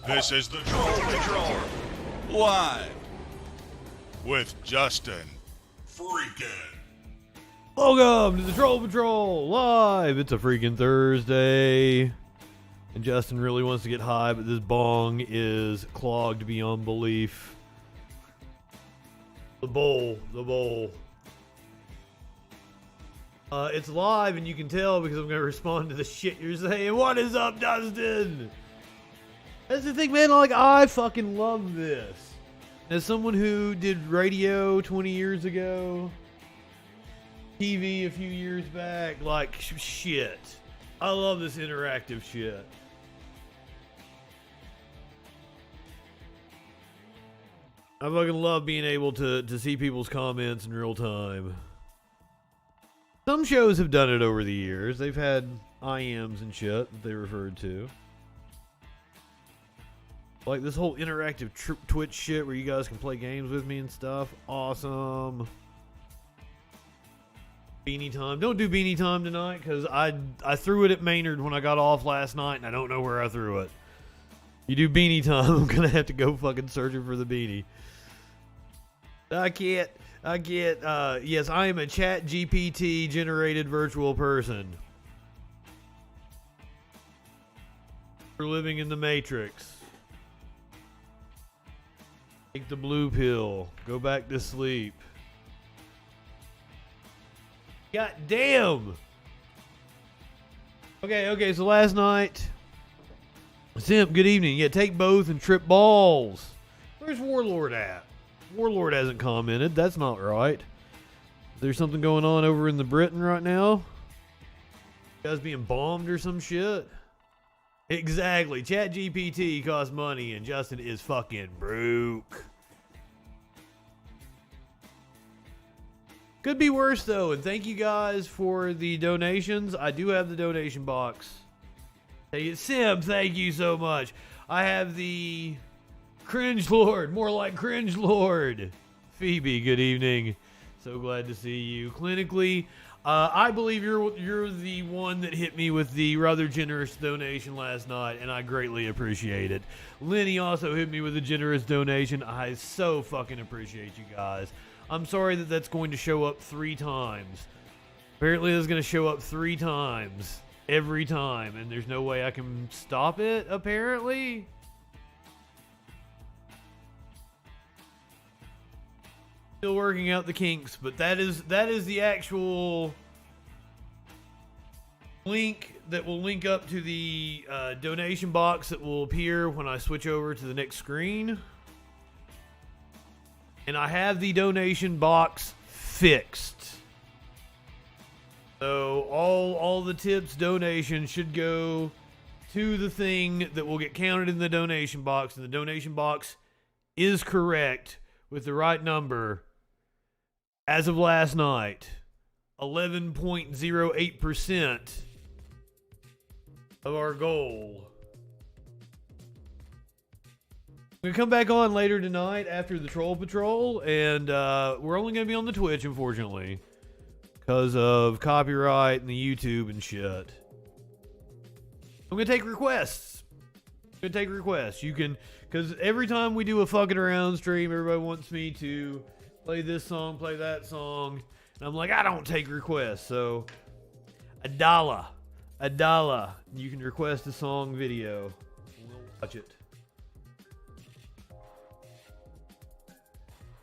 This is the Troll Patrol, live with Justin Freakin. Welcome to the Troll Patrol live. It's a freaking Thursday, and Justin really wants to get high, but this bong is clogged beyond belief. The bowl. It's live, and you can tell because I'm going to respond to the shit you're saying. What is up, Justin? That's the thing, man. I fucking love this. As someone who did radio 20 years ago, TV a few years back, shit. I love this interactive shit. I fucking love being able to see people's comments in real time. Some shows have done it over the years. They've had IMs and shit that they referred to. Like this whole interactive Twitch shit where you guys can play games with me and stuff. Awesome. Beanie time. Don't do beanie time tonight because I threw it at Maynard when I got off last night and I don't know where I threw it. You do beanie time, I'm going to have to go fucking searching for the beanie. I can't. Yes, I am a chat GPT generated virtual person. We're living in the Matrix. Take the blue pill. Go back to sleep. God damn. Okay, so last night. Simp, good evening. Yeah, take both and trip balls. Where's Warlord at? Warlord hasn't commented. That's not right. Is there something going on over in the Britain right now? You guys being bombed or some shit? Exactly. Chat GPT costs money and Justin is fucking broke. Could be worse though, and thank you guys for the donations. I do have the donation box. Hey, Sim, thank you so much. I have the Cringe Lord, more like Cringe Lord. Phoebe, good evening. So glad to see you. Clinically, I believe you're the one that hit me with the rather generous donation last night, and I greatly appreciate it. Lenny also hit me with a generous donation. I so fucking appreciate you guys. I'm sorry that that's going to show up 3 times. Apparently it's going to show up 3 times. Every time, and there's no way I can stop it, apparently. Still working out the kinks, but that is the actual link that will link up to the donation box that will appear when I switch over to the next screen. And I have the donation box fixed. So all the tips donations should go to the thing that will get counted in the donation box, and the donation box is correct with the right number. As of last night, 11.08% of our goal. I'm going to come back on later tonight after the Troll Patrol, and we're only going to be on the Twitch, unfortunately, because of copyright and the YouTube and shit. I'm going to take requests. You can, because every time we do a fucking around stream, everybody wants me to play this song, play that song. And I'm like, I don't take requests. So, $1. You can request a song video. And we'll watch it.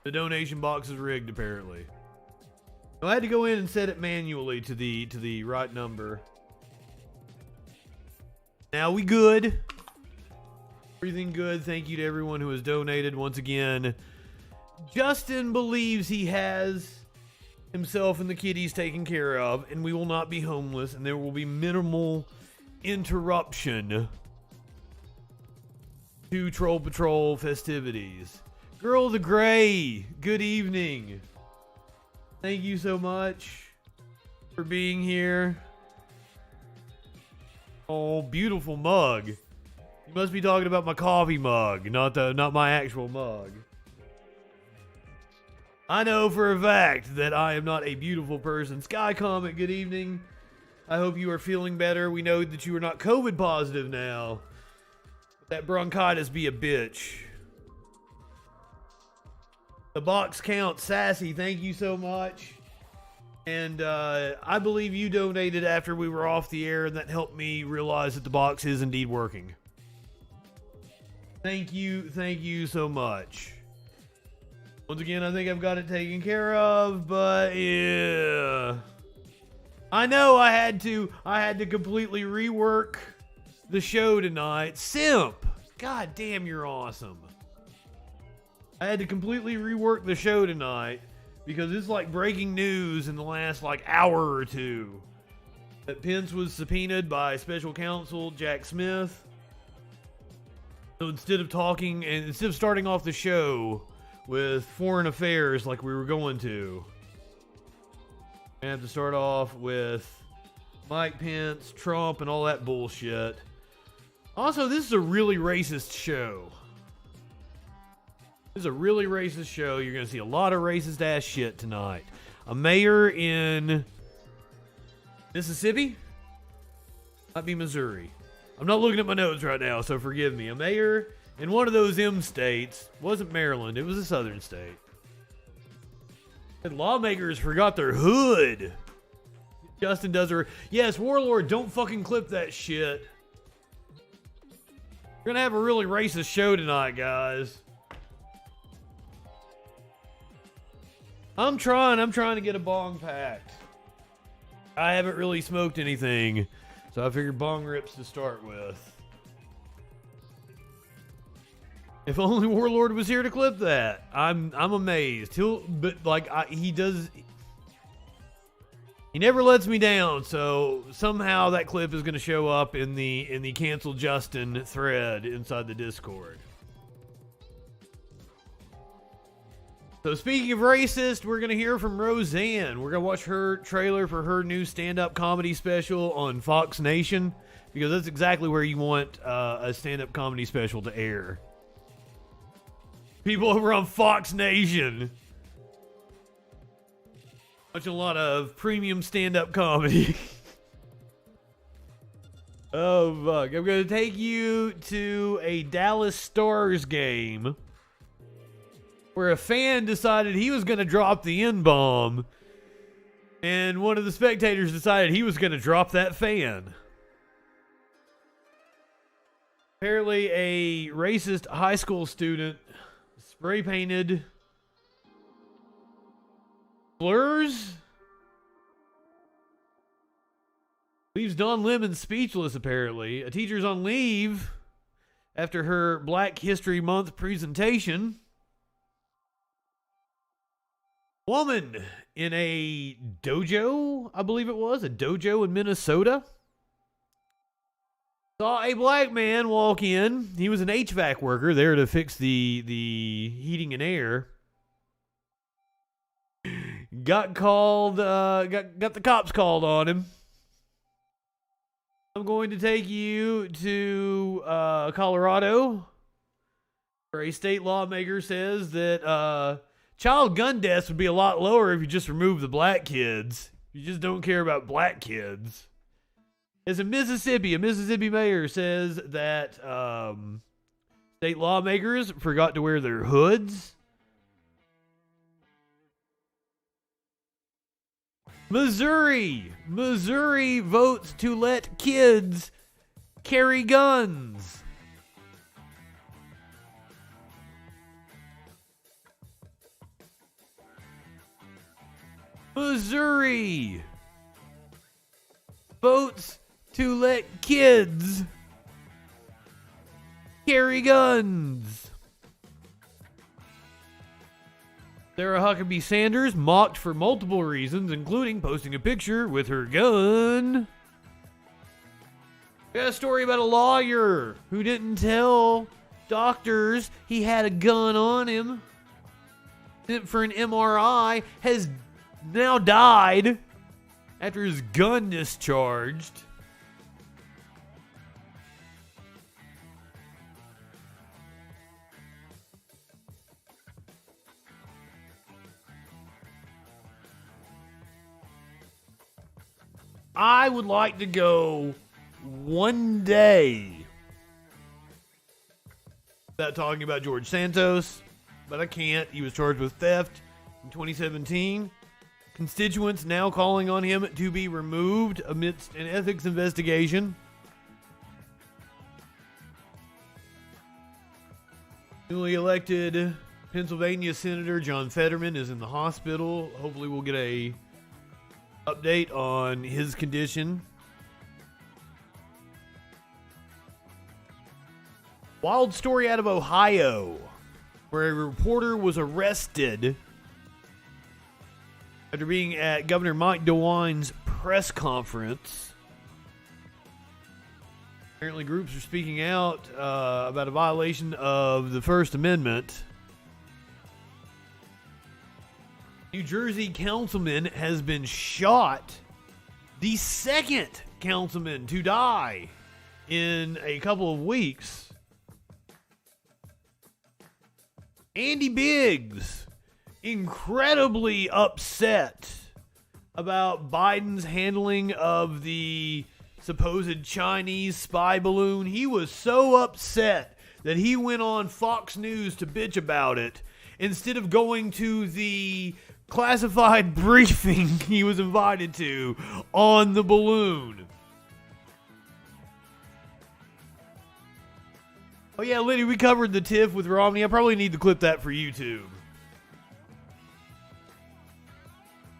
The donation box is rigged, apparently. So I had to go in and set it manually to the right number. Now we good. Everything good. Thank you to everyone who has donated once again. Justin believes he has himself and the kitties taken care of, and we will not be homeless, and there will be minimal interruption to Troll Patrol festivities. Girl the Gray, good evening. Thank you so much for being here. Oh, beautiful mug. You must be talking about my coffee mug, not my actual mug. I know for a fact that I am not a beautiful person. Sky Comet, good evening. I hope you are feeling better. We know that you are not COVID positive now. That bronchitis be a bitch. The box count, Sassy, thank you so much. And I believe you donated after we were off the air, and that helped me realize that the box is indeed working. Thank you so much. Once again, I think I've got it taken care of, but yeah. I know I had to completely rework the show tonight. Simp! God damn, you're awesome. I had to completely rework the show tonight because it's like breaking news in the last like hour or two that Pence was subpoenaed by special counsel Jack Smith. So instead of starting off the show with foreign affairs like we were going to, I have to start off with Mike Pence, Trump, and all that bullshit. Also, this is a really racist show. This is a really racist show. You're going to see a lot of racist ass shit tonight. A mayor in Mississippi? Might be Missouri. I'm not looking at my notes right now, so forgive me. A mayor in one of those M states. Wasn't Maryland. It was a southern state. And lawmakers forgot their hood. Justin does her. Yes, Warlord, don't fucking clip that shit. We're going to have a really racist show tonight, guys. I'm trying to get a bong packed. I haven't really smoked anything, so I figured bong rips to start with. If only Warlord was here to clip that. I'm amazed. He never lets me down, so somehow that clip is going to show up in the Cancel Justin thread inside the Discord. So speaking of racist, we're going to hear from Roseanne. We're going to watch her trailer for her new stand-up comedy special on Fox Nation, because that's exactly where you want a stand-up comedy special to air. People over on Fox Nation watching a lot of premium stand-up comedy. Oh, fuck. I'm going to take you to a Dallas Stars game where a fan decided he was going to drop the N-bomb, and one of the spectators decided he was going to drop that fan. Apparently, a racist high school student spray-painted slurs. Leaves Don Lemon speechless, apparently. A teacher's on leave after her Black History Month presentation. Woman in a dojo, I believe it was, a dojo in Minnesota, saw a black man walk in. He was an HVAC worker there to fix the heating and air. Got the cops called on him. I'm going to take you to Colorado, where a state lawmaker says that child gun deaths would be a lot lower if you just remove the black kids. You just don't care about black kids. As in Mississippi, a Mississippi mayor says that state lawmakers forgot to wear their hoods. Missouri votes to let kids carry guns. Missouri votes to let kids carry guns. Sarah Huckabee Sanders mocked for multiple reasons, including posting a picture with her gun. We got a story about a lawyer who didn't tell doctors he had a gun on him. Sent for an MRI, has now died after his gun discharged. I would like to go one day without talking about George Santos, but I can't. He was charged with theft in 2017. Constituents now calling on him to be removed amidst an ethics investigation. Newly elected Pennsylvania Senator John Fetterman is in the hospital. Hopefully we'll get a update on his condition. Wild story out of Ohio, where a reporter was arrested after being at Governor Mike DeWine's press conference. Apparently groups are speaking out about a violation of the First Amendment. New Jersey councilman has been shot. The second councilman to die in a couple of weeks. Andy Biggs, incredibly upset about Biden's handling of the supposed Chinese spy balloon. He was so upset that he went on Fox News to bitch about it instead of going to the classified briefing he was invited to on the balloon. Oh yeah, Liddy, we covered the tiff with Romney. I probably need to clip that for YouTube.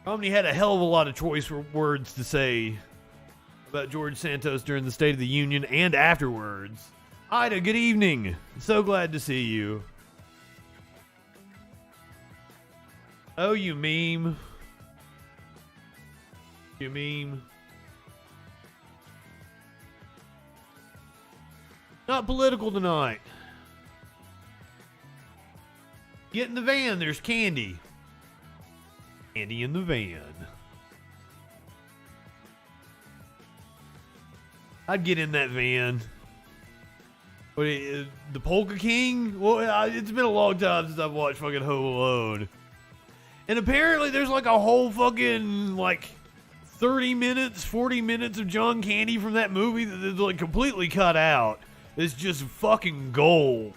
Romney had a hell of a lot of choice words to say about George Santos during the State of the Union and afterwards. Ida, good evening. So glad to see you. Oh, you meme. You meme. Not political tonight. Get in the van, there's candy. Candy in the van. I'd get in that van. What, the Polka King? Well, it's been a long time since I've watched fucking Home Alone. And apparently there's like a whole fucking, like, 30 minutes, 40 minutes of John Candy from that movie that's like completely cut out. It's just fucking gold.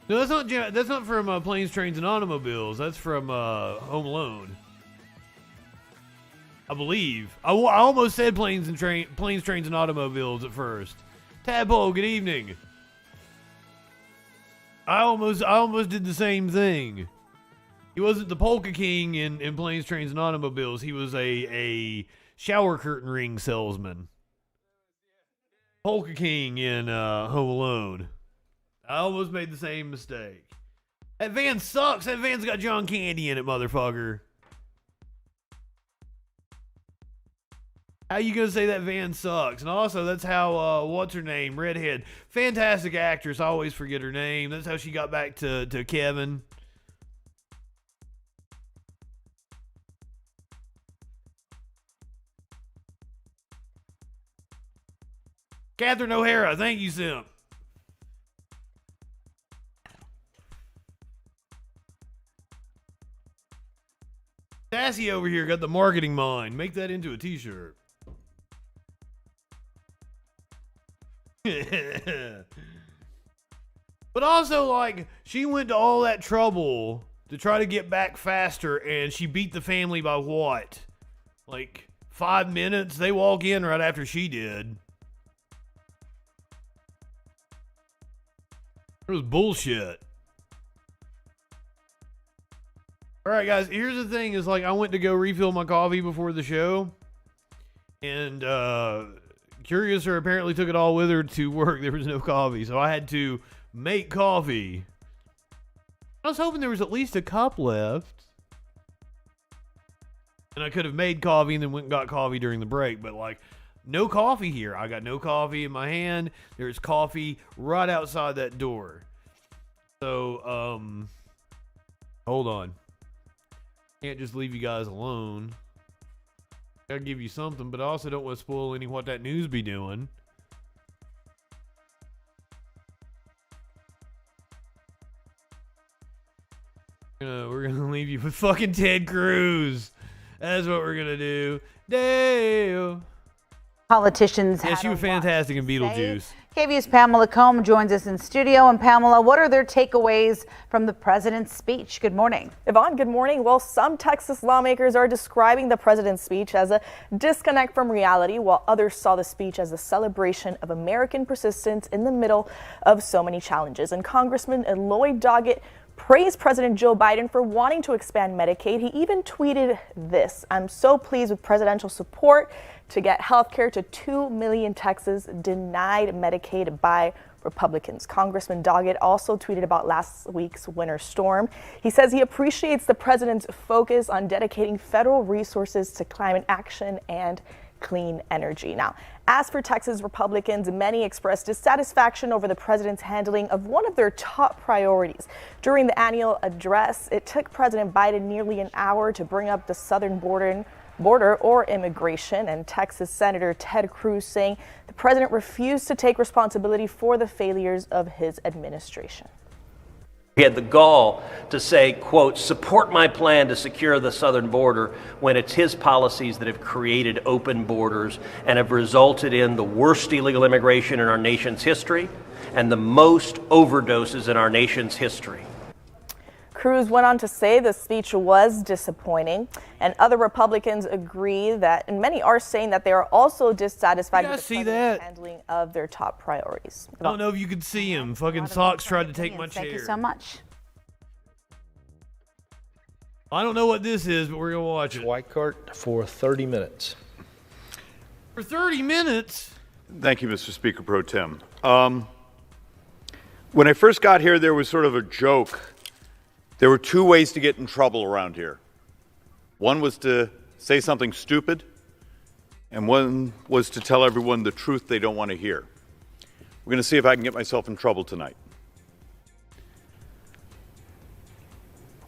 No, that's not from Planes, Trains, and Automobiles. That's from Home Alone. I believe. I almost said Planes, Trains, and Automobiles at first. Tadpole, good evening. I almost did the same thing. He wasn't the Polka King in Planes, Trains, and Automobiles. He was a shower curtain ring salesman. Polka King in Home Alone. I almost made the same mistake. That van sucks. That van's got John Candy in it, motherfucker. How you gonna say that van sucks? And also, that's how, what's her name? Redhead. Fantastic actress. I always forget her name. That's how she got back to Kevin. Catherine O'Hara. Thank you, Simp. Sassy over here got the marketing mind. Make that into a t-shirt. But also, like, she went to all that trouble to try to get back faster, and she beat the family by what? Like, 5 minutes? They walk in right after she did. It was bullshit. Alright, guys, here's the thing is, like, I went to go refill my coffee before the show, and, Curiouser apparently took it all with her to work. There was no coffee, so I had to make coffee. I was hoping there was at least a cup left. And I could have made coffee and then went and got coffee during the break, but, like, no coffee here. I got no coffee in my hand. There's coffee right outside that door. So, hold on. Can't just leave you guys alone. Gotta give you something, but I also don't want to spoil any what that news be doing. We're gonna leave you with fucking Ted Cruz. That's what we're gonna do. Damn. Politicians. Yeah, she was fantastic in Beetlejuice. KVU's Pamela Combe joins us in studio. And Pamela, what are their takeaways from the president's speech? Good morning. Yvonne, good morning. Well, some Texas lawmakers are describing the president's speech as a disconnect from reality, while others saw the speech as a celebration of American persistence in the middle of so many challenges. And Congressman Lloyd Doggett praised President Joe Biden for wanting to expand Medicaid. He even tweeted this: "I'm so pleased with presidential support to get health care to 2 million Texans denied Medicaid by Republicans." Congressman Doggett also tweeted about last week's winter storm. He says he appreciates the president's focus on dedicating federal resources to climate action and clean energy. Now, as for Texas Republicans, many expressed dissatisfaction over the president's handling of one of their top priorities. During the annual address, it took President Biden nearly an hour to bring up the southern border or immigration, and Texas Senator Ted Cruz saying the president refused to take responsibility for the failures of his administration. He had the gall to say, quote, "support my plan to secure the southern border," when it's his policies that have created open borders and have resulted in the worst illegal immigration in our nation's history and the most overdoses in our nation's history. Cruz went on to say the speech was disappointing, and other Republicans agree that, and many are saying that they are also dissatisfied with the president's handling of their top priorities. I don't know if you could see him. Fucking Socks tried to take my chair. Thank you so much. I don't know what this is, but we're gonna watch it. White cart for 30 minutes. For 30 minutes? Thank you, Mr. Speaker Pro Tem. When I first got here, there was sort of a joke. There were two ways to get in trouble around here. One was to say something stupid, and one was to tell everyone the truth they don't want to hear. We're going to see if I can get myself in trouble tonight.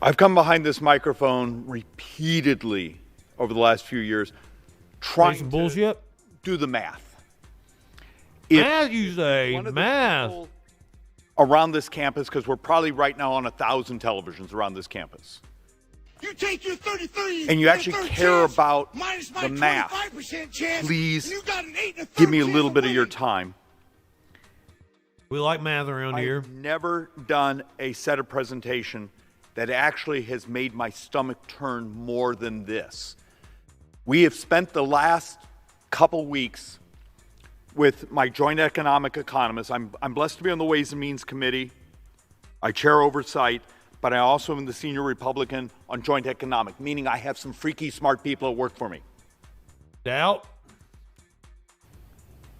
I've come behind this microphone repeatedly over the last few years trying some bullshit? To do the math. Math, you say? Math. Around this campus, because we're probably right now on 1,000 televisions around this campus. You take your 33 and you actually care about the math. Please give me a little bit of your time. We like math around here. I've never done a set of presentation that actually has made my stomach turn more than this. We have spent the last couple weeks with my joint economic economist. I'm blessed to be on the Ways and Means Committee. I chair oversight, but I also am the senior Republican on joint economic, meaning I have some freaky smart people that work for me. Doubt.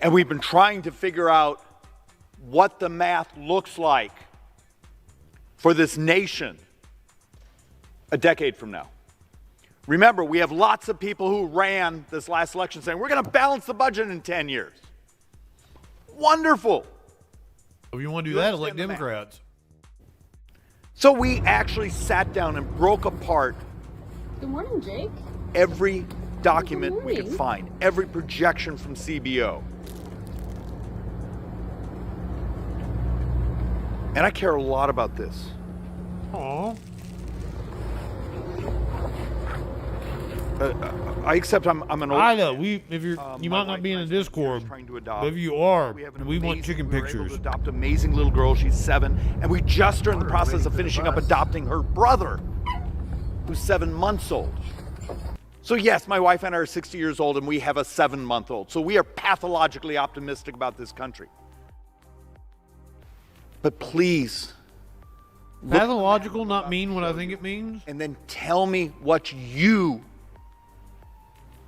And we've been trying to figure out what the math looks like for this nation a decade from now. Remember, we have lots of people who ran this last election saying, we're going to balance the budget in 10 years. Wonderful. If you want to do that, elect Democrats. So we actually sat down and broke apart. Good morning, Jake. Every document we could find, every projection from CBO. And I care a lot about this. Aww. I accept I'm an old. I know. If you're, you might not be in a Discord, but if you are, we want chicken pictures. We were able to adopt an amazing little girl. She's 7, and we just are in the process of finishing up adopting her brother, who's 7 months old. So yes, my wife and I are 60 years old, and we have a 7-month-old. So we are pathologically optimistic about this country. But please, pathological not mean what I think it means, and then tell me what you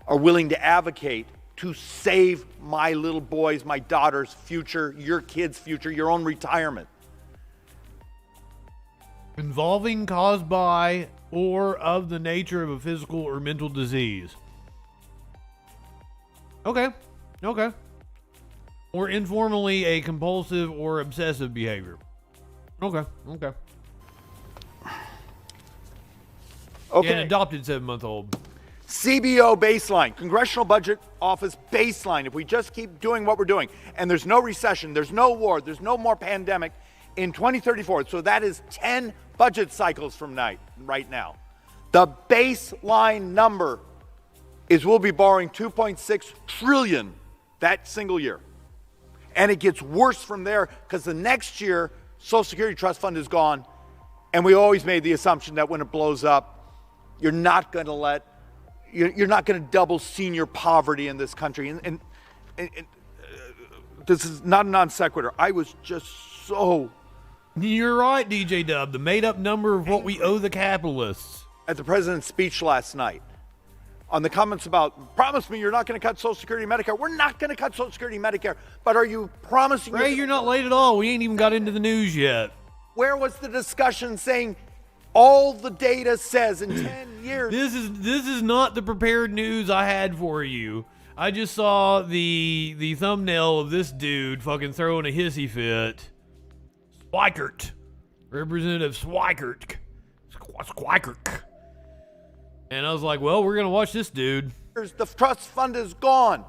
are willing to advocate to save my little boy's, my daughter's future, your kid's future, your own retirement. Involving, caused by, or of the nature of a physical or mental disease. Okay. Or informally a compulsive or obsessive behavior. Okay. Yeah, an adopted 7-month-old. CBO baseline, Congressional Budget Office baseline. If we just keep doing what we're doing, and there's no recession, there's no war, there's no more pandemic in 2034. So that is 10 budget cycles from right now. The baseline number is we'll be borrowing $2.6 trillion that single year. And it gets worse from there because the next year, Social Security Trust Fund is gone. And we always made the assumption that when it blows up, you're not going to double senior poverty in this country. And this is not a non sequitur. I was just so... You're right, DJ Dub. The made-up number of what we owe the capitalists. At the president's speech last night, on the comments about, promise me you're not going to cut Social Security and Medicare. We're not going to cut Social Security and Medicare. But are you promising... Ray, you're not late at all. We ain't even got into the news yet. Where was the discussion saying all the data says in 10 years... This is not the prepared news I had for you. I just saw the thumbnail of this dude fucking throwing a hissy fit. Swikert. Representative Swikert. Swikert. And I was like, well, we're going to watch this dude. The trust fund is gone,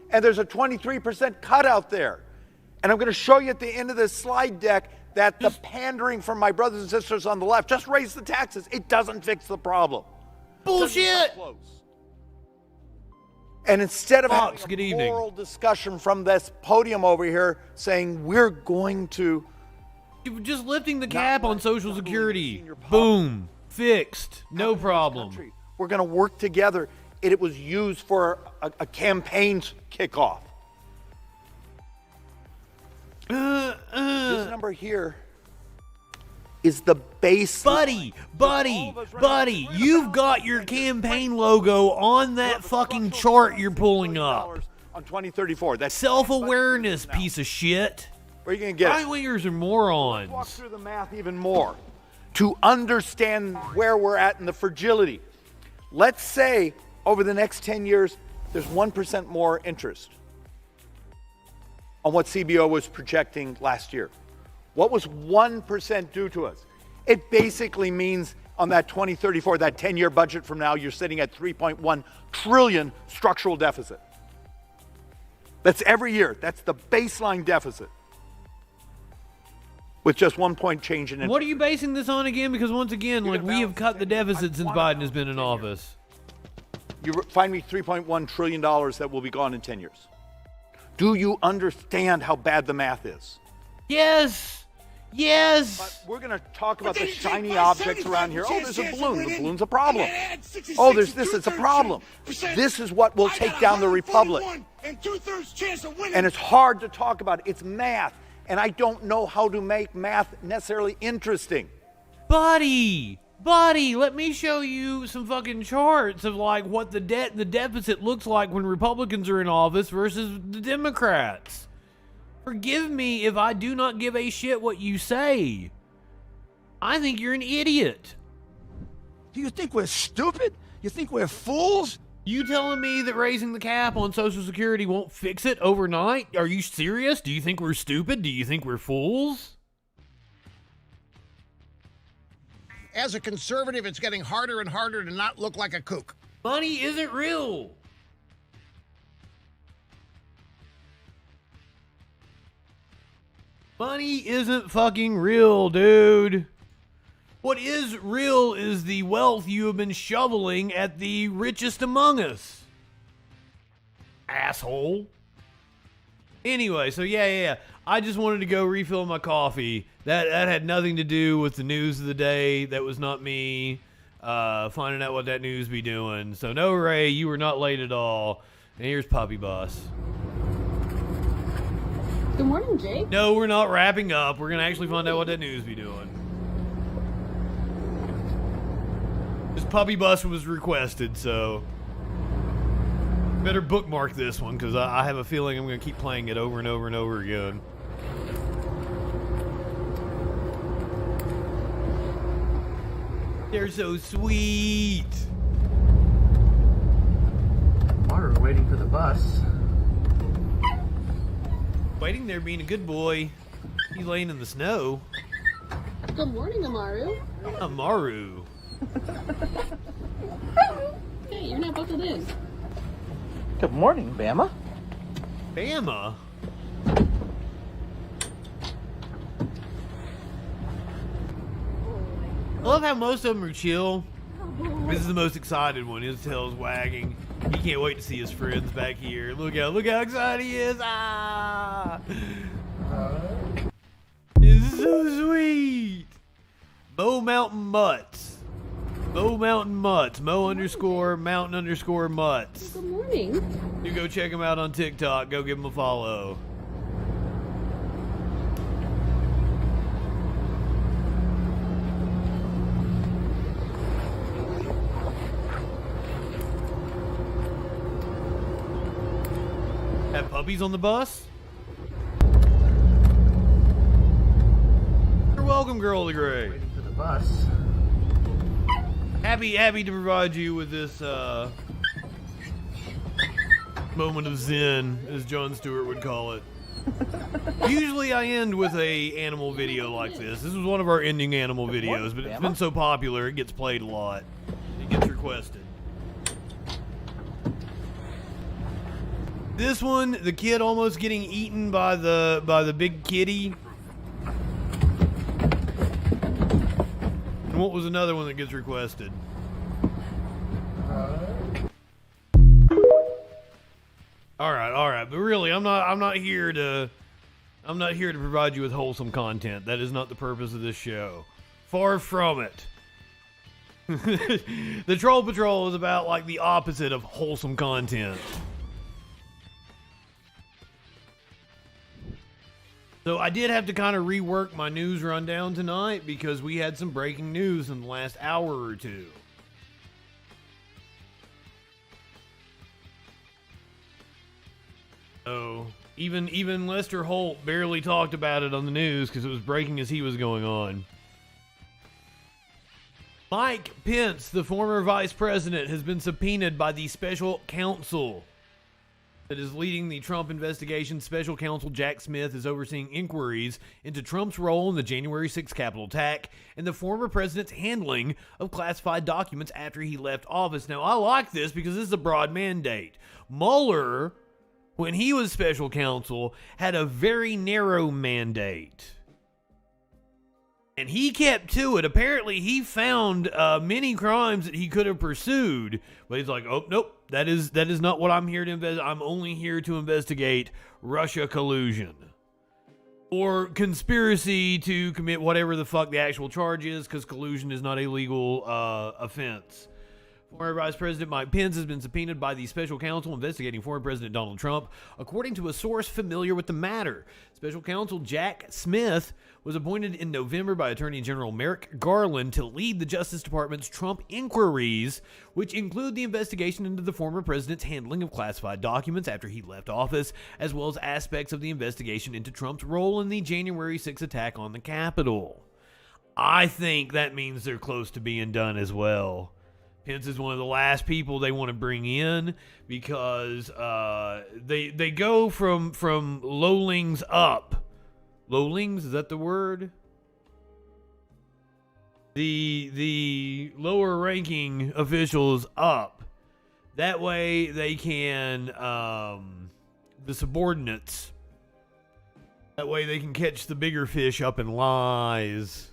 and there's a 23% cut out there. And I'm going to show you at the end of this slide deck that the pandering from my brothers and sisters on the left, just raise the taxes. It doesn't fix the problem. Bullshit. And instead of Fox, having good a evening. moral discussion from this podium over here saying we're going to... Just lifting the cap on Social Security. senior poverty. Boom. Fixed. No problem. We're going to work together. It was used for a campaign's kickoff. This number here is the base. Buddy, you've got your campaign logo on that fucking chart you're pulling up. On 2034. That's Self-awareness, piece of shit. where are you going to get it? Right-wingers are Walk morons. through the math even more to understand where we're at in the fragility. Let's say over the next 10 years, there's 1% more interest on what CBO was projecting last year. What was 1% do to us? It basically means on that 2034, that 10-year budget from now, you're sitting at 3.1 trillion structural deficit. That's every year. That's the baseline deficit. With just 1 point change in interest. What are you basing this on again? Because once again, like, we have cut the deficit since Biden has been in office. You find me $3.1 trillion that will be gone in 10 years. Do you understand how bad the math is? Yes. Yes. But we're going to talk about the shiny objects around here. Oh, there's a balloon. The balloon's a problem. Oh, there's this. It's a problem. This is what will take down the republic. And it's hard to talk about. It's math. And I don't know how to make math necessarily interesting. Buddy, let me show you some fucking charts of like what the debt and the deficit looks like when Republicans are in office versus the Democrats. Forgive me if I do not give a shit what you say. I think you're an idiot. Do you think we're stupid? You think we're fools? You telling me that raising the cap on Social Security won't fix it overnight? Are you serious? Do you think we're stupid? Do you think we're fools? As a conservative, it's getting harder and harder to not look like a kook. Money isn't real. Money isn't fucking real, dude. What is real is the wealth you have been shoveling at the richest among us. Asshole. Anyway, so yeah. I just wanted to go refill my coffee. That had nothing to do with the news of the day. That was not me finding out what that news be doing. So no, Ray, you were not late at all. And here's Puppy Bus. Good morning, Jake. No, we're not wrapping up. We're going to actually find out what that news be doing. This Puppy Bus was requested, so better bookmark this one because I have a feeling I'm going to keep playing it over and over and over again. They're so sweet. We're waiting for the bus. Waiting there being a good boy. He's laying in the snow. Good morning, Amaru. Amaru. Hey, you're not buckled in. Good morning, Bama. Bama? love how most of them are chill. This is the most excited one. His tail's wagging. He can't wait to see his friends back here. Look how excited he is. Ah! This is so sweet. Mo Mountain Mutts. Mo Mountain Mutts. Mo_mountain_mutts. Good morning. You go check him out on TikTok. Go give him a follow. Have puppies on the bus? You're welcome, Girl of the Gray. Waiting for the bus. Happy to provide you with this moment of zen, as Jon Stewart would call it. Usually I end with a animal video like this. This was one of our ending animal videos, but it's been so popular it gets played a lot. It gets requested. This one, the kid almost getting eaten by the big kitty. And what was another one that gets requested? All right, but really, I'm not here to provide you with wholesome content. That is not the purpose of this show. Far from it. The Troll Patrol is about like the opposite of wholesome content. So I did have to kind of rework my news rundown tonight because we had some breaking news in the last hour or two. So even Lester Holt barely talked about it on the news because it was breaking as he was going on. Mike Pence, the former vice president, has been subpoenaed by the special counsel that is leading the Trump investigation. Special counsel Jack Smith is overseeing inquiries into Trump's role in the January 6th Capitol attack and the former president's handling of classified documents after he left office. Now, I like this because this is a broad mandate. Mueller, when he was special counsel, had a very narrow mandate. And he kept to it. Apparently, he found many crimes that he could have pursued. But he's like, oh, nope, that is not what I'm here to investigate. I'm only here to investigate Russia collusion. Or conspiracy to commit whatever the fuck the actual charge is, because collusion is not a legal offense. Former Vice President Mike Pence has been subpoenaed by the special counsel investigating former President Donald Trump, according to a source familiar with the matter. Special counsel Jack Smith was appointed in November by Attorney General Merrick Garland to lead the Justice Department's Trump inquiries, which include the investigation into the former president's handling of classified documents after he left office, as well as aspects of the investigation into Trump's role in the January 6th attack on the Capitol. I think that means they're close to being done as well. Pence is one of the last people they want to bring in because they go from lowlings up. Lowlings, is that the word? The lower ranking officials up. That way they can the subordinates. That way they can catch the bigger fish up in lies.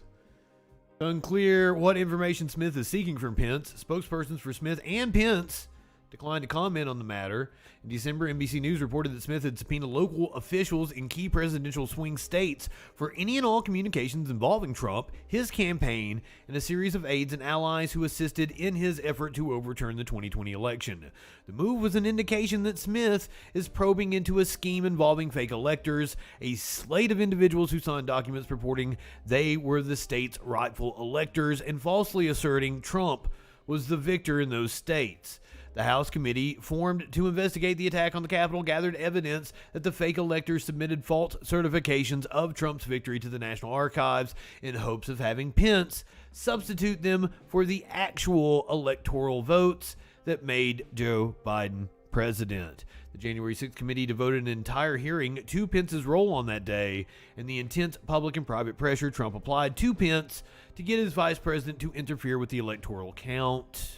Unclear what information Smith is seeking from Pence. Spokespersons for Smith and Pence declined to comment on the matter. In December, NBC News reported that Smith had subpoenaed local officials in key presidential swing states for any and all communications involving Trump, his campaign, and a series of aides and allies who assisted in his effort to overturn the 2020 election. The move was an indication that Smith is probing into a scheme involving fake electors, a slate of individuals who signed documents purporting they were the state's rightful electors and falsely asserting Trump was the victor in those states. The House committee formed to investigate the attack on the Capitol gathered evidence that the fake electors submitted false certifications of Trump's victory to the National Archives in hopes of having Pence substitute them for the actual electoral votes that made Joe Biden president. The January 6th committee devoted an entire hearing to Pence's role on that day and the intense public and private pressure Trump applied to Pence to get his vice president to interfere with the electoral count.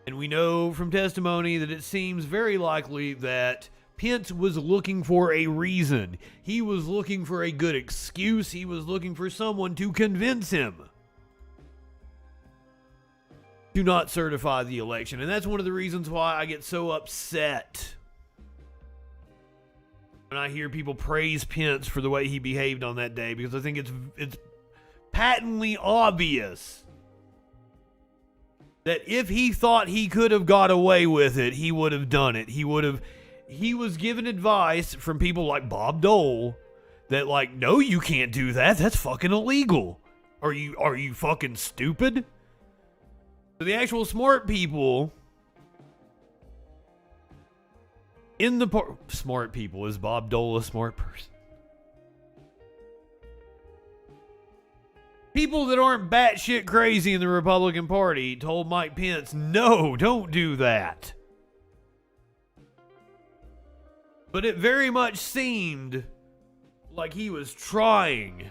And we know from testimony that it seems very likely that Pence was looking for a reason. He was looking for a good excuse. He was looking for someone to convince him to not certify the election. And that's one of the reasons why I get so upset when I hear people praise Pence for the way he behaved on that day, because I think it's patently obvious that if he thought he could have got away with it, he would have done it. He was given advice from people like Bob Dole that, like, no, you can't do that. That's fucking illegal. Are you fucking stupid? So the actual smart people in the smart people, is Bob Dole a smart person? People that aren't batshit crazy in the Republican Party told Mike Pence, no, don't do that. But it very much seemed like he was trying.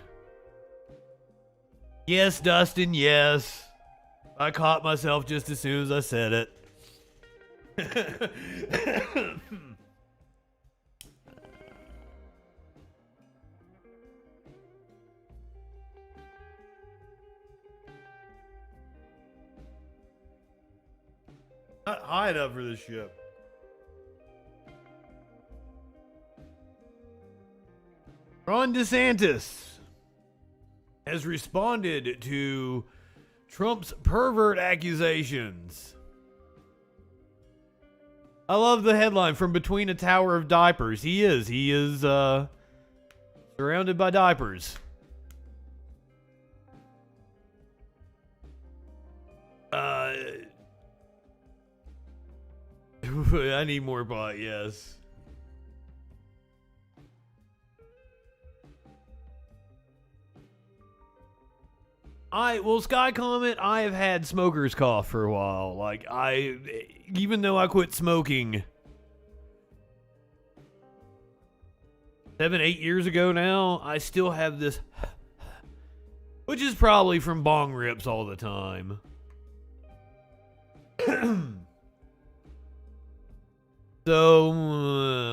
Yes, Dustin, yes. I caught myself just as soon as I said it. Not high enough for this ship. Ron DeSantis has responded to Trump's pervert accusations. I love the headline, from between a tower of diapers. He is surrounded by diapers. I need more bot, yes. Sky Comment, I have had smoker's cough for a while. Like, even though I quit smoking 7-8 years ago now, I still have this, which is probably from bong rips all the time. So,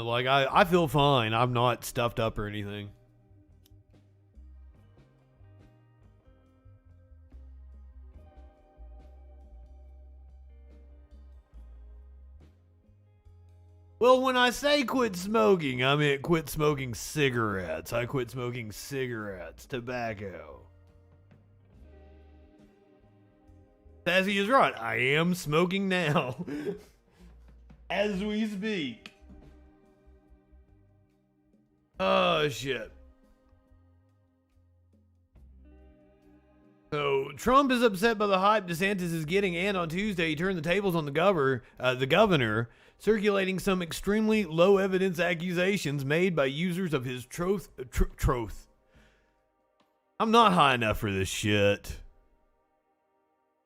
like, I feel fine. I'm not stuffed up or anything. Well, when I say quit smoking, I mean quit smoking cigarettes. I quit smoking cigarettes, tobacco. Sassy is right. I am smoking now. As we speak. Oh, shit. So, Trump is upset by the hype DeSantis is getting, and on Tuesday he turned the tables on the governor, circulating some extremely low evidence accusations made by users of his Truth. I'm not high enough for this shit.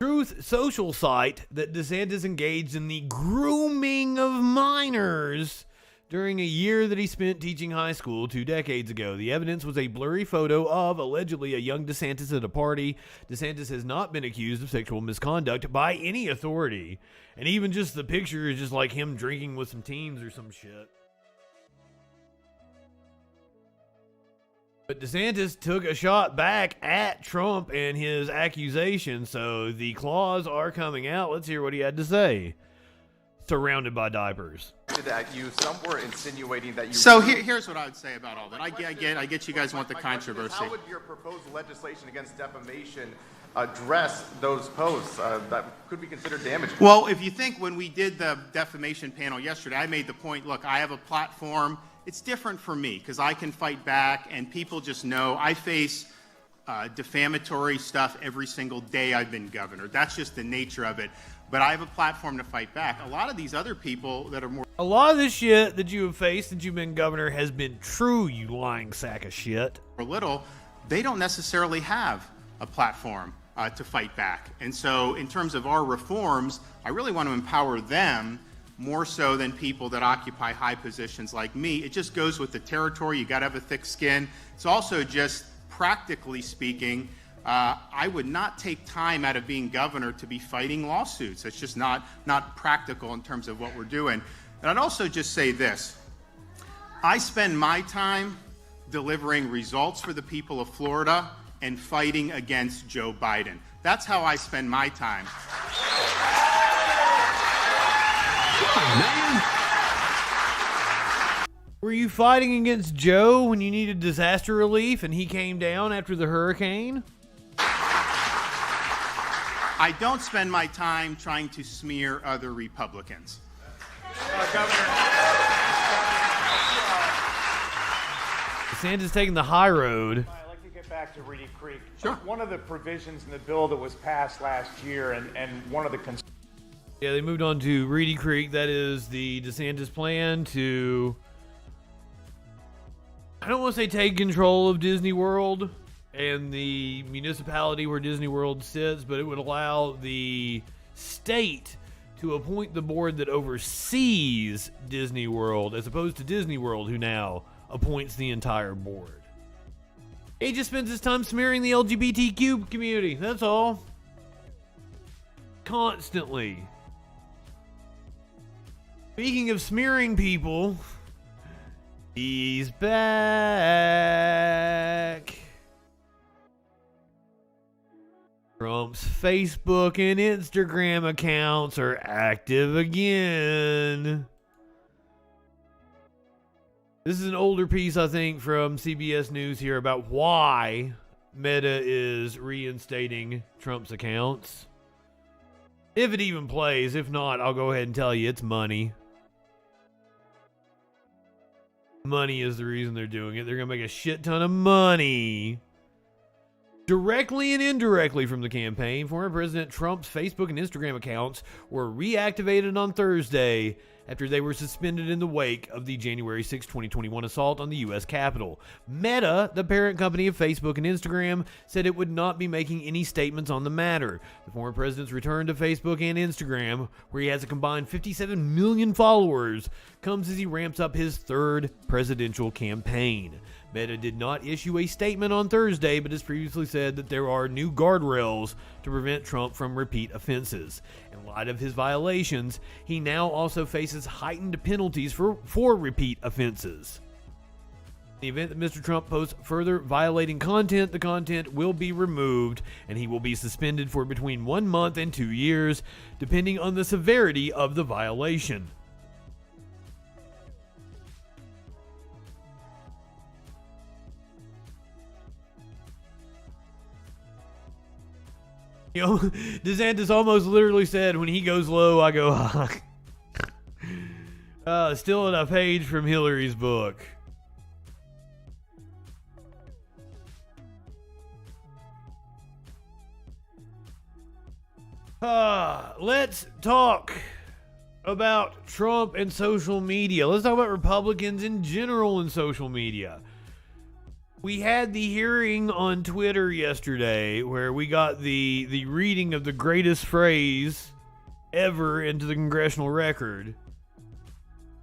Truth social site that DeSantis engaged in the grooming of minors during a year that he spent teaching high school 2 decades ago. The evidence was a blurry photo of, allegedly, a young DeSantis at a party. DeSantis has not been accused of sexual misconduct by any authority. And even just the picture is just like him drinking with some teens or some shit. But DeSantis took a shot back at Trump and his accusations, so the claws are coming out. Let's hear what he had to say. Surrounded by diapers. That you, some were insinuating that you. So here's what I would say about all that. I get you guys want the controversy. How would your proposed legislation against defamation address those posts that could be considered damaging? Well, if you think when we did the defamation panel yesterday, I made the point, look, I have a platform. It's different for me because I can fight back, and people just know I face defamatory stuff every single day I've been governor. That's just the nature of it. But I have a platform to fight back. A lot of these other people that are more... A lot of the shit that you have faced since you've been governor has been true, you lying sack of shit. ...or little, they don't necessarily have a platform to fight back. And so in terms of our reforms, I really want to empower them more so than people that occupy high positions like me. It just goes with the territory. You got to have a thick skin. It's also just practically speaking, I would not take time out of being governor to be fighting lawsuits. It's just not practical in terms of what we're doing. And I'd also just say this. I spend my time delivering results for the people of Florida and fighting against Joe Biden. That's how I spend my time. Were you fighting against Joe when you needed disaster relief and he came down after the hurricane? I don't spend my time trying to smear other Republicans. DeSantis taking the high road. I'd like to get back to Reedy Creek. Sure. One of the provisions in the bill that was passed last year, and one of the Yeah, they moved on to Reedy Creek. That is the DeSantis plan to, I don't want to say take control of Disney World and the municipality where Disney World sits, but it would allow the state to appoint the board that oversees Disney World, as opposed to Disney World, who now appoints the entire board. He just spends his time smearing the LGBTQ community. That's all. Constantly. Speaking of smearing people, he's back. Trump's Facebook and Instagram accounts are active again. This is an older piece, I think, from CBS News here about why Meta is reinstating Trump's accounts. If it even plays. If not, I'll go ahead and tell you it's money. Money is the reason they're doing it. They're going to make a shit ton of money. Directly and indirectly from the campaign, former President Trump's Facebook and Instagram accounts were reactivated on Thursday after they were suspended in the wake of the January 6, 2021 assault on the U.S. Capitol. Meta, the parent company of Facebook and Instagram, said it would not be making any statements on the matter. The former president's return to Facebook and Instagram, where he has a combined 57 million followers, comes as he ramps up his third presidential campaign. Meta did not issue a statement on Thursday, but has previously said that there are new guardrails to prevent Trump from repeat offenses. In light of his violations, he now also faces heightened penalties for repeat offenses. In the event that Mr. Trump posts further violating content, the content will be removed, and he will be suspended for between 1 month and 2 years, depending on the severity of the violation. You know, DeSantis almost literally said, when he goes low, I go high. Still in a page from Hillary's book. Let's talk about Trump and social media. Let's talk about Republicans in general and social media. We had the hearing on Twitter yesterday where we got the reading of the greatest phrase ever into the congressional record.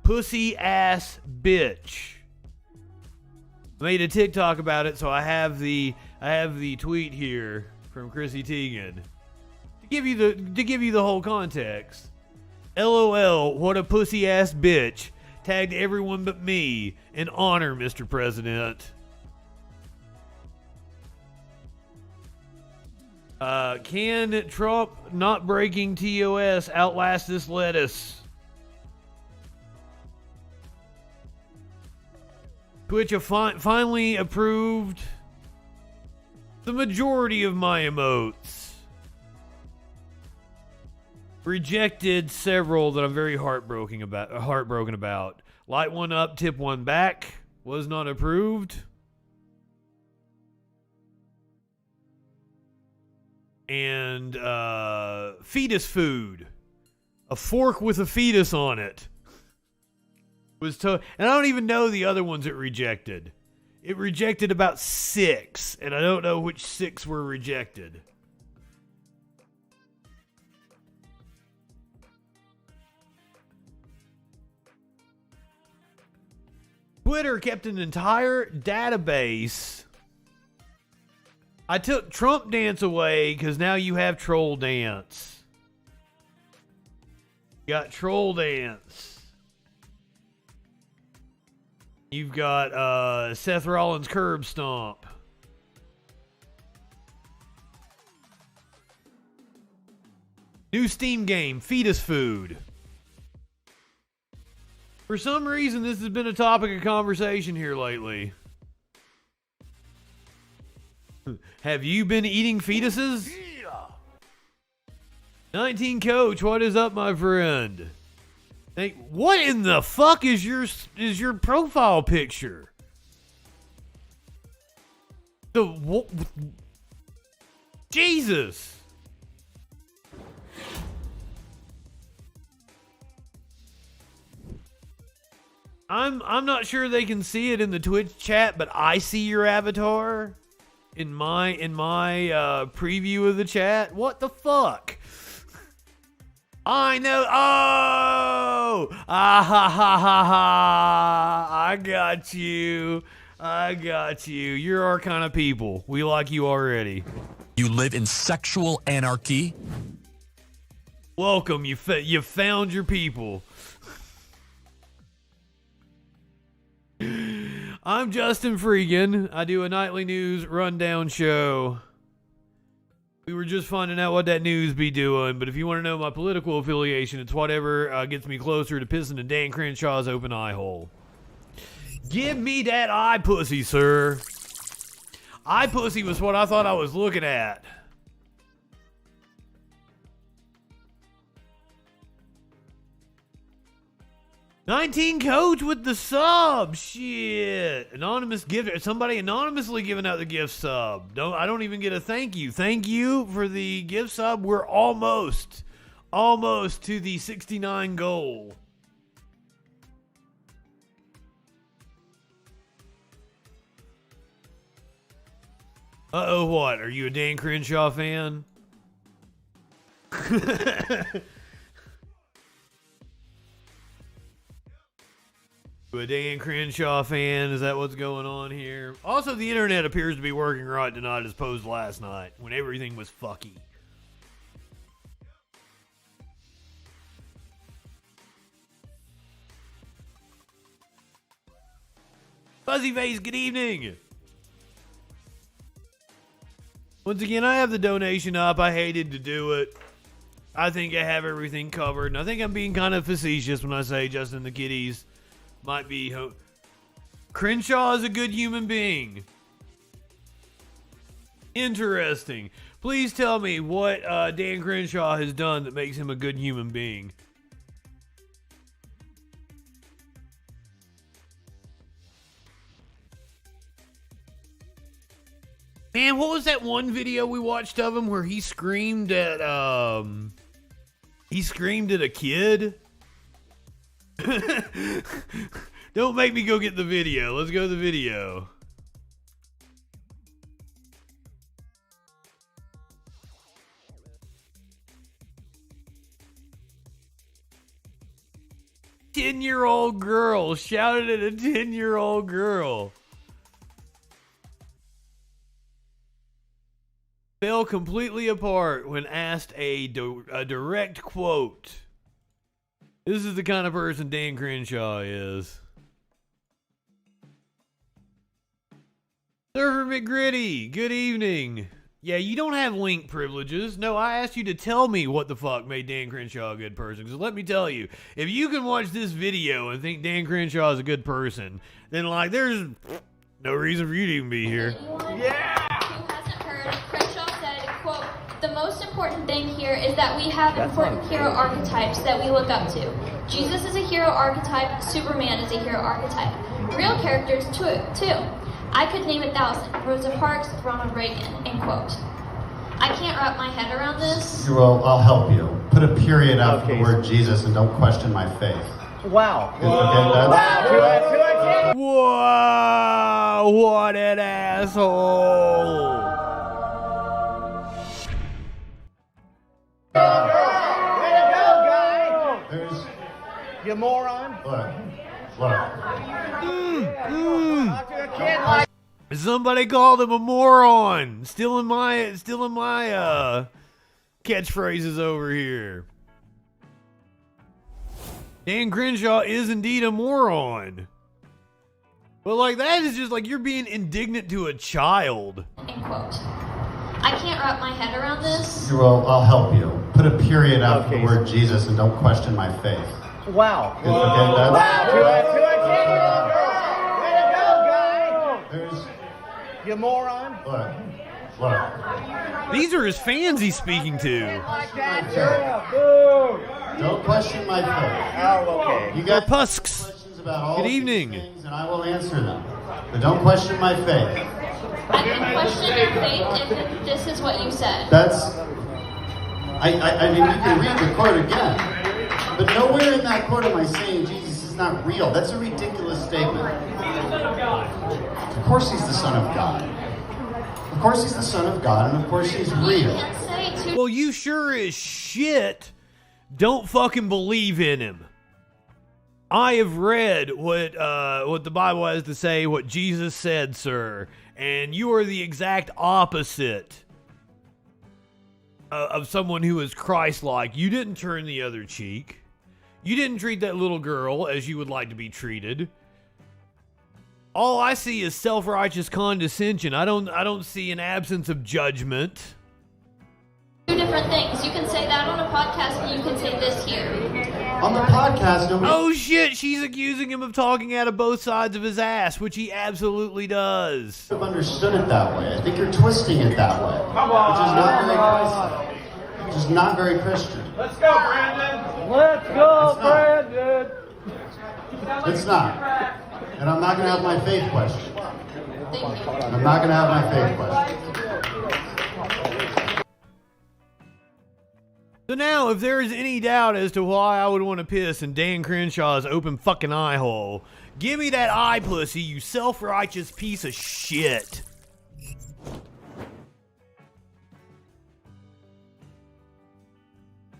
Pussy ass bitch. I made a TikTok about it, so I have the tweet here from Chrissy Teigen. To give you the whole context. LOL, what a pussy ass bitch. Tagged everyone but me. In honor, Mr. President. Can Trump not breaking TOS outlast this lettuce? Twitch finally approved the majority of my emotes. Rejected several that I'm very heartbroken about. Light one up, tip one back. Was not approved. And fetus food, a fork with a fetus on it, was and I don't even know the other ones it rejected. It rejected about 6, and I don't know which 6 were rejected. Twitter kept an entire database. I took Trump dance away because now you have troll dance. You got troll dance. You've got Seth Rollins' curb stomp. New Steam game, fetus food. For some reason, this has been a topic of conversation here lately. Have you been eating fetuses? 19 Coach, what is up, my friend? Hey, what in the fuck is your profile picture? Jesus. I'm not sure they can see it in the Twitch chat, but I see your avatar in my preview of the chat. What the fuck? I know. Oh, ha ha ha ha! I got you. You're our kind of people. We like you already. You live in sexual anarchy. Welcome. You found your people. I'm Justin Freakin. I do a nightly news rundown show. We were just finding out what that news be doing, but if you want to know my political affiliation, it's whatever gets me closer to pissing in Dan Crenshaw's open eye hole. Give me that eye pussy, sir. Eye pussy was what I thought I was looking at. $19 Coach with the sub. Shit. Anonymous gift. Somebody anonymously giving out the gift sub. I don't even get a thank you. Thank you for the gift sub. We're almost to the 69 goal. Uh-oh, what? Are you a Dan Crenshaw fan? A Dan Crenshaw fan, is that what's going on here? Also, the internet appears to be working right tonight as opposed to last night, when everything was fucky. Fuzzy Face, good evening! Once again, I have the donation up. I hated to do it. I think I have everything covered, and I think I'm being kind of facetious when I say Justin the Kitties might be Crenshaw is a good human being. Interesting. Please tell me what Dan Crenshaw has done that makes him a good human being. Man, what was that one video we watched of him where he screamed at a kid? Don't make me go get the video. Let's go to the video. "10-year-old girl shouted at a 10-year-old girl. Fell completely apart when asked a direct quote. This is the kind of person Dan Crenshaw is. Surfer McGritty, good evening. Yeah, you don't have link privileges. No, I asked you to tell me what the fuck made Dan Crenshaw a good person. Because let me tell you, if you can watch this video and think Dan Crenshaw is a good person, then like there's no reason for you to even be here. Yeah! Who hasn't heard, Crenshaw said, quote, "The most important thing here is that we have important hero archetypes that we look up to. Jesus is a hero archetype, Superman is a hero archetype. Real characters too. I could name 1,000. Rosa Parks, Ronald Reagan," end quote. I can't wrap my head around this. Well, I'll help you. Put a period after the word Jesus and don't question my faith. Wow. Whoa, what an asshole. Way to go, guy! You moron. Somebody called him a moron. Still in my catchphrases over here. Dan Crenshaw is indeed a moron. Well, like, that is just like you're being indignant to a child. End quote. I can't wrap my head around this. Well, I'll help you. Put a period after the word Jesus and don't question my faith. Wow. Okay, that's... Way to go, guy. You moron. Look. These are his fans he's speaking to. Don't question my faith. Oh, okay. You got Pusks. questions about all Good these evening. things, and I will answer them. But don't question my faith. I can question your faith if this is what you said. That's... I mean, you can read the quote again. But nowhere in that quote am I saying Jesus is not real. That's a ridiculous statement. Of course he's the Son of God. Of course he's the Son of God, and of course he's real. Well, you sure as shit don't fucking believe in him. I have read what the Bible has to say, what Jesus said, sir, and you are the exact opposite of someone who is Christ-like. You didn't turn the other cheek. You didn't treat that little girl as you would like to be treated. All I see is self-righteous condescension. I don't see an absence of judgment. Two different things. You can say that on a podcast, and you can say this here. On the podcast, oh shit, she's accusing him of talking out of both sides of his ass, which he absolutely does. I've understood it that way. I think you're twisting it that way. Which is not very Christian. Let's go, Brandon. Let's go, Brandon. It's not. And I'm not going to have my faith questioned. I'm not going to have my faith questioned. So now, if there is any doubt as to why I would want to piss in Dan Crenshaw's open fucking eye hole, give me that eye pussy, you self-righteous piece of shit.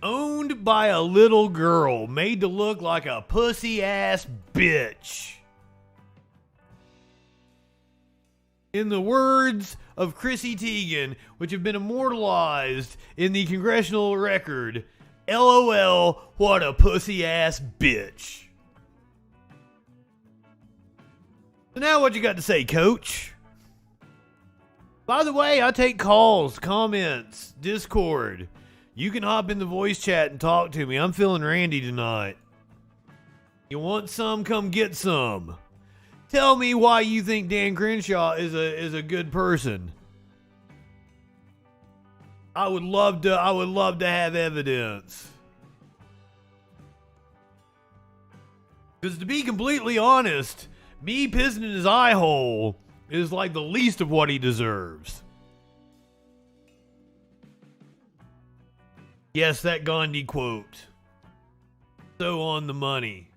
Owned by a little girl, made to look like a pussy-ass bitch. In the words of Chrissy Teigen, which have been immortalized in the congressional record, LOL, what a pussy-ass bitch. So now what you got to say, coach? By the way, I take calls, comments, Discord. You can hop in the voice chat and talk to me. I'm feeling randy tonight. You want some? Come get some. Tell me why you think Dan Crenshaw is a good person. I would love to have evidence. Because to be completely honest, me pissing in his eye hole is like the least of what he deserves. Yes, that Gandhi quote. So on the money.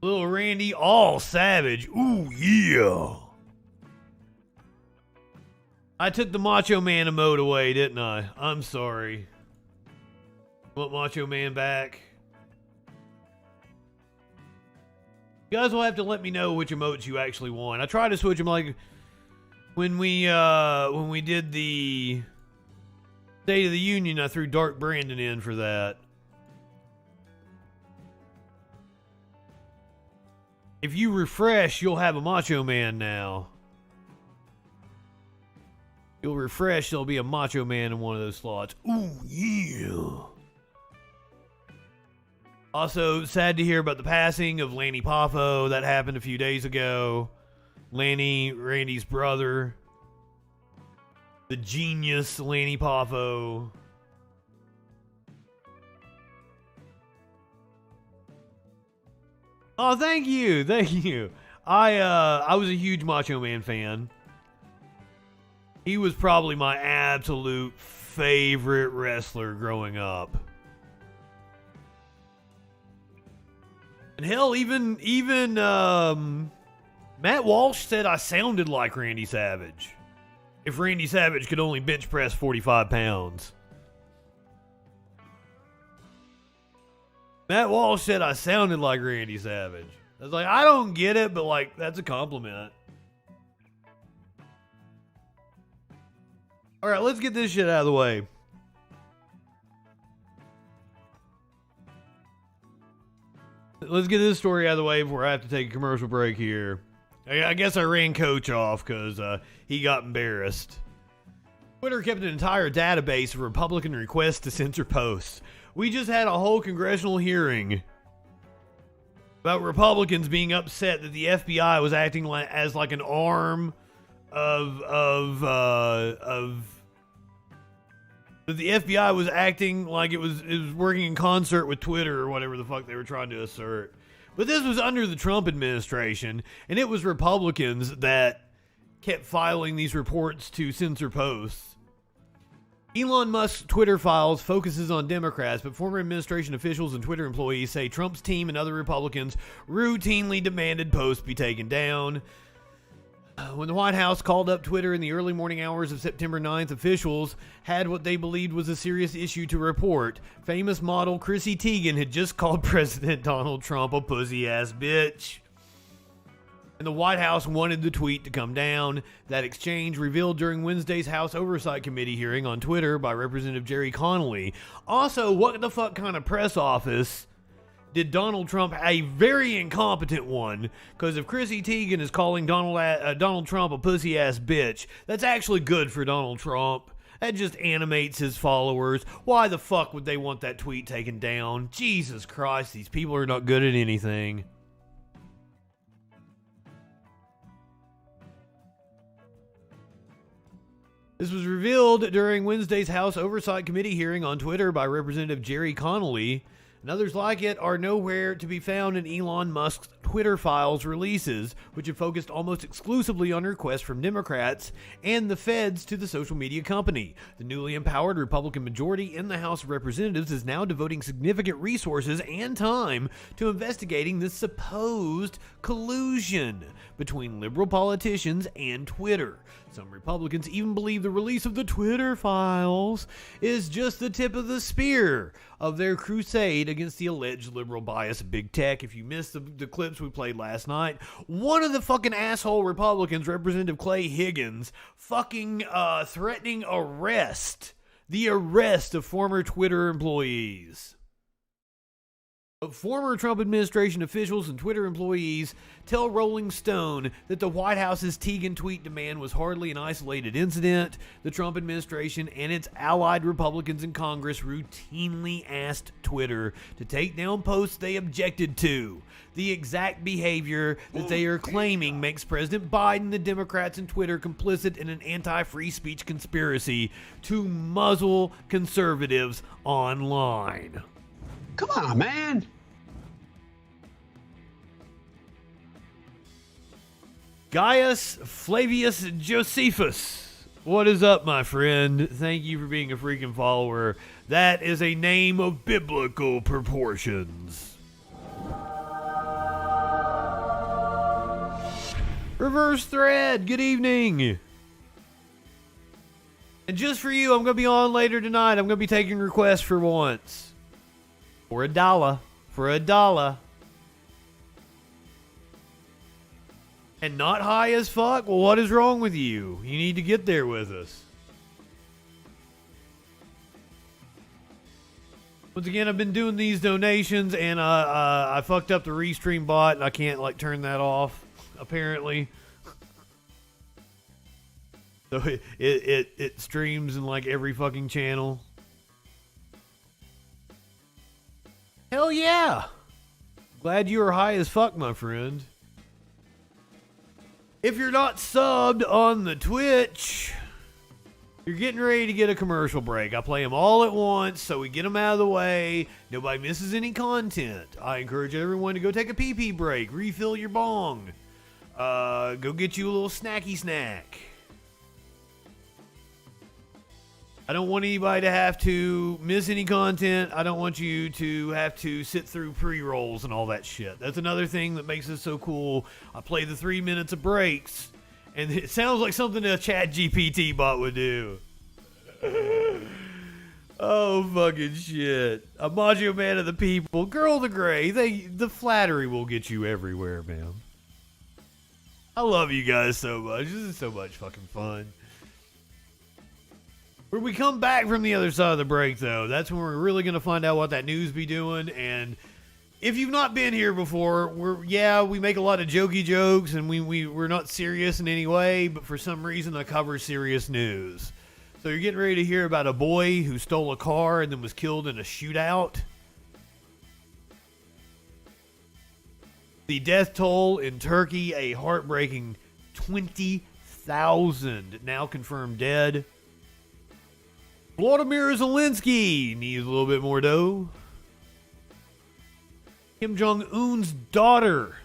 Little Randy, all savage. Ooh, yeah. I took the Macho Man emote away, didn't I? I'm sorry. Want Macho Man back? You guys will have to let me know which emotes you actually want. I tried to switch them, like when we did the State of the Union. I threw Dark Brandon in for that. If you refresh, you'll have a Macho Man now. You'll refresh, there'll be a Macho Man in one of those slots. Ooh, yeah. Also, sad to hear about the passing of Lanny Poffo. That happened a few days ago. Lanny, Randy's brother. The genius Lanny Poffo. Oh, thank you. I was a huge Macho Man fan. He was probably my absolute favorite wrestler growing up. And hell, even Matt Walsh said I sounded like Randy Savage. If Randy Savage could only bench press 45 pounds. Matt Walsh said I sounded like Randy Savage. I was like, I don't get it, but like, that's a compliment. All right, let's get this shit out of the way. let's get this story out of the way before I have to take a commercial break here. I guess I ran Coach off because he got embarrassed. Twitter kept an entire database of Republican requests to censor posts. We just had a whole congressional hearing about Republicans being upset that the FBI was acting as an arm of that the FBI was acting like it was working in concert with Twitter or whatever the fuck they were trying to assert. But this was under the Trump administration, and it was Republicans that kept filing these reports to censor posts. Elon Musk's Twitter files focuses on Democrats, but former administration officials and Twitter employees say Trump's team and other Republicans routinely demanded posts be taken down. When the White House called up Twitter in the early morning hours of September 9th, officials had what they believed was a serious issue to report. Famous model Chrissy Teigen had just called President Donald Trump a pussy-ass bitch. And the White House wanted the tweet to come down. That exchange revealed during Wednesday's House Oversight Committee hearing on Twitter by Representative Jerry Connolly. Also, what the fuck kind of press office did Donald Trump, a very incompetent one, because if Chrissy Teigen is calling Donald Trump a pussy-ass bitch, that's actually good for Donald Trump. That just animates his followers. Why the fuck would they want that tweet taken down? Jesus Christ, these people are not good at anything. This was revealed during Wednesday's House Oversight Committee hearing on Twitter by Representative Jerry Connolly, and others like it are nowhere to be found in Elon Musk's Twitter files releases, which have focused almost exclusively on requests from Democrats and the feds to the social media company. The newly empowered Republican majority in the House of Representatives is now devoting significant resources and time to investigating this supposed collusion between liberal politicians and Twitter. Some Republicans even believe the release of the Twitter files is just the tip of the spear of their crusade against the alleged liberal bias of big tech. If you missed the clips we played last night, one of the fucking asshole Republicans, Representative Clay Higgins, fucking threatening the arrest of former Twitter employees. Former Trump administration officials and Twitter employees tell Rolling Stone that the White House's Teigen tweet demand was hardly an isolated incident. The Trump administration and its allied Republicans in Congress routinely asked Twitter to take down posts they objected to. The exact behavior that they are claiming makes President Biden, the Democrats, and Twitter complicit in an anti-free speech conspiracy to muzzle conservatives online. Come on, man. Gaius Flavius Josephus. What is up, my friend? Thank you for being a freaking follower. That is a name of biblical proportions. Reverse Thread, good evening. And just for you, I'm going to be on later tonight. I'm going to be taking requests for once. For $1. For $1. And not high as fuck? Well, what is wrong with you? You need to get there with us. Once again, I've been doing these donations, and I fucked up the restream bot, and I can't turn that off, apparently. So it streams in every fucking channel. Hell yeah! Glad you are high as fuck, my friend. If you're not subbed on the Twitch, you're getting ready to get a commercial break. I play them all at once, so we get them out of the way. Nobody misses any content. I encourage everyone to go take a pee-pee break, refill your bong, go get you a little snacky snack. I don't want anybody to have to miss any content. I don't want you to have to sit through pre-rolls and all that shit. That's another thing that makes it so cool. I play the 3 minutes of breaks, and it sounds like something a ChatGPT bot would do. Oh, fucking shit. A Macho Man of the people. Girl the Gray. The flattery will get you everywhere, man. I love you guys so much. This is so much fucking fun. When we come back from the other side of the break, though, that's when we're really going to find out what that news be doing. And if you've not been here before, we make a lot of jokey jokes and we're not serious in any way, but for some reason I cover serious news. So you're getting ready to hear about a boy who stole a car and then was killed in a shootout. The death toll in Turkey, a heartbreaking 20,000 now confirmed dead. Vladimir Zelensky needs a little bit more dough. Kim Jong-un's daughter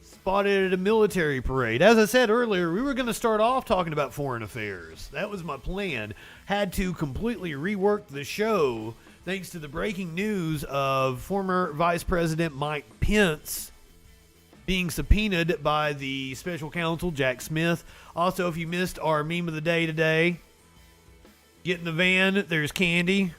spotted at a military parade. As I said earlier, we were going to start off talking about foreign affairs. That was my plan. Had to completely rework the show thanks to the breaking news of former Vice President Mike Pence being subpoenaed by the special counsel, Jack Smith. Also, if you missed our meme of the day today, get in the van, there's candy.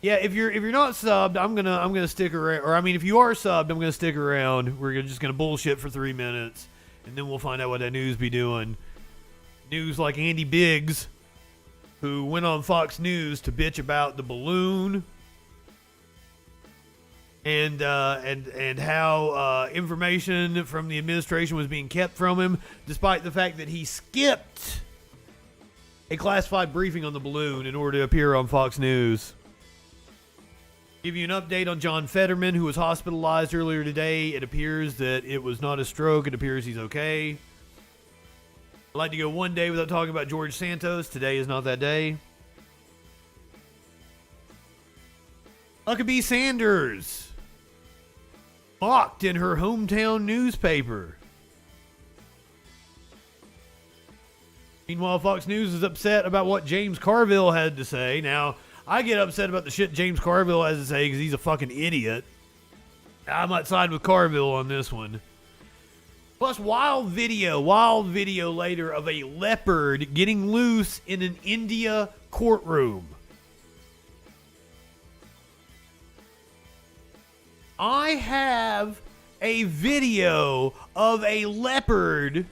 Yeah, if you're not subbed, I'm gonna stick around. Or I mean, if you are subbed, I'm gonna stick around. We're just gonna bullshit for 3 minutes, and then we'll find out what that news be doing. News like Andy Biggs, who went on Fox News to bitch about the balloon, and how information from the administration was being kept from him, despite the fact that he skipped a classified briefing on the balloon in order to appear on Fox News. Give you an update on John Fetterman, who was hospitalized earlier today. It appears that it was not a stroke. It appears he's okay. I'd like to go one day without talking about George Santos. Today is not that day. Huckabee Sanders mocked in her hometown newspaper. Meanwhile, Fox News is upset about what James Carville had to say. Now, I get upset about the shit James Carville has to say because he's a fucking idiot. I might side with Carville on this one. Plus, wild video later of a leopard getting loose in an India courtroom. I have a video of a leopard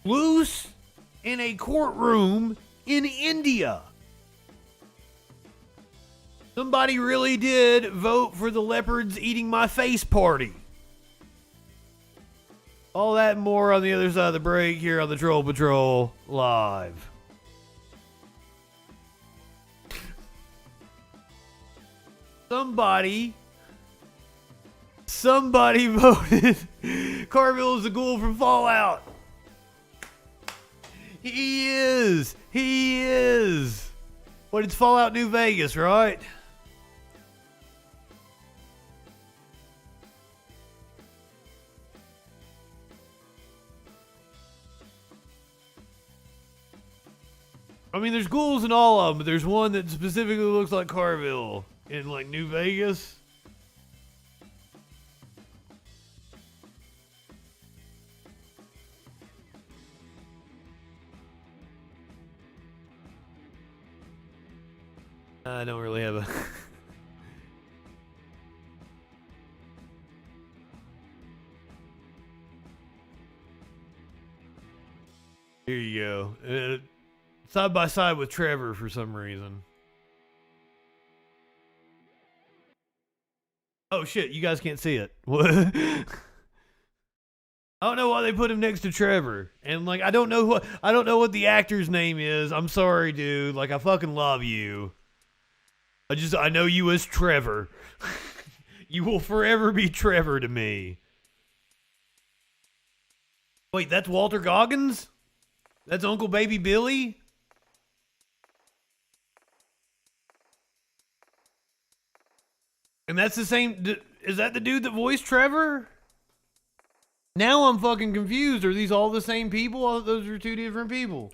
loose in a courtroom in India. Somebody really did vote for the leopards eating my face party. All that and more on the other side of the break here on the Troll Patrol Live. Somebody voted Carville is a ghoul from Fallout. He is. But it's Fallout New Vegas, right? I mean, there's ghouls in all of them, but there's one that specifically looks like Carville in, like, New Vegas. I don't really have a... Here you go. Side by side with Trevor for some reason. Oh shit, you guys can't see it. What? I don't know why they put him next to Trevor. And like I don't know what the actor's name is. I'm sorry, dude. Like I fucking love you. I know you as Trevor. You will forever be Trevor to me. Wait, that's Walter Goggins? That's Uncle Baby Billy? And that's the same... Is that the dude that voiced Trevor? Now I'm fucking confused. Are these all the same people? I thought those are two different people.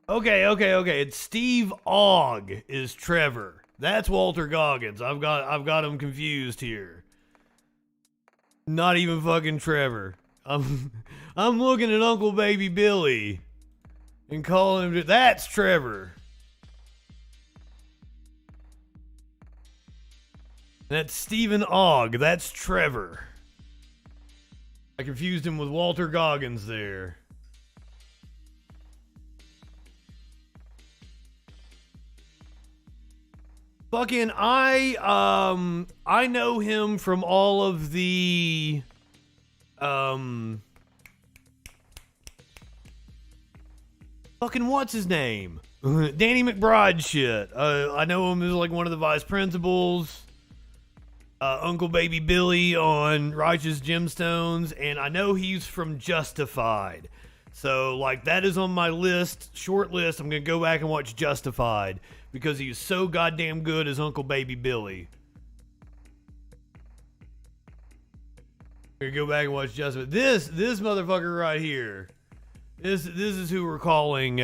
Okay. It's Steve Ogg is Trevor. That's Walter Goggins. I've got him confused here. Not even fucking Trevor. I'm looking at Uncle Baby Billy and calling him. That's Trevor. That's Stephen Ogg. That's Trevor. I confused him with Walter Goggins there. Fucking I know him from all of the fucking what's his name? Danny McBride shit. I know him as like one of the vice principals. Uncle Baby Billy on Righteous Gemstones, and I know he's from Justified. So, like, that is on my list, short list. I'm going to go back and watch Justified because he's so goddamn good as Uncle Baby Billy. I'm going to go back and watch Justified. This motherfucker right here. This is who we're calling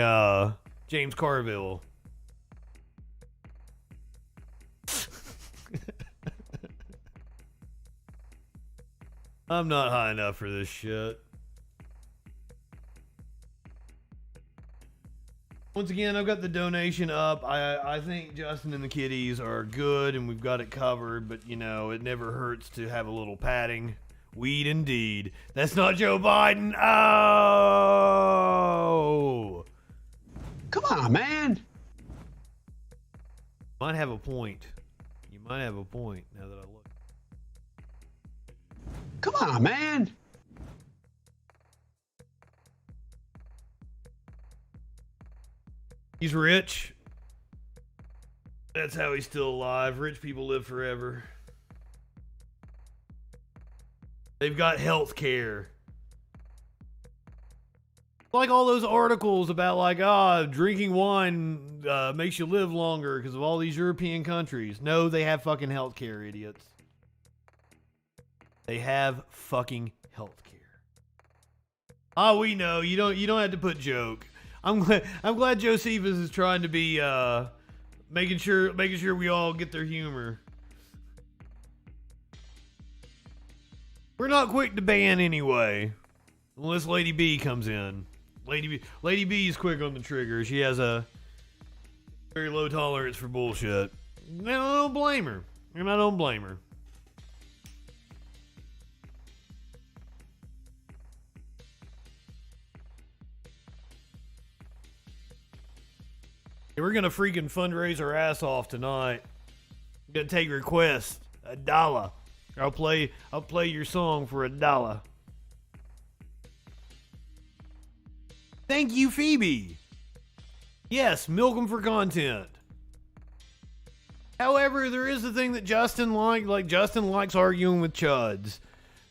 James Carville. I'm not high enough for this shit. Once again, I've got the donation up. I think Justin and the kitties are good and we've got it covered, but you know, it never hurts to have a little padding. Weed indeed. That's not Joe Biden. Oh! Come on, man. Might have a point. You might have a point now that I look. Come on, man. He's rich. That's how he's still alive. Rich people live forever. They've got health care. Like all those articles about like, drinking wine makes you live longer because of all these European countries. No, they have fucking health care, idiots. They have fucking health care. We know. You don't have to put joke. I'm glad Josephus is trying to be making sure we all get their humor. We're not quick to ban anyway. Unless Lady B comes in. Lady B is quick on the trigger. She has a very low tolerance for bullshit. And I don't blame her. And I don't blame her. We're gonna freaking fundraise our ass off tonight. I'm gonna take requests. $1. I'll play your song for $1. Thank you, Phoebe. Yes, milk them for content. However, there is the thing that Justin like Justin likes arguing with chuds.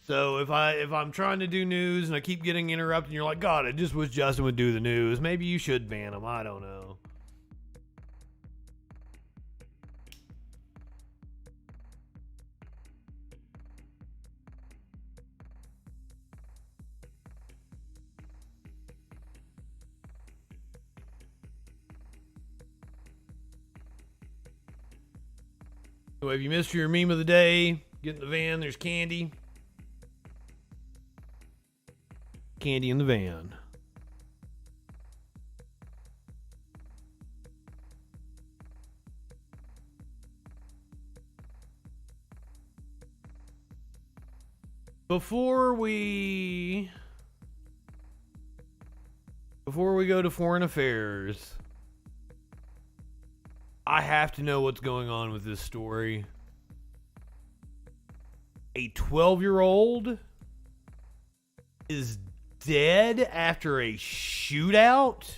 So if I'm trying to do news and I keep getting interrupted and you're like, God, I just wish Justin would do the news. Maybe you should ban him. I don't know. So if you missed your meme of the day, get in the van, there's candy. Candy in the van. Before we go to foreign affairs, I have to know what's going on with this story. A 12-year-old is dead after a shootout?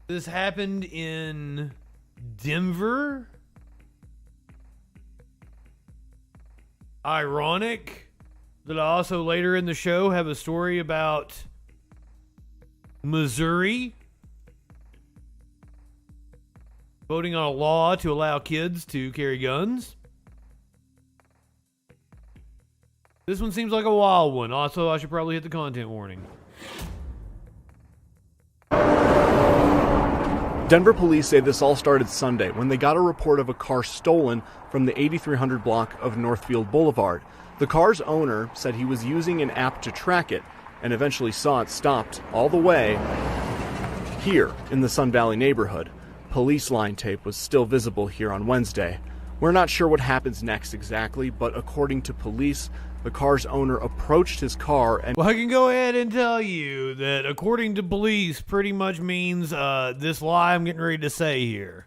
This happened in Denver? Ironic that I also later in the show have a story about Missouri voting on a law to allow kids to carry guns. This one seems like a wild one. Also, I should probably hit the content warning. Denver police say this all started Sunday when they got a report of a car stolen from the 8300 block of Northfield Boulevard. The car's owner said he was using an app to track it and eventually saw it stopped all the way here in the Sun Valley neighborhood. Police line tape was still visible here on Wednesday. We're not sure what happens next exactly, but according to police, the car's owner approached his car and... Well, I can go ahead and tell you that according to police pretty much means this lie I'm getting ready to say here.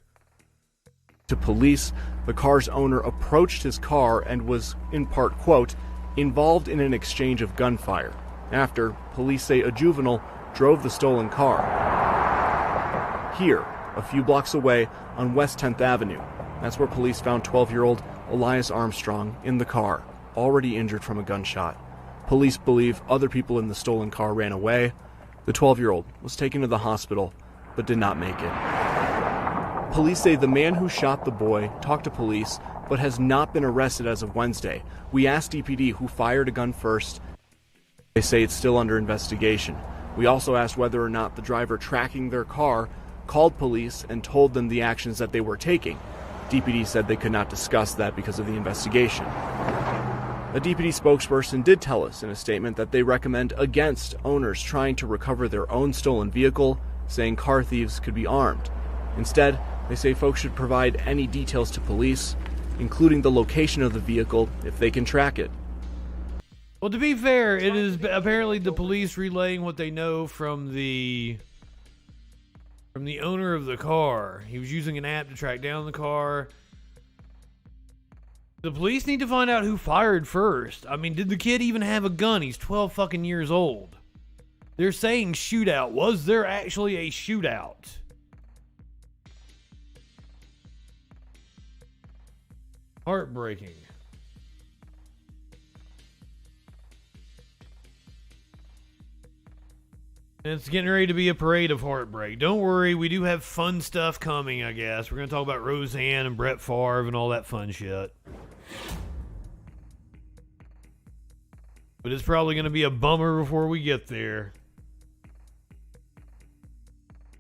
To police, the car's owner approached his car and was, in part, quote, involved in an exchange of gunfire. After, police say a juvenile drove the stolen car. Here, a few blocks away on West 10th Avenue. That's where police found 12-year-old Elias Armstrong in the car, already injured from a gunshot. Police believe other people in the stolen car ran away. The 12-year-old was taken to the hospital, but did not make it. Police say the man who shot the boy talked to police, but has not been arrested as of Wednesday. We asked DPD who fired a gun first. They say it's still under investigation. We also asked whether or not the driver tracking their car called police and told them the actions that they were taking. DPD said they could not discuss that because of the investigation. A DPD spokesperson did tell us in a statement that they recommend against owners trying to recover their own stolen vehicle, saying car thieves could be armed. Instead, they say folks should provide any details to police, including the location of the vehicle if they can track it. Well, to be fair, it is apparently the police relaying what they know from the owner of the car. He was using an app to track down the car. The police need to find out who fired first. I mean, did the kid even have a gun? He's 12 fucking years old. They're saying shootout. Was there actually a shootout? Heartbreaking. And it's getting ready to be a parade of heartbreak. Don't worry, we do have fun stuff coming, I guess. We're going to talk about Roseanne and Brett Favre and all that fun shit. But it's probably going to be a bummer before we get there.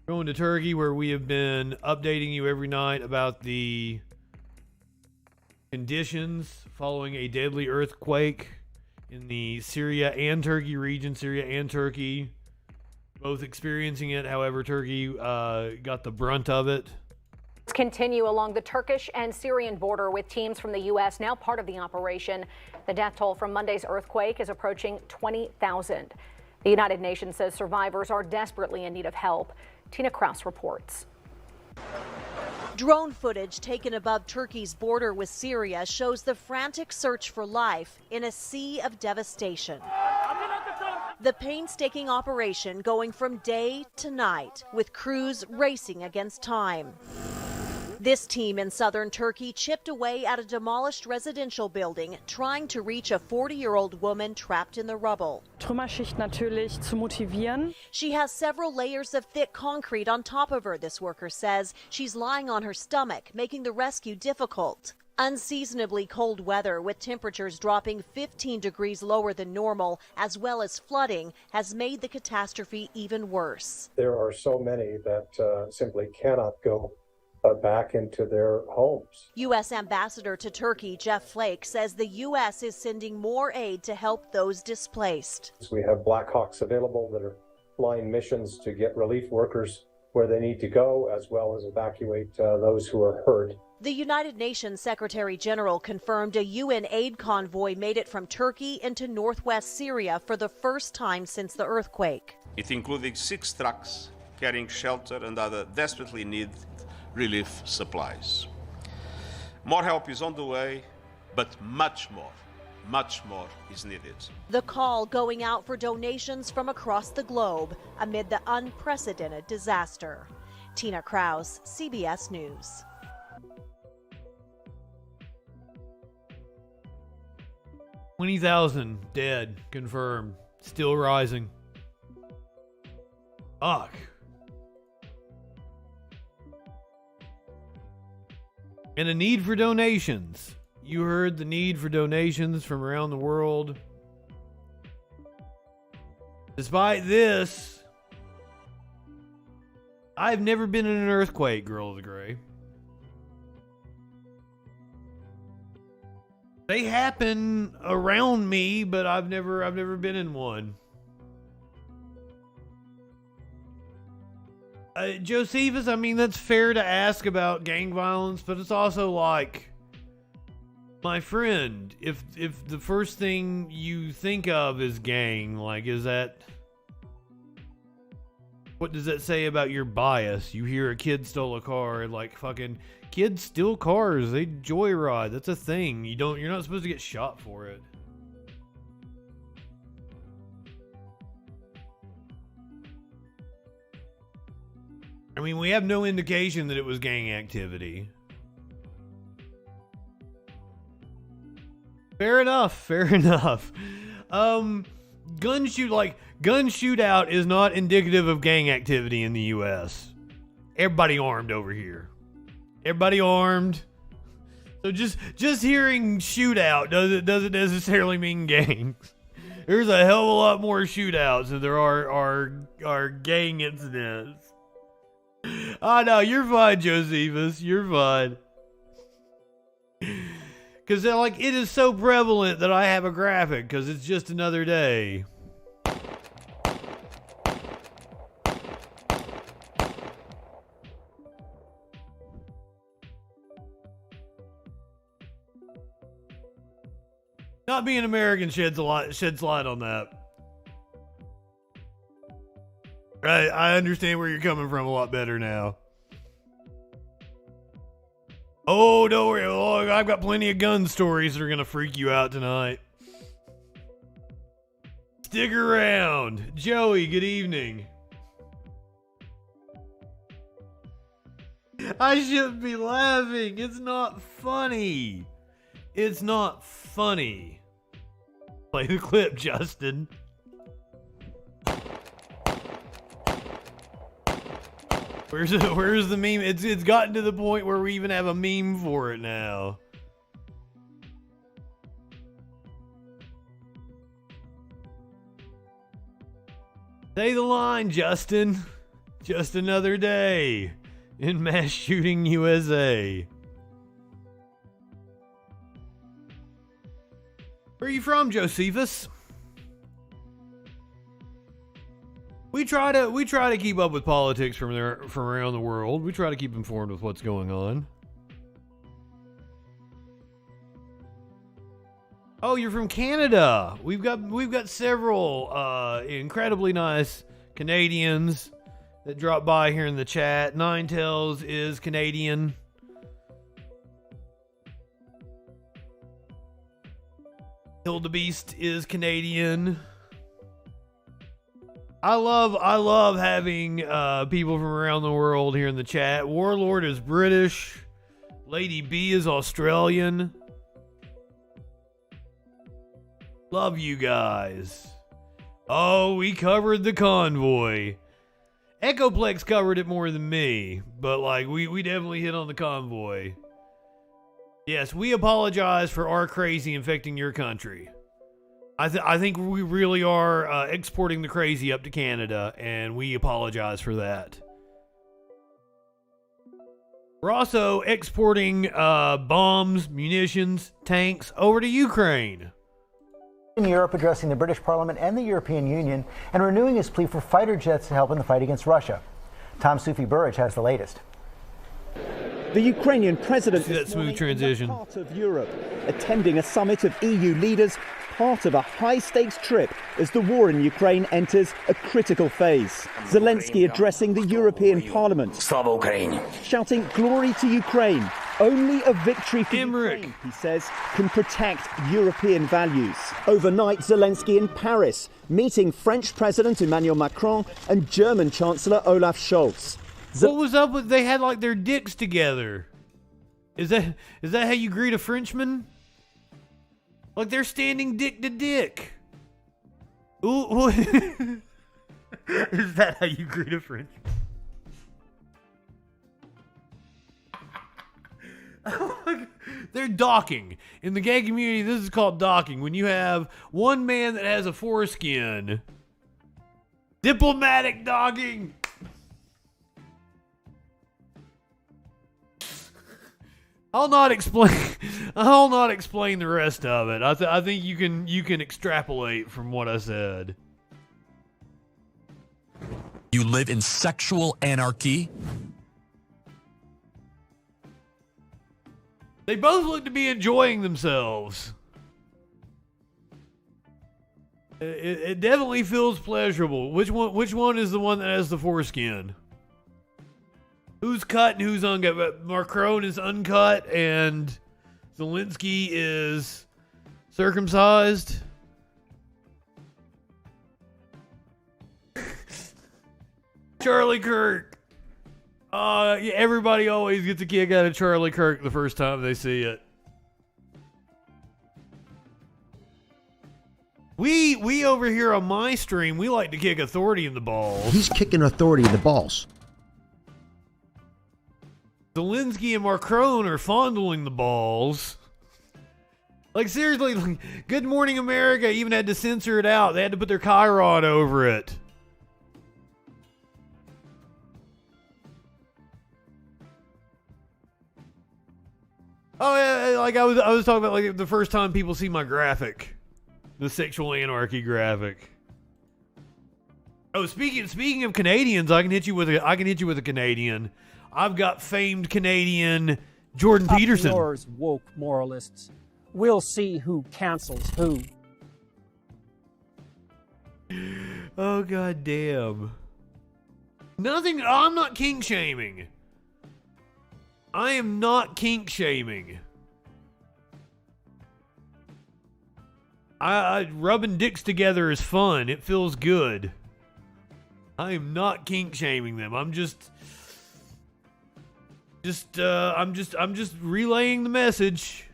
Going to Turkey, where we have been updating you every night about the conditions following a deadly earthquake in the Syria and Turkey region. Syria and Turkey both experiencing it. However, Turkey got the brunt of it. Continue along the Turkish and Syrian border with teams from the U.S. now part of the operation. The death toll from Monday's earthquake is approaching 20,000. The United Nations says survivors are desperately in need of help. Tina Kraus reports. Drone footage taken above Turkey's border with Syria shows the frantic search for life in a sea of devastation. The painstaking operation going from day to night, with crews racing against time. This team in southern Turkey chipped away at a demolished residential building, trying to reach a 40-year-old woman trapped in the rubble. Trümmerschicht natürlich zu motivieren. She has several layers of thick concrete on top of her, this worker says. She's lying on her stomach, making the rescue difficult. Unseasonably cold weather, with temperatures dropping 15 degrees lower than normal, as well as flooding, has made the catastrophe even worse. There are so many that simply cannot go back into their homes. U.S. Ambassador to Turkey, Jeff Flake, says the U.S. is sending more aid to help those displaced. We have Black Hawks available that are flying missions to get relief workers where they need to go, as well as evacuate those who are hurt. The United Nations Secretary General confirmed a UN aid convoy made it from Turkey into northwest Syria for the first time since the earthquake. It included 6 trucks carrying shelter and other desperately needed relief supplies. More help is on the way, but much more is needed. The call going out for donations from across the globe amid the unprecedented disaster. Tina Kraus, CBS News. $20,000 dead, confirmed. Still rising. Fuck. And a need for donations. You heard the need for donations from around the world. Despite this, I've never been in an earthquake, Girl of the Gray. They happen around me, but I've never been in one. Josephus, I mean, that's fair to ask about gang violence, but it's also like, my friend, if the first thing you think of is gang, like, is that... What does that say about your bias? You hear a kid stole a car, like, fucking... Kids steal cars, they joyride, that's a thing. You're not supposed to get shot for it. I mean, we have no indication that it was gang activity. Fair enough, fair enough. Gun shootout is not indicative of gang activity in the U.S. Everybody armed over here. Everybody armed. So just hearing shootout doesn't necessarily mean gangs. There's a hell of a lot more shootouts than there are gang incidents. Oh no, you're fine, Josephus. You're fine. Because like it is so prevalent that I have a graphic because it's just another day. Not being American sheds light on that. Right, I understand where you're coming from a lot better now. Oh, don't worry. Oh, I've got plenty of gun stories that are gonna freak you out tonight. Stick around. Joey, good evening. I shouldn't be laughing. It's not funny. It's not funny. Play the clip, Justin. Where's the meme? It's gotten to the point where we even have a meme for it now. Say the line, Justin. Just another day in mass shooting USA. Where are you from, Josephus? We try to keep up with politics from around the world. We try to keep informed with what's going on. Oh, you're from Canada. We've got several incredibly nice Canadians that drop by here in the chat. Ninetales is Canadian. Hildebeest is Canadian. I love having people from around the world here in the chat. Warlord is British. Lady B is Australian. Love you guys. Oh, we covered the convoy. Echoplex covered it more than me, but like we definitely hit on the convoy. Yes, we apologize for our crazy infecting your country. I think we really are exporting the crazy up to Canada, and we apologize for that. We're also exporting bombs, munitions, tanks over to Ukraine. In Europe, addressing the British Parliament and the European Union, and renewing his plea for fighter jets to help in the fight against Russia. Tom Sufi Burridge has the latest. The Ukrainian president that smooth transition. Part of Europe, attending a summit of EU leaders, part of a high-stakes trip as the war in Ukraine enters a critical phase. Zelensky addressing the European Parliament, shouting glory to Ukraine. Only a victory for Ukraine, he says, can protect European values. Overnight, Zelensky in Paris, meeting French President Emmanuel Macron and German Chancellor Olaf Scholz. What was up with they had like their dicks together? Is that how you greet a Frenchman? Like they're standing dick to dick. Ooh, is that how you greet a Frenchman? They're docking. In the gay community, this is called docking. When you have one man that has a foreskin. Diplomatic docking. I'll not explain the rest of it. I think you can extrapolate from what I said. You live in sexual anarchy? They both look to be enjoying themselves. It definitely feels pleasurable. Which one is the one that has the foreskin? Who's cut and who's uncut? Macron is uncut and Zelensky is circumcised. Charlie Kirk. Everybody always gets a kick out of Charlie Kirk the first time they see it. We over here on my stream, we like to kick authority in the balls. He's kicking authority in the balls. Zelensky and Macron are fondling the balls. Like, seriously, like, Good Morning America even had to censor it out. They had to put their Chiron over it. Oh, yeah, like I was talking about, like, the first time people see my graphic. The sexual anarchy graphic. Oh, speaking of Canadians, I can hit you with a Canadian. I've got famed Canadian Jordan Peterson. Yours woke moralists. We'll see who cancels who. Oh, god damn. Nothing. I'm not kink shaming. I am not kink shaming. I rubbing dicks together is fun. It feels good. I am not kink shaming them. I'm just relaying the message.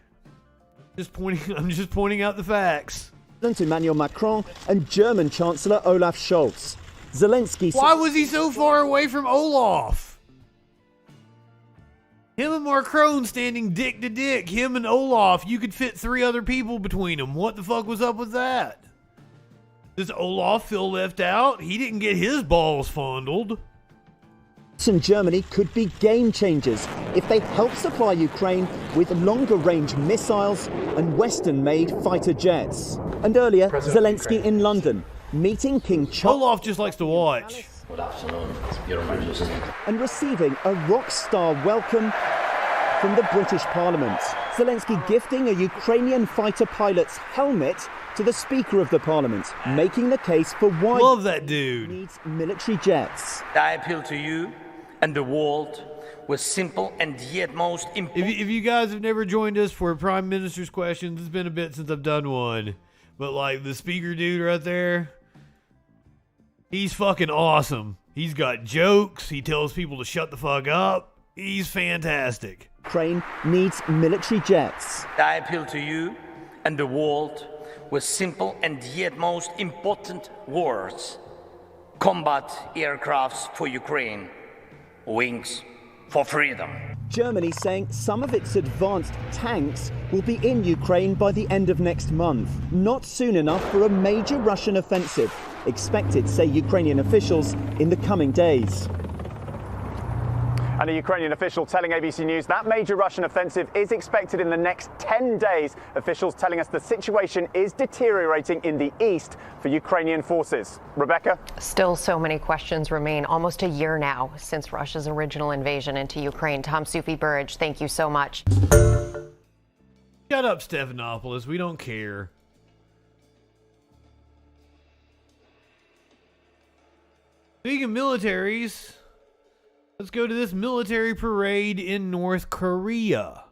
I'm just pointing out the facts. Emmanuel Macron and German Chancellor Olaf Scholz. Zelensky. Why was he so far away from Olaf? Him and Macron standing dick to dick. Him and Olaf. You could fit 3 other people between them. What the fuck was up with that? Does Olaf feel left out? He didn't get his balls fondled. And Germany could be game changers if they help supply Ukraine with longer range missiles and Western-made fighter jets. And earlier, Zelensky in London, meeting King Charles. Olaf just likes to watch. Good afternoon, Your Majesty. And receiving a rock star welcome from the British Parliament. Zelensky gifting a Ukrainian fighter pilot's helmet to the Speaker of the Parliament, making the case for why love that dude needs military jets. I appeal to you and the world with simple and yet most important. If you guys have never joined us for Prime Minister's questions, it's been a bit since I've done one. But like the speaker dude right there, he's fucking awesome. He's got jokes. He tells people to shut the fuck up. He's fantastic. Ukraine needs military jets. I appeal to you and the world with simple and yet most important words. Combat aircrafts for Ukraine. Wings for freedom. Germany saying some of its advanced tanks will be in Ukraine by the end of next month. Not soon enough for a major Russian offensive, expected, say Ukrainian officials, in the coming days. And a Ukrainian official telling ABC News that major Russian offensive is expected in the next 10 days. Officials telling us the situation is deteriorating in the east for Ukrainian forces. Rebecca? Still so many questions remain almost a year now since Russia's original invasion into Ukraine. Tom Sufi Burridge, thank you so much. Shut up, Stephanopoulos. We don't care. Speaking of militaries, let's go to this military parade in North Korea,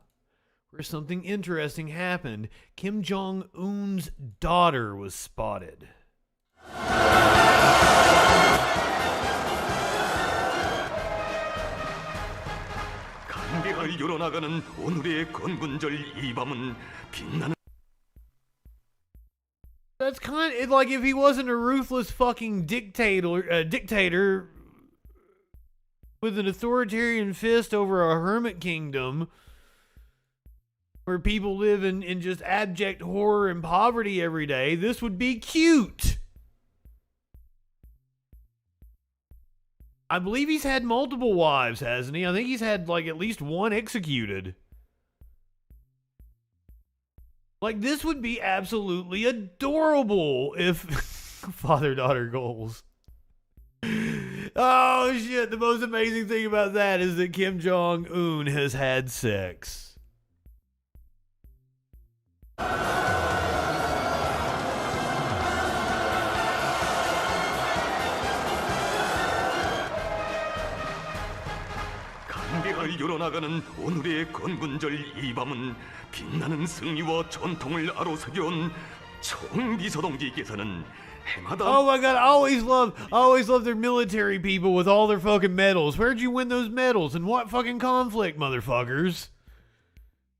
where something interesting happened. Kim Jong-un's daughter was spotted. That's kind of like if he wasn't a ruthless fucking dictator with an authoritarian fist over a hermit kingdom where people live in just abject horror and poverty every day, this would be cute. I believe he's had multiple wives, hasn't he? I think he's had like at least one executed. Like, this would be absolutely adorable if father-daughter goals. Oh shit, the most amazing thing about that is that Kim Jong-un has had sex. 간대할 열어나가는 오늘의 건군절 이 밤은 빛나는 승리와 전통을 아로새겨온 총비서동지께서는 해마다 Oh my god, I always love their military people with all their fucking medals. Where'd you win those medals? In what fucking conflict, motherfuckers?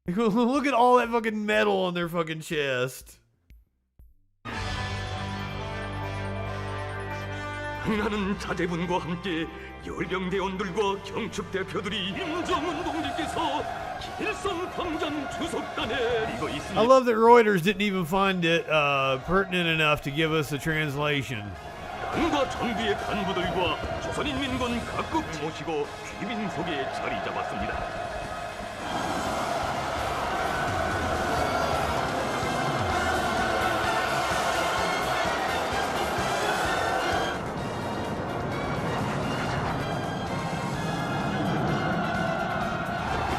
Look at all that fucking metal on their fucking chest. 나는 자제분과 함께 열병대원들과 경축 대표들이 임정은 동지께서 길성 광장 주석단에 이거 있습니다. I love that Reuters didn't even find it pertinent enough to give us a translation. 당과 정부의 간부들과 조선인민군 각국 모시고 귀빈 속에 자리 잡았습니다.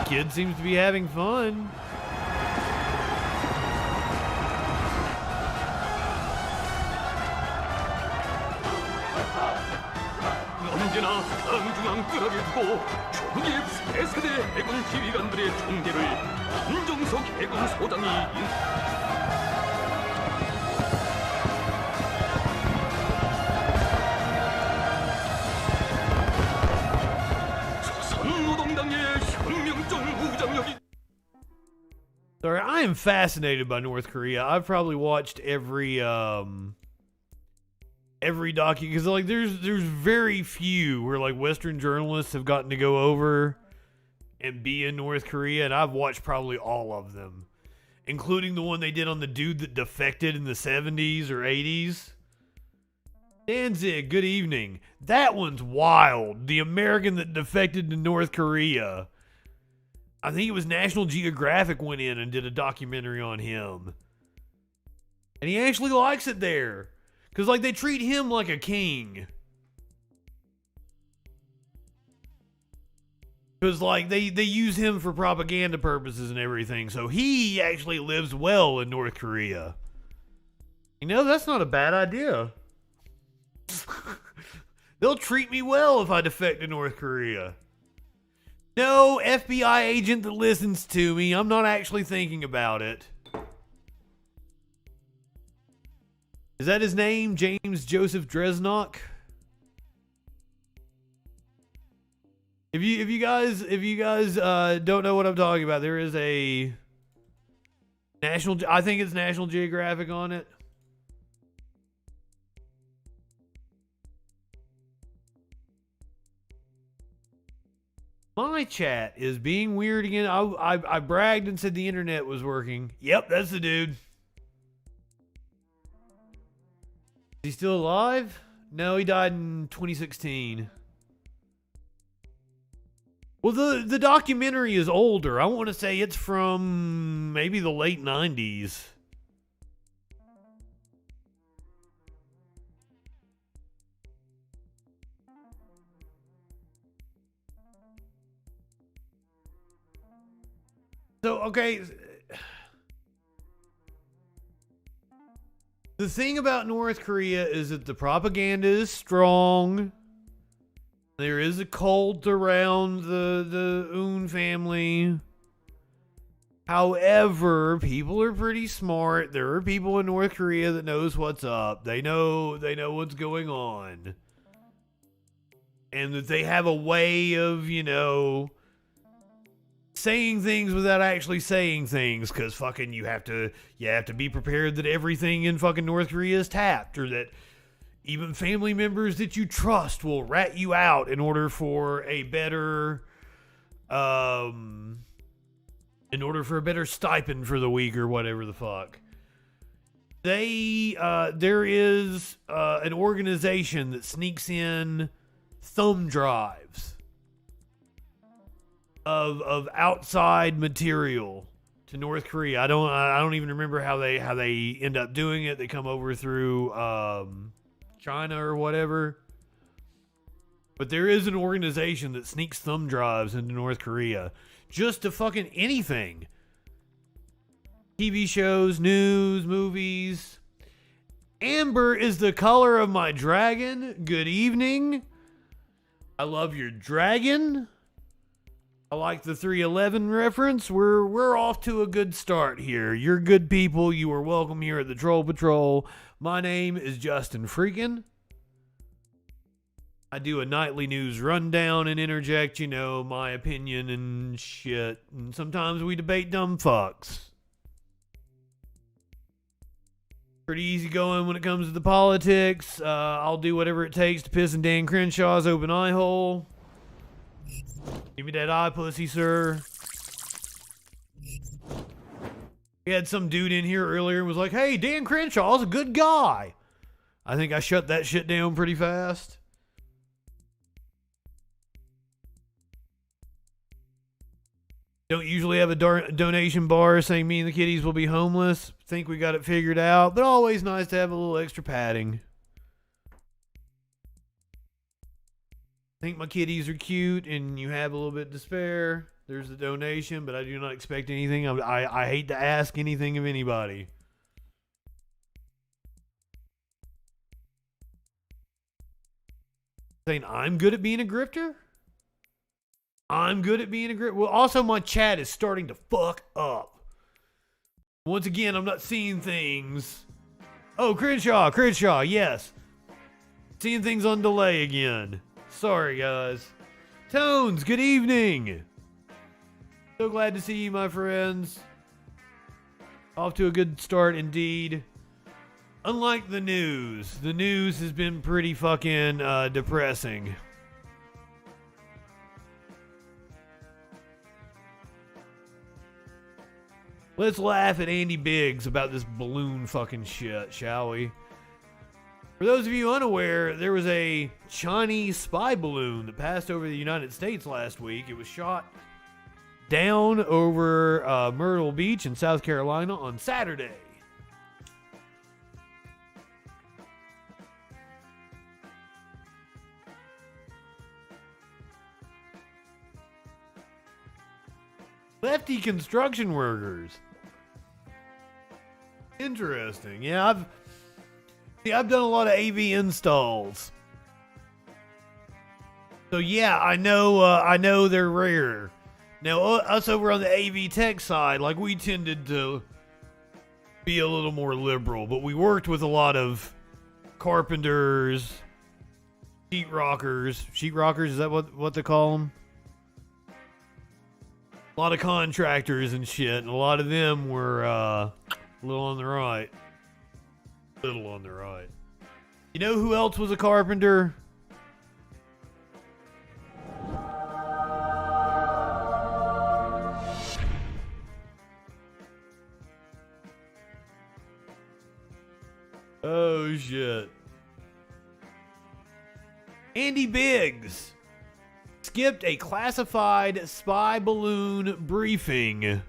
Kid seems to be having fun. 언제나 상중앙 뜰하게 두고 조국의 새 세대 해군 지휘관들의 총대를 김정석 해군 소장이 Sorry, I am fascinated by North Korea. I've probably watched every docu because like there's very few where like Western journalists have gotten to go over and be in North Korea, and I've watched probably all of them, including the one they did on the dude that defected in the 70s or 80s. Danzig, good evening. That one's wild. The American that defected to North Korea. I think it was National Geographic went in and did a documentary on him. And he actually likes it there. Because, like, they treat him like a king. Because, like, they use him for propaganda purposes and everything. So he actually lives well in North Korea. You know, that's not a bad idea. They'll treat me well if I defect to North Korea. No FBI agent that listens to me. I'm not actually thinking about it. Is that his name? James Joseph Dresnock? If you guys don't know what I'm talking about, there is a I think it's National Geographic on it. My chat is being weird again. I bragged and said the internet was working. Yep, that's the dude. Is he still alive? No, he died in 2016. Well, the documentary is older. I want to say it's from maybe the late 90s. So, okay, the thing about North Korea is that the propaganda is strong. There is a cult around the Un family. However, people are pretty smart. There are people in North Korea that knows what's up. They know what's going on. And that they have a way of, saying things without actually saying things, because fucking you have to be prepared that everything in fucking North Korea is tapped, or that even family members that you trust will rat you out in order for a better stipend for the week or whatever the fuck. There is an organization that sneaks in thumb drives of outside material to North Korea. I don't even remember how they end up doing it. They come over through China or whatever. But there is an organization that sneaks thumb drives into North Korea just to fucking anything. TV shows, news, movies. Amber is the color of my dragon. Good evening. I love your dragon. I like the 311 reference. We're off to a good start here. You're good people. You are welcome here at the Troll Patrol. My name is JustinFREAKIN. I do a nightly news rundown and interject, my opinion and shit. And sometimes we debate dumb fucks. Pretty easy going when it comes to the politics. I'll do whatever it takes to piss in Dan Crenshaw's open eye hole. Give me that eye, pussy, sir. We had some dude in here earlier and was like, hey, Dan Crenshaw's a good guy. I think I shut that shit down pretty fast. Don't usually have a donation bar saying me and the kitties will be homeless. Think we got it figured out, but always nice to have a little extra padding. Think my kitties are cute and you have a little bit to spare. There's the donation, but I do not expect anything. I hate to ask anything of anybody. Saying I'm good at being a grifter? I'm good at being a grifter. Well, also my chat is starting to fuck up. Once again, I'm not seeing things. Oh, Crenshaw, yes. Seeing things on delay again. Sorry, guys. Tones, good evening. So glad to see you, my friends. Off to a good start indeed. Unlike the news has been pretty fucking depressing. Let's laugh at Andy Biggs about this balloon fucking shit, shall we? For those of you unaware, there was a Chinese spy balloon that passed over the United States last week. It was shot down over Myrtle Beach in South Carolina on Saturday. Lefty construction workers. Interesting. Yeah, I've done a lot of AV installs. So yeah, I know they're rare. Now us over on the AV tech side, like we tended to be a little more liberal, but we worked with a lot of carpenters, sheetrockers, is that what they call them? A lot of contractors and shit, and a lot of them were a little on the right. Little on the right. You know who else was a carpenter? Oh shit. Andy Biggs skipped a classified spy balloon briefing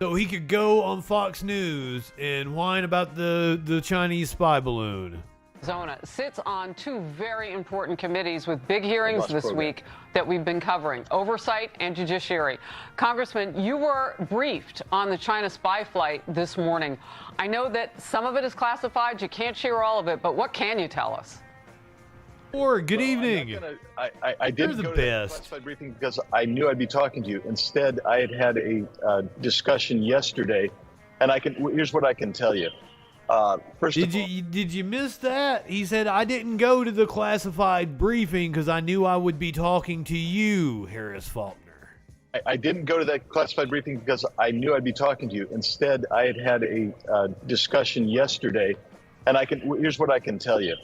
so he could go on Fox News and whine about the Chinese spy balloon. Arizona sits on two very important committees with big hearings this week that we've been covering, Oversight and Judiciary. Congressman, you were briefed on the China spy flight this morning. I know that some of it is classified. You can't share all of it, but what can you tell us? Or good evening. I didn't go to the classified briefing because I knew I'd be talking to you. Instead, I had a discussion yesterday, and here's what I can tell you. Did you miss that? He said, I didn't go to the classified briefing because I knew I would be talking to you, Harris Faulkner. I didn't go to that classified briefing because I knew I'd be talking to you. Instead, I had a discussion yesterday, and here's what I can tell you.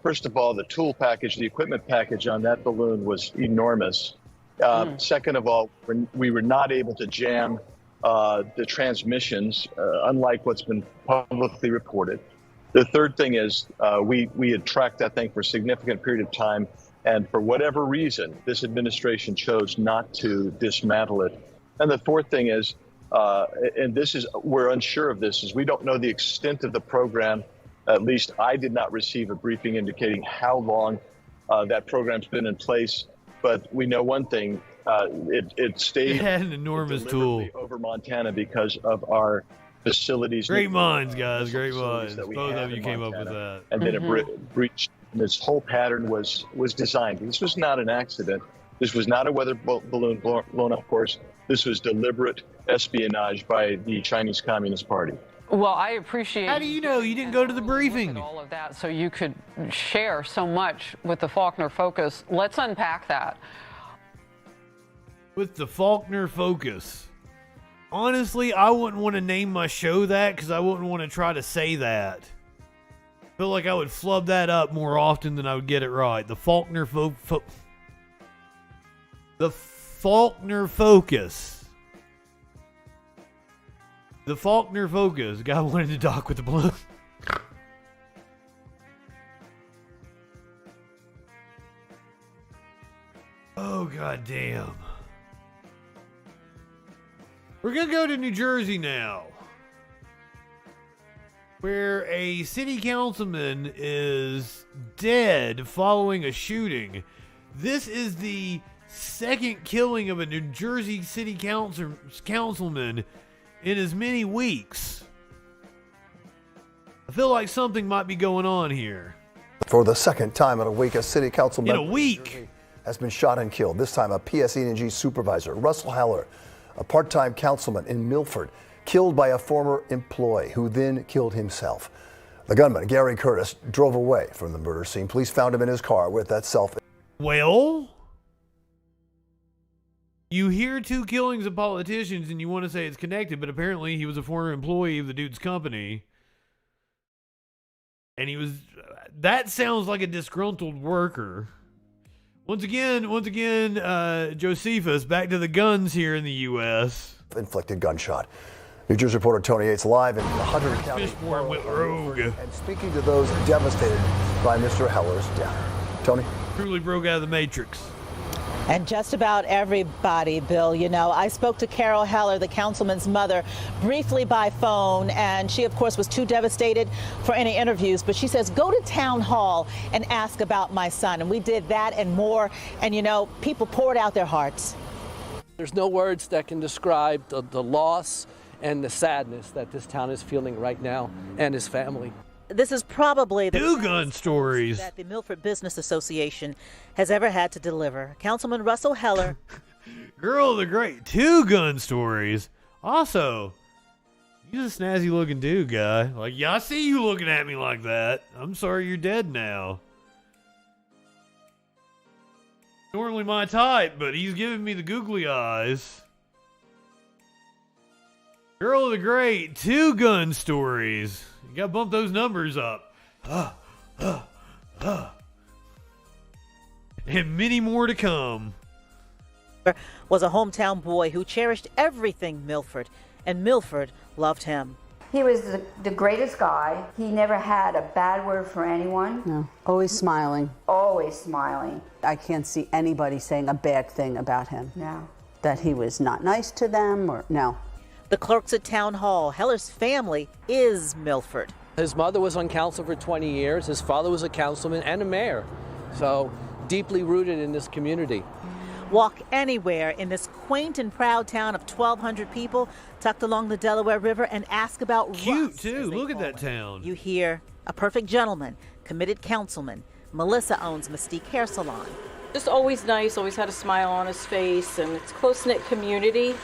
First of all, the tool package, the equipment package on that balloon was enormous. Second of all, we were not able to jam the transmissions, unlike what's been publicly reported. The third thing is we had tracked that thing for a significant period of time, and for whatever reason, this administration chose not to dismantle it. And the fourth thing is, and we're unsure of this, is we don't know the extent of the program. At least I did not receive a briefing indicating how long That program's been in place, but we know one thing: it stayed It had an enormous tool over Montana because of our facilities. Great minds, guys. Great minds. Both of you came up with that. And then it breached. And this whole pattern was designed. This was not an accident. This was not a weather balloon blown up course. This was deliberate espionage by the Chinese Communist Party. Well, I appreciate. How do you know? You didn't go to the briefing. All of that, so you could share so much with the Faulkner Focus. Let's unpack that. With the Faulkner Focus. Honestly, I wouldn't want to name my show that because I wouldn't want to try to say that. I feel like I would flub that up more often than I would get it right. The Faulkner The Faulkner Focus. The Faulkner Focus. Guy wanted to dock with the balloon. Oh, god damn. We're going to go to New Jersey now, where a city councilman is dead following a shooting. This is the second killing of a New Jersey city councilman in as many weeks. I feel like something might be going on here. For the second time in a week, a city council member in a week has been shot and killed. This time, a PSE&G supervisor, Russell Heller, a part-time councilman in Milford, killed by a former employee who then killed himself. The gunman, Gary Curtis, drove away from the murder scene. Police found him in his car with that self. Well, you hear two killings of politicians and you want to say it's connected, but apparently he was a former employee of the dude's company. And he was, that sounds like a disgruntled worker. Once again, Josephus, back to the guns here in the U.S. Inflicted gunshot. New Jersey reporter Tony Yates live in the Hunter County. Fishborn went rogue. And speaking to those devastated by Mr. Heller's death. Tony? Truly broke out of the Matrix. And just about everybody, Bill. You know, I spoke to Carol Heller, the councilman's mother, briefly by phone, and she, of course, was too devastated for any interviews. But she says, go to town hall and ask about my son. And we did that and more. And, you know, people poured out their hearts. There's no words that can describe the loss and the sadness that this town is feeling right now, and his family. This is probably the two gun stories that the Milford Business Association has ever had to deliver. Councilman Russell Heller. Girl, the great two gun stories. Also, he's a snazzy looking dude, guy. Like, yeah, I see you looking at me like that. I'm sorry you're dead now. Normally my type, but he's giving me the googly eyes. Girl of the great two gun stories. You gotta bump those numbers up. And many more to come. Was a hometown boy who cherished everything Milford, and Milford loved him. He was the greatest guy. He never had a bad word for anyone. No, always smiling. Always smiling. I can't see anybody saying a bad thing about him. No. That he was not nice to them or no. The clerks at Town Hall. Heller's family is Milford. His mother was on council for 20 years. His father was a councilman and a mayor. So deeply rooted in this community. Walk anywhere in this quaint and proud town of 1,200 people tucked along the Delaware River and ask about cute Russ, too. Look at that town. You hear a perfect gentleman, committed councilman. Melissa owns Mystique Hair Salon. Just always nice, always had a smile on his face, and it's a close-knit community.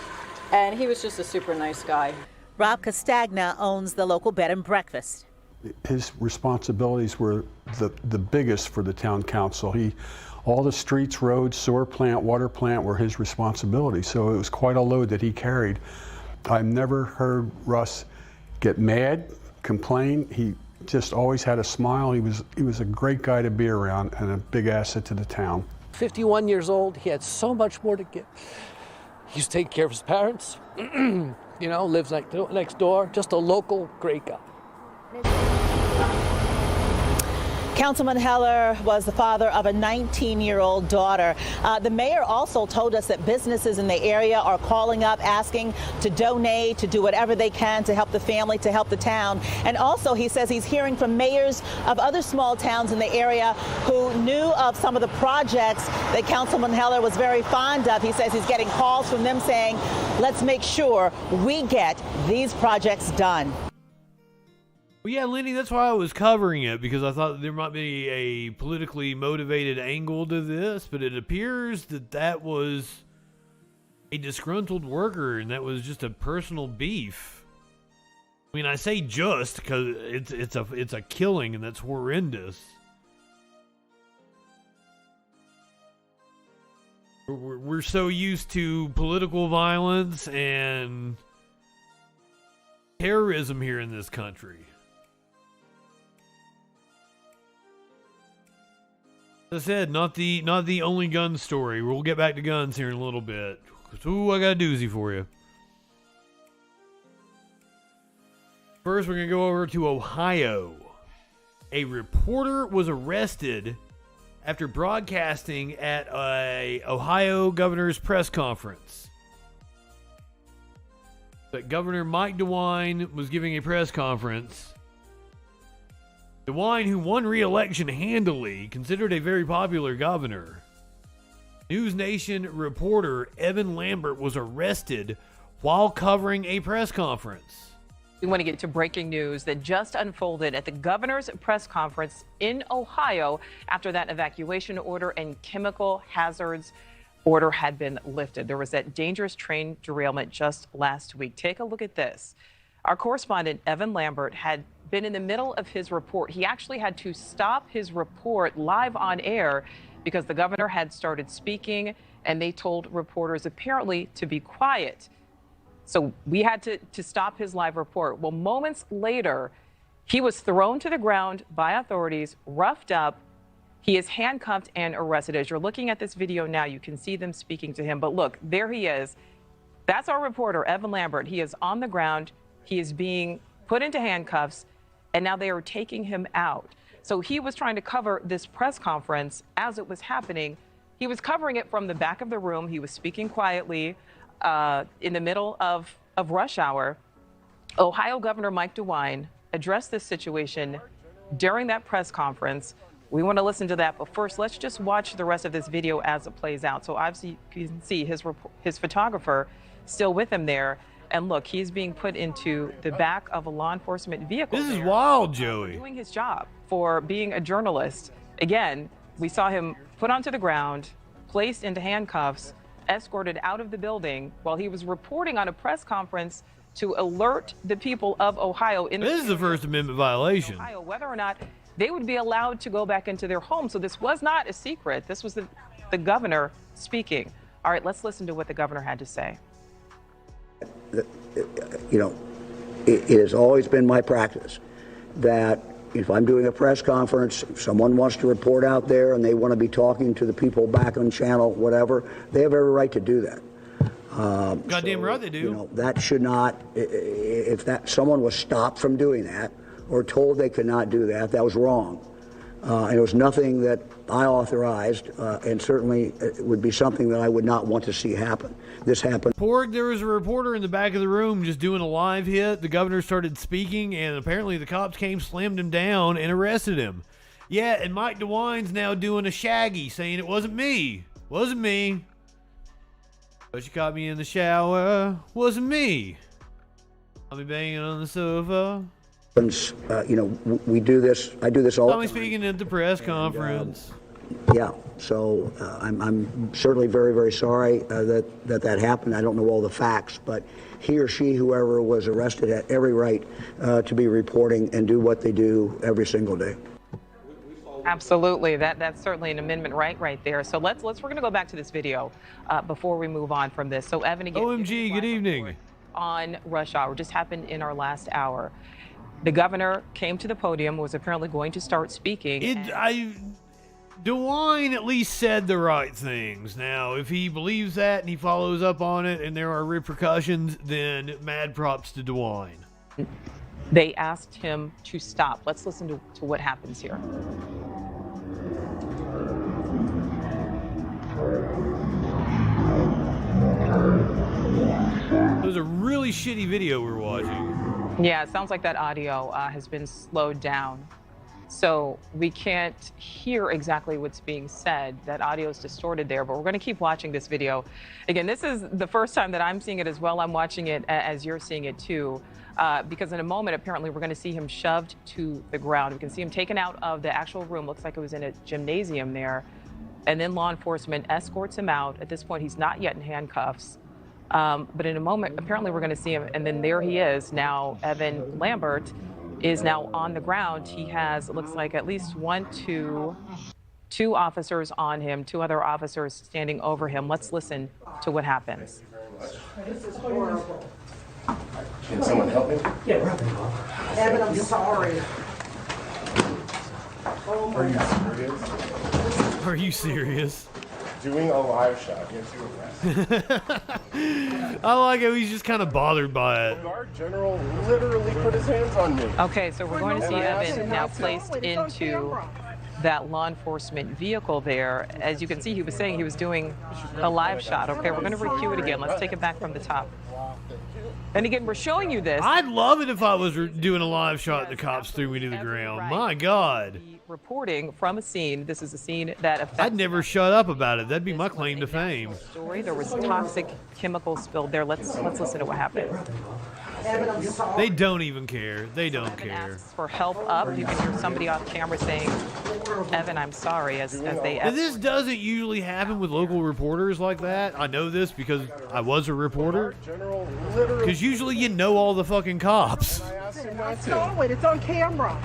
And he was just a super nice guy. Rob Castagna owns the local bed and breakfast. His responsibilities were the biggest for the town council. All the streets, roads, sewer plant, water plant were his responsibility. So it was quite a load that he carried. I've never heard Russ get mad, complain. He just always had a smile. He was a great guy to be around and a big asset to the town. 51 years old, he had so much more to give. He used to take care of his parents, you know, lives next door, just a local great guy. Councilman Heller was the father of a 19-year-old daughter. The mayor also told us that businesses in the area are calling up, asking to donate, to do whatever they can to help the family, to help the town. And also, he says he's hearing from mayors of other small towns in the area who knew of some of the projects that Councilman Heller was very fond of. He says he's getting calls from them saying, let's make sure we get these projects done. Well, yeah, Lenny, that's why I was covering it, because I thought there might be a politically motivated angle to this, but it appears that that was a disgruntled worker, and that was just a personal beef. I mean, I say just because it's a killing, and that's horrendous. We're so used to political violence and terrorism here in this country. As I said, not the only gun story. We'll get back to guns here in a little bit. Ooh, I got a doozy for you. First, we're going to go over to Ohio. A reporter was arrested after broadcasting at a Ohio governor's press conference. But Governor Mike DeWine was giving a press conference. DeWine, who won re-election handily, considered a very popular governor. News Nation reporter Evan Lambert was arrested while covering a press conference. We want to get to breaking news that just unfolded at the governor's press conference in Ohio after that evacuation order and chemical hazards order had been lifted. There was that dangerous train derailment just last week. Take a look at this. Our correspondent Evan Lambert had been in the middle of his report. He actually had to stop his report live on air because the governor had started speaking and they told reporters apparently to be quiet. So we had to stop his live report. Well, moments later, he was thrown to the ground by authorities, roughed up. He is handcuffed and arrested. As you're looking at this video now, you can see them speaking to him. But look, there he is. That's our reporter, Evan Lambert. He is on the ground. He is being put into handcuffs, and now they are taking him out. So he was trying to cover this press conference as it was happening. He was covering it from the back of the room. He was speaking quietly in the middle of rush hour. Ohio Governor Mike DeWine addressed this situation during that press conference. We want to listen to that, but first, let's just watch the rest of this video as it plays out. So obviously, you can see his photographer still with him there. And look, he's being put into the back of a law enforcement vehicle. This is wild, Joey. Doing his job for being a journalist. Again, we saw him put onto the ground, placed into handcuffs, escorted out of the building while he was reporting on a press conference to alert the people of Ohio. This is the First Amendment violation. Ohio, whether or not they would be allowed to go back into their homes. So this was not a secret. This was the governor speaking. All right, let's listen to what the governor had to say. You know, it has always been my practice that if I'm doing a press conference, if someone wants to report out there and they want to be talking to the people back on channel, whatever, they have every right to do that. Goddamn right they do. You know, that should not, if someone was stopped from doing that or told they could not do that, that was wrong. And it was nothing that I authorized, and certainly it would be something that I would not want to see happen. This happened. Porg, there was a reporter in the back of the room just doing a live hit. The governor started speaking, and apparently the cops came, slammed him down, and arrested him. Yeah, and Mike DeWine's now doing a shaggy, saying it wasn't me. Wasn't me. But you caught me in the shower. Wasn't me. I'll be banging on the sofa. You know, we do this. I do this all the time. Speaking at the press conference. Yeah, so I'm certainly very, very sorry that happened. I don't know all the facts, but he or she, whoever was arrested, had every right to be reporting and do what they do every single day. Absolutely, that's certainly an amendment right there. So we're going to go back to this video before we move on from this. So Evan, again, OMG, good evening. On rush hour, just happened in our last hour. The governor came to the podium, was apparently going to start speaking. DeWine at least said the right things. Now, if he believes that and he follows up on it and there are repercussions, then mad props to DeWine. They asked him to stop. Let's listen to what happens here. It was a really shitty video we're watching. Yeah, it sounds like that audio has been slowed down. So we can't hear exactly what's being said. That audio is distorted there, but we're going to keep watching this video. Again, this is the first time that I'm seeing it as well. I'm watching it as you're seeing it too, because in a moment, apparently, we're going to see him shoved to the ground. We can see him taken out of the actual room. Looks like it was in a gymnasium there. And then law enforcement escorts him out. At this point, he's not yet in handcuffs. But in a moment, apparently, we're going to see him. And then there he is. Now, Evan Lambert is now on the ground. He has, it looks like, at least two officers on him, two other officers standing over him. Let's listen to what happens. This is horrible. Can someone help me? Yeah, Evan, I'm sorry. Oh Are you serious? Are you serious? Doing a live shot gets you arrested. I like how he's just kind of bothered by it. The Guard General literally put his hands on me. Okay, so we're going to see Evan now placed into that law enforcement vehicle there. As you can see, he was saying he was doing a live shot. Okay, we're going to recue it again. Let's take it back from the top. And again, we're showing you this. I'd love it if I was doing a live shot and the cops threw me to the ground. My God. Reporting from a scene. This is a scene that affects. I'd never shut up about it. That'd be my claim to fame. Story. There was toxic chemicals spilled there. Let's listen to what happened. They don't even care. They don't care. Asks for help up. You can hear somebody off camera saying, "Evan, I'm sorry." As they. This doesn't usually happen with local reporters like that. I know this because I was a reporter. Because usually you know all the fucking cops. It's on camera.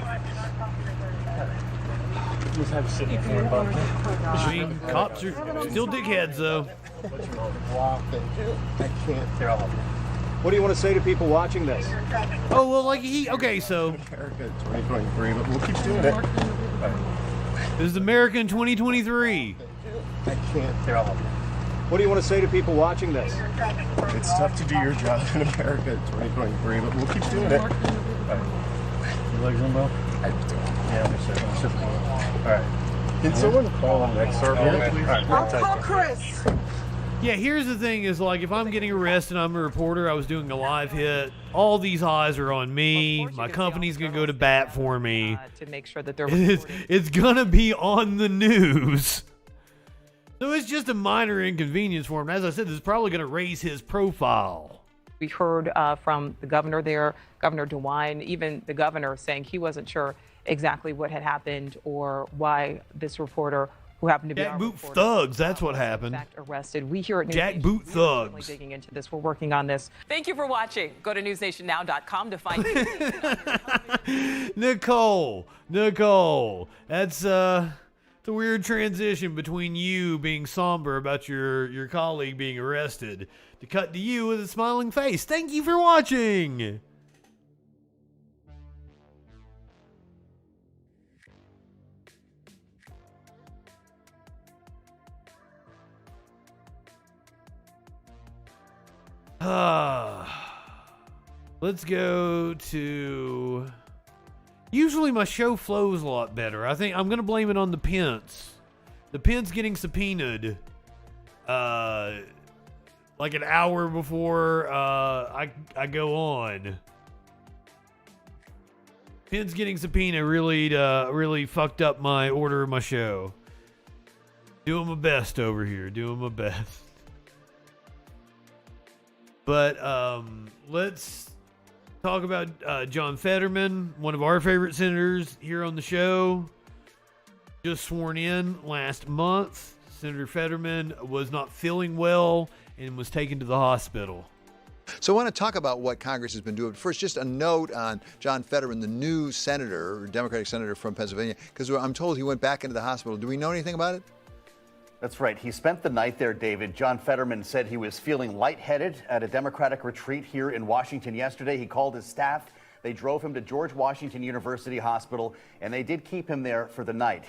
Just have to sit in front of me. I mean, cops are still dickheads, though. I can't tell. What do you want to say to people watching this? Oh, well, like okay, so. America 2023, but we'll keep doing it. This is America in 2023. I can't tell. What do you want to say to people watching this? It's tough to do your job in America 2023, but we'll keep doing it. Your legs on well? I don't. Yeah, I'm sure. All right. Can someone call the next circle? I'll call Chris. Yeah, here's the thing is, like, if I'm getting arrested and I'm a reporter, I was doing a live hit, all these eyes are on me. My company's going to go to bat for me. To make sure that they're it's going to be on the news. So it's just a minor inconvenience for him. As I said, this is probably going to raise his profile. We heard from the governor there, Governor DeWine, even the governor saying he wasn't sure exactly what had happened or why this reporter, who happened to be Jackboot thugs, that's what happened. In fact, arrested. We here at Jackboot thugs. Digging into this. We're working on this. Thank you for watching. Go to newsnationnow.com to find Nicole, that's the weird transition between you being somber about your colleague being arrested to cut to you with a smiling face. Thank you for watching. Let's go to. Usually my show flows a lot better. I think I'm gonna blame it on the Pence. The Pence getting subpoenaed, like an hour before I go on. Pence getting subpoenaed really fucked up my order of my show. Doing my best over here. Doing my best. But let's talk about John Fetterman, one of our favorite senators here on the show. Just sworn in last month. Senator Fetterman was not feeling well and was taken to the hospital. So I want to talk about what Congress has been doing. First, just a note on John Fetterman, the new senator, Democratic senator from Pennsylvania, because I'm told he went back into the hospital. Do we know anything about it? That's right. He spent the night there, David. John Fetterman said he was feeling lightheaded at a Democratic retreat here in Washington yesterday. He called his staff. They drove him to George Washington University Hospital, and they did keep him there for the night.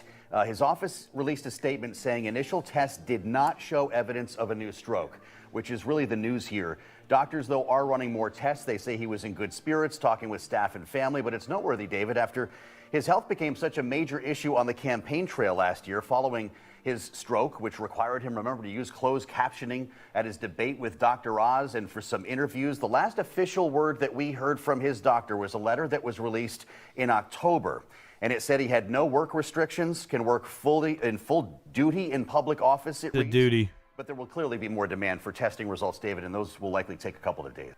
His office released a statement saying initial tests did not show evidence of a new stroke, which is really the news here. Doctors, though, are running more tests. They say he was in good spirits, talking with staff and family, but it's noteworthy, David, after his health became such a major issue on the campaign trail last year following his stroke, which required him, remember, to use closed captioning at his debate with Dr. Oz and for some interviews. The last official word that we heard from his doctor was a letter that was released in October. And it said he had no work restrictions, can work in full duty in public office. Duty. But there will clearly be more demand for testing results, David, and those will likely take a couple of days.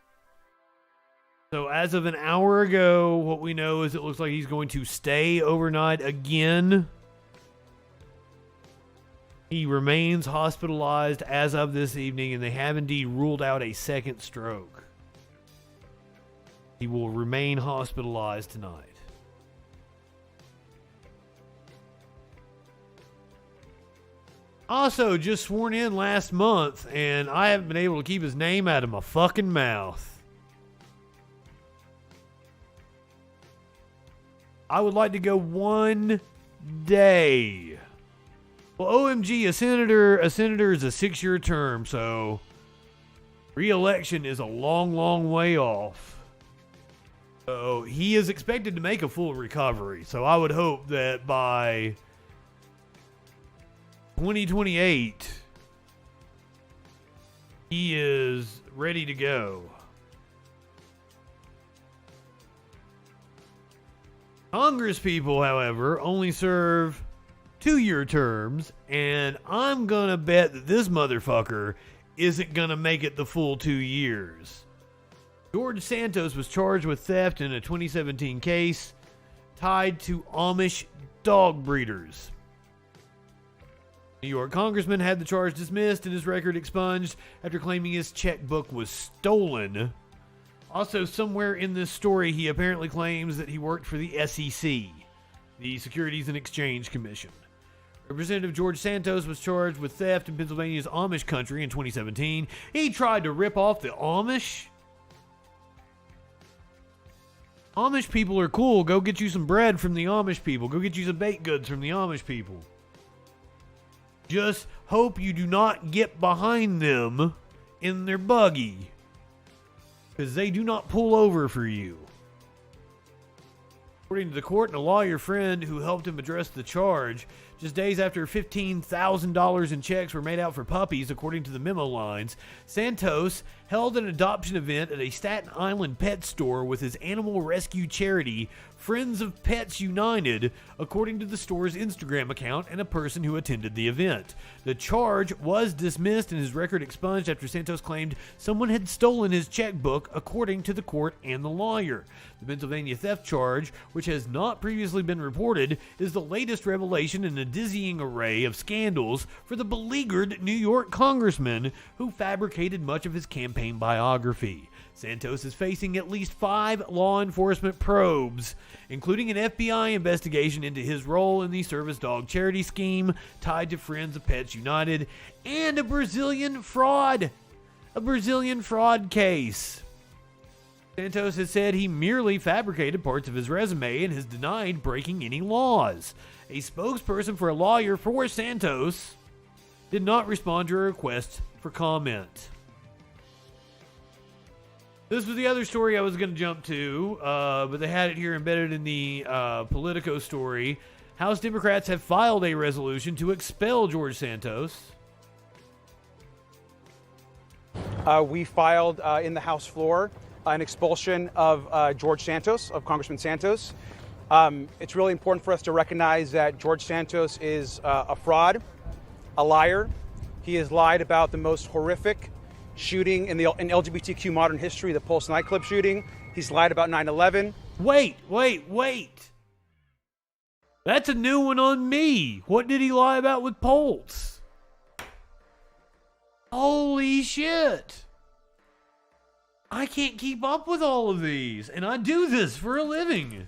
So as of an hour ago, what we know is it looks like he's going to stay overnight again. He remains hospitalized as of this evening, and they have indeed ruled out a second stroke. He will remain hospitalized tonight. Also, just sworn in last month, and I haven't been able to keep his name out of my fucking mouth. I would like to go one day. Well, OMG, a senator is a 6-year term, so re-election is a long, long way off. So he is expected to make a full recovery. So I would hope that by 2028, he is ready to go. Congress people, however, only serve 2-year terms, and I'm gonna bet that this motherfucker isn't gonna make it the full 2 years. George Santos was charged with theft in a 2017 case tied to Amish dog breeders. New York congressman had the charge dismissed and his record expunged after claiming his checkbook was stolen. Also, somewhere in this story, he apparently claims that he worked for the SEC, the Securities and Exchange Commission. Representative George Santos was charged with theft in Pennsylvania's Amish country in 2017. He tried to rip off the Amish. Amish people are cool. Go get you some bread from the Amish people. Go get you some baked goods from the Amish people. Just hope you do not get behind them in their buggy, because they do not pull over for you. According to the court and a lawyer friend who helped him address the charge, just days after $15,000 in checks were made out for puppies, according to the memo lines, Santos held an adoption event at a Staten Island pet store with his animal rescue charity, Friends of Pets United, according to the store's Instagram account and a person who attended the event. The charge was dismissed and his record expunged after Santos claimed someone had stolen his checkbook, according to the court and the lawyer. The Pennsylvania theft charge, which has not previously been reported, is the latest revelation in a dizzying array of scandals for the beleaguered New York congressman who fabricated much of his campaign biography. Santos is facing at least 5 law enforcement probes, including an FBI investigation into his role in the service dog charity scheme tied to Friends of Pets United, and a Brazilian fraud case. Santos has said he merely fabricated parts of his resume and has denied breaking any laws. A spokesperson for a lawyer for Santos did not respond to a request for comment. This was the other story I was going to jump to, but they had it here embedded in the Politico story. House Democrats have filed a resolution to expel George Santos. We filed in the House floor an expulsion of George Santos, of Congressman Santos. It's really important for us to recognize that George Santos is a fraud, a liar. He has lied about the most horrific shooting in LGBTQ modern history, the Pulse nightclub shooting. He's lied about 9/11. Wait. That's a new one on me. What did he lie about with Pulse? Holy shit. I can't keep up with all of these, and I do this for a living.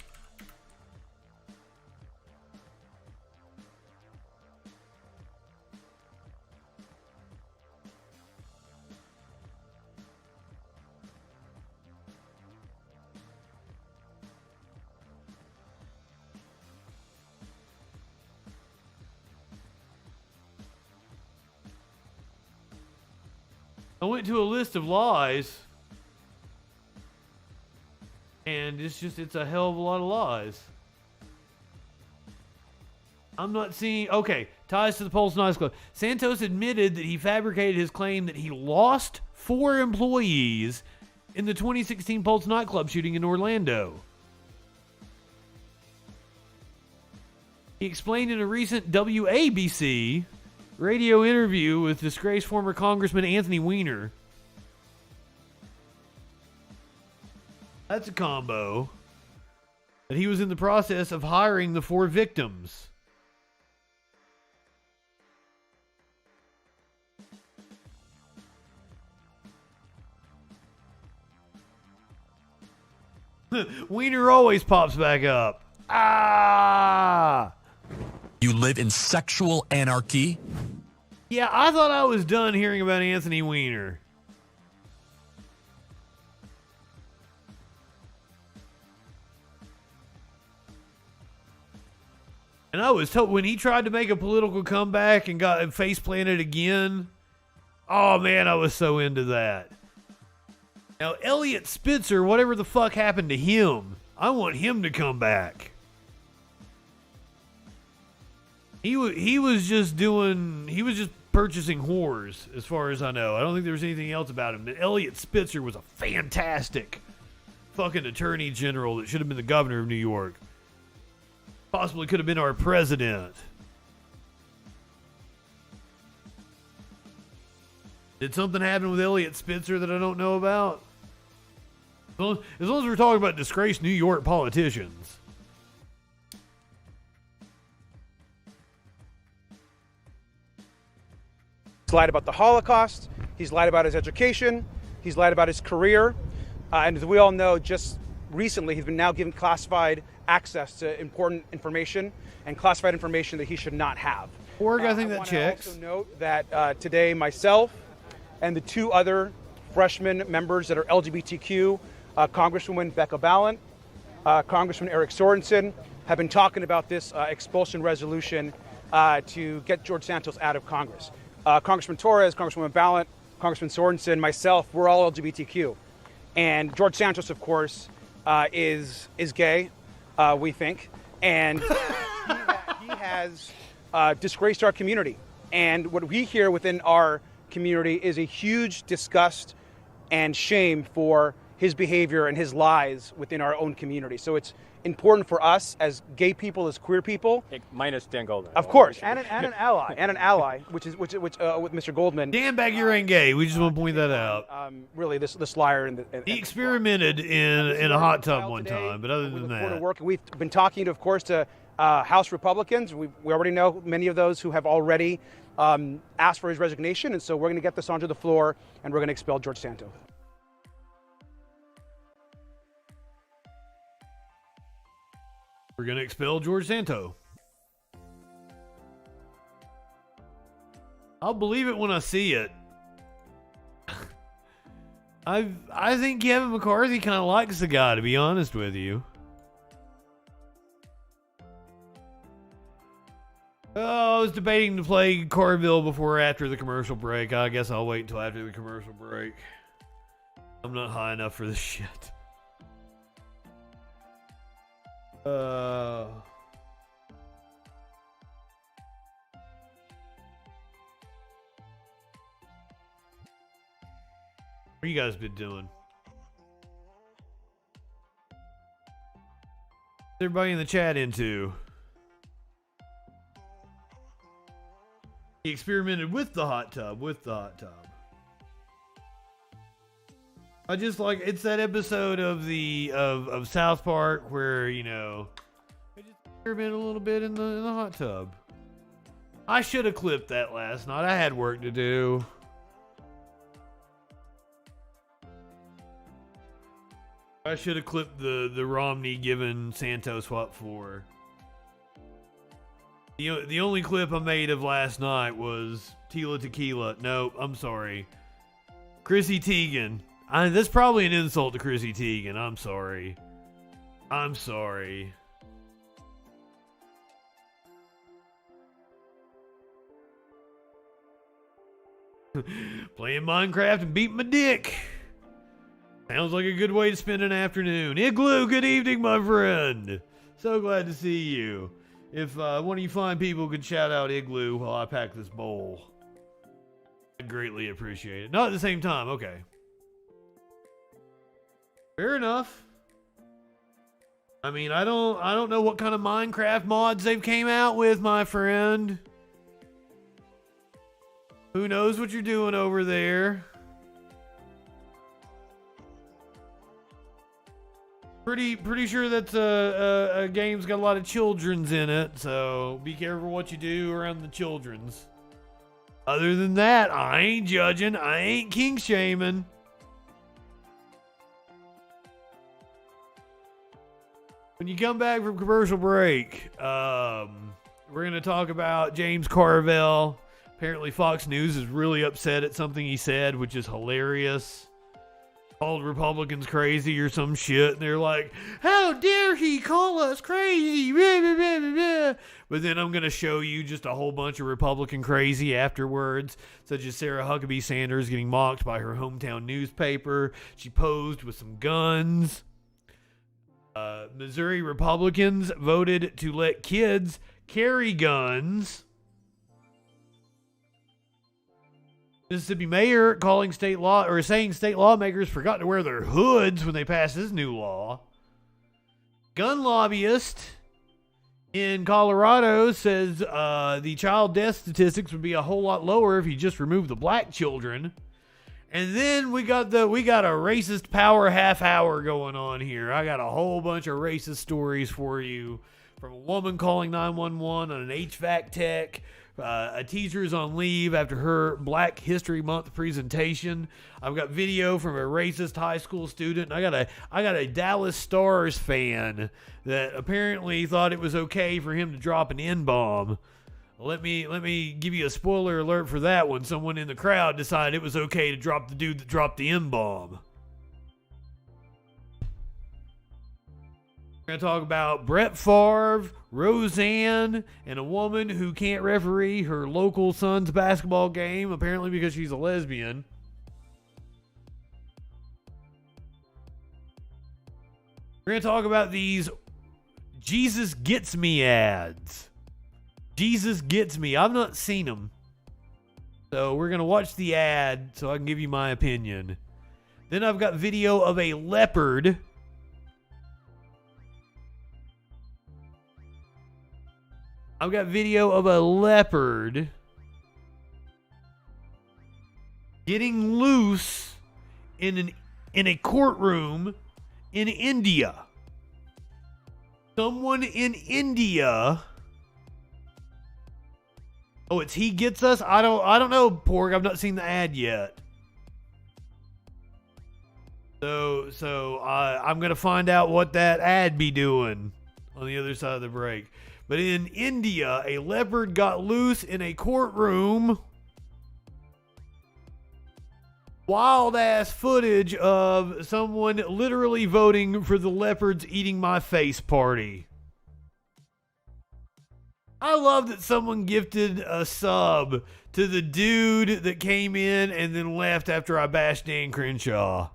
I went to a list of lies, and it's a hell of a lot of lies. I'm not seeing... Okay, ties to the Pulse nightclub. Santos admitted that he fabricated his claim that he lost 4 employees in the 2016 Pulse nightclub shooting in Orlando. He explained in a recent WABC radio interview with disgraced former Congressman Anthony Weiner. That's a combo. That he was in the process of hiring the 4 victims. Wiener always pops back up. Ah! You live in sexual anarchy? Yeah, I thought I was done hearing about Anthony Weiner. And I was told when he tried to make a political comeback and got face planted again, oh man, I was so into that. Now, Elliot Spitzer, whatever the fuck happened to him, I want him to come back. He was just purchasing whores, as far as I know. I don't think there was anything else about him. But Elliot Spitzer was a fantastic fucking attorney general that should have been the governor of New York. Possibly could have been our president. Did something happen with Elliot Spitzer that I don't know about? As long as we're talking about disgraced New York politicians. He's lied about the Holocaust. He's lied about his education. He's lied about his career. And as we all know, just recently, he's been now given classified access to important information and classified information that he should not have. Org, I think that checks. I also note that today, myself and the 2 other freshman members that are LGBTQ, Congresswoman Becca Balint, Congressman Eric Sorensen, have been talking about this expulsion resolution to get George Santos out of Congress. Congressman Torres, Congresswoman Balint, Congressman Sorensen, myself, we're all LGBTQ. And George Santos, of course, is gay, we think. And he has disgraced our community. And what we hear within our community is a huge disgust and shame for his behavior and his lies within our own community. So it's important for us as gay people, as queer people. Minus Dan Goldman. Of course, and an ally, which with Mr. Goldman. Dan Baggier ain't gay. We just want to point that out. Really, this liar. And he experimented in a hot tub one time, but other than that. Work. We've been talking, of course, to House Republicans. We already know many of those who have already asked for his resignation, and so we're going to get this onto the floor, and we're going to expel George Santos. We're going to expel George Santos. I'll believe it when I see it. I think Kevin McCarthy kind of likes the guy, to be honest with you. Oh, I was debating to play Carville before or after the commercial break. I guess I'll wait until after the commercial break. I'm not high enough for this shit. What you guys been doing? What's everybody in the chat into? He experimented with the hot tub, I just like, it's that episode of of South Park where, you know, they just experiment a little bit in the hot tub. I should have clipped that last night. I had work to do. I should have clipped the Romney giving Santos what for. The only clip I made of last night was Tila Tequila. Nope, I'm sorry. Chrissy Teigen. That's probably an insult to Chrissy Teigen. I'm sorry. I'm sorry. Playing Minecraft and beating my dick. Sounds like a good way to spend an afternoon. Igloo, good evening, my friend. So glad to see you. If one of you fine people could shout out Igloo while I pack this bowl, I'd greatly appreciate it. Not at the same time, okay. Fair enough. I mean, I don't know what kind of Minecraft mods they've came out with, my friend. Who knows what you're doing over there? Pretty sure that's a game's got a lot of children's in it, so be careful what you do around the children's. Other than that, I ain't judging. I ain't kink shaming. When you come back from commercial break, we're going to talk about James Carville. Apparently Fox News is really upset at something he said, which is hilarious. Called Republicans crazy or some shit, and they're like, how dare he call us crazy? But then I'm going to show you just a whole bunch of Republican crazy afterwards, such as Sarah Huckabee Sanders getting mocked by her hometown newspaper. She posed with some guns. Missouri Republicans voted to let kids carry guns. Mississippi mayor calling state law or saying state lawmakers forgot to wear their hoods when they passed this new law. Gun lobbyist in Colorado says the child death statistics would be a whole lot lower if you just removed the black children. And then we got a racist power half hour going on here. I got a whole bunch of racist stories for you, from a woman calling 911 on an HVAC tech. A teacher is on leave after her Black History Month presentation. I've got video from a racist high school student. I got a Dallas Stars fan that apparently thought it was okay for him to drop an N-bomb. Let me give you a spoiler alert for that one. Someone in the crowd decided it was okay to drop the dude that dropped the N-bomb. We're going to talk about Brett Favre, Roseanne, and a woman who can't referee her local son's basketball game, apparently because she's a lesbian. We're going to talk about these Jesus Gets Me ads. Jesus Gets Me. I've not seen them. So we're going to watch the ad so I can give you my opinion. Then I've got video of a leopard getting loose in a courtroom in India. Someone in India. Oh, it's He Gets Us? I don't know, Porg. I've not seen the ad yet. So I'm going to find out what that ad be doing on the other side of the break. But in India, a leopard got loose in a courtroom. Wild ass footage of someone literally voting for the leopard's eating my face party. I love that someone gifted a sub to the dude that came in and then left after I bashed Dan Crenshaw.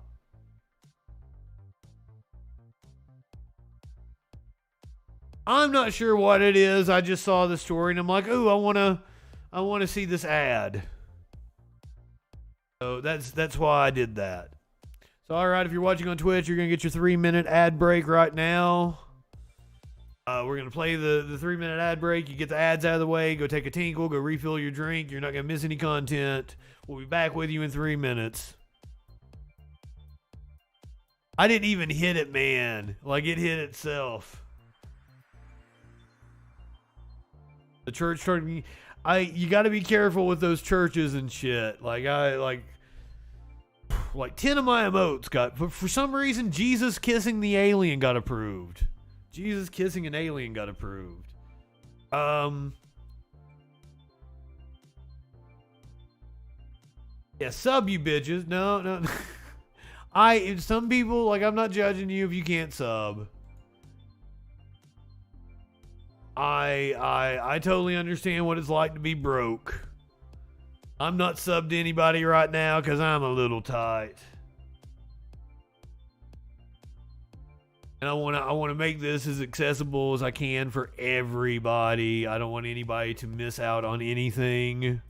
I'm not sure what it is. I just saw the story and I'm like, ooh, I want to see this ad. So that's why I did that. So all right, if you're watching on Twitch, you're gonna get your 3-minute ad break right now. We're gonna play the 3-minute ad break. You get the ads out of the way. Go take a tinkle. Go refill your drink. You're not gonna miss any content. We'll be back with you in 3 minutes. I didn't even hit it, man. Like it hit itself. The church started. You got to be careful with those churches and shit. Like 10 of my emotes got, but for some reason, Jesus kissing the alien got approved. Jesus kissing an alien got approved. Yeah, sub you bitches. No. Some people, like, I'm not judging you if you can't sub. I totally understand what it's like to be broke. I'm not subbed to anybody right now because I'm a little tight. And I want to make this as accessible as I can for everybody. I don't want anybody to miss out on anything.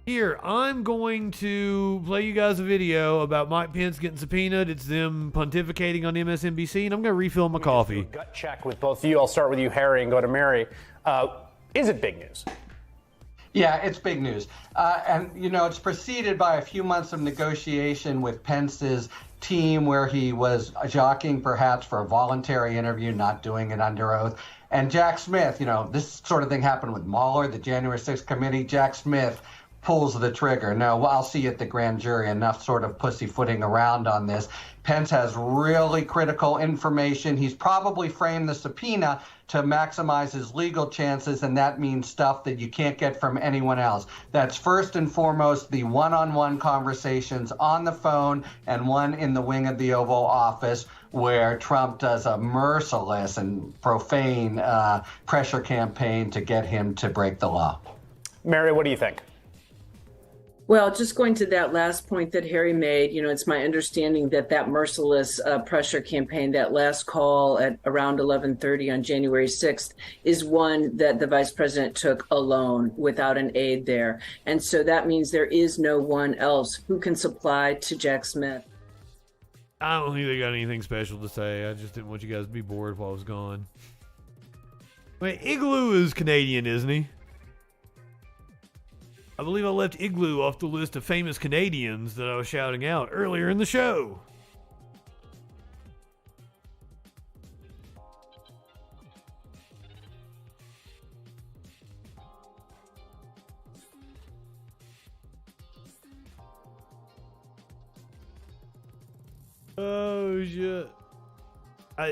Here, I'm going to play you guys a video about Mike Pence getting subpoenaed. It's them pontificating on MSNBC, and I'm going to refill my coffee. Gut check with both of you. I'll start with you, Harry, and go to Mary. Is it big news? Yeah, it's big news. And, you know, it's preceded by a few months of negotiation with Pence's team where he was jockeying perhaps for a voluntary interview, not doing it under oath. And Jack Smith, you know, this sort of thing happened with Mueller, the January 6th committee. Jack Smith pulls the trigger. No, I'll see you at the grand jury. Enough sort of pussyfooting around on this. Pence has really critical information. He's probably framed the subpoena to maximize his legal chances, and that means stuff that you can't get from anyone else. That's first and foremost the one-on-one conversations on the phone and one in the wing of the Oval Office where Trump does a merciless and profane pressure campaign to get him to break the law. Mary, what do you think? Well, just going to that last point that Harry made, you know, it's my understanding that that merciless pressure campaign, that last call at around 11:30 on January 6th, is one that the vice president took alone without an aide there. And so that means there is no one else who can supply to Jack Smith. I don't think they got anything special to say. I just didn't want you guys to be bored while I was gone. Wait, Igloo is Canadian, isn't he? I believe I left Igloo off the list of famous Canadians that I was shouting out earlier in the show. Oh shit.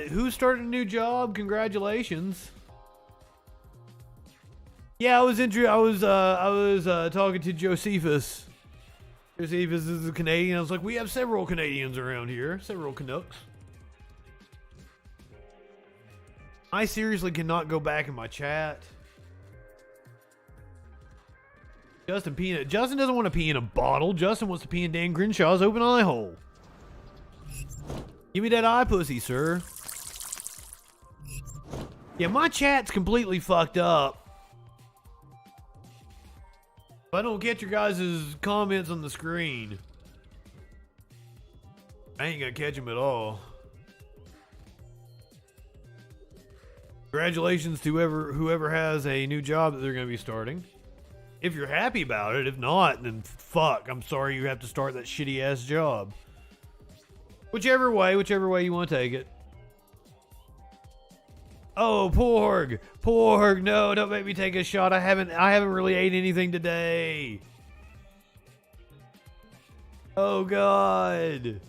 Who started a new job? Congratulations. Yeah, I was talking to Josephus. Josephus is a Canadian. I was like, we have several Canadians around here, several Canucks. I seriously cannot go back in my chat. Justin doesn't want to pee in a bottle. Justin wants to pee in Dan Grinshaw's open eye hole. Give me that eye pussy, sir. Yeah, my chat's completely fucked up. I don't get your guys' comments on the screen. I ain't gonna catch them at all. Congratulations to whoever has a new job that they're gonna be starting. If you're happy about it, if not, then fuck. I'm sorry you have to start that shitty ass job. Whichever way you want to take it. Oh, Porg, no, don't make me take a shot. I haven't really ate anything today. Oh God.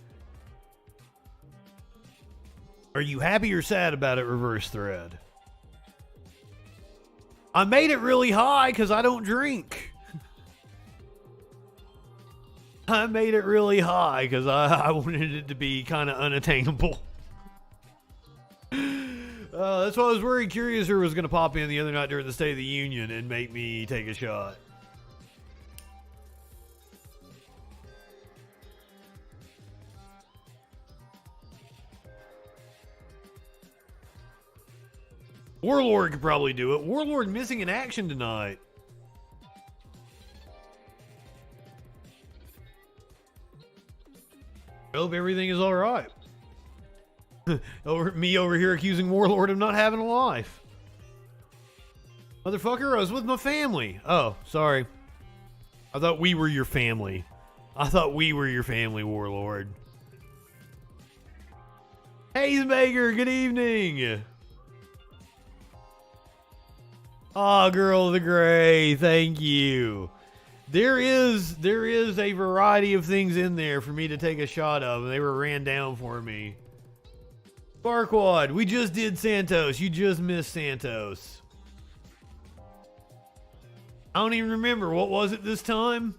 Are you happy or sad about it, reverse thread? I made it really high because I don't drink. I made it really high because I wanted it to be kind of unattainable. That's why I was very curious who was going to pop in the other night during the State of the Union and make me take a shot. Warlord could probably do it. Warlord missing in action tonight. I hope everything is all right. Me over here accusing Warlord of not having a life. Motherfucker, I was with my family. Oh, sorry. I thought we were your family. Warlord. Hazemaker, good evening. Ah, girl of the gray, thank you. There is a variety of things in there for me to take a shot of, and they were ran down for me. Barquad, we just did Santos. You just missed Santos. I don't even remember. What was it this time?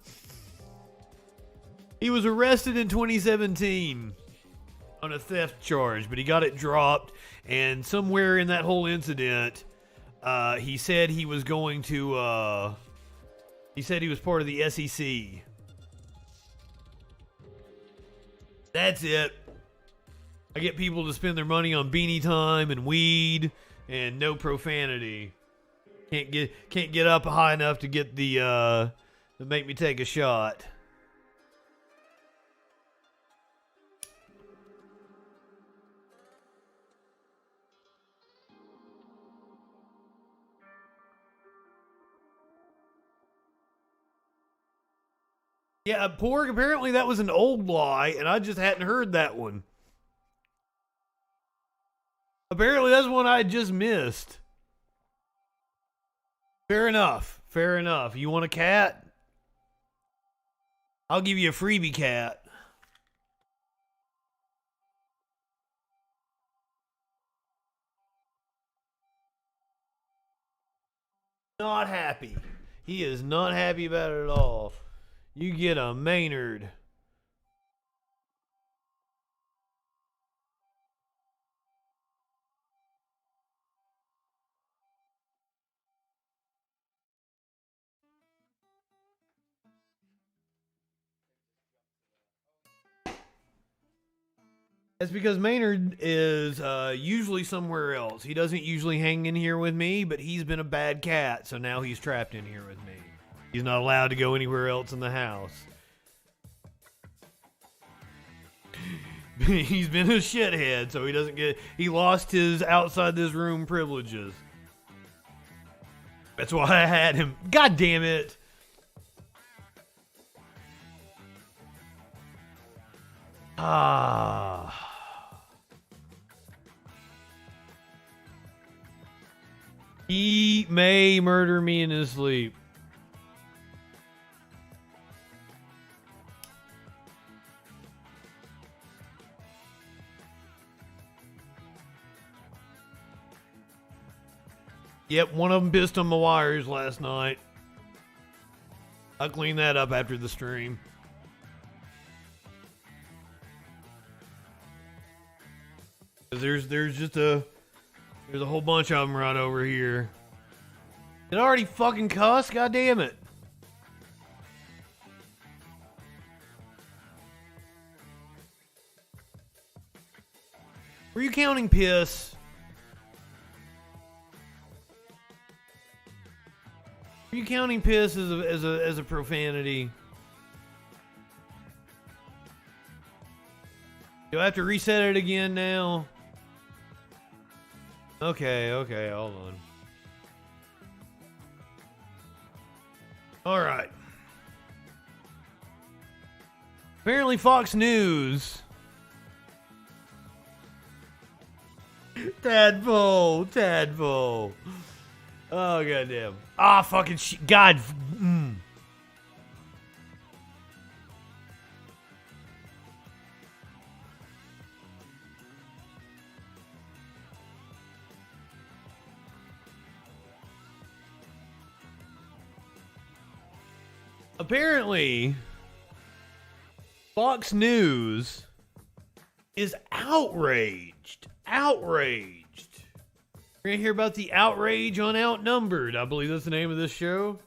He was arrested in 2017 on a theft charge, but he got it dropped, and somewhere in that whole incident, he said he was going to He said he was part of the SEC. That's it. I get people to spend their money on beanie time and weed and no profanity. Can't get up high enough to get the to make me take a shot. Yeah, pork, apparently that was an old lie, and I just hadn't heard that one. Apparently that's one I just missed. Fair enough. Fair enough. You want a cat? I'll give you a freebie cat. Not happy. He is not happy about it at all. You get a Maynard. That's because Maynard is usually somewhere else. He doesn't usually hang in here with me, but he's been a bad cat, so now he's trapped in here with me. He's not allowed to go anywhere else in the house. He's been a shithead, so he lost his outside this room privileges. That's why I had him. God damn it. He may murder me in his sleep. Yep, one of them pissed on my wires last night. I'll clean that up after the stream. There's a whole bunch of them right over here. It already fucking cussed? God damn it. Were you counting piss? Are you counting piss as a profanity? Do I have to reset it again now? Okay, hold on. Alright. Apparently Fox News. Tadpole. Oh, goddamn. Fucking shit. God. Apparently, Fox News is outraged. We're going to hear about the outrage on Outnumbered. I believe that's the name of this show.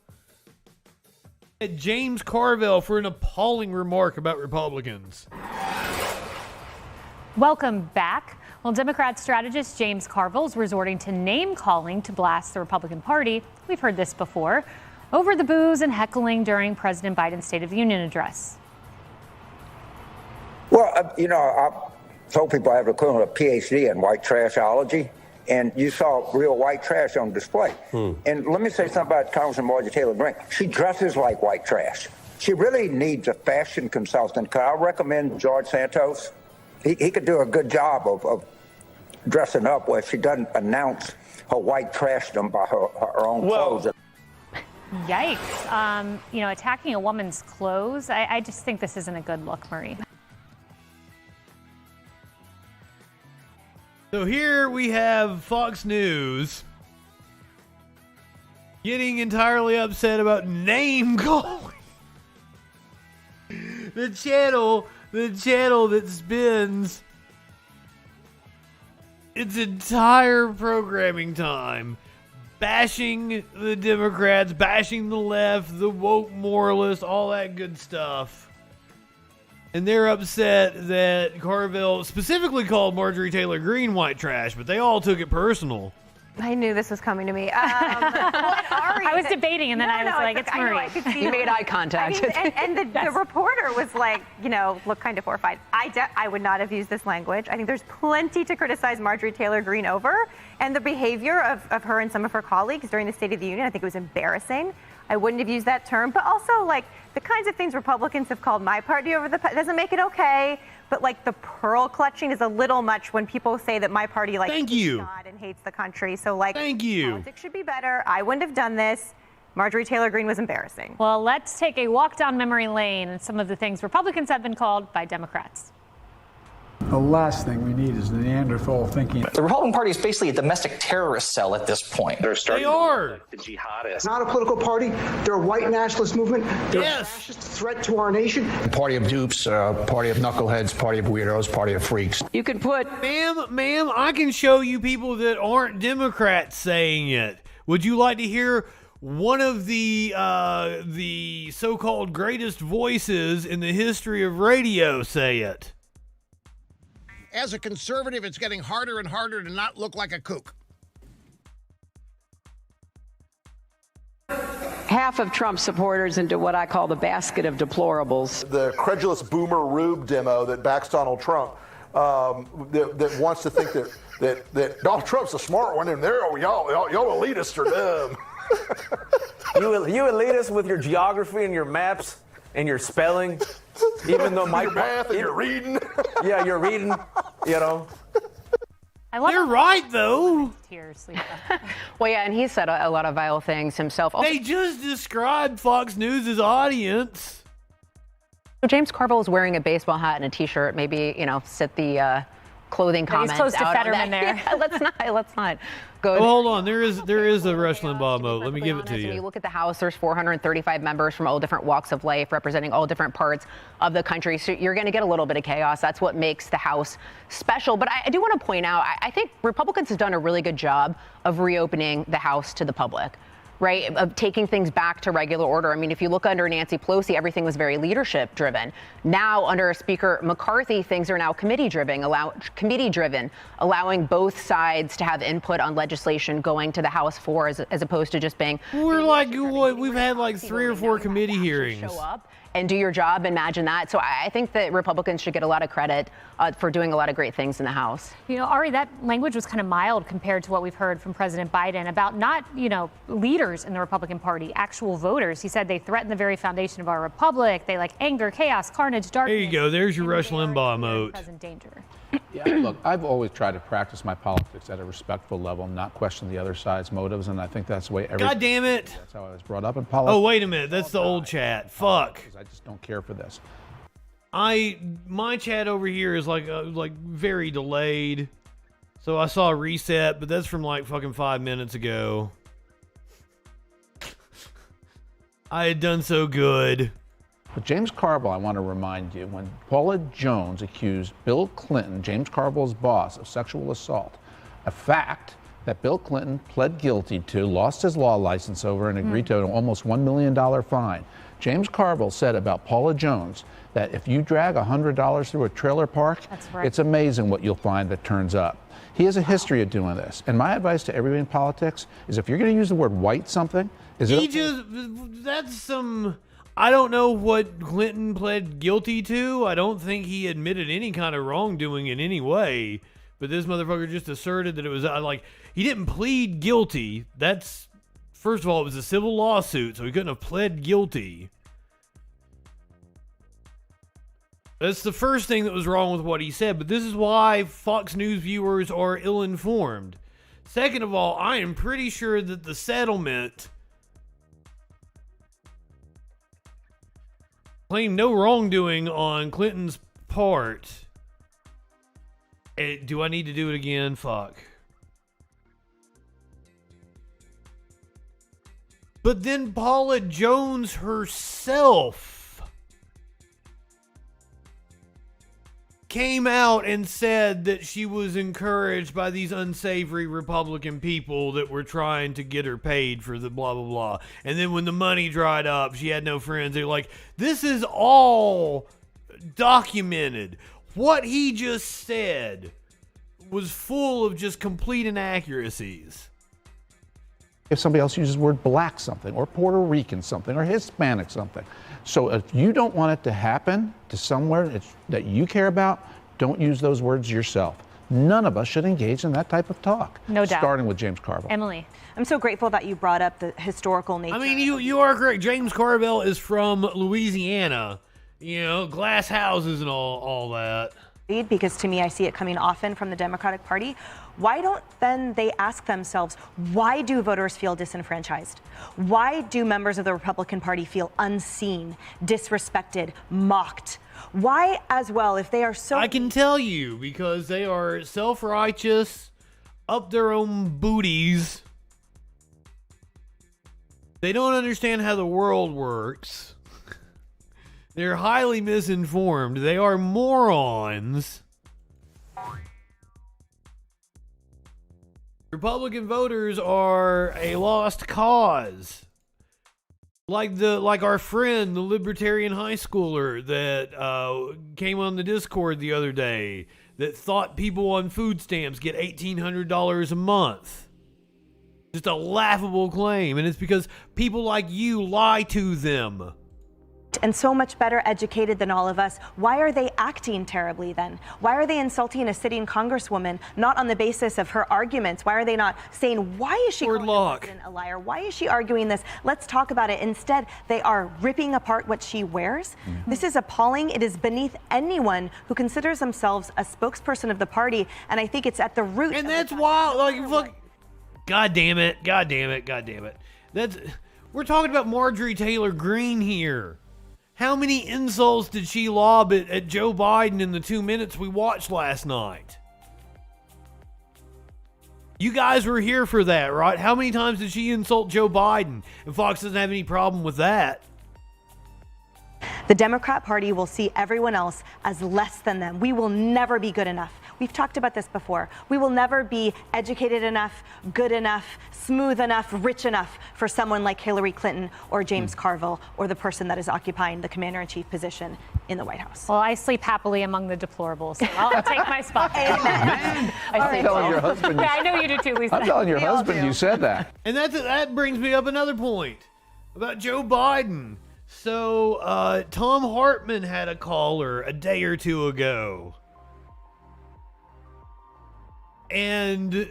At James Carville for an appalling remark about Republicans. Welcome back. Well, Democrat strategist James Carville is resorting to name-calling to blast the Republican Party. We've heard this before. Over the boos and heckling during President Biden's State of the Union address. Well, I told people I have a PhD in white trashology, and you saw real white trash on display. And let me say something about Congressman Marjorie Taylor Greene. She dresses like white trash. She really needs a fashion consultant. Could I recommend George Santos? He could do a good job of dressing up where she doesn't announce her white trashdom by her own clothes. Yikes. Attacking a woman's clothes. I just think this isn't a good look, Marie. So here we have Fox News getting entirely upset about name calling. The channel that spends its entire programming time bashing the Democrats, bashing the left, the woke moralists, all that good stuff. And they're upset that Carville specifically called Marjorie Taylor Greene white trash, but they all took it personal. I knew this was coming to me. I was debating, and then I was like, it's Marie. I could see You made eye contact. and the reporter was like, looked kind of horrified. I would not have used this language. I think there's plenty to criticize Marjorie Taylor Greene over, and the behavior of her and some of her colleagues during the State of the Union, I think it was embarrassing. I wouldn't have used that term, but also like the kinds of things Republicans have called my party over the doesn't make it okay. But like the pearl clutching is a little much when people say that my party like hates God and hates the country. So like, politics should be better. I wouldn't have done this. Marjorie Taylor Greene was embarrassing. Well, let's take a walk down memory lane and some of the things Republicans have been called by Democrats. The last thing we need is Neanderthal thinking. The Republican Party is basically a domestic terrorist cell at this point. They are. The jihadists. Not a political party. They're a white nationalist movement. They're a fascist threat to our nation. Party of dupes, party of knuckleheads, party of weirdos, party of freaks. You could put... Ma'am, I can show you people that aren't Democrats saying it. Would you like to hear one of the so-called greatest voices in the history of radio say it? As a conservative, it's getting harder and harder to not look like a kook. Half of Trump supporters into what I call the basket of deplorables. The credulous boomer rube demo that backs Donald Trump, that wants to think that Donald Trump's a smart one, and y'all elitists are dumb. You elitists with your geography and your maps and your spelling, even though my your math and your reading. Yeah, you're reading, They're right, though. Tears, Well, yeah, and he said a lot of vile things himself. They just described Fox News' audience. So James Carville is wearing a baseball hat and a T-shirt. Maybe, sit the clothing comments he's close to out Fetterman on there. that. Yeah, let's not go. Oh, hold on. There is a Rush Limbaugh mode. Let me give it to When you. you look at the House, there's 435 members from all different walks of life, representing all different parts of the country. So you're going to get a little bit of chaos. That's what makes the House special. But I do want to point out, I think Republicans have done a really good job of reopening the House to the public. Right, of taking things back to regular order. I mean, if you look under Nancy Pelosi, everything was very leadership driven. Now, under Speaker McCarthy, things are now committee driven, allowing both sides to have input on legislation going to the House floor as opposed to just being. We're like, we've had like 3 or 4 committee hearings. Show up and do your job. Imagine that. So I think that Republicans should get a lot of credit for doing a lot of great things in the House. Ari, that language was kind of mild compared to what we've heard from President Biden about not, leaders in the Republican Party, actual voters. He said they threaten the very foundation of our republic. They like anger, chaos, carnage, darkness. There you go. There's your Rush Limbaugh mode. Present danger. Yeah, look, I've always tried to practice my politics at a respectful level, not question the other side's motives, and I think that's the way God damn it. That's how I was brought up in politics. Oh, wait a minute. That's the old chat. Fuck. I just don't care for this. My chat over here is like very delayed. So I saw a reset, but that's from like fucking 5 minutes ago. I had done so good. But James Carville, I want to remind you, when Paula Jones accused Bill Clinton, James Carville's boss, of sexual assault, a fact that Bill Clinton pled guilty to, lost his law license over, and agreed to an almost $1 million fine. James Carville said about Paula Jones that if you drag $100 through a trailer park, it's amazing what you'll find that turns up. He has a history of doing this. And my advice to everybody in politics is if you're going to use the word white something, that's some... I don't know what Clinton pled guilty to. I don't think he admitted any kind of wrongdoing in any way. But this motherfucker just asserted that it was he didn't plead guilty. That's, first of all, it was a civil lawsuit, so he couldn't have pled guilty. That's the first thing that was wrong with what he said, but this is why Fox News viewers are ill-informed. Second of all, I am pretty sure that the settlement claimed no wrongdoing on Clinton's part. Do I need to do it again? Fuck. But then Paula Jones herself came out and said that she was encouraged by these unsavory Republican people that were trying to get her paid for the blah, blah, blah. And then when the money dried up, she had no friends. They're like, this is all documented. What he just said was full of just complete inaccuracies. If somebody else uses the word black something, or Puerto Rican something, or Hispanic something. So if you don't want it to happen to somewhere that you care about, don't use those words yourself. None of us should engage in that type of talk. No doubt. Starting with James Carville. Emily. I'm so grateful that you brought up the historical nature. I mean, you are correct. James Carville is from Louisiana. You know, glass houses and all that. Because to me, I see it coming often from the Democratic Party. Why don't then they ask themselves, why do voters feel disenfranchised? Why do members of the Republican Party feel unseen, disrespected, mocked? Why as well, if they are so... I can tell you, because they are self-righteous, up their own booties. They don't understand how the world works. They're highly misinformed. They are morons. Republican voters are a lost cause. Like our friend, the libertarian high schooler that came on the Discord the other day that thought people on food stamps get $1,800 a month. Just a laughable claim, and it's because people like you lie to them. And so much better educated than all of us. Why are they acting terribly then? Why are they insulting a sitting congresswoman not on the basis of her arguments? Why are they not saying, why is she calling the president a liar? Why is she arguing this? Let's talk about it. Instead, they are ripping apart what she wears. Mm-hmm. This is appalling. It is beneath anyone who considers themselves a spokesperson of the party. And I think it's at the root. And that's wild. Like, fuck. God damn it. God damn it. God damn it. We're talking about Marjorie Taylor Greene here. How many insults did she lob at Joe Biden in the 2 minutes we watched last night? You guys were here for that, right? How many times did she insult Joe Biden? And Fox doesn't have any problem with that. The Democrat Party will see everyone else as less than them. We will never be good enough. We've talked about this before. We will never be educated enough, good enough, smooth enough, rich enough for someone like Hillary Clinton or James Carville or the person that is occupying the commander-in-chief position in the White House. Well, I sleep happily among the deplorables, so I'll take my spot. I'm telling your husband. Yeah, I know you do too, Lisa. I'm telling your husband you said that. And that brings me up another point about Joe Biden. So Tom Hartman had a caller a day or two ago. And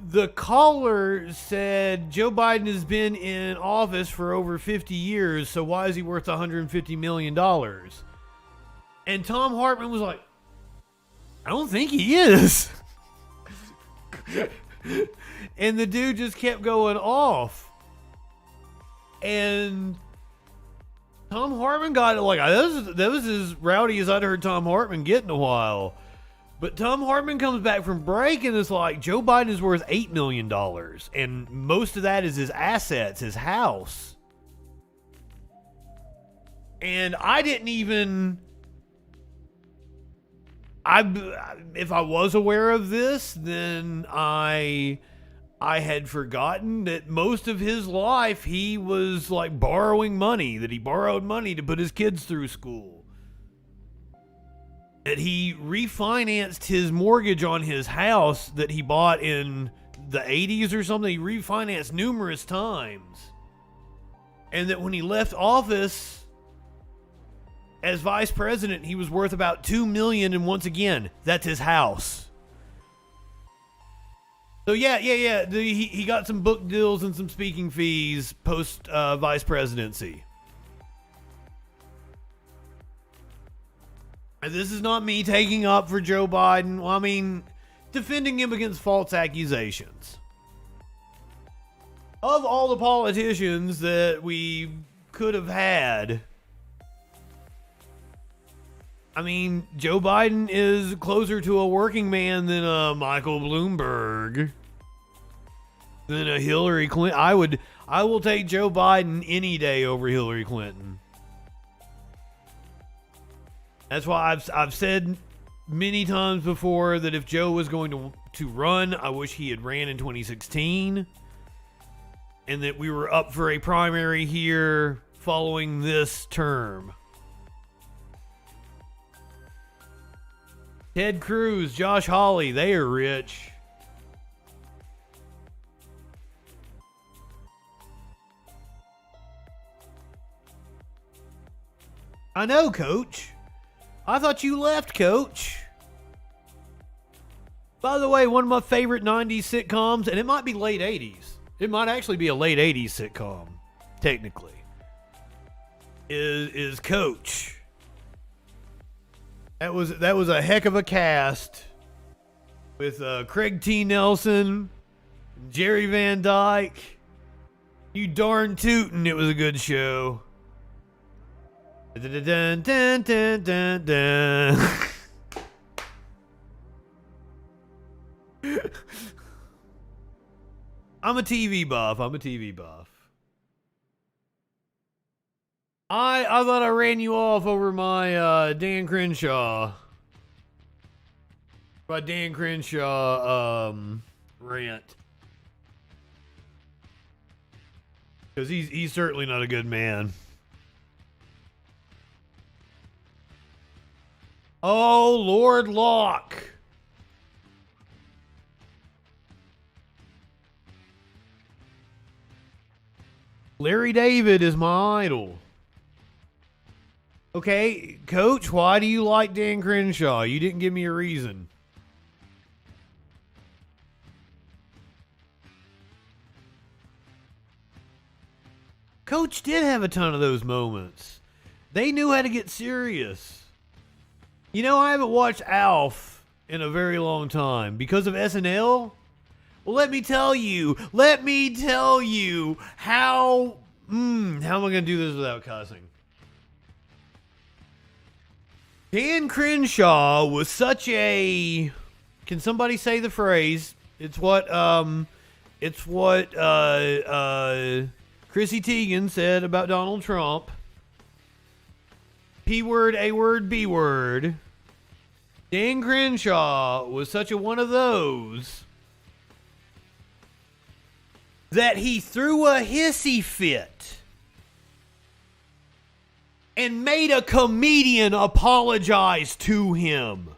the caller said Joe Biden has been in office for over 50 years, so why is he worth $150 million? And Tom Hartman was like, I don't think he is. And the dude just kept going off. And Tom Hartman got it like, that was as rowdy as I'd heard Tom Hartman get in a while. But Tom Hartman comes back from break and is like, Joe Biden is worth $8 million. And most of that is his assets, his house. And I didn't even... if I was aware of this, then I had forgotten that most of his life he was like borrowing money, that he borrowed money to put his kids through school. That he refinanced his mortgage on his house that he bought in the 80s or something. He refinanced numerous times. And that when he left office as vice president, he was worth about $2 million. And once again, that's his house. So yeah. He got some book deals and some speaking fees post vice presidency. And this is not me taking up for Joe Biden. Well, I mean, defending him against false accusations. Of all the politicians that we could have had, I mean, Joe Biden is closer to a working man than a Michael Bloomberg, than a Hillary Clinton. I will take Joe Biden any day over Hillary Clinton. That's why I've said many times before that if Joe was going to run, I wish he had ran in 2016. And that we were up for a primary here following this term. Ted Cruz, Josh Hawley, they are rich. I know, Coach. I thought you left, Coach. By the way, one of my favorite 90s sitcoms, and it might be late 80s. It might actually be a late 80s sitcom, technically, is Coach. That was a heck of a cast with Craig T. Nelson, Jerry Van Dyke. You darn tootin', it was a good show. Dun, dun, dun, dun, dun, dun. I'm a TV buff. I thought I ran you off over my Dan Crenshaw. My Dan Crenshaw rant. Because he's certainly not a good man. Oh, Lord Locke. Larry David is my idol. Okay, Coach, why do you like Dan Crenshaw? You didn't give me a reason. Coach did have a ton of those moments. They knew how to get serious. You know, I haven't watched Alf in a very long time because of SNL. Well, let me tell you how am I going to do this without cussing? Dan Crenshaw was such a, can somebody say the phrase? It's what Chrissy Teigen said about Donald Trump. P word, A word, B word. Dan Crenshaw was such a one of those that he threw a hissy fit and made a comedian apologize to him.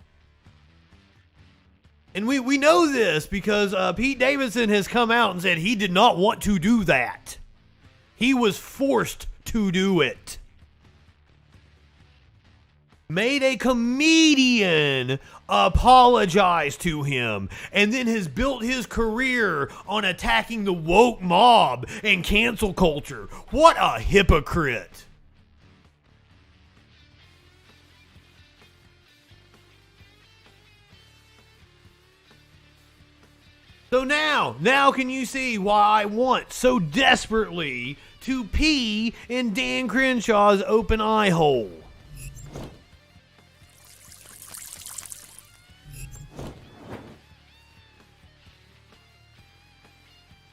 And we know this because Pete Davidson has come out and said he did not want to do that. He was forced to do it. Made a comedian apologize to him, and then has built his career on attacking the woke mob and cancel culture. What a hypocrite. So now can you see why I want so desperately to pee in Dan Crenshaw's open eye hole?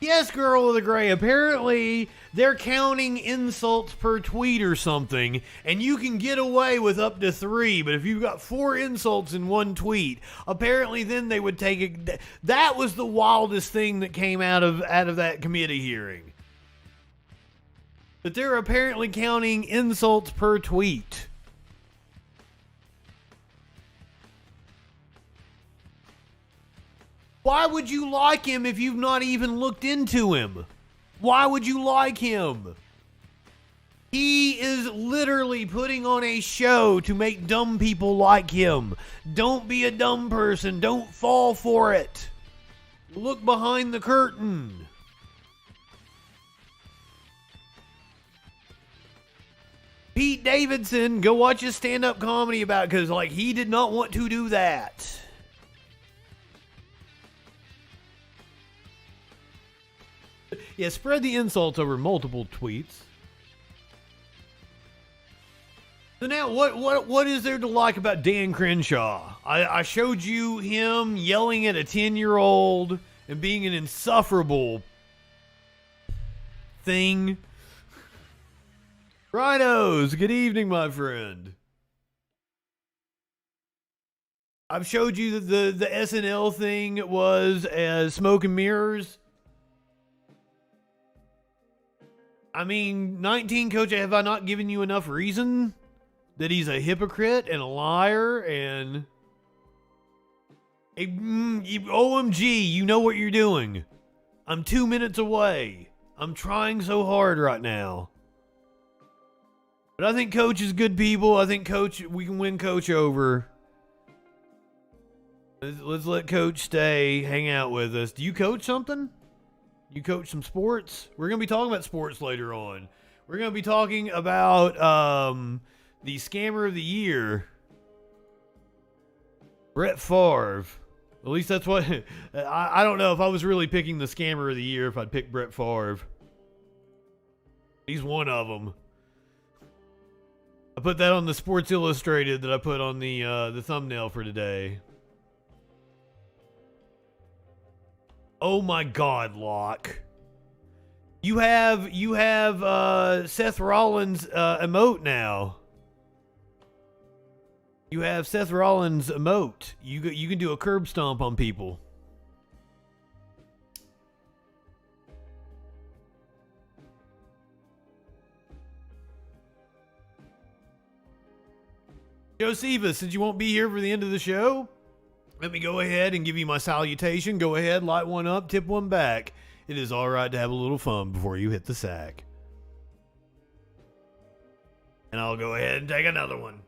Yes, girl with a gray. Apparently, they're counting insults per tweet or something, and you can get away with up to 3, but if you've got 4 insults in one tweet, apparently then they would take it. That was the wildest thing that came out of that committee hearing. But they're apparently counting insults per tweet. Why would you like him if you've not even looked into him? Why would you like him? He is literally putting on a show to make dumb people like him. Don't be a dumb person. Don't fall for it. Look behind the curtain. Pete Davidson, go watch his stand-up comedy about it, because he did not want to do that. Yeah, spread the insults over multiple tweets. So now, what is there to like about Dan Crenshaw? I showed you him yelling at a 10-year-old and being an insufferable thing. Rhinos, good evening, my friend. I've showed you that the SNL thing was as smoke and mirrors. I mean, 19 coach, have I not given you enough reason that he's a hypocrite and a liar and OMG, you know what you're doing. I'm 2 minutes away. I'm trying so hard right now. But I think Coach is good people. I think Coach, we can win Coach over. Let's let Coach stay, hang out with us. Do you coach something? You coach some sports? We're going to be talking about sports later on. We're going to be talking about the scammer of the year, Brett Favre. At least that's what... I don't know if I was really picking the scammer of the year if I'd pick Brett Favre. He's one of them. I put that on the Sports Illustrated that I put on the thumbnail for today. Oh my God, Locke. You have Seth Rollins emote now. You have Seth Rollins emote. You can do a curb stomp on people. Josephus, since you won't be here for the end of the show, let me go ahead and give you my salutation. Go ahead, light one up, tip one back. It is all right to have a little fun before you hit the sack. And I'll go ahead and take another one.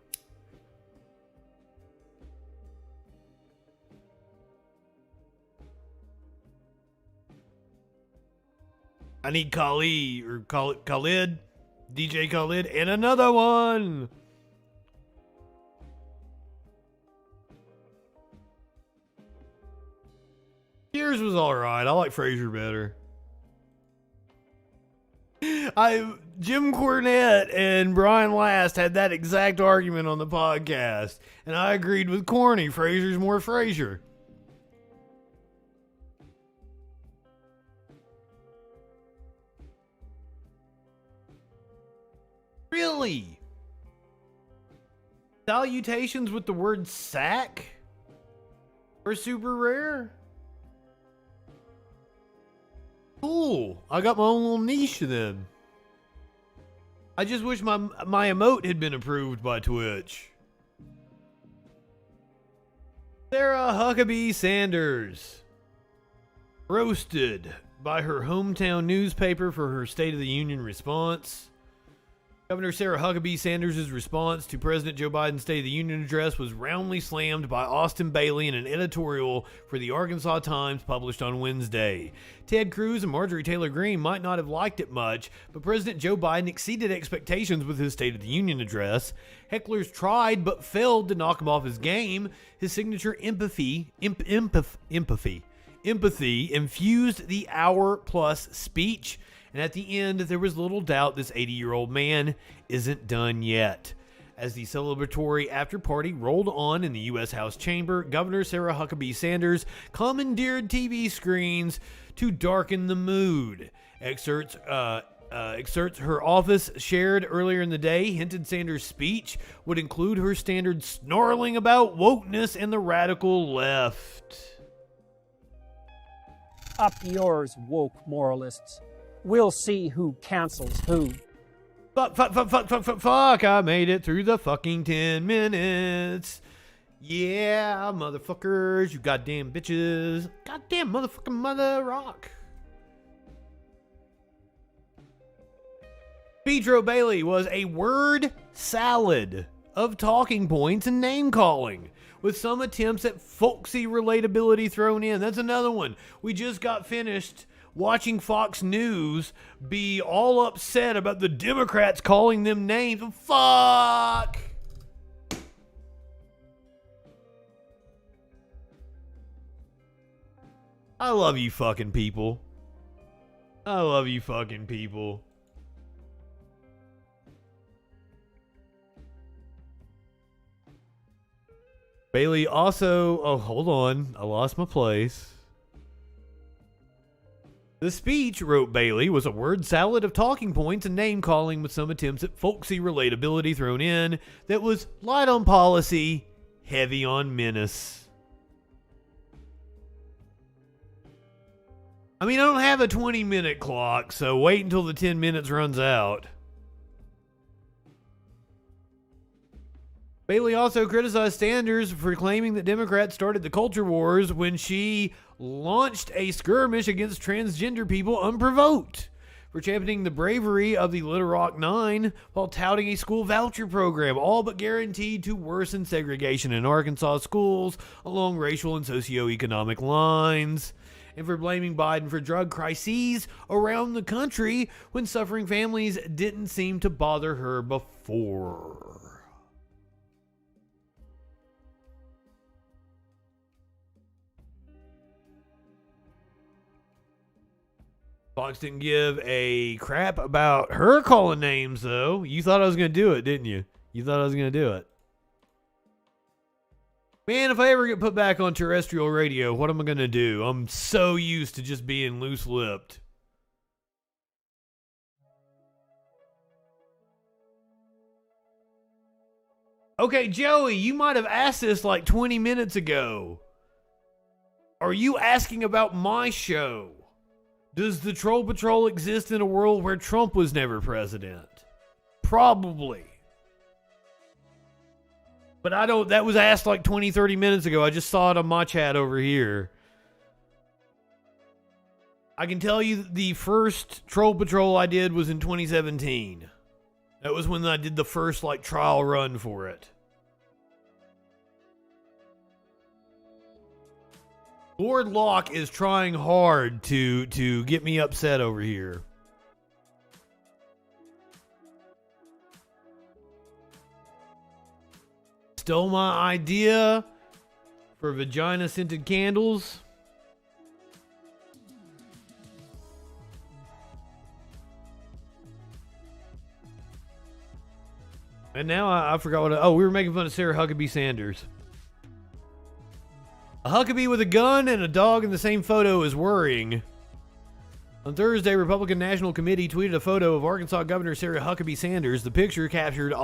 I need Khalid, DJ Khalid, and another one. Yours was all right. I like Frasier better. Jim Cornette and Brian Last had that exact argument on the podcast, and I agreed with Corny. Frasier's more Frasier. Really? Salutations with the word sack? Or super rare? Cool. I got my own little niche then. I just wish my emote had been approved by Twitch. Sarah Huckabee Sanders. Roasted by her hometown newspaper for her State of the Union response. Governor Sarah Huckabee Sanders' response to President Joe Biden's State of the Union address was roundly slammed by Austin Bailey in an editorial for the Arkansas Times published on Wednesday. Ted Cruz and Marjorie Taylor Greene might not have liked it much, but President Joe Biden exceeded expectations with his State of the Union address. Hecklers tried but failed to knock him off his game. His signature empathy infused the hour-plus speech. And at the end, there was little doubt this 80-year-old man isn't done yet. As the celebratory after-party rolled on in the U.S. House chamber, Governor Sarah Huckabee Sanders commandeered TV screens to darken the mood. Excerpts her office shared earlier in the day hinted Sanders' speech would include her standard snarling about wokeness and the radical left. Up yours, woke moralists. We'll see who cancels who. Fuck, I made it through the fucking 10 minutes. Yeah, motherfuckers, you goddamn bitches. Goddamn motherfucking mother rock. Pedro Bailey was a word salad of talking points and name calling, with some attempts at folksy relatability thrown in. That's another one. We just got finished watching Fox News be all upset about the Democrats calling them names. Fuck! I love you fucking people. I love you fucking people. Bailey also... Oh, hold on. I lost my place. The speech, wrote Bailey, was a word salad of talking points and name-calling with some attempts at folksy relatability thrown in that was light on policy heavy on menace. I mean, I don't have a 20-minute clock, so wait until the 10 minutes runs out. Bailey also criticized Sanders for claiming that Democrats started the culture wars when she launched a skirmish against transgender people unprovoked, for championing the bravery of the Little Rock Nine while touting a school voucher program, all but guaranteed to worsen segregation in Arkansas schools along racial and socioeconomic lines, and for blaming Biden for drug crises around the country when suffering families didn't seem to bother her before. Fox didn't give a crap about her calling names, though. You thought I was going to do it, didn't you? You thought I was going to do it. Man, if I ever get put back on terrestrial radio, what am I going to do? I'm so used to just being loose-lipped. Okay, Joey, you might have asked this like 20 minutes ago. Are you asking about my show? Does the Troll Patrol exist in a world where Trump was never president? Probably. But I don't, that was asked like 20, 30 minutes ago. I just saw it on my chat over here. I can tell you the first Troll Patrol I did was in 2017. That was when I did the first like trial run for it. Lord Locke is trying hard to get me upset over here. Stole my idea for vagina-scented candles. And now I forgot what we were making fun of Sarah Huckabee Sanders. A Huckabee with a gun and a dog in the same photo is worrying. On Thursday, Republican National Committee tweeted a photo of Arkansas Governor Sarah Huckabee Sanders. The picture, captioned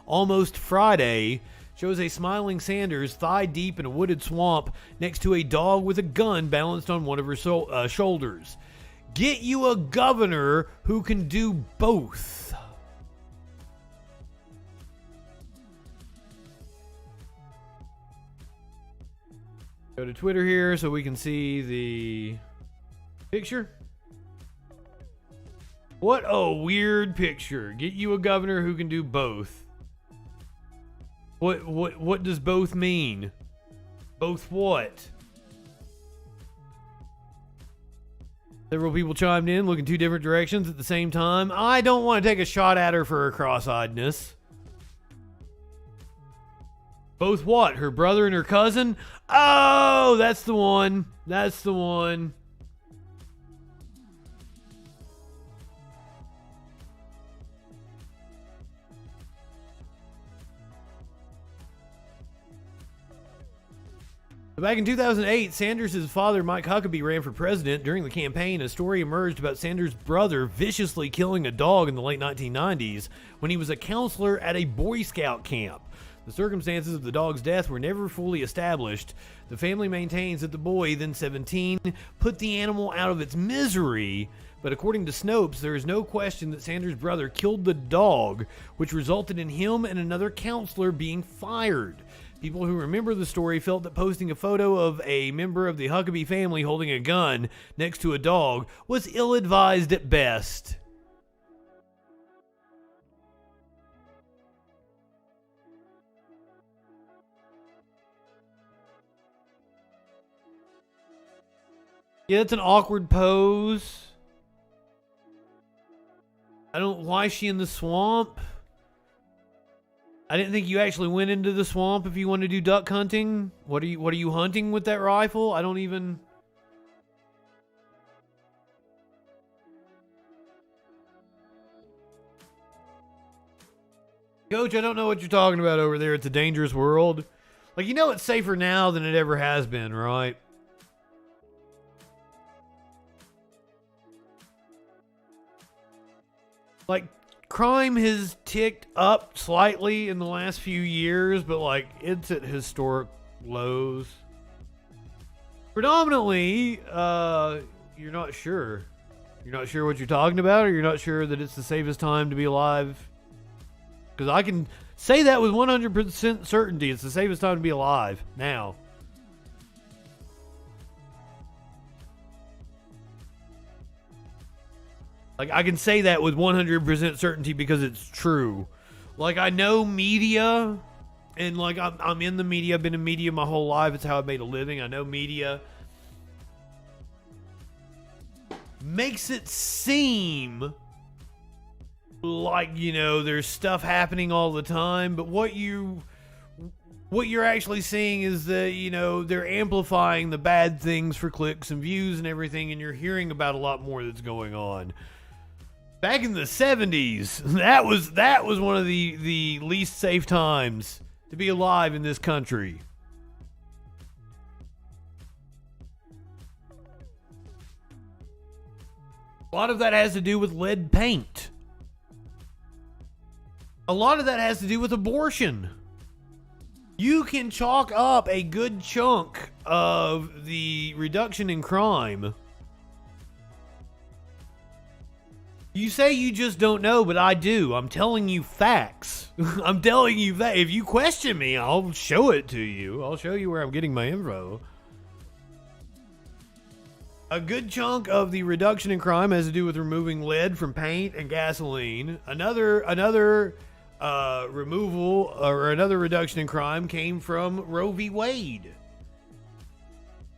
"Almost Friday," shows a smiling Sanders thigh deep in a wooded swamp next to a dog with a gun balanced on one of her shoulders. Get you a governor who can do both. Go to Twitter here so we can see the picture. What a weird picture. Get you a governor who can do both. What does both mean? Both what? Several people chimed in, looking two different directions at the same time. I don't want to take a shot at her for her cross-eyedness. Both what? Her brother and her cousin? Oh, that's the one. That's the one. Back in 2008, Sanders' father, Mike Huckabee, ran for president. During the campaign, a story emerged about Sanders' brother viciously killing a dog in the late 1990s when he was a counselor at a Boy Scout camp. The circumstances of the dog's death were never fully established. The family maintains that the boy, then 17, put the animal out of its misery, but according to Snopes, there is no question that Sanders' brother killed the dog, which resulted in him and another counselor being fired. People who remember the story felt that posting a photo of a member of the Huckabee family holding a gun next to a dog was ill-advised at best. Yeah, it's an awkward pose. Why is she in the swamp? I didn't think you actually went into the swamp if you want to do duck hunting. What are you hunting with that rifle? I don't even... Coach, I don't know what you're talking about over there. It's a dangerous world. Like, you know it's safer now than it ever has been, right? Like, crime has ticked up slightly in the last few years, but like it's at historic lows. Predominantly, you're not sure. You're not sure what you're talking about, or you're not sure that it's the safest time to be alive. Because I can say that with 100% certainty. It's the safest time to be alive now. Like, I can say that with 100% certainty because it's true. Like, I know media, and like, I'm in the media. I've been in media my whole life. It's how I've made a living. I know media makes it seem like, you know, there's stuff happening all the time, but what you're actually seeing is that, you know, they're amplifying the bad things for clicks and views and everything, and you're hearing about a lot more that's going on. Back in the 70s, that was one of the least safe times to be alive in this country. A lot of that has to do with lead paint. A lot of that has to do with abortion. You can chalk up a good chunk of the reduction in crime. You say you just don't know, but I do. I'm telling you facts. I'm telling you that. If you question me, I'll show it to you. I'll show you where I'm getting my info. A good chunk of the reduction in crime has to do with removing lead from paint and gasoline. Another removal or another reduction in crime came from Roe v. Wade.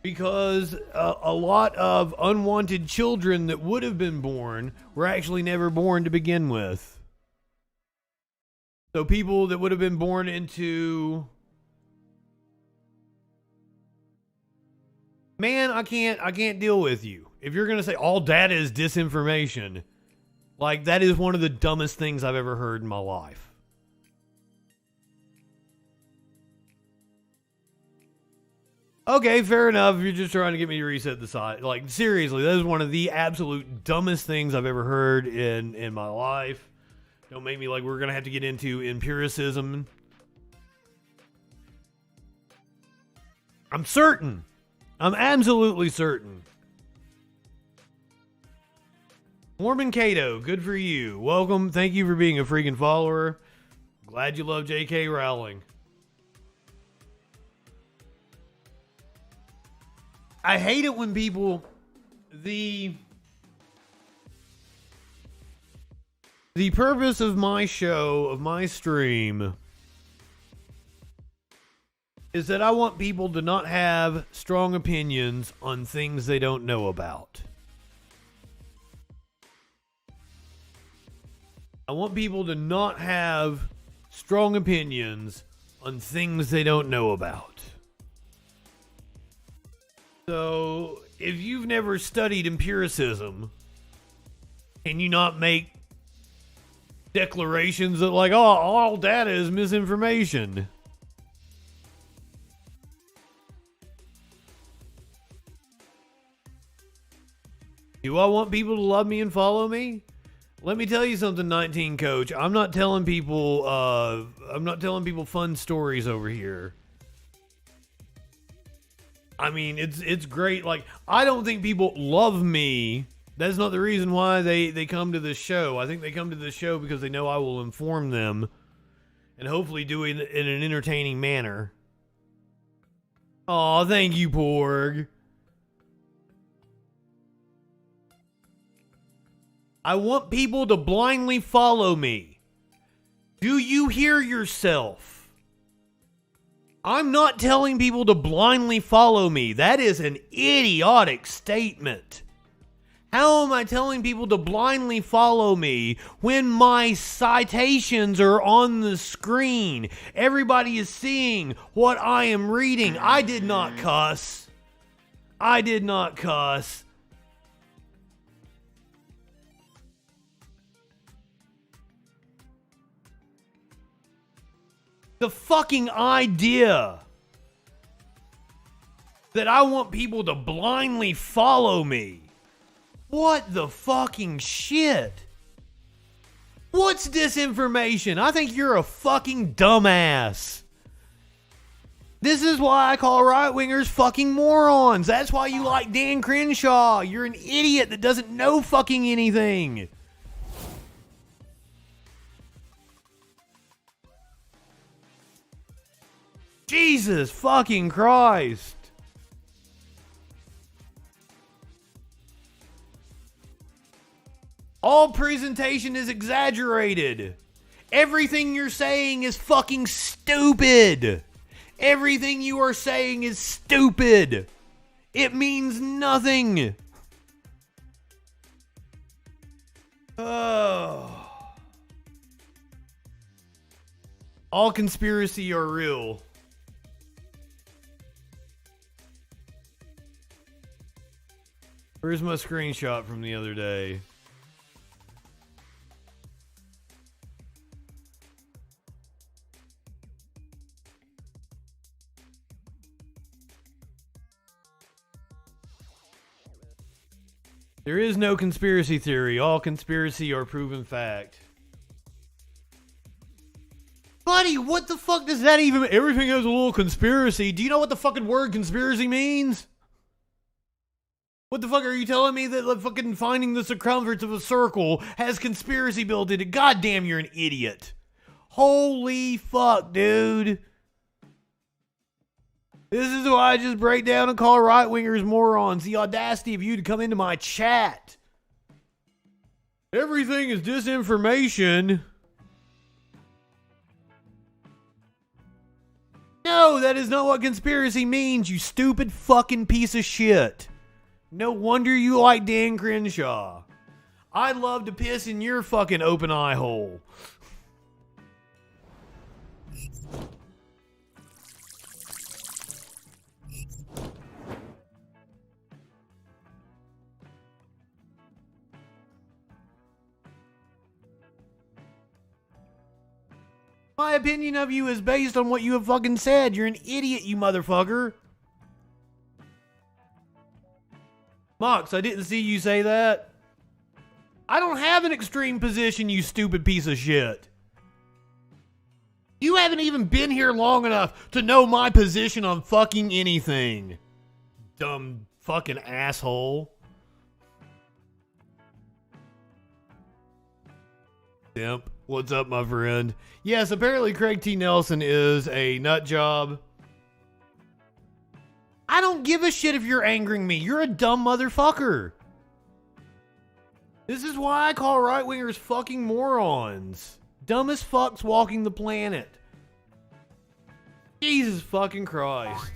Because a lot of unwanted children that would have been born were actually never born to begin with. So people that would have been born into... Man, I can't deal with you. If you're going to say all data is disinformation, like, that is one of the dumbest things I've ever heard in my life. Okay, fair enough. If you're just trying to get me to reset the site. Like, seriously, that is one of the absolute dumbest things I've ever heard in my life. Don't make me like we're going to have to get into empiricism. I'm certain. I'm absolutely certain. Mormon Cato, good for you. Welcome. Thank you for being a freaking follower. Glad you love J.K. Rowling. I hate it when people... The purpose of my show, of my stream... is that I want people to not have strong opinions on things they don't know about. I want people to not have strong opinions on things they don't know about. So, if you've never studied empiricism, can you not make declarations that like, oh, all data is misinformation? Do I want people to love me and follow me? Let me tell you something, 19 Coach. I'm not telling people fun stories over here. I mean, it's great. Like, I don't think people love me. That's not the reason why they come to this show. I think they come to this show because they know I will inform them and hopefully do it in an entertaining manner. Aw, thank you, Porg. I want people to blindly follow me. Do you hear yourself? I'm not telling people to blindly follow me. That is an idiotic statement. How am I telling people to blindly follow me when my citations are on the screen? Everybody is seeing what I am reading. I did not cuss. I did not cuss. The fucking idea that I want people to blindly follow me. What the fucking shit? What What's disinformation? I think you're a fucking dumbass. This is why I call right-wingers fucking morons. That's why you like Dan Crenshaw. You're an idiot that doesn't know fucking anything. Jesus fucking Christ. All presentation is exaggerated. Everything you're saying is fucking stupid. Everything you are saying is stupid. It means nothing. Oh. All conspiracy are real. Where's my screenshot from the other day? There is no conspiracy theory. All conspiracy are proven fact. Buddy, what the fuck does that even... Everything has a little conspiracy. Do you know what the fucking word conspiracy means? What the fuck are you telling me that fucking finding the circumference of a circle has conspiracy built in it? God damn, you're an idiot. Holy fuck, dude. This is why I just break down and call right-wingers morons. The audacity of you to come into my chat. Everything is disinformation. No, that is not what conspiracy means, you stupid fucking piece of shit. No wonder you like Dan Crenshaw. I'd love to piss in your fucking open eye hole. My opinion of you is based on what you have fucking said. You're an idiot, you motherfucker. Mox, I didn't see you say that. I don't have an extreme position, you stupid piece of shit. You haven't even been here long enough to know my position on fucking anything. Dumb fucking asshole. Simp, what's up, my friend? Yes, apparently Craig T. Nelson is a nut job. I don't give a shit if you're angering me. You're a dumb motherfucker. This is why I call right-wingers fucking morons. Dumbest fucks walking the planet. Jesus fucking Christ.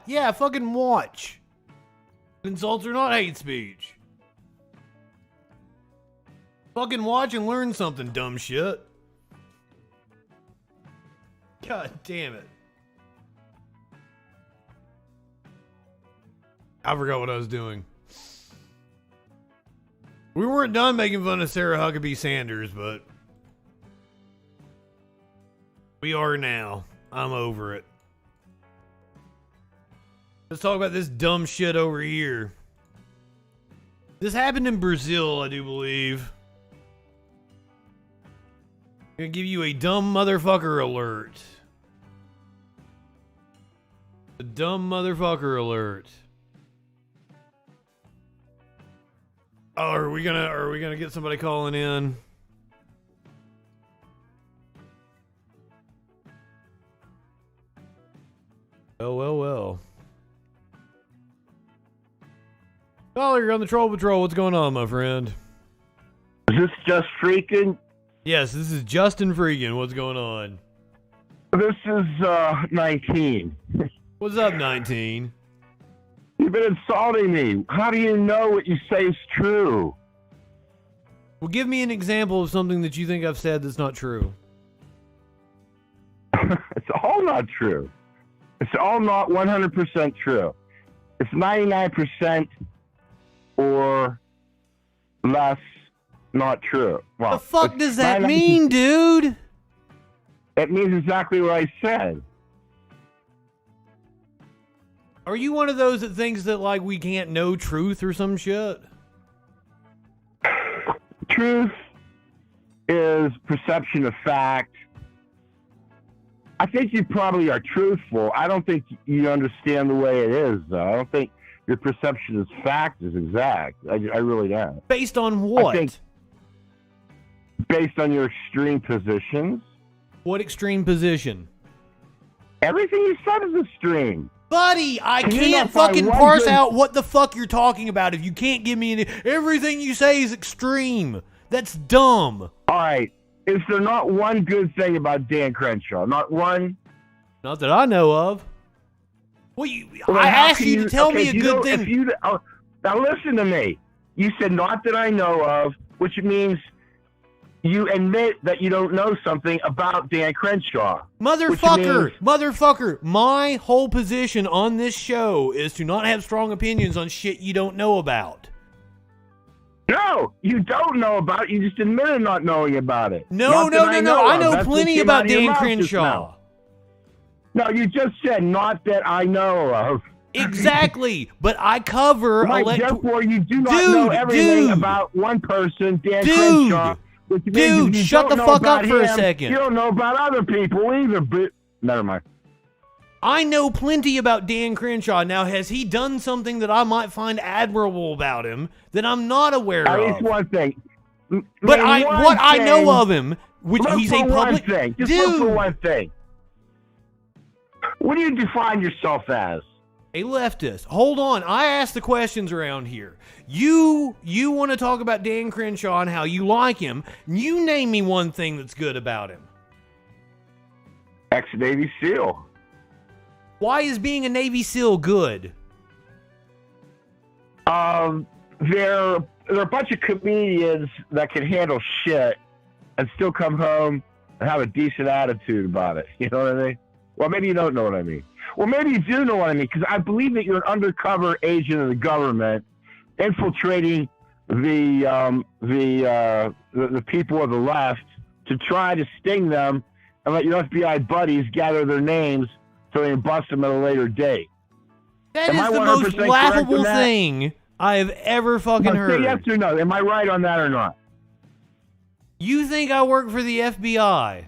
Yeah, fucking watch. Insults are not hate speech. Fucking watch and learn something, dumb shit. God damn it. I forgot what I was doing. We weren't done making fun of Sarah Huckabee Sanders, but we are now. I'm over it. Let's talk about this dumb shit over here. This happened in Brazil, I do believe. I'm gonna give you a dumb motherfucker alert. A dumb motherfucker alert. Oh, are we gonna get somebody calling in? Oh, well. Oh, you're on the Troll Patrol. What's going on, my friend? Is this Just Freakin? Yes, this is JustinFREAKIN. What's going on? This is 19. What's up, 19? You've been insulting me. How do you know what you say is true? Well, give me an example of something that you think I've said that's not true. It's all not true. It's all not 100% true. It's 99% or less not true. Well, the fuck does that mean, dude? It means exactly what I said. Are you one of those that thinks that, like, we can't know truth or some shit? Truth is perception of fact. I think you probably are truthful. I don't think you understand the way it is, though. I don't think your perception of fact is exact. I really don't. Based on what? I think based on your extreme positions. What extreme position? Everything you said is extreme. Buddy, I can't fucking parse out what the fuck you're talking about if you can't give me any... Everything you say is extreme. That's dumb. All right. Is there not one good thing about Dan Crenshaw? Not one? Not that I know of. Well, I asked you to tell me a good thing. Now listen to me. You said not that I know of, which means you admit that you don't know something about Dan Crenshaw. Motherfucker, my whole position on this show is to not have strong opinions on shit you don't know about. No, you don't know about it. You just admitted not knowing about it. No. I know plenty about Dan Crenshaw. No, you just said not that I know of. Exactly, but I cover... Therefore, you do not know everything about one person, Dan Crenshaw. Dude, shut the fuck up for a second. You don't know about other people either, but... Never mind. I know plenty about Dan Crenshaw. Now, has he done something that I might find admirable about him that I'm not aware of? At least one thing. But I know of him, which he's a public... Just look for one thing. What do you define yourself as? A leftist. Hold on. I ask the questions around here. You want to talk about Dan Crenshaw and how you like him. You name me one thing that's good about him. Ex-Navy SEAL. Why is being a Navy SEAL good? There are a bunch of comedians that can handle shit and still come home and have a decent attitude about it. You know what I mean? Well, maybe you don't know what I mean. Well, maybe you do know what I mean, because I believe that you're an undercover agent of the government infiltrating the people of the left to try to sting them and let your FBI buddies gather their names so they can bust them at a later date. That is the most laughable thing I have ever fucking heard. Say yes or no. Am I right on that or not? You think I work for the FBI?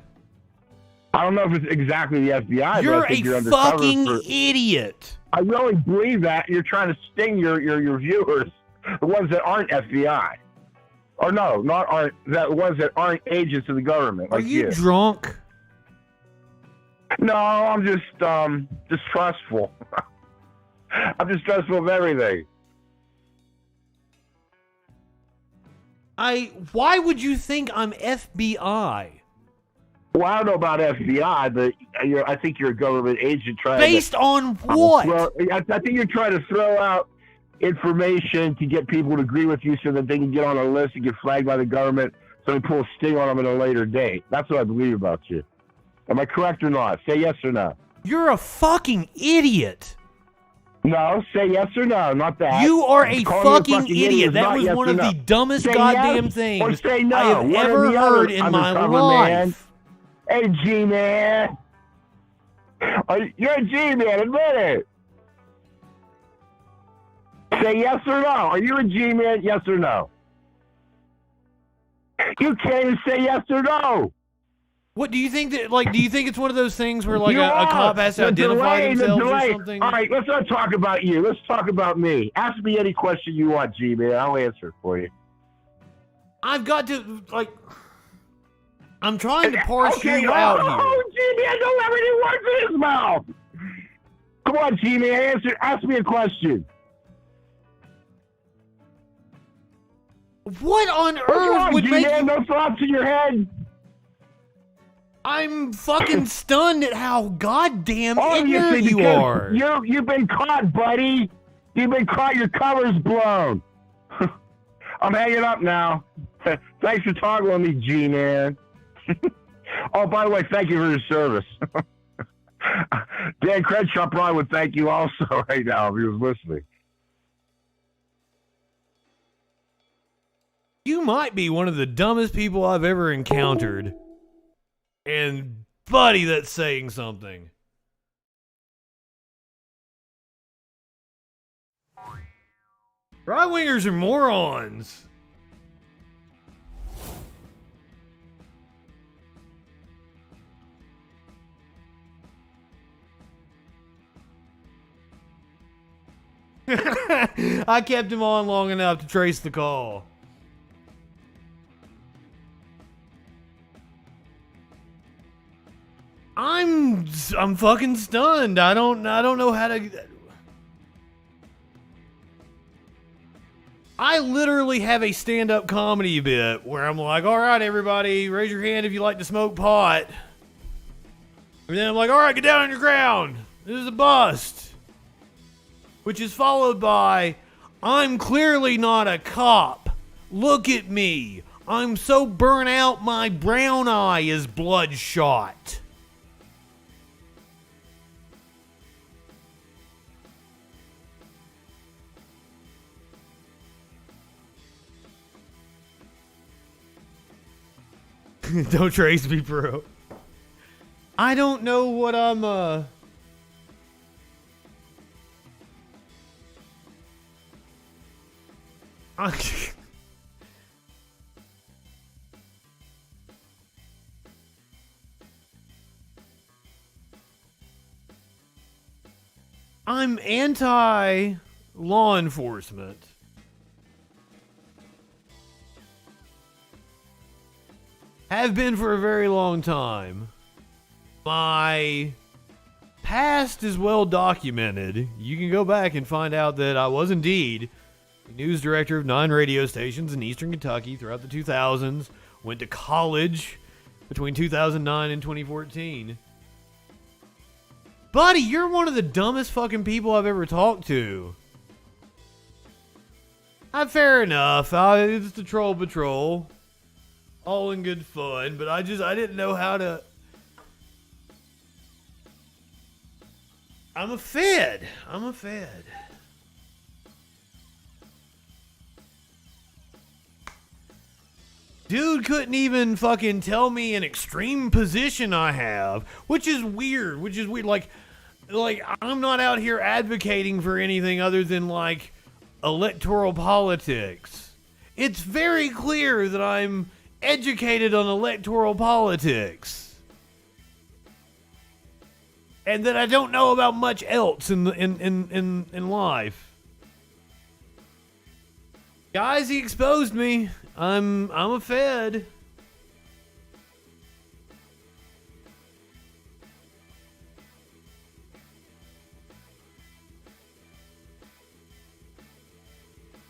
I don't know if it's exactly the FBI. You're but I think a you're fucking idiot. I really believe that. You're trying to sting your viewers, the ones that aren't FBI. Or no, the ones that aren't agents of the government. Are like you drunk? No, I'm just distrustful. I'm distrustful of everything. Why would you think I'm FBI? Well, I don't know about FBI, but I think you're a government agent trying Based on what? I think you're trying to throw out information to get people to agree with you so that they can get on a list and get flagged by the government so they pull a sting on them at a later date. That's what I believe about you. Am I correct or not? Say yes or no. You're a fucking idiot. No, say yes or no, not that. You are a fucking idiot. That was one of the dumbest goddamn things I have ever heard in my life. Hey, G-Man. You're a G-Man, admit it. Say yes or no. Are you a G-Man, yes or no? You can't even say yes or no. What do you think that? Like, do you think it's one of those things where like a cop has to identify themselves or something? All right, let's not talk about you. Let's talk about me. Ask me any question you want, G-Man. I'll answer it for you. I've got to like. I'm trying to parse you out here. Oh, G-Man, don't have any words in his mouth. Come on, G-Man, ask me a question. What on earth would make you... No thoughts in your head? I'm fucking stunned at how goddamn ignorant you are. You've been caught, buddy. You've been caught. Your cover's blown. I'm hanging up now. Thanks for talking with me, G-Man. Oh, by the way, thank you for your service. Dan Crenshaw probably would thank you also right now if he was listening. You might be one of the dumbest people I've ever encountered. And, buddy, that's saying something. Right-wingers are morons. I kept him on long enough to trace the call. I'm fucking stunned. I don't know how to. I literally have a stand-up comedy bit where I'm like, all right, everybody, raise your hand if you like to smoke pot. And then I'm like, all right, get down on your ground. This is a bust. Which is followed by, I'm clearly not a cop. Look at me. I'm so burnt out my brown eye is bloodshot. Don't trace me, bro. I don't know what I'm, I'm anti-law enforcement. Have been for a very long time. My past is well documented. You can go back and find out that I was indeed the news director of 9 radio stations in eastern Kentucky throughout the 2000s. Went to college between 2009 and 2014. Buddy, you're one of the dumbest fucking people I've ever talked to. Fair enough. It's the Troll Patrol. All in good fun, but I didn't know how to. I'm a Fed. Dude couldn't even fucking tell me an extreme position I have, which is weird. Like I'm not out here advocating for anything other than like electoral politics. It's very clear that I'm educated on electoral politics, and that I don't know about much else in life. Guys, he exposed me. I'm a Fed.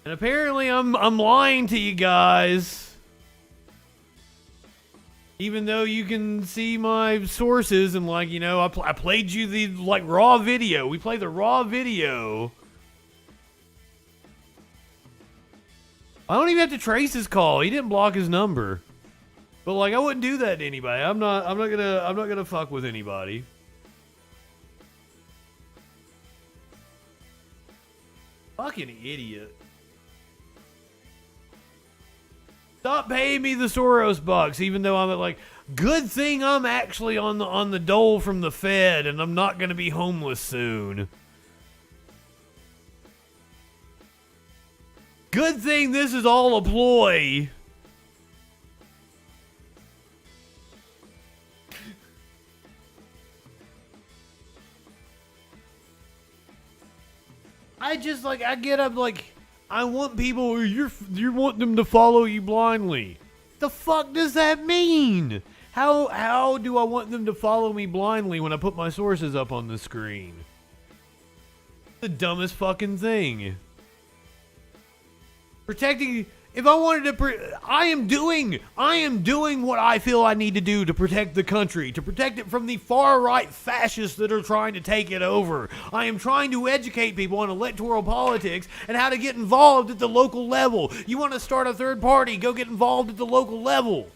And apparently I'm lying to you guys. Even though you can see my sources and like, you know, I played you the like raw video. We played the raw video. I don't even have to trace his call. He didn't block his number. But like I wouldn't do that to anybody. I'm not gonna fuck with anybody. Fucking idiot. Stop paying me the Soros bucks, even though I'm like, good thing I'm actually on the dole from the Fed and I'm not going to be homeless soon. Good thing this is all a ploy. I get up like, I want people, you want them to follow you blindly. The fuck does that mean? How do I want them to follow me blindly when I put my sources up on the screen? The dumbest fucking thing. Protecting, if I wanted to, I am doing what I feel I need to do to protect the country, to protect it from the far-right fascists that are trying to take it over. I am trying to educate people on electoral politics and how to get involved at the local level. You want to start a third party, go get involved at the local level.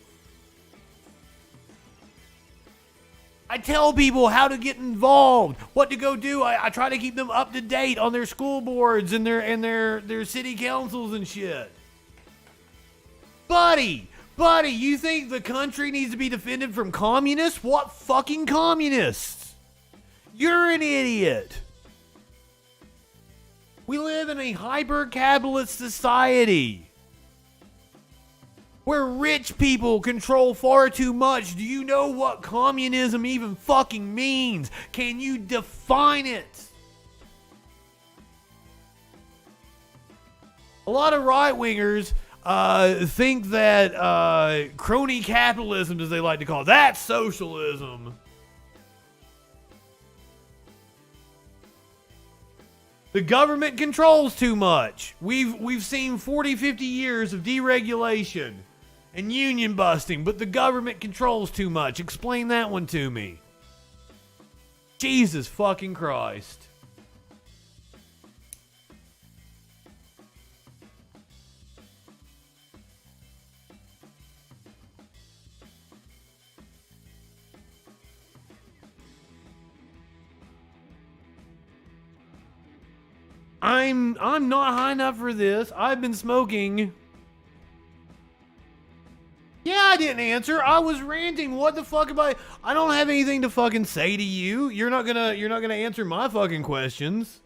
I tell people how to get involved, what to go do. I try to keep them up to date on their school boards and their city councils and shit. Buddy, you think the country needs to be defended from communists? What fucking communists? You're an idiot. We live in a hyper-capitalist society where rich people control far too much. Do you know what communism even fucking means? Can you define it? A lot of right-wingers think that crony capitalism, as they like to call it, that's socialism. The government controls too much. We've seen 40, 50 years of deregulation and union busting, but the government controls too much. Explain that one to me. Jesus fucking Christ. I'm not high enough for this. I've been smoking. Yeah, I didn't answer. I was ranting. What the fuck am I don't have anything to fucking say to you. You're not gonna answer my fucking questions.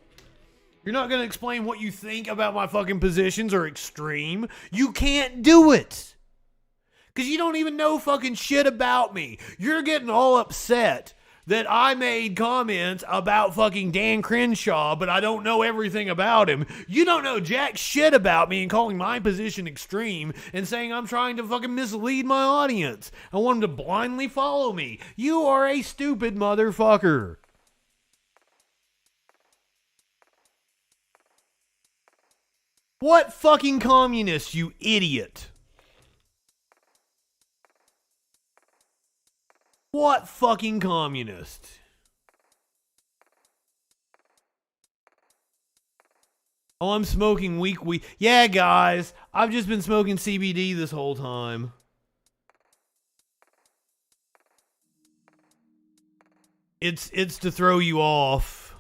You're not gonna explain what you think about my fucking positions are extreme. You can't do it. Cause you don't even know fucking shit about me. You're getting all upset that I made comments about fucking Dan Crenshaw, but I don't know everything about him. You don't know jack shit about me and calling my position extreme and saying I'm trying to fucking mislead my audience. I want them to blindly follow me. You are a stupid motherfucker. What fucking communist, you idiot? What fucking communist? Oh, I'm smoking weed. Yeah, guys, I've just been smoking CBD this whole time. It's to throw you off.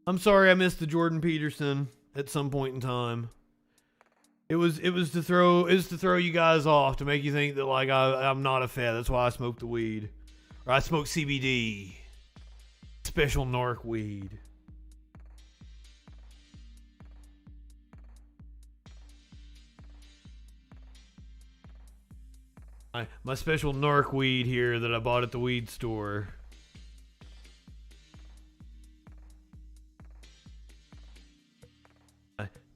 I'm sorry I missed the Jordan Peterson at some point in time. It was to throw you guys off, to make you think that like I'm not a fed. That's why I smoke the weed, or I smoke CBD, special narc weed. My special narc weed here that I bought at the weed store.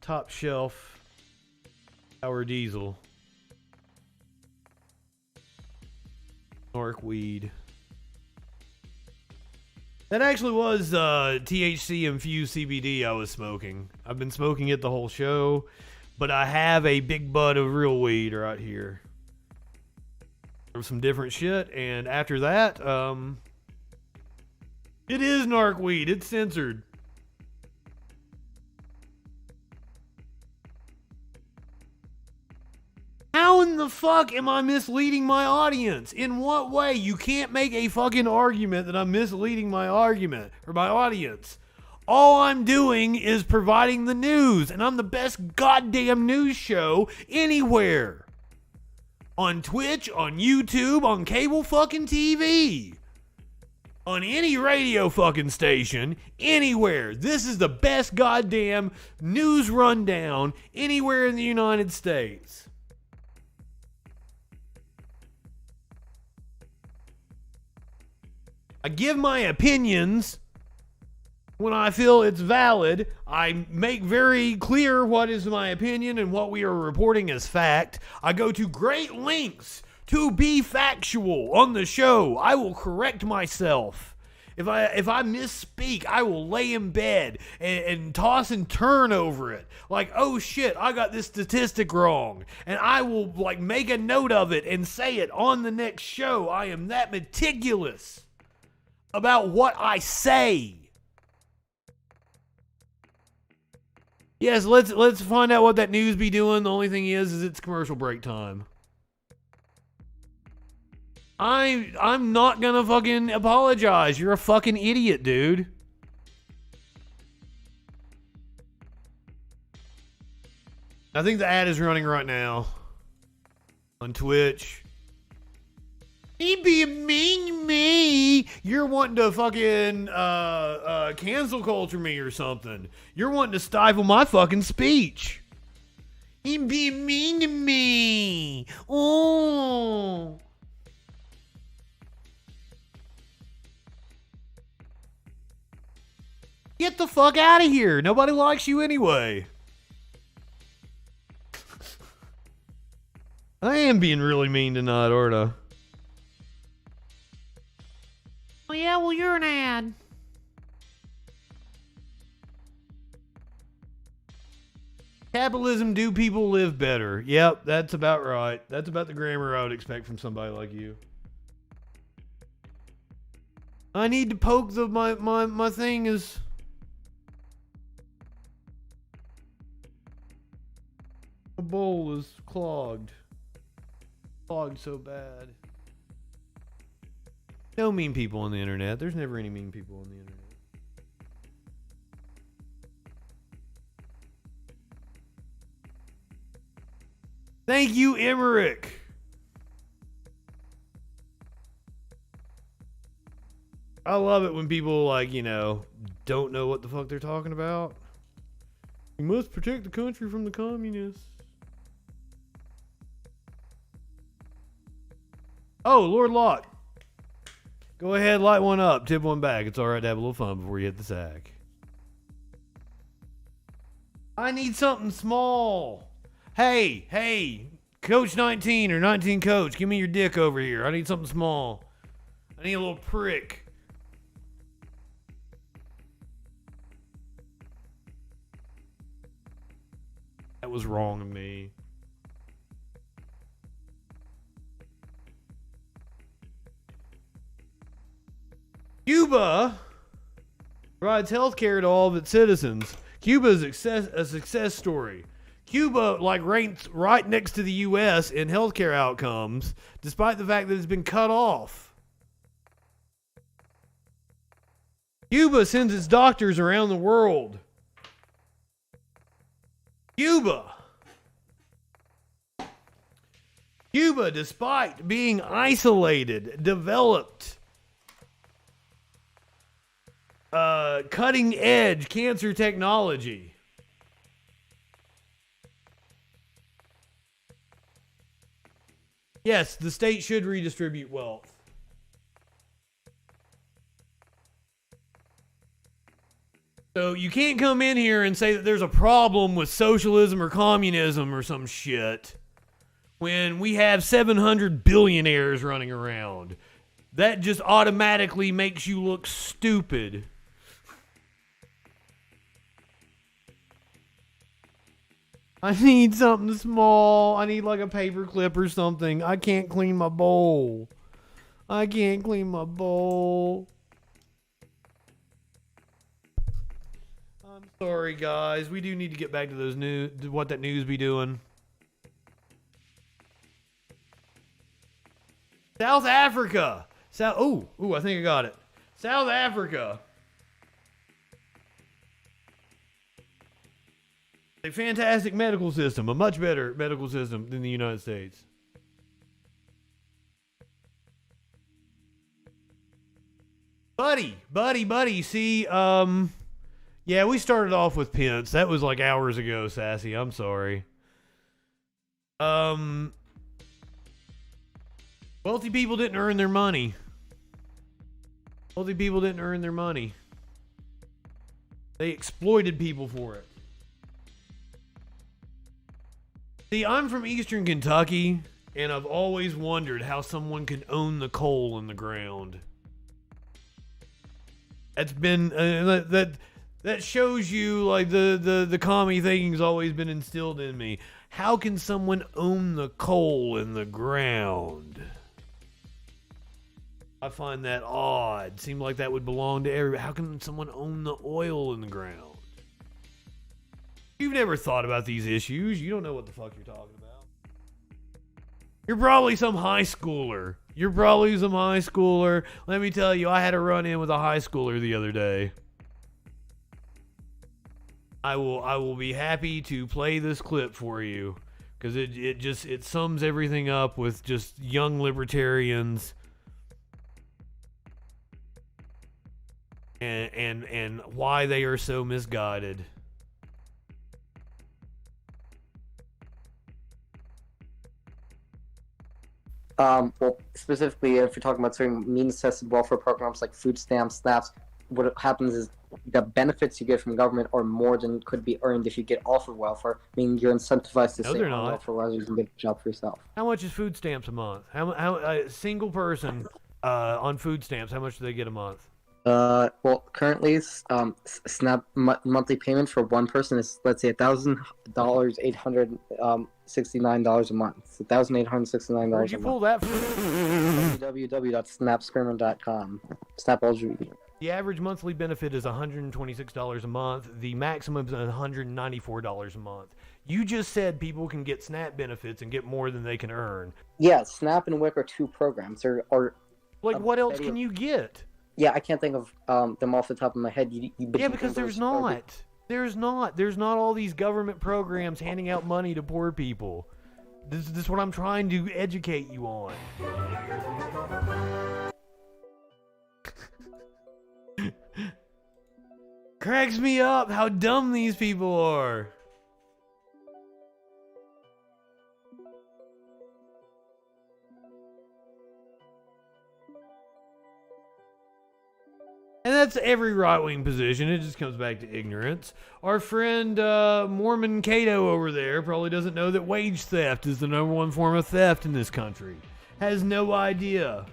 Top shelf. Sour diesel. Narc weed. That actually was THC infused CBD I was smoking. I've been smoking it the whole show, but I have a big bud of real weed right here. There's some different shit, and after that, it is narc weed. It's censored. How in the fuck am I misleading my audience? In what way? You can't make a fucking argument that I'm misleading my argument or my audience. All I'm doing is providing the news, and I'm the best goddamn news show anywhere. On Twitch, on YouTube, on cable fucking TV. On any radio fucking station, anywhere. This is the best goddamn news rundown anywhere in the United States. I give my opinions when I feel it's valid. I make very clear what is my opinion and what we are reporting as fact. I go to great lengths to be factual on the show. I will correct myself. If I misspeak, I will lay in bed and toss and turn over it. Like, oh shit, I got this statistic wrong. And I will like make a note of it and say it on the next show. I am that meticulous about what I say. Yes, let's find out what that news be doing. The only thing is it's commercial break time. I'm not gonna fucking apologize. You're a fucking idiot, dude. I think the ad is running right now on Twitch. He be mean to me. You're wanting to fucking cancel culture me or something. You're wanting to stifle my fucking speech. He be mean to me. Oh. Get the fuck out of here. Nobody likes you anyway. I am being really mean tonight, aren't I? Oh, yeah, well, you're an ad. Capitalism, do people live better? Yep, that's about right. That's about the grammar I would expect from somebody like you. I need to poke my thing is... My bowl is clogged. Clogged so bad. No mean people on the internet. There's never any mean people on the internet. Thank you, Emmerich. I love it when people, like, you know, don't know what the fuck they're talking about. We must protect the country from the communists. Oh, Lord Locke. Go ahead, light one up, tip one back. It's alright to have a little fun before you hit the sack. I need something small. Hey, Coach 19 or 19 Coach, give me your dick over here. I need something small. I need a little prick. That was wrong of me. Cuba provides health care to all of its citizens. Cuba is a success story. Cuba, like, ranks right next to the U.S. in healthcare outcomes, despite the fact that it's been cut off. Cuba sends its doctors around the world. Cuba, despite being isolated, developed cutting-edge cancer technology. Yes, the state should redistribute wealth. So you can't come in here and say that there's a problem with socialism or communism or some shit when we have 700 billionaires running around. That just automatically makes you look stupid. I need something small. I need like a paper clip or something. I can't clean my bowl. I'm sorry, guys. We do need to get back to those news. What that news be doing? South Africa. I think I got it. South Africa. A fantastic medical system, a much better medical system than the United States. Buddy. See, yeah, we started off with Pence. That was like hours ago, Sassy. I'm sorry. Wealthy people didn't earn their money. They exploited people for it. See, I'm from Eastern Kentucky, and I've always wondered how someone can own the coal in the ground. That's been that shows you like the commie thinking's always been instilled in me. How can someone own the coal in the ground? I find that odd. Seems like that would belong to everybody. How can someone own the oil in the ground? You've never thought about these issues. You don't know what the fuck you're talking about. You're probably some high schooler. Let me tell you, I had a run-in with a high schooler the other day. I will be happy to play this clip for you because it sums everything up with just young libertarians and why they are so misguided. Well, specifically, if you're talking about certain means-tested welfare programs like food stamps, SNAPs, what happens is the benefits you get from government are more than could be earned if you get off of welfare, meaning you're incentivized to stay on welfare rather than get a job for yourself. How much is food stamps a month? How a single person on food stamps, how much do they get a month? Well, currently, SNAP monthly payment for one person is, let's say, $1,000, $869 a month. It's $1,869 Where'd you pull that from? www.snapscreamer.com. Snap LGBT. The average monthly benefit is $126 a month. The maximum is $194 a month. You just said people can get SNAP benefits and get more than they can earn. Yeah, SNAP and WIC are two programs. Like, what else can you get? Yeah, I can't think of them off the top of my head. Yeah, because there's not. There's not all these government programs handing out money to poor people. This is what I'm trying to educate you on. Cracks me up how dumb these people are. And that's every right-wing position. It just comes back to ignorance. Our friend Mormon Cato over there probably doesn't know that wage theft is the #1 form of theft in this country. Has no idea.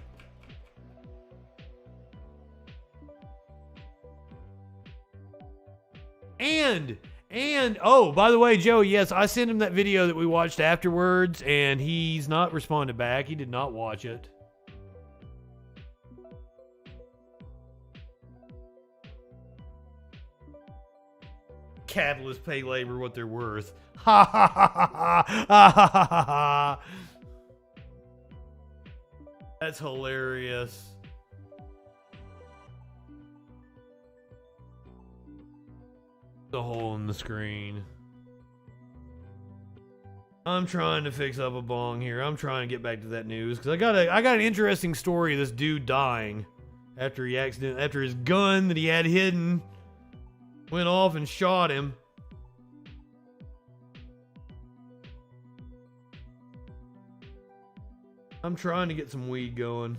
And oh, by the way, Joe, yes, I sent him that video that we watched afterwards, and he's not responded back. He did not watch it. Capitalists pay labor what they're worth. Ha ha ha ha ha ha ha ha ha. That's hilarious. The hole in the screen. I'm trying to fix up a bong here. I'm trying to get back to that news because I got an interesting story of this dude dying after his gun that he had hidden went off and shot him. I'm trying to get some weed going.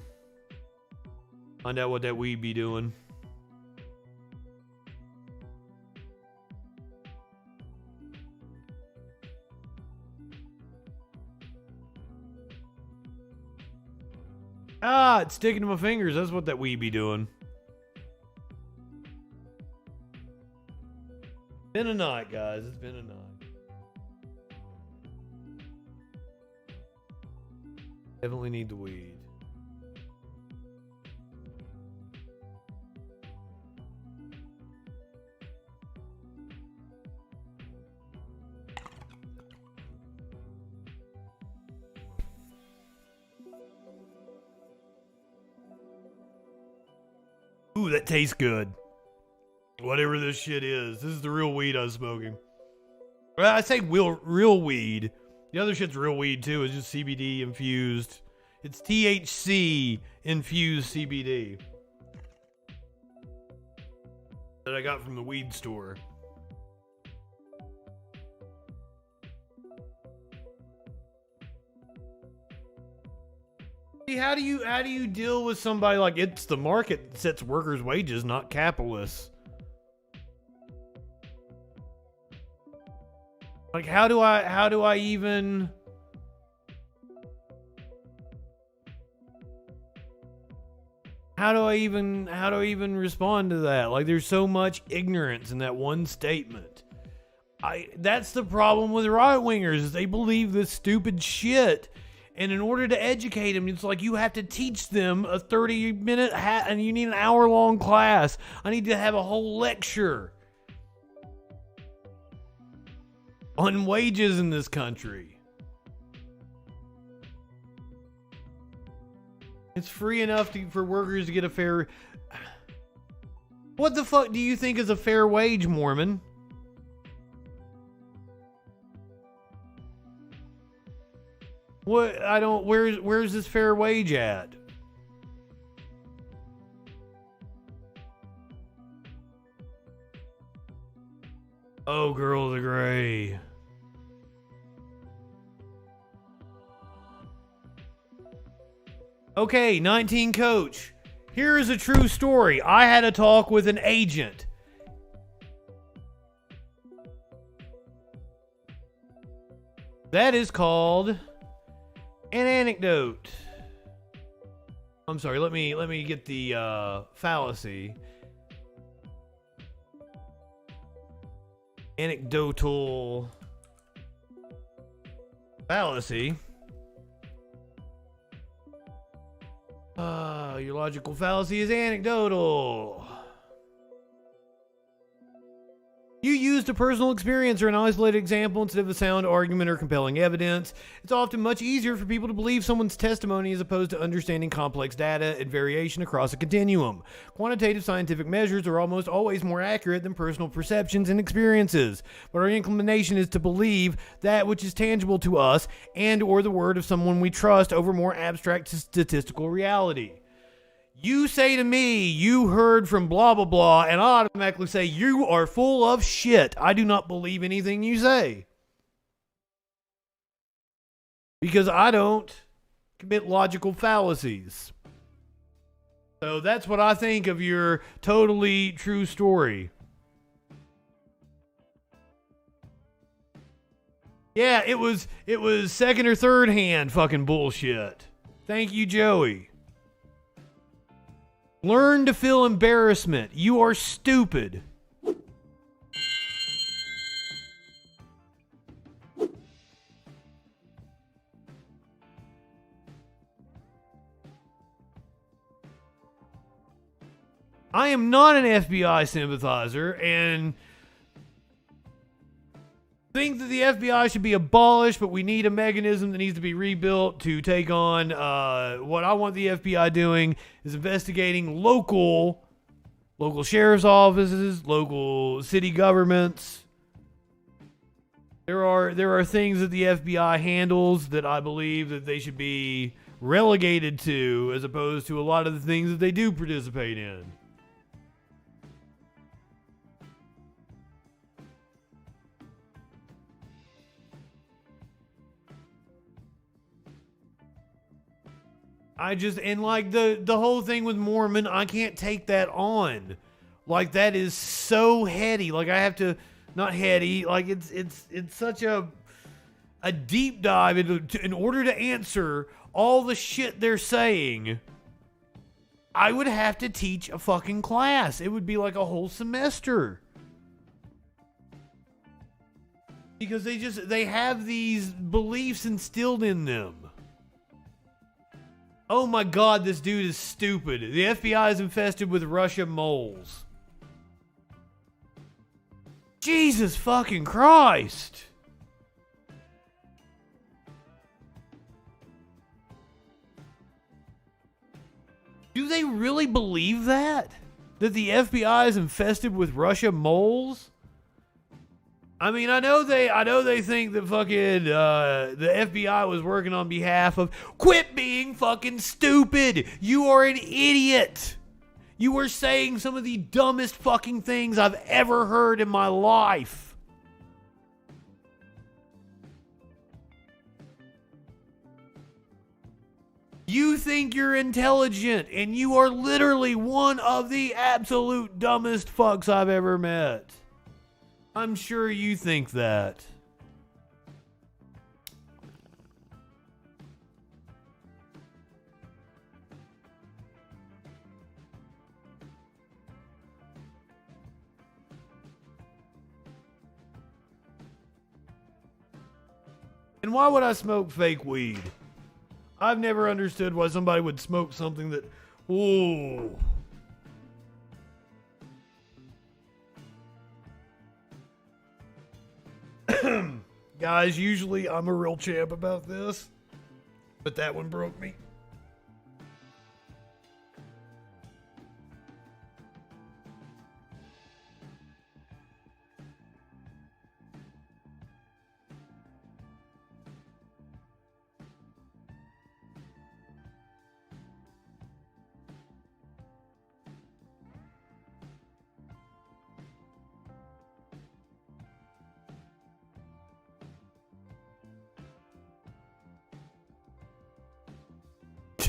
Find out what that weed be doing. Ah, it's sticking to my fingers. That's what that weed be doing. Been a night, guys. It's been a night. Definitely need the weed. Ooh, that tastes good. Whatever this shit is. This is the real weed I was smoking. Well, I say real weed. The other shit's real weed too. It's just CBD infused. It's THC infused CBD. That I got from the weed store. See, how do you deal with somebody like it's the market that sets workers' wages, not capitalists? Like how do I even respond to that? Like there's so much ignorance in that one statement. That's the problem with right-wingers is they believe this stupid shit. And in order to educate them, it's like you have to teach them a 30-minute and you need an hour-long class. I need to have a whole lecture on wages in this country. It's free enough for workers to get a fair... What the fuck do you think is a fair wage, Mormon? What? I don't... Where's this fair wage at? Oh, girls are gray. Okay, 19 coach. Here is a true story. I had a talk with an agent. That is called an anecdote. I'm sorry, let me get the fallacy. Anecdotal fallacy. Your logical fallacy is anecdotal. You used a personal experience or an isolated example instead of a sound argument or compelling evidence. It's often much easier for people to believe someone's testimony as opposed to understanding complex data and variation across a continuum. Quantitative scientific measures are almost always more accurate than personal perceptions and experiences, but our inclination is to believe that which is tangible to us and or the word of someone we trust over more abstract statistical reality. You say to me, you heard from blah, blah, blah, and I automatically say, you are full of shit. I do not believe anything you say. Because I don't commit logical fallacies. So that's what I think of your totally true story. Yeah, it was second or third hand fucking bullshit. Thank you, Joey. Learn to feel embarrassment. You are stupid. I am not an FBI sympathizer and think that the FBI should be abolished, but we need a mechanism that needs to be rebuilt to take on what I want the FBI doing is investigating local sheriff's offices, local city governments. There are things that the FBI handles that I believe that they should be relegated to as opposed to a lot of the things that they do participate in. And like the whole thing with Mormon, I can't take that on. Like that is so heady. Like I have to, not heady, like it's such a deep dive in order to answer all the shit they're saying. I would have to teach a fucking class. It would be like a whole semester. Because they have these beliefs instilled in them. Oh my God, this dude is stupid. The FBI is infested with Russia moles. Jesus fucking Christ. Do they really believe that? That the FBI is infested with Russia moles? I mean, I know they think that fucking the FBI was working on behalf of. Quit being fucking stupid. You are an idiot. You are saying some of the dumbest fucking things I've ever heard in my life. You think you're intelligent, and you are literally one of the absolute dumbest fucks I've ever met. I'm sure you think that. And why would I smoke fake weed? I've never understood why somebody would smoke something that, whoa. Guys, usually I'm a real champ about this, but that one broke me.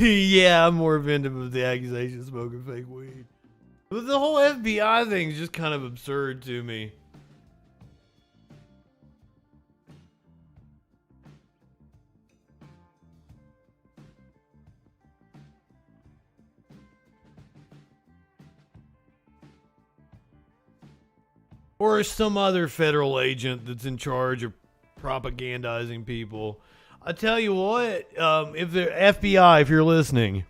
Yeah, I'm more offended with the accusation of smoking fake weed. But the whole FBI thing is just kind of absurd to me. Or some other federal agent that's in charge of propagandizing people. I tell you what, if the FBI, if you're listening,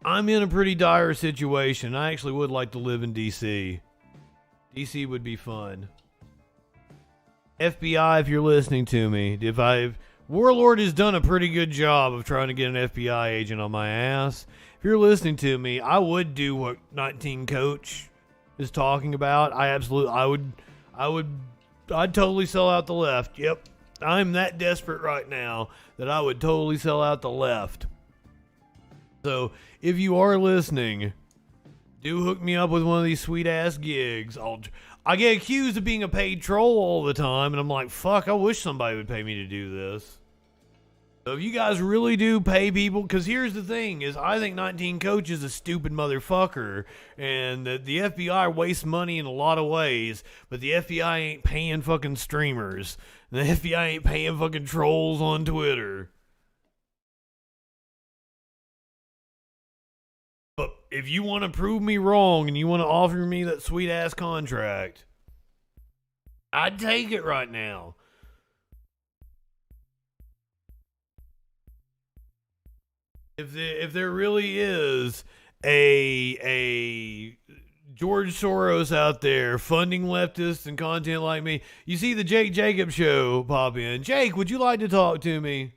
I'm in a pretty dire situation. I actually would like to live in D.C. D.C. would be fun. FBI, if you're listening to me, Warlord has done a pretty good job of trying to get an FBI agent on my ass. If you're listening to me, I would do what 19 Coach is talking about. I'd totally sell out the left. Yep. I'm that desperate right now that I would totally sell out the left. So, if you are listening, do hook me up with one of these sweet ass gigs. I get accused of being a paid troll all the time, and I'm like, fuck, I wish somebody would pay me to do this. So if you guys really do pay people, because here's the thing, is I think 19 Coach is a stupid motherfucker, and that the FBI wastes money in a lot of ways, but the FBI ain't paying fucking streamers. The FBI ain't paying fucking trolls on Twitter. But if you want to prove me wrong and you want to offer me that sweet ass contract, I'd take it right now. If there really is a George Soros out there funding leftists and content like me, you see the Jake Jacobs show pop in. Jake, would you like to talk to me?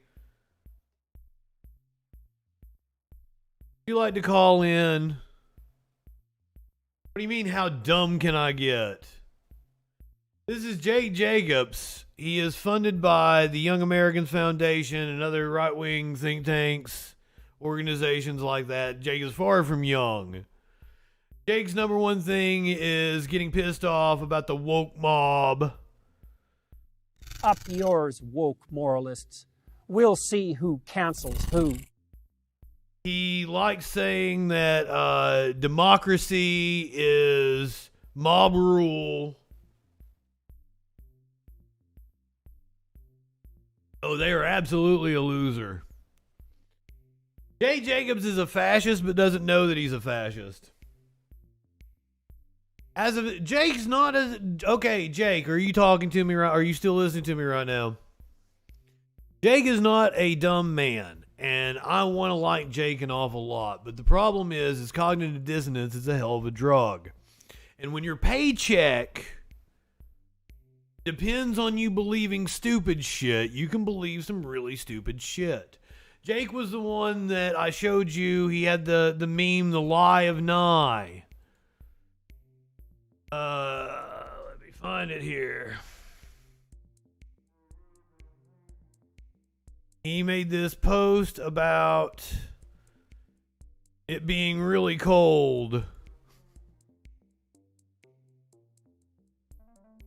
Would you like to call in? What do you mean, how dumb can I get? This is Jake Jacobs. He is funded by the Young Americans Foundation and other right-wing think tanks, organizations like that. Jake is far from young. Jake's number one thing is getting pissed off about the woke mob. Up yours, woke moralists. We'll see who cancels who. He likes saying that democracy is mob rule. Oh, they are absolutely a loser. Jay Jacobs is a fascist, but doesn't know that he's a fascist. Jake's not as... Okay, Jake, are you talking to me right... Are you still listening to me right now? Jake is not a dumb man, and I want to like Jake an awful lot, but the problem is cognitive dissonance is a hell of a drug. And when your paycheck depends on you believing stupid shit, you can believe some really stupid shit. Jake was the one that I showed you. He had the meme, the lie of Nye. Let me find it here. He made this post about it being really cold.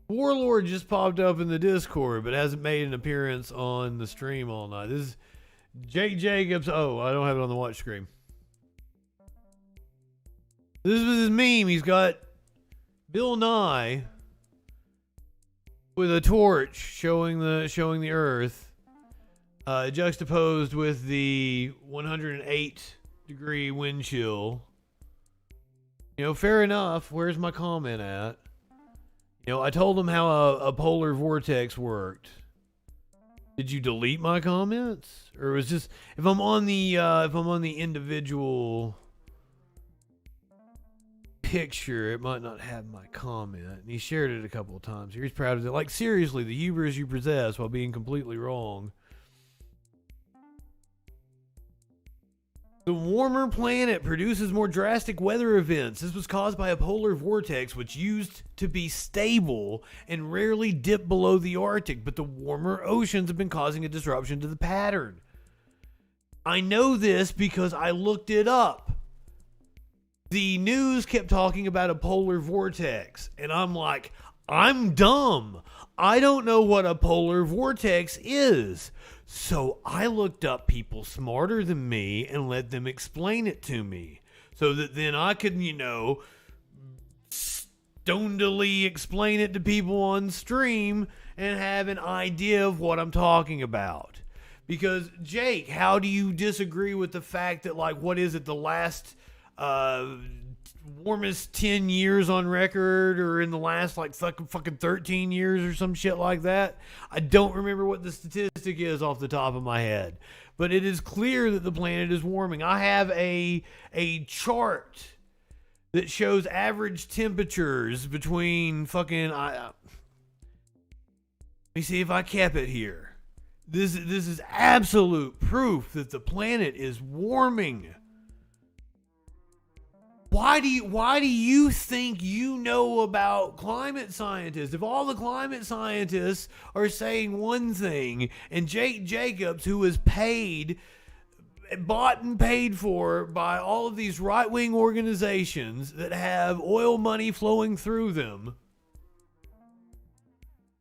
Warlord just popped up in the Discord, but hasn't made an appearance on the stream all night. This is Jake Jacobs. Oh, I don't have it on the watch screen. This was his meme. He's got Bill Nye with a torch showing the Earth, juxtaposed with the 108 degree wind chill. You know, fair enough. Where's my comment at? You know, I told him how a polar vortex worked. Did you delete my comments, or was just if I'm on the individual picture, it might not have my comment? And he shared it a couple of times. He's proud of it. Like, seriously, the hubris you possess while being completely wrong. The warmer planet produces more drastic weather events. This was caused by a polar vortex which used to be stable and rarely dip below the Arctic, but the warmer oceans have been causing a disruption to the pattern. I know this because I looked it up. The news kept talking about a polar vortex, and I'm like, I'm dumb. I don't know what a polar vortex is. So I looked up people smarter than me and let them explain it to me so that then I could, stonedily explain it to people on stream and have an idea of what I'm talking about. Because, Jake, how do you disagree with the fact that, like, what is it, the last warmest 10 years on record, or in the last, like, fucking 13 years or some shit like that? I don't remember what the statistic is off the top of my head. But it is clear that the planet is warming. I have a chart that shows average temperatures between fucking... let me see if I kept it here. This is absolute proof that the planet is warming. Why do you think you know about climate scientists? If all the climate scientists are saying one thing, and Jake Jacobs, who is bought and paid for by all of these right-wing organizations that have oil money flowing through them,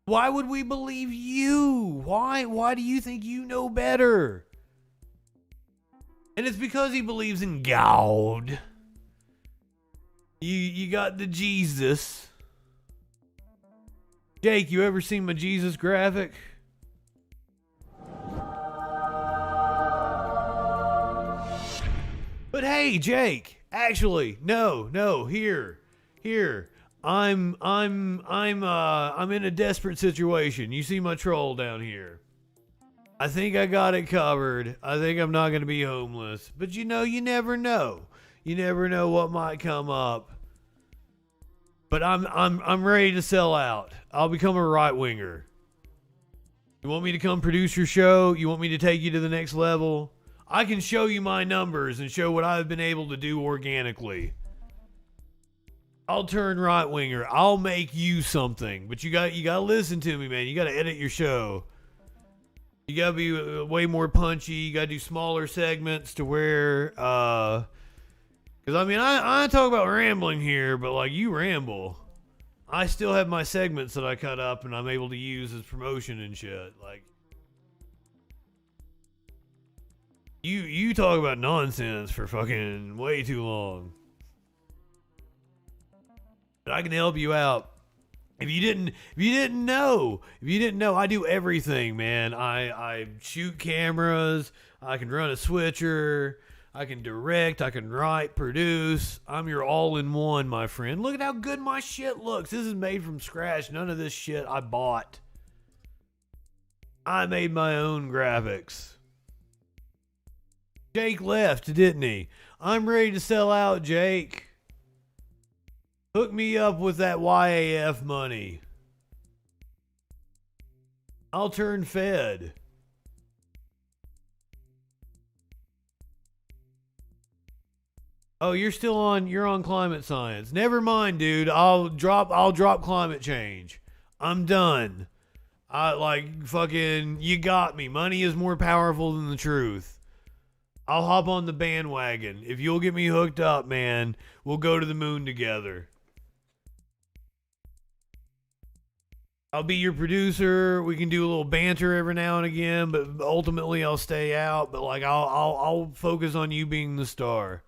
why would we believe you? Why do you think you know better? And it's because he believes in God. You got the Jesus. Jake, you ever seen my Jesus graphic? But hey, Jake, actually, no, here. I'm in a desperate situation. You see my troll down here. I think I got it covered. I think I'm not going to be homeless. But you never know. You never know what might come up. But I'm ready to sell out. I'll become a right winger. You want me to come produce your show? You want me to take you to the next level? I can show you my numbers and show what I've been able to do organically. I'll turn right winger. I'll make you something. But you got to listen to me, man. You got to edit your show. You got to be way more punchy. You got to do smaller segments to where because I talk about rambling here, but like you ramble. I still have my segments that I cut up and I'm able to use as promotion and shit. Like you talk about nonsense for fucking way too long. But I can help you out. If you didn't know, I do everything, man. I shoot cameras, I can run a switcher, I can direct, I can write, produce. I'm your all-in-one, my friend. Look at how good my shit looks. This is made from scratch. None of this shit I bought. I made my own graphics. Jake left, didn't he? I'm ready to sell out, Jake. Hook me up with that YAF money. I'll turn Fed. Oh, you're on climate science. Never mind, dude. I'll drop climate change. I'm done. You got me. Money is more powerful than the truth. I'll hop on the bandwagon. If you'll get me hooked up, man, we'll go to the moon together. I'll be your producer. We can do a little banter every now and again, but ultimately I'll stay out. But I'll focus on you being the star.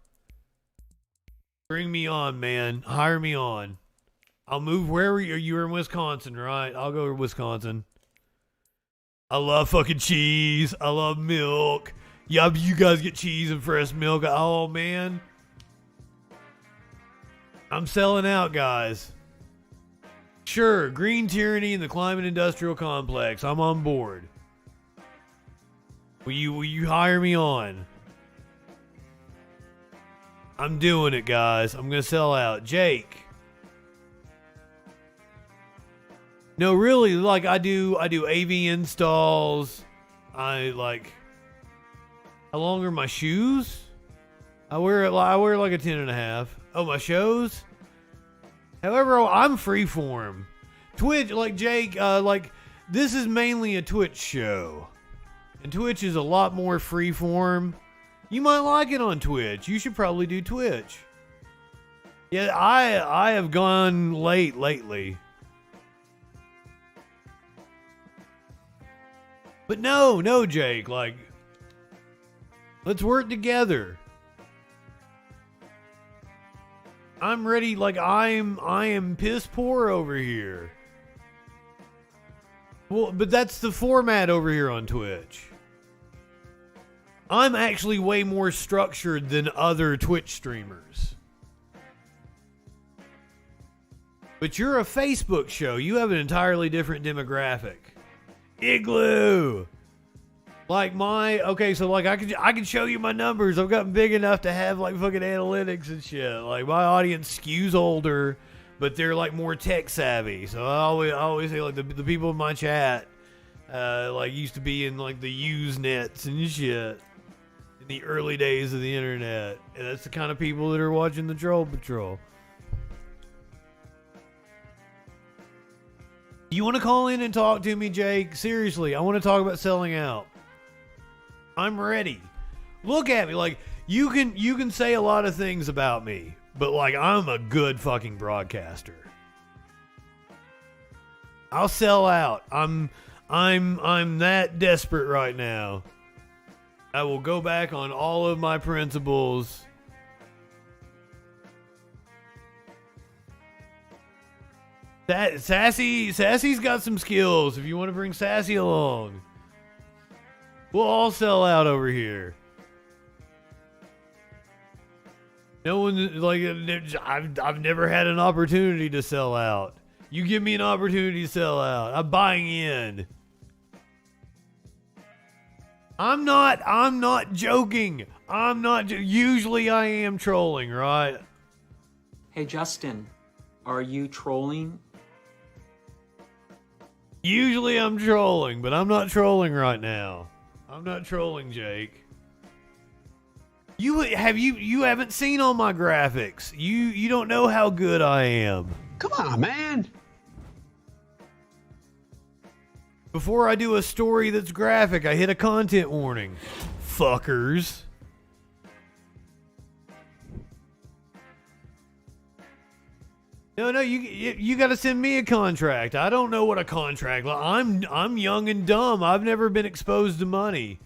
Bring me on, man. Hire me on. I'll move wherever you're in Wisconsin, right? I'll go to Wisconsin. I love fucking cheese. I love milk. Yeah, you guys get cheese and fresh milk. Oh man, I'm selling out, guys. Sure, green tyranny in the climate industrial complex. I'm on board. Will you hire me on? I'm doing it, guys. I'm gonna sell out. Jake. No, really, like I do AV installs. How long are my shoes? I wear like a 10.5. Oh, my shows? However, I'm freeform. Twitch, like Jake, this is mainly a Twitch show. And Twitch is a lot more freeform. You might like it on Twitch. You should probably do Twitch. Yeah, I have gone late lately. But no, Jake, like, let's work together. I'm ready, like, I am piss poor over here. Well, but that's the format over here on Twitch. I'm actually way more structured than other Twitch streamers. But you're a Facebook show. You have an entirely different demographic. Igloo! Like so like I can show you my numbers. I've gotten big enough to have like fucking analytics and shit. Like my audience skews older, but they're like more tech savvy. So I always say like the people in my chat like used to be in like the Usenets and shit in the early days of the internet. And that's the kind of people that are watching the Troll Patrol. You want to call in and talk to me, Jake? Seriously, I want to talk about selling out. I'm ready. Look at me. Like, you can say a lot of things about me, but like I'm a good fucking broadcaster. I'll sell out. I'm that desperate right now. I will go back on all of my principles. Sassy's got some skills if you want to bring Sassy along. We'll all sell out over here. No one, like, I've never had an opportunity to sell out. You give me an opportunity to sell out, I'm buying in. I'm not joking. Usually I am trolling, right? Hey, Justin, are you trolling? Usually I'm trolling, but I'm not trolling right now. I'm not trolling, Jake. You haven't seen all my graphics. You don't know how good I am. Come on, man. Before I do a story that's graphic, I hit a content warning. Fuckers. No, you got to send me a contract. I don't know what a contract. I'm young and dumb. I've never been exposed to money.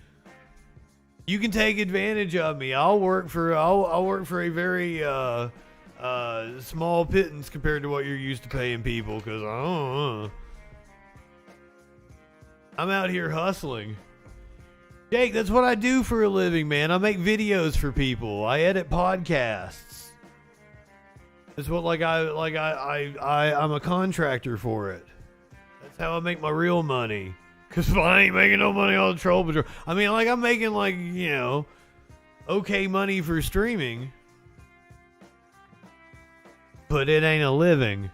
You can take advantage of me. I'll work for a very small pittance compared to what you're used to paying people. Because I'm out here hustling. Jake, that's what I do for a living, man. I make videos for people. I edit podcasts. That's what I'm a contractor for it. That's how I make my real money. Cause if I ain't making no money on the Troll Patrol, I mean, like I'm making like, you know, okay money for streaming, but it ain't a living.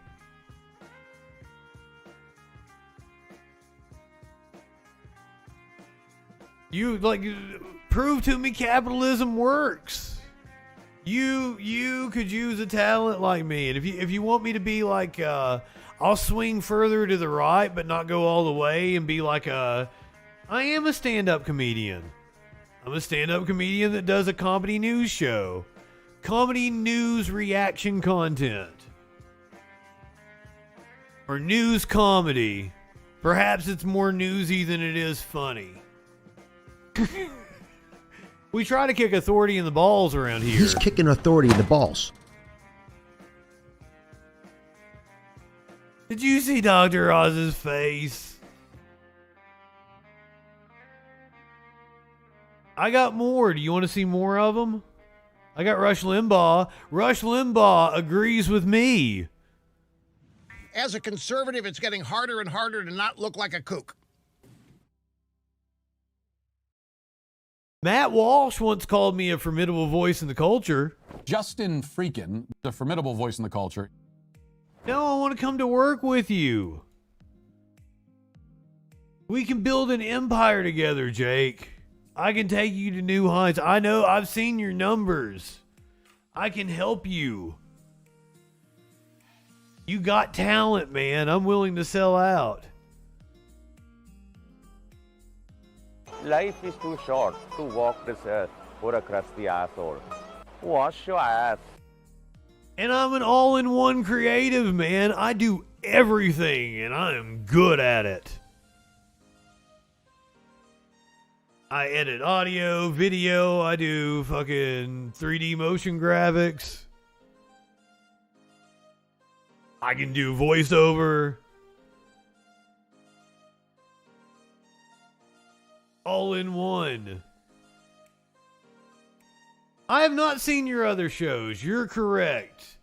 You like prove to me capitalism works. You could use a talent like me, and if you want me to be like, I'll swing further to the right, but not go all the way, and be like I am a stand-up comedian. I'm a stand-up comedian that does a comedy news show, comedy news reaction content, or news comedy. Perhaps it's more newsy than it is funny. We try to kick authority in the balls around here. He's kicking authority in the balls. Did you see Dr. Oz's face? I got more. Do you want to see more of them? I got Rush Limbaugh. Rush Limbaugh agrees with me. As a conservative, it's getting harder and harder to not look like a kook. Matt Walsh once called me a formidable voice in the culture. JustinFREAKIN, the formidable voice in the culture. No, I want to come to work with you. We can build an empire together, Jake. I can take you to new heights. I know, I've seen your numbers. I can help you. You got talent, man. I'm willing to sell out. Life is too short to walk this earth for a crusty asshole. Wash your ass. And I'm an all-in-one creative, man. I do everything, and I am good at it. I edit audio, video, I do fucking 3D motion graphics. I can do voiceover. All in one. I have not seen your other shows. You're correct.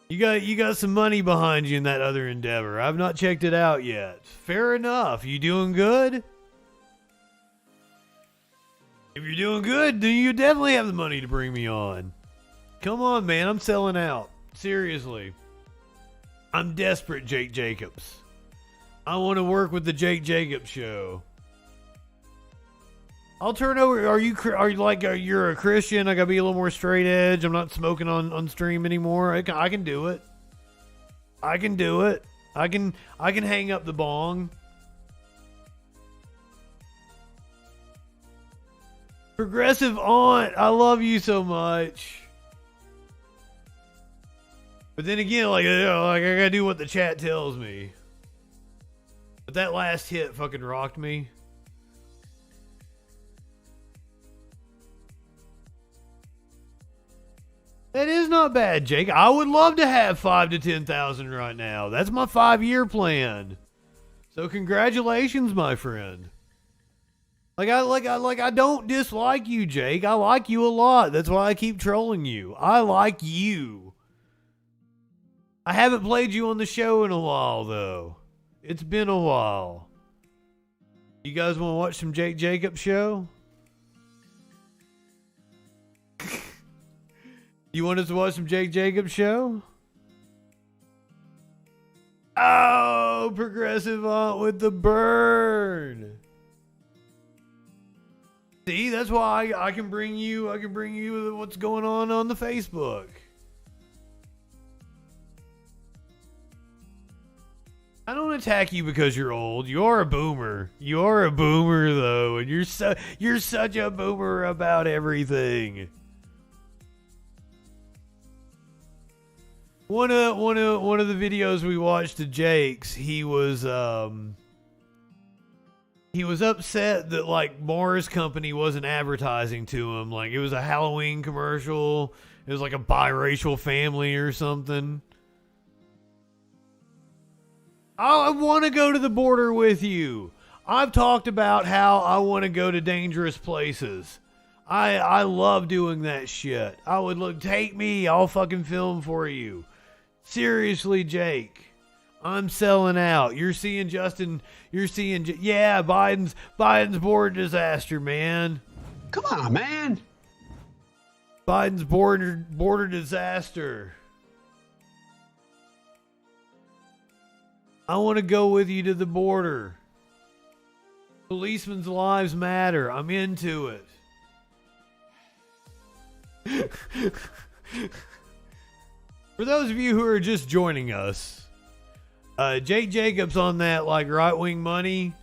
You got some money behind you in that other endeavor. I've not checked it out yet. Fair enough. You doing good? If you're doing good, then you definitely have the money to bring me on. Come on, man. I'm selling out. Seriously. I'm desperate, Jake Jacobs. I want to work with the Jake Jacobs show. I'll turn over. Are you like you're a Christian? I gotta be a little more straight edge. I'm not smoking on stream anymore. I can do it. I can do it. I can hang up the bong. Progressive aunt, I love you so much. But then again, like I gotta do what the chat tells me. But that last hit fucking rocked me. That is not bad, Jake. I would love to have 5,000 to 10,000 right now. That's my 5-year plan. So congratulations, my friend. I don't dislike you, Jake. I like you a lot. That's why I keep trolling you. I like you. I haven't played you on the show in a while, though. It's been a while. You guys want to watch some Jake Jacobs show? You want us to watch some Jake Jacobs show? Oh, progressive aunt with the burn. See, that's why I can bring you what's going on the Facebook. I don't attack you because you're old. You're a boomer. You're a boomer though, and you're such a boomer about everything. One of the videos we watched of Jake's, he was upset that like Mars Company wasn't advertising to him. Like it was a Halloween commercial. It was like a biracial family or something. I want to go to the border with you. I've talked about how I want to go to dangerous places. I love doing that shit. Take me. I'll fucking film for you. Seriously, Jake. I'm selling out. You're seeing Justin. Yeah, Biden's border disaster, man. Come on, man. Biden's border disaster. I want to go with you to the border. Policemen's lives matter. I'm into it. For those of you who are just joining us, Jake Jacobs on that like right-wing money,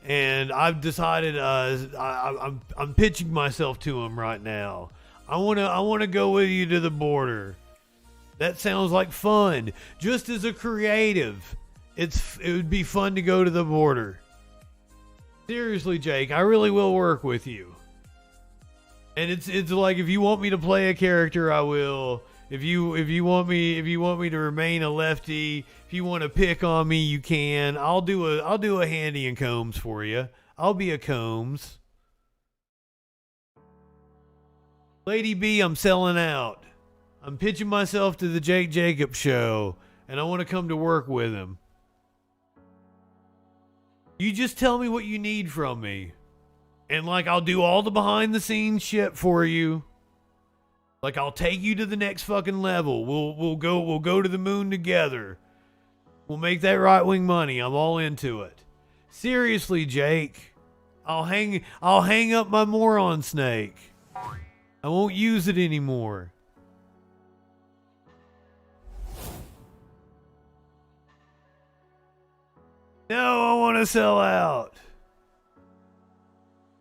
and I've decided I'm pitching myself to him right now. I want to go with you to the border. That sounds like fun. Just as a creative, it would be fun to go to the border. Seriously, Jake, I really will work with you. And it's like if you want me to play a character, I will. If you want me to remain a lefty, if you want to pick on me, you can. I'll do a Handy and Combs for you. I'll be a Combs. Lady B, I'm selling out. I'm pitching myself to the Jake Jacobs show, and I want to come to work with him. You just tell me what you need from me. And like I'll do all the behind the scenes shit for you. Like I'll take you to the next fucking level. We'll go to the moon together. We'll make that right-wing money. I'm all into it. Seriously, Jake. I'll hang up my moron snake. I won't use it anymore. No, I want to sell out.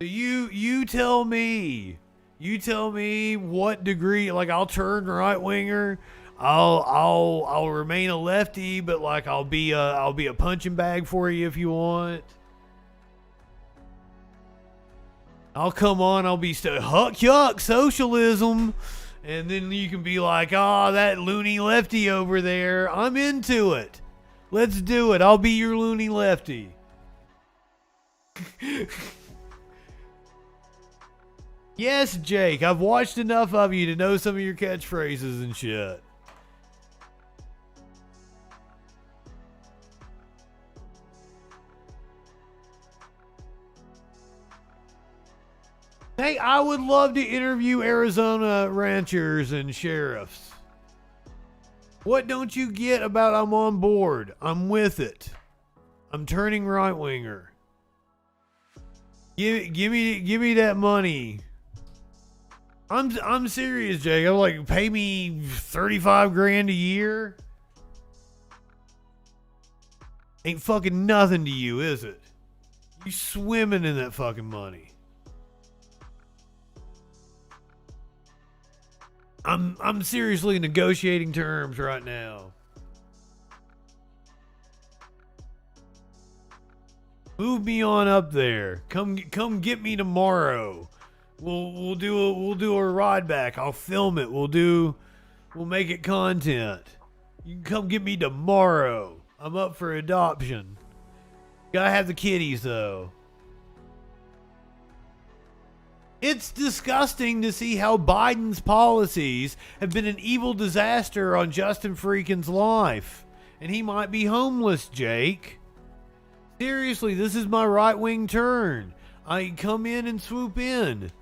You tell me. You tell me what degree. Like I'll turn right winger. I'll remain a lefty, but like I'll be a punching bag for you if you want. I'll come on, I'll be huck yuck socialism, and then you can be like, oh, that loony lefty over there, I'm into it. Let's do it. I'll be your loony lefty. Yes, Jake, I've watched enough of you to know some of your catchphrases and shit. Hey, I would love to interview Arizona ranchers and sheriffs. What don't you get about I'm on board? I'm with it. I'm turning right-winger. Give me that money. I'm serious, Jake. I'm like, pay me $35,000 a year. Ain't fucking nothing to you, is it? You swimming in that fucking money. I'm seriously negotiating terms right now. Move me on up there. Come get me tomorrow. We'll do a ride back. I'll film it. We'll make it content. You can come get me tomorrow. I'm up for adoption. Gotta have the kitties though. It's disgusting to see how Biden's policies have been an evil disaster on JustinFREAKIN's life. And he might be homeless, Jake. Seriously, this is my right-wing turn. I come in and swoop in.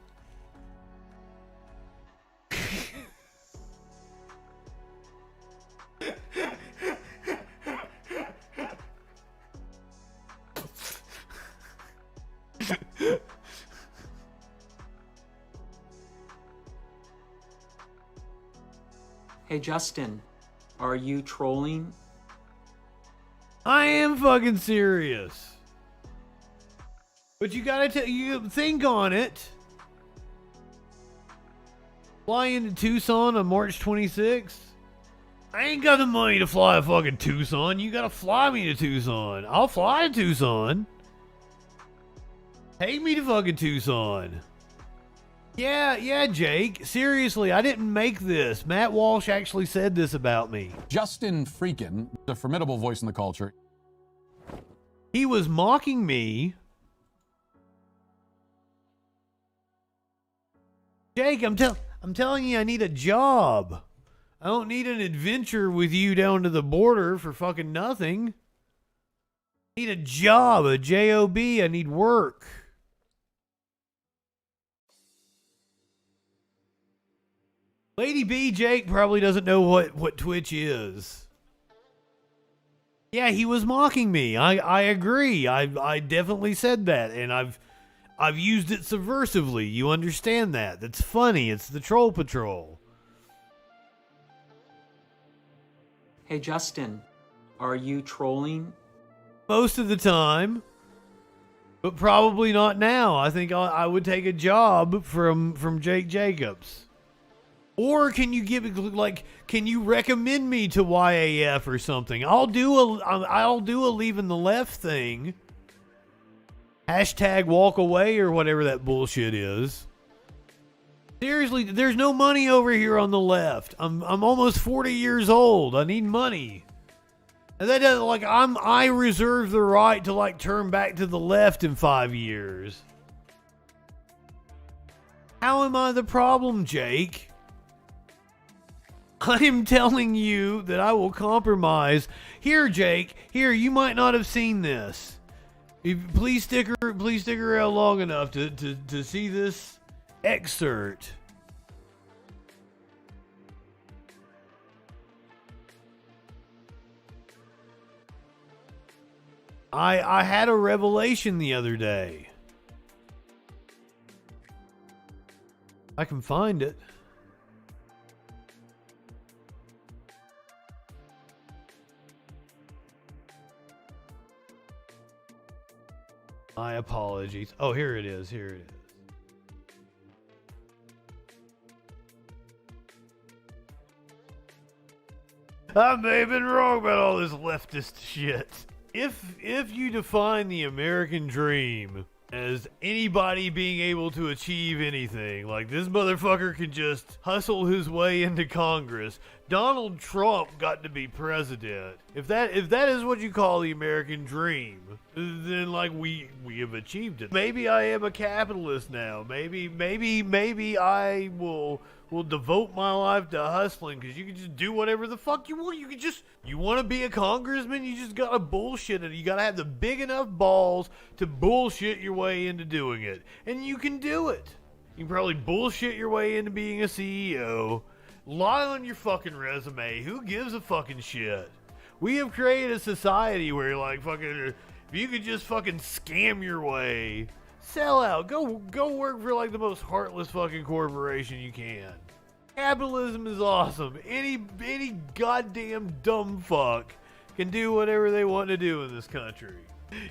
Hey, Justin, are you trolling? I am fucking serious. But you gotta you think on it. Fly into Tucson on March 26th? I ain't got the money to fly to fucking Tucson. You gotta fly me to Tucson. I'll fly to Tucson. Take me to fucking Tucson. Yeah, Jake. Seriously, I didn't make this. Matt Walsh actually said this about me. JustinFREAKIN, a formidable voice in the culture. He was mocking me. Jake, I'm telling you, I need a job. I don't need an adventure with you down to the border for fucking nothing. I need a job, a J-O-B. I need work. Lady B, Jake probably doesn't know what Twitch is. Yeah, he was mocking me. I agree. I definitely said that, and I've used it subversively. You understand that? That's funny. It's the Troll Patrol. Hey, Justin, are you trolling? Most of the time, but probably not now. I think I would take a job from Jake Jacobs. Or can you can you recommend me to YAF or something? I'll do a leaving the left thing. Hashtag walk away or whatever that bullshit is. Seriously, there's no money over here on the left. I'm almost 40 years old. I need money. And that doesn't I reserve the right to turn back to the left in 5 years. How am I the problem, Jake? I am telling you that I will compromise. Here, Jake. Here, you might not have seen this. Please stick around long enough to see this excerpt. I had a revelation the other day. I can find it. My apologies. Oh, here it is. Here it is. I may have been wrong about all this leftist shit. If you define the American dream as anybody being able to achieve anything. Like, this motherfucker can just hustle his way into Congress. Donald Trump got to be president. If that is what you call the American dream, then like we have achieved it. Maybe I am a capitalist now. Maybe I will devote my life to hustling, because you can just do whatever the fuck you want. You want to be a congressman, you just gotta bullshit it. You gotta have the big enough balls to bullshit your way into doing it. And you can do it. You can probably bullshit your way into being a CEO. Lie on your fucking resume. Who gives a fucking shit? We have created a society where, like, fucking, if you could just fucking scam your way, sell out, go work for like the most heartless fucking corporation you can. Capitalism is awesome. Any goddamn dumb fuck can do whatever they want to do in this country.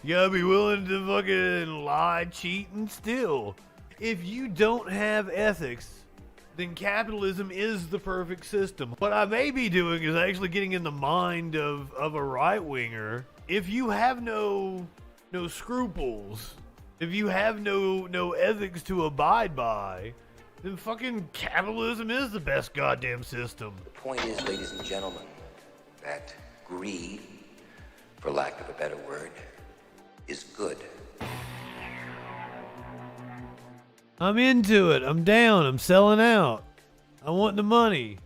You gotta be willing to fucking lie, cheat, and steal. If you don't have ethics, then capitalism is the perfect system. What I may be doing is actually getting in the mind of a right-winger. If you have no scruples, if you have no ethics to abide by, then fucking capitalism is the best goddamn system. The point is, ladies and gentlemen, that greed, for lack of a better word, is good. I'm into it. I'm down. I'm selling out. I want the money.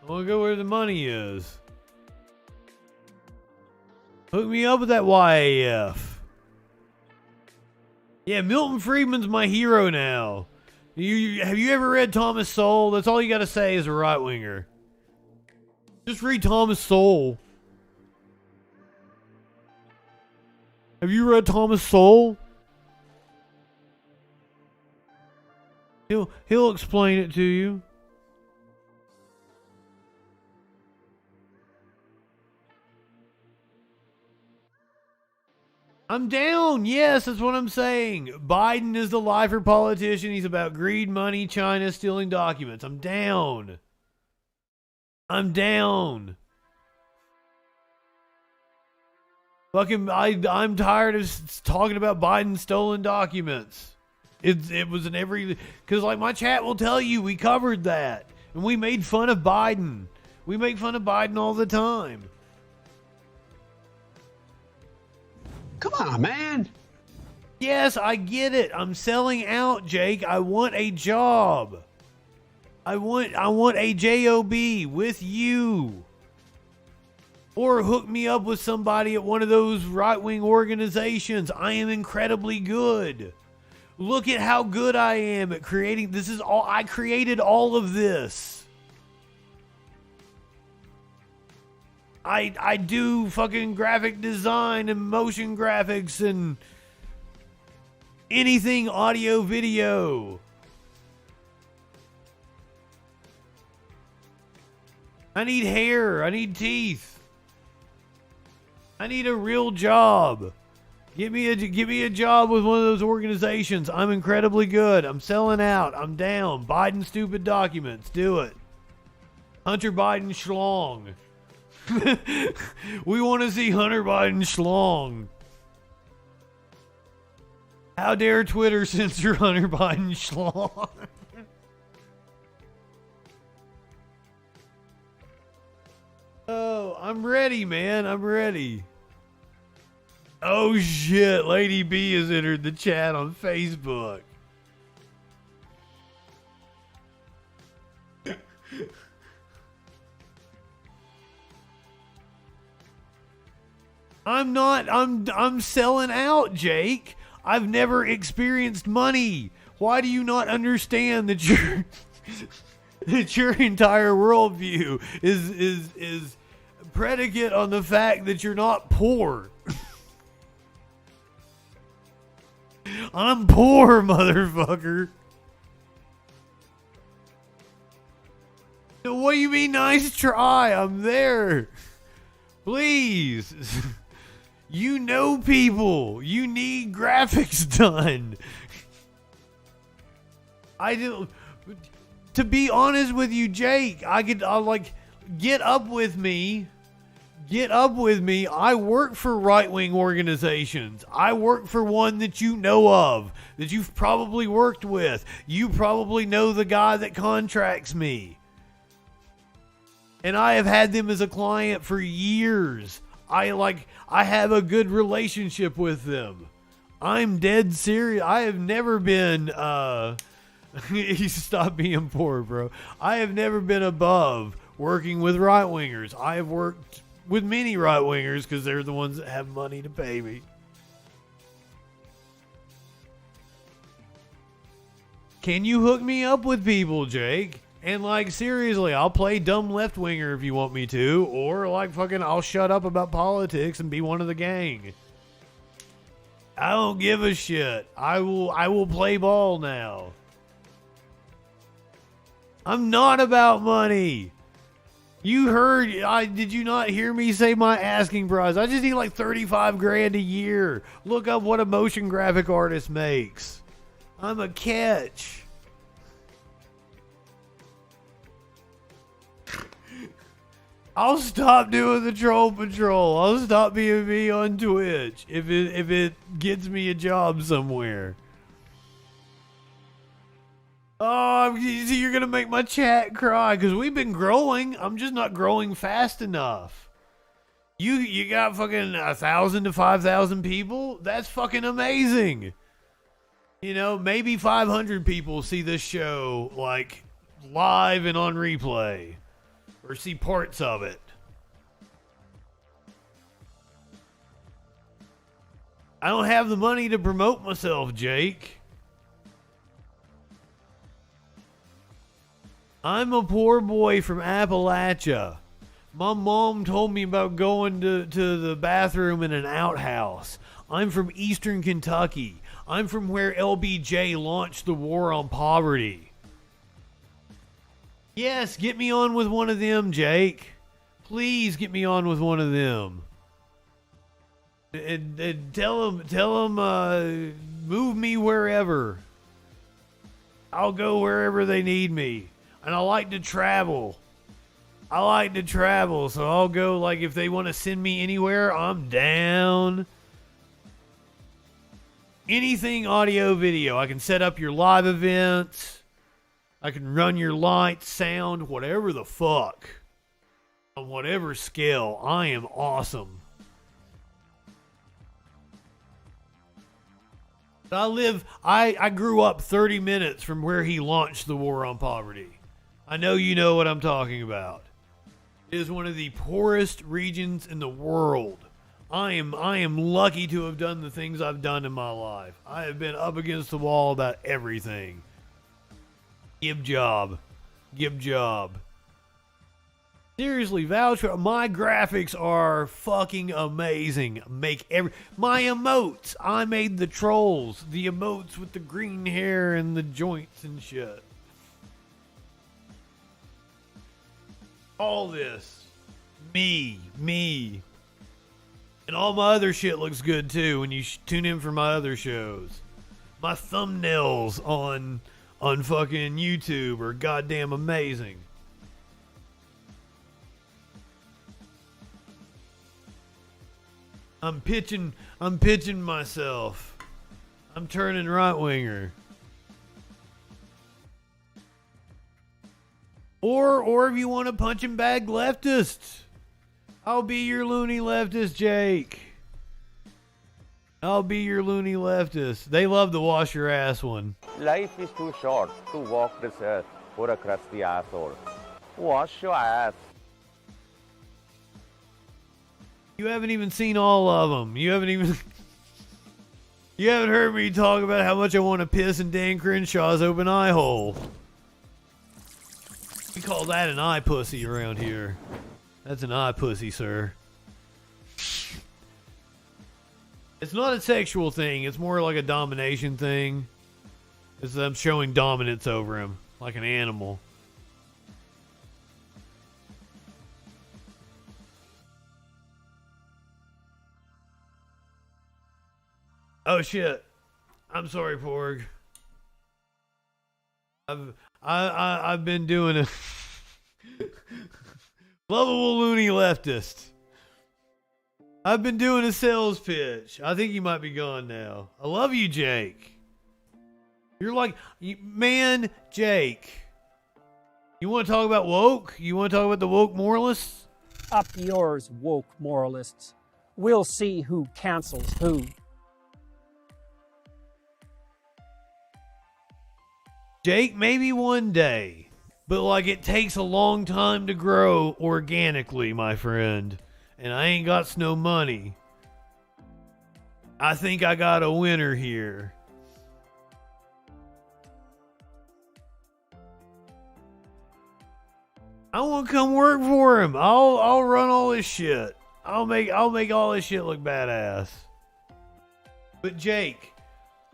I want to go where the money is. Hook me up with that YAF. Yeah, Milton Friedman's my hero now. Have you ever read Thomas Sowell? That's all you got to say as a right-winger. Just read Thomas Sowell. Have you read Thomas Sowell? He'll explain it to you. I'm down. Yes, that's what I'm saying. Biden is the lifer politician. He's about greed, money, China, stealing documents. I'm down. I'm down. Fucking, I'm tired of talking about Biden's stolen documents. It was in every, because like my chat will tell you, we covered that. And we made fun of Biden. We make fun of Biden all the time. Come on, man. Yes, I get it. I'm selling out, Jake. I want a job. I want a job with you. Or hook me up with somebody at one of those right-wing organizations. I am incredibly good. Look at how good I am at creating. This is all I created. All of this. I do fucking graphic design and motion graphics and anything audio video. I need hair. I need teeth. I need a real job. Give me a job with one of those organizations. I'm incredibly good. I'm selling out. I'm down. Biden stupid documents. Do it. Hunter Biden schlong. We want to see Hunter Biden schlong. How dare Twitter censor Hunter Biden schlong? Oh, I'm ready, man. I'm ready. Oh shit, Lady B has entered the chat on Facebook. I'm selling out, Jake. I've never experienced money. Why do you not understand that your entire worldview is predicate on the fact that you're not poor? I'm poor, motherfucker. What do you mean, nice try? I'm there. Please. You know people. You need graphics done. To be honest with you, Jake, I'll like, get up with me. Get up with me. I work for right-wing organizations. I work for one that you know of, that you've probably worked with. You probably know the guy that contracts me. And I have had them as a client for years. I have a good relationship with them. I'm dead serious. I have never been, he stopped being poor, bro. I have never been above working with right-wingers. I have worked with many right-wingers because they're the ones that have money to pay me. Can you hook me up with people, Jake? And like, seriously, I'll play dumb left-winger if you want me to, or like fucking I'll shut up about politics and be one of the gang. I don't give a shit. I will play ball now. I'm not about money. You heard, did you not hear me say my asking price? I just need like 35 grand a year. Look up what a motion graphic artist makes. I'm a catch. I'll stop doing the troll patrol. I'll stop being me on Twitch if it gets me a job somewhere. Oh, you're going to make my chat cry because we've been growing. I'm just not growing fast enough. You got fucking 1,000 to 5,000 people? That's fucking amazing. You know, maybe 500 people see this show like live and on replay or see parts of it. I don't have the money to promote myself, Jake. I'm a poor boy from Appalachia. My mom told me about going to the bathroom in an outhouse. I'm from Eastern Kentucky. I'm from where LBJ launched the war on poverty. Yes, get me on with one of them, Jake. Please get me on with one of them. And tell them, move me wherever. I'll go wherever they need me. And I like to travel. So I'll go, like, if they want to send me anywhere, I'm down. Anything audio, video. I can set up your live events. I can run your lights, sound, whatever the fuck. On whatever scale. I am awesome. I grew up 30 minutes from where he launched the war on poverty. I know you know what I'm talking about. It is one of the poorest regions in the world. I am lucky to have done the things I've done in my life. I have been up against the wall about everything. Give job. Seriously, vouch for my graphics are fucking amazing. My emotes. I made the trolls. The emotes with the green hair and the joints and shit. All this. Me. And all my other shit looks good too when you tune in for my other shows. My thumbnails on fucking YouTube are goddamn amazing. I'm pitching myself. I'm turning right-winger. Or if you want a punching bag leftist, I'll be your loony leftist, Jake. I'll be your loony leftist. They love the wash your ass one. Life is too short to walk this earth for a crusty asshole. Wash your ass. You haven't even seen all of them. You haven't heard me talk about how much I want to piss in Dan Crenshaw's open eye hole. We call that an eye pussy around here. That's an eye pussy, sir. It's not a sexual thing. It's more like a domination thing. It's them showing dominance over him, like an animal. Oh shit! I'm sorry, Porg. I've been doing a lovable loony leftist. I've been doing a sales pitch. I think you might be gone now. I love you, Jake. You're like, man, Jake. You want to talk about woke? You want to talk about the woke moralists? Up yours, woke moralists. We'll see who cancels who. Jake, maybe one day. But like it takes a long time to grow organically, my friend. And I ain't got no money. I think I got a winner here. I want to come work for him. I'll run all this shit. I'll make all this shit look badass. But Jake,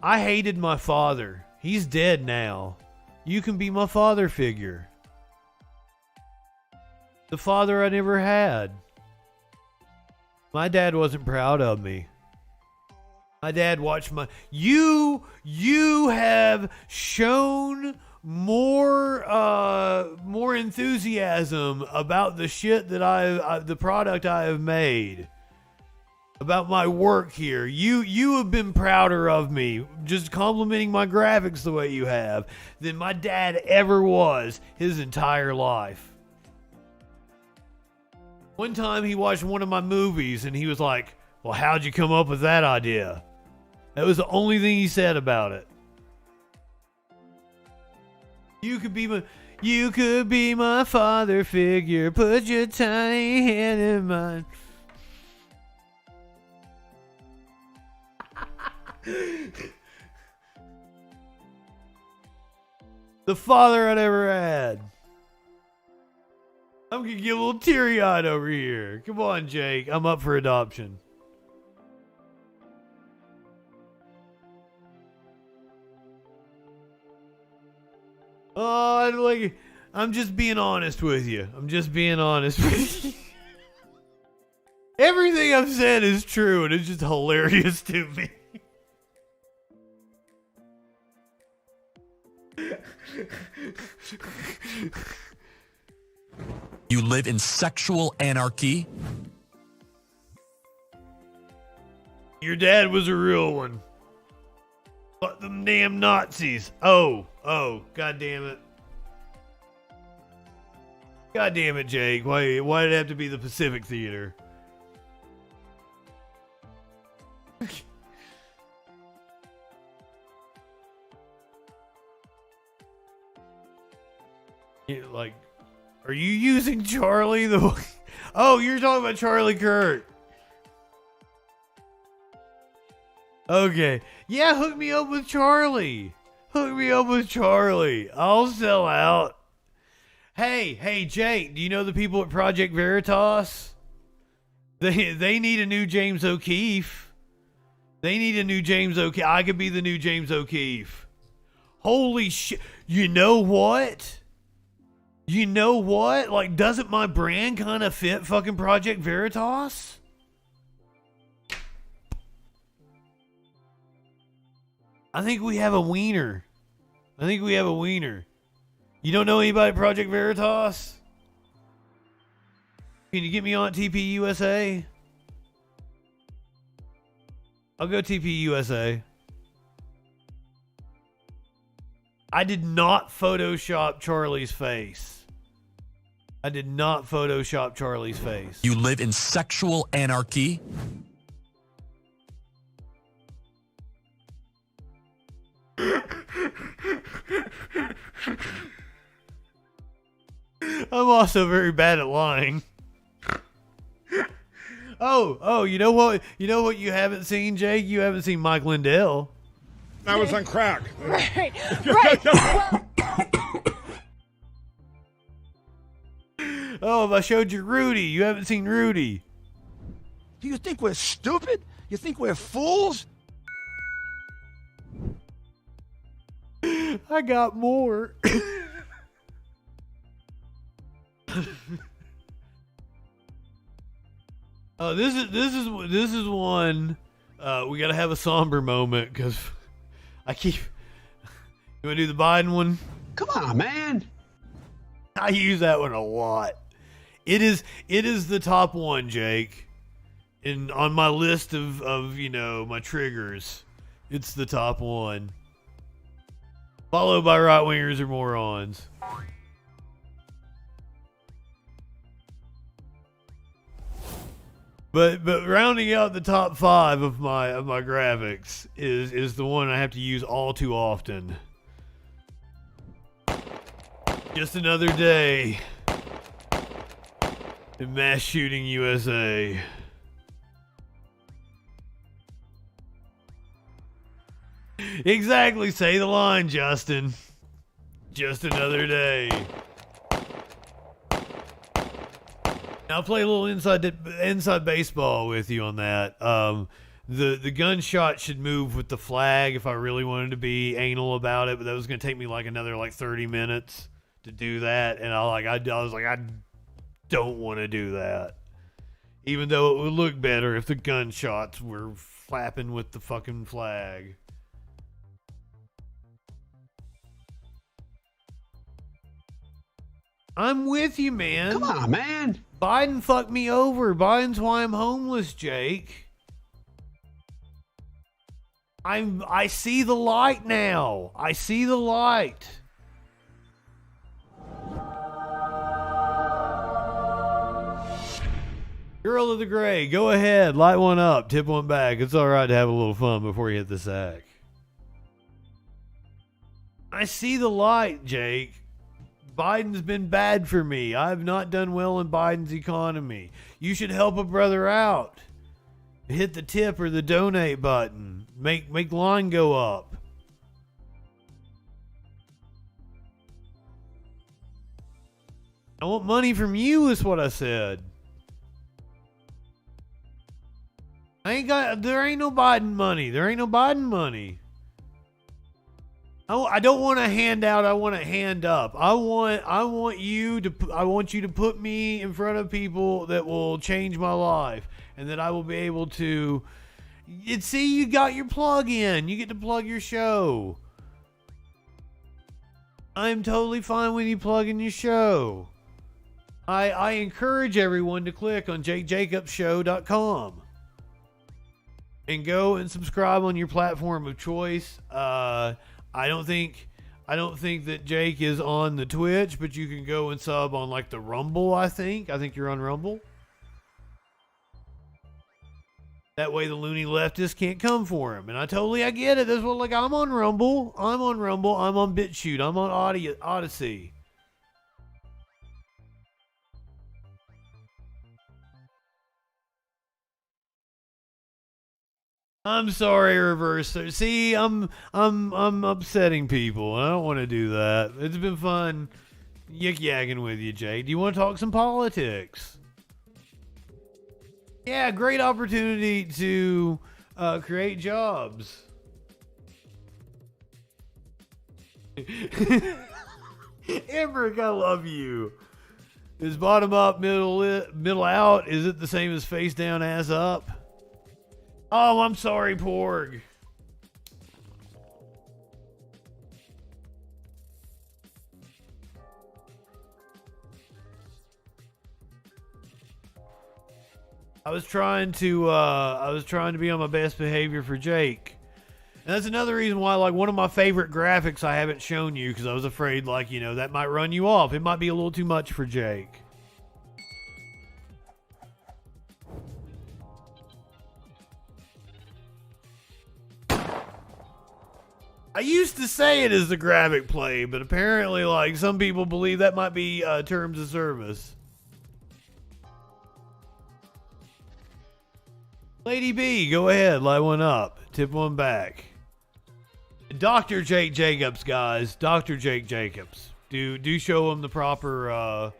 I hated my father. He's dead now. You can be my father figure. The father I never had. My dad wasn't proud of me. My dad watched my... You have shown more enthusiasm about the shit that the product I have made. About my work here. You have been prouder of me, just complimenting my graphics the way you have, than my dad ever was his entire life. One time he watched one of my movies and he was like, well, how'd you come up with that idea? That was the only thing he said about it. You could be my father figure. Put your tiny hand in mine. The father I never had. I'm gonna get a little teary-eyed over here. Come on, Jake. I'm up for adoption. Oh, I'm just being honest with you. I'm just being honest with you. Everything I've said is true, and it's just hilarious to me. You live in sexual anarchy? Your dad was a real one. But them damn Nazis. Oh, god damn it. God damn it, Jake. Why did it have to be the Pacific Theater? Like, are you using Charlie the... Oh, you're talking about Charlie Kirk. Okay. Yeah, hook me up with Charlie. Hook me up with Charlie. I'll sell out. Hey, Jake, do you know the people at Project Veritas? They need a new James O'Keefe. They need a new James O'Keefe. I could be the new James O'Keefe. Holy shit. You know what? Like, doesn't my brand kind of fit fucking Project Veritas? I think we have a wiener. You don't know anybody at Project Veritas? Can you get me on at TP USA? I'll go TP USA. I did not Photoshop Charlie's face. You live in sexual anarchy? I'm also very bad at lying. Oh, you know what? You know what you haven't seen, Jake? You haven't seen Mike Lindell. I was on crack. Right. Oh, if I showed you Rudy, you haven't seen Rudy. Do you think we're stupid? You think we're fools? I got more. Oh, this is one. We gotta have a somber moment because I keep. You wanna do the Biden one? Come on, man. I use that one a lot. It is the top one, Jake. on my list of you know, my triggers, it's the top one. Followed by right wingers or morons. But rounding out the top 5 of my graphics is the one I have to use all too often. Just another day in mass shooting USA. Exactly, say the line, Justin. Just another day. I'll play a little inside baseball with you on that. The gunshot should move with the flag if I really wanted to be anal about it, but that was going to take me like another 30 minutes to do that, and I was like, I don't want to do that. Even though it would look better if the gunshots were flapping with the fucking flag. I'm with you, man. Come on, man. Biden fucked me over. Biden's why I'm homeless, Jake. I see the light now. I see the light. Girl of the Gray, go ahead. Light one up. Tip one back. It's all right to have a little fun before you hit the sack. I see the light, Jake. Biden's been bad for me. I've not done well in Biden's economy. You should help a brother out. Hit the tip or the donate button. Make line go up. I want money from you is what I said. There ain't no Biden money. There ain't no Biden money. I don't want a handout. I want a hand up. I want you to put me in front of people that will change my life, and that I will be able to. See, you got your plug in. You get to plug your show. I'm totally fine with you plugging your show. I encourage everyone to click on jakejacobshow.com and go and subscribe on your platform of choice. I don't think that Jake is on the Twitch, but you can go and sub on the Rumble, I think you're on Rumble. That way the loony leftists can't come for him. And I get it. That's what, I'm on Rumble. I'm on BitChute. I'm on Odyssey. I'm sorry, Reverser. See, I'm upsetting people. I don't want to do that. It's been fun yik-yakking with you, Jay. Do you want to talk some politics? Yeah, great opportunity to create jobs. Emmerich, I love you. Is bottom up, middle out? Is it the same as face down, ass up? Oh, I'm sorry, Porg. I was trying to be on my best behavior for Jake. And that's another reason why, one of my favorite graphics I haven't shown you, because I was afraid, that might run you off. It might be a little too much for Jake. I used to say it as the graphic play, but apparently, some people believe that might be terms of service. Lady B, go ahead, light one up, tip one back. Dr. Jake Jacobs, guys, Dr. Jake Jacobs. Do show him the proper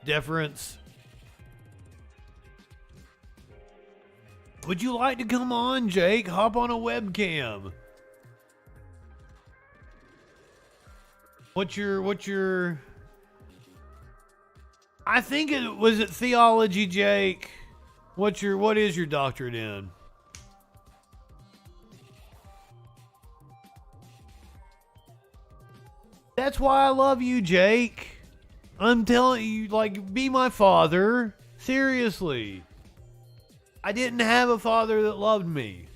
deference. Would you like to come on, Jake? Hop on a webcam. What's your I think was it theology, Jake? What is your doctorate in? That's why I love you, Jake. I'm telling you, be my father. Seriously. I didn't have a father that loved me.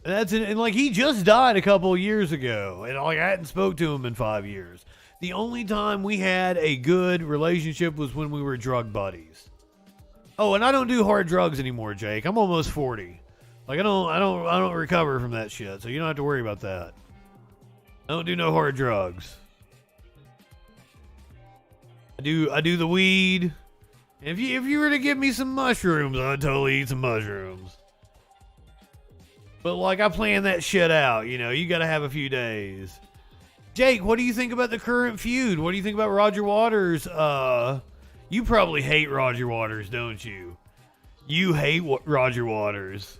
And like he just died a couple of years ago, and like I hadn't spoke to him in 5 years. The only time we had a good relationship was when we were drug buddies. Oh, and I don't do hard drugs anymore, Jake. I'm almost 40. Like I don't recover from that shit, so you don't have to worry about that. I don't do no hard drugs. I do the weed. If you were to give me some mushrooms, I'd totally eat some mushrooms. But like I plan that shit out, you know, you gotta have a few days. Jake, what do you think about the current feud? What do you think about Roger Waters? You probably hate Roger Waters, don't you? You hate Roger Waters.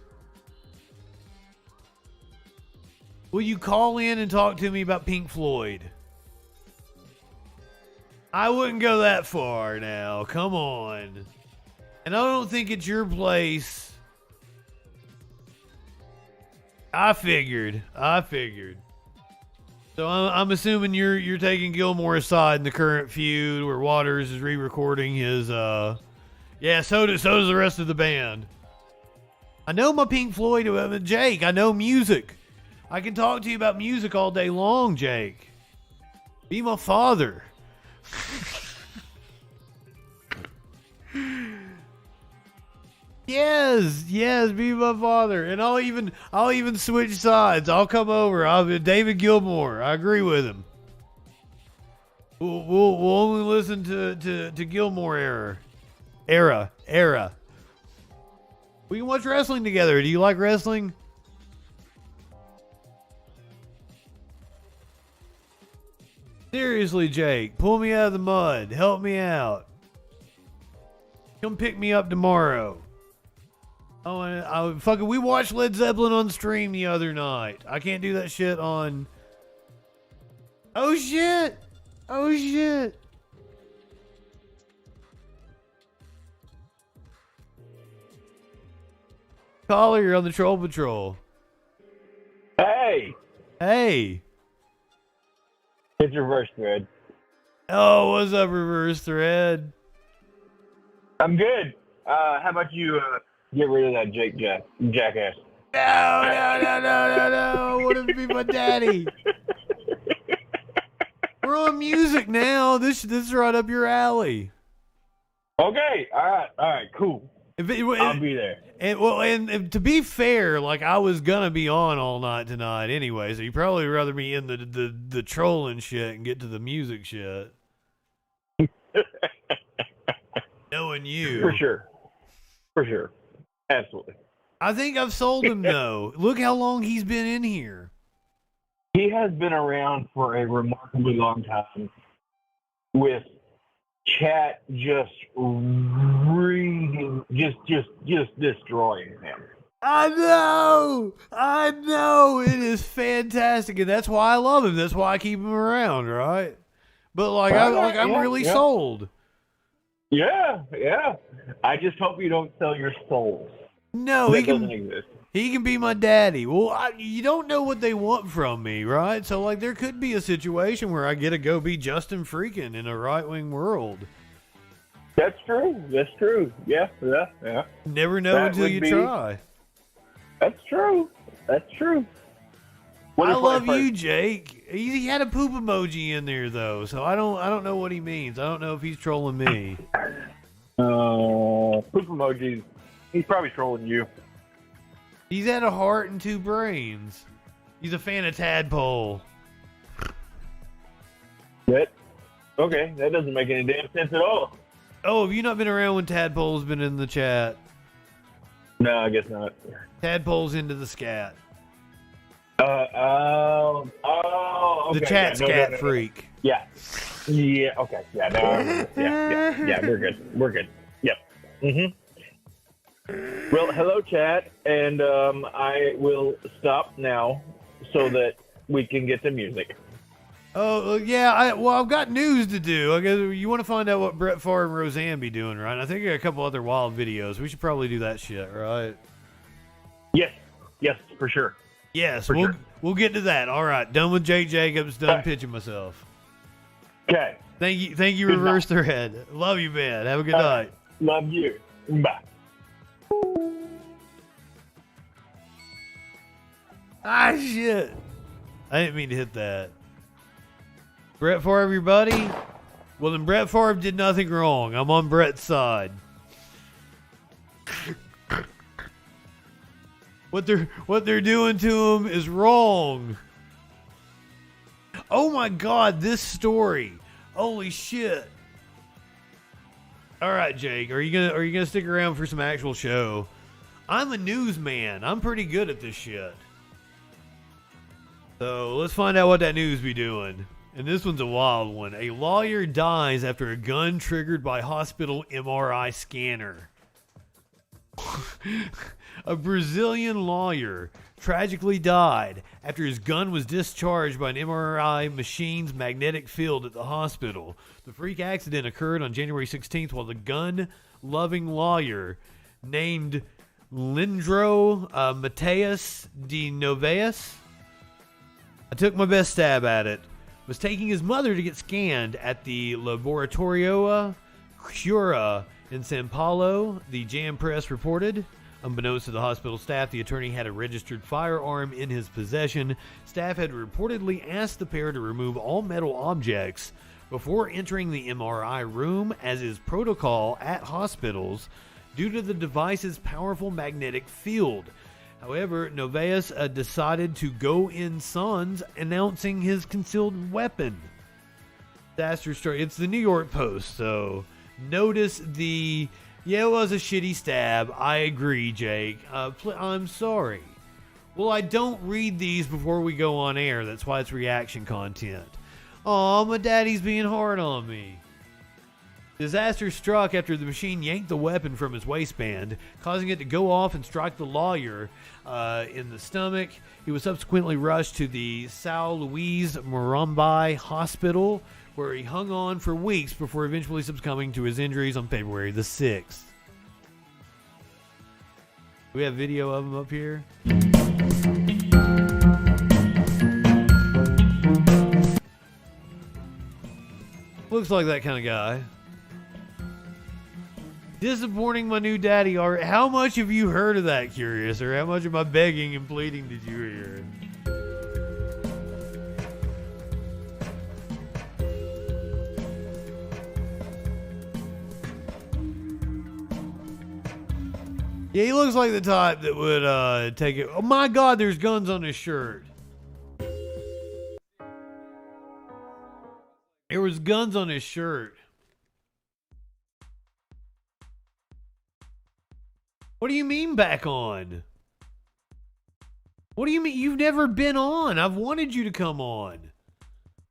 Will you call in and talk to me about Pink Floyd? I wouldn't go that far now. Come on. And I don't think it's your place. I figured. So I'm assuming you're taking Gilmore's side in the current feud where Waters is re-recording his. Yeah, so does the rest of the band. I know my Pink Floyd, Jake. I know music. I can talk to you about music all day long, Jake. Be my father. Yes, be my father, and I'll even switch sides. I'll come over. I'll be David Gilmour. I agree with him. We'll only listen to Gilmour era. We can watch wrestling together. Do you like wrestling? Seriously, Jake, pull me out of the mud. Help me out. Come pick me up tomorrow. Oh, and we watched Led Zeppelin on stream the other night. I can't do that shit on. Oh shit! Caller, you're on the Troll Patrol. Hey! It's Reverse Thread. Oh, what's up, Reverse Thread? I'm good. How about you get rid of that jackass? No. I want him to be my daddy. We're on music now. This is right up your alley. Okay. All right. Cool. I'll be there. And to be fair, like I was gonna be on all night tonight anyway, so you probably rather be in the trolling shit and get to the music shit. Knowing you. For sure. Absolutely. I think I've sold him though. Look how long he's been in here. He has been around for a remarkably long time with chat just reading, just destroying him. I know. It is fantastic, and that's why I love him. That's why I keep him around, right? But I'm really sold. Yeah. I just hope you don't sell your soul. No, that doesn't exist. He can be my daddy. Well, you don't know what they want from me, right? So, like, there could be a situation where I get to go be JustinFREAKIN in a right-wing world. That's true. Yeah. Never know until you try. That's true. I love you, Jake. He had a poop emoji in there though, so I don't know what he means. I don't know if he's trolling me. Poop emojis. He's probably trolling you. He's had a heart and 2 brains. He's a fan of Tadpole. Okay, that doesn't make any damn sense at all. Oh, have you not been around when Tadpole's been in the chat? No, I guess not. Tadpole's into the scat. Okay. The chat scat freak. Yeah, okay. Yeah, no, yeah, we're good. Yep. Well, hello, chat, and I will stop now so that we can get to music. Oh, yeah, I've got news to do. I guess you want to find out what Brett Favre and Roseanne be doing, right? I think I got a couple other wild videos. We should probably do that shit, right? Yes, for sure. Yes, we'll get to that. All right, done with Jake Jacobs, done pitching myself. Okay. Thank you, Reverse Thread. Love you, man. Have a good night. Love you. Bye. Ah, shit. I didn't mean to hit that. Brett Favre, everybody? Well, then Brett Favre did nothing wrong. I'm on Brett's side. What they're doing to him is wrong. Oh my God, this story. Holy shit. All right, Jake, are you gonna stick around for some actual show? I'm a newsman. I'm pretty good at this shit. So let's find out what that news be doing. And this one's a wild one. A lawyer dies after a gun triggered by hospital MRI scanner. A Brazilian lawyer tragically died after his gun was discharged by an MRI machine's magnetic field at the hospital. The freak accident occurred on January 16th while the gun-loving lawyer named Lindro Mateus de Novaes, I took my best stab at it, was taking his mother to get scanned at the Laboratorio Cura in Sao Paulo, the Jam Press reported. Unbeknownst to the hospital staff, the attorney had a registered firearm in his possession. Staff had reportedly asked the pair to remove all metal objects before entering the MRI room, as is protocol at hospitals, due to the device's powerful magnetic field. However, Novaes decided to go in sans, announcing his concealed weapon. Disaster story. It's the New York Post, so notice the... Yeah, it was a shitty stab. I agree, Jake. I'm sorry. Well, I don't read these before we go on air. That's why it's reaction content. Aw, my daddy's being hard on me. Disaster struck after the machine yanked the weapon from his waistband, causing it to go off and strike the lawyer in the stomach. He was subsequently rushed to the São Luís Morumbi Hospital, where he hung on for weeks before eventually succumbing to his injuries on February the 6th. We have video of him up here. Looks like that kind of guy. Disappointing my new daddy. How much have you heard of that, Curious? Or how much of my begging and pleading did you hear? Yeah, he looks like the type that would take it. Oh my God, there's guns on his shirt. There was guns on his shirt. What do you mean back on? What do you mean? You've never been on. I've wanted you to come on.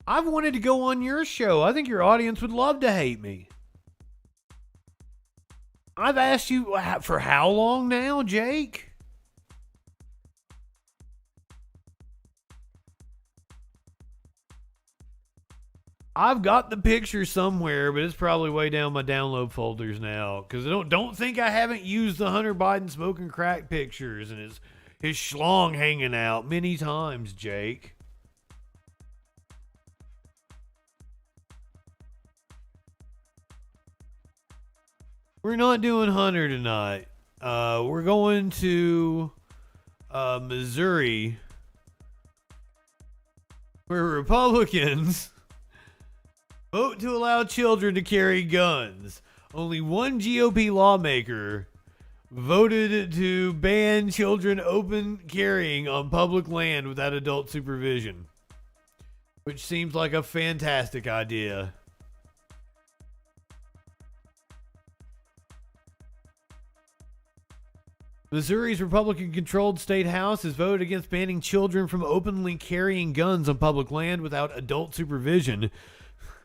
I've wanted to go on your show. I think your audience would love to hate me. I've asked you for how long now, Jake? I've got the picture somewhere, but it's probably way down my download folders now. Because I don't think I haven't used the Hunter Biden smoking crack pictures and his schlong hanging out many times, Jake. We're not doing Hunter tonight. We're going to Missouri, where Republicans vote to allow children to carry guns. Only one GOP lawmaker voted to ban children open carrying on public land without adult supervision, which seems like a fantastic idea. Missouri's Republican-controlled state house has voted against banning children from openly carrying guns on public land without adult supervision.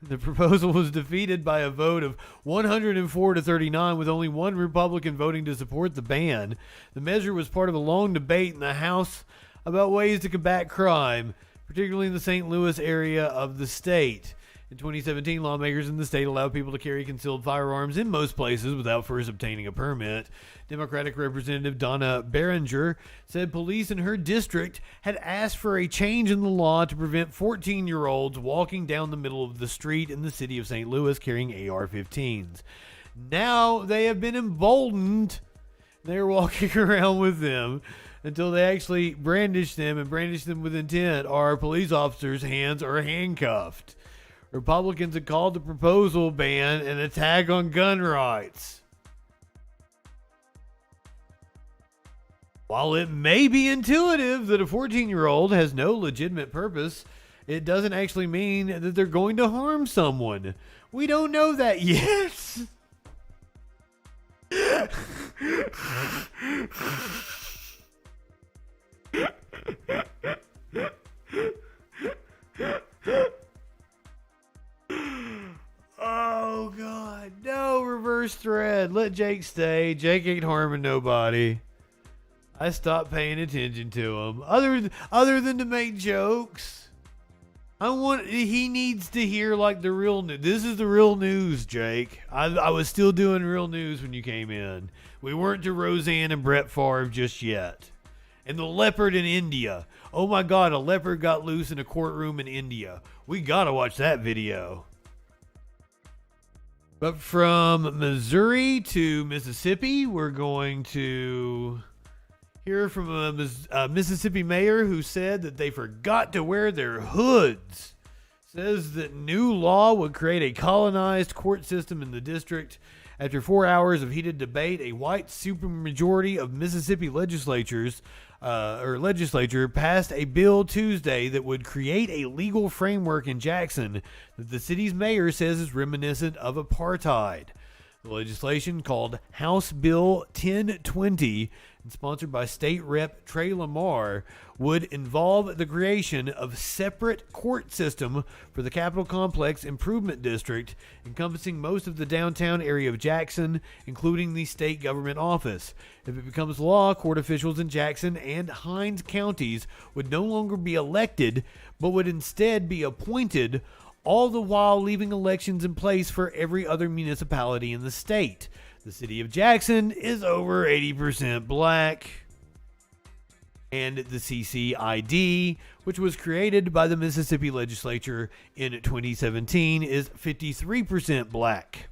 The proposal was defeated by a vote of 104 to 39, with only one Republican voting to support the ban. The measure was part of a long debate in the House about ways to combat crime, particularly in the St. Louis area of the state. In 2017, lawmakers in the state allowed people to carry concealed firearms in most places without first obtaining a permit. Democratic Representative Donna Behringer said police in her district had asked for a change in the law to prevent 14-year-olds walking down the middle of the street in the city of St. Louis carrying AR-15s. Now they have been emboldened. They're walking around with them. until they actually brandish them and brandish them with intent, our police officers' hands are handcuffed. Republicans have called the proposal ban an attack on gun rights. While it may be intuitive that a 14-year-old has no legitimate purpose, it doesn't actually mean that they're going to harm someone. We don't know that yet. Oh, God. No, reverse thread. Let Jake stay. Jake ain't harming nobody. I stopped paying attention to him. Other than to make jokes. He needs to hear like the real news. This is the real news, Jake. I was still doing real news when you came in. We weren't to Roseanne and Brett Favre just yet. And the leopard in India. Oh my God, a leopard got loose in a courtroom in India. We gotta watch that video. But from Missouri to Mississippi, we're going to hear from a Mississippi mayor who said that they forgot to wear their hoods. Says that new law would create a colonized court system in the district. After 4 hours of heated debate, a white supermajority of Mississippi legislature passed a bill Tuesday that would create a legal framework in Jackson that the city's mayor says is reminiscent of apartheid. The legislation, called House Bill 1020 and sponsored by State Rep. Trey Lamar, would involve the creation of a separate court system for the Capitol Complex Improvement District, encompassing most of the downtown area of Jackson, including the state government office. If it becomes law, court officials in Jackson and Hinds counties would no longer be elected, but would instead be appointed, all the while leaving elections in place for every other municipality in the state. The city of Jackson is over 80% black. And the CCID, which was created by the Mississippi legislature in 2017, is 53% black.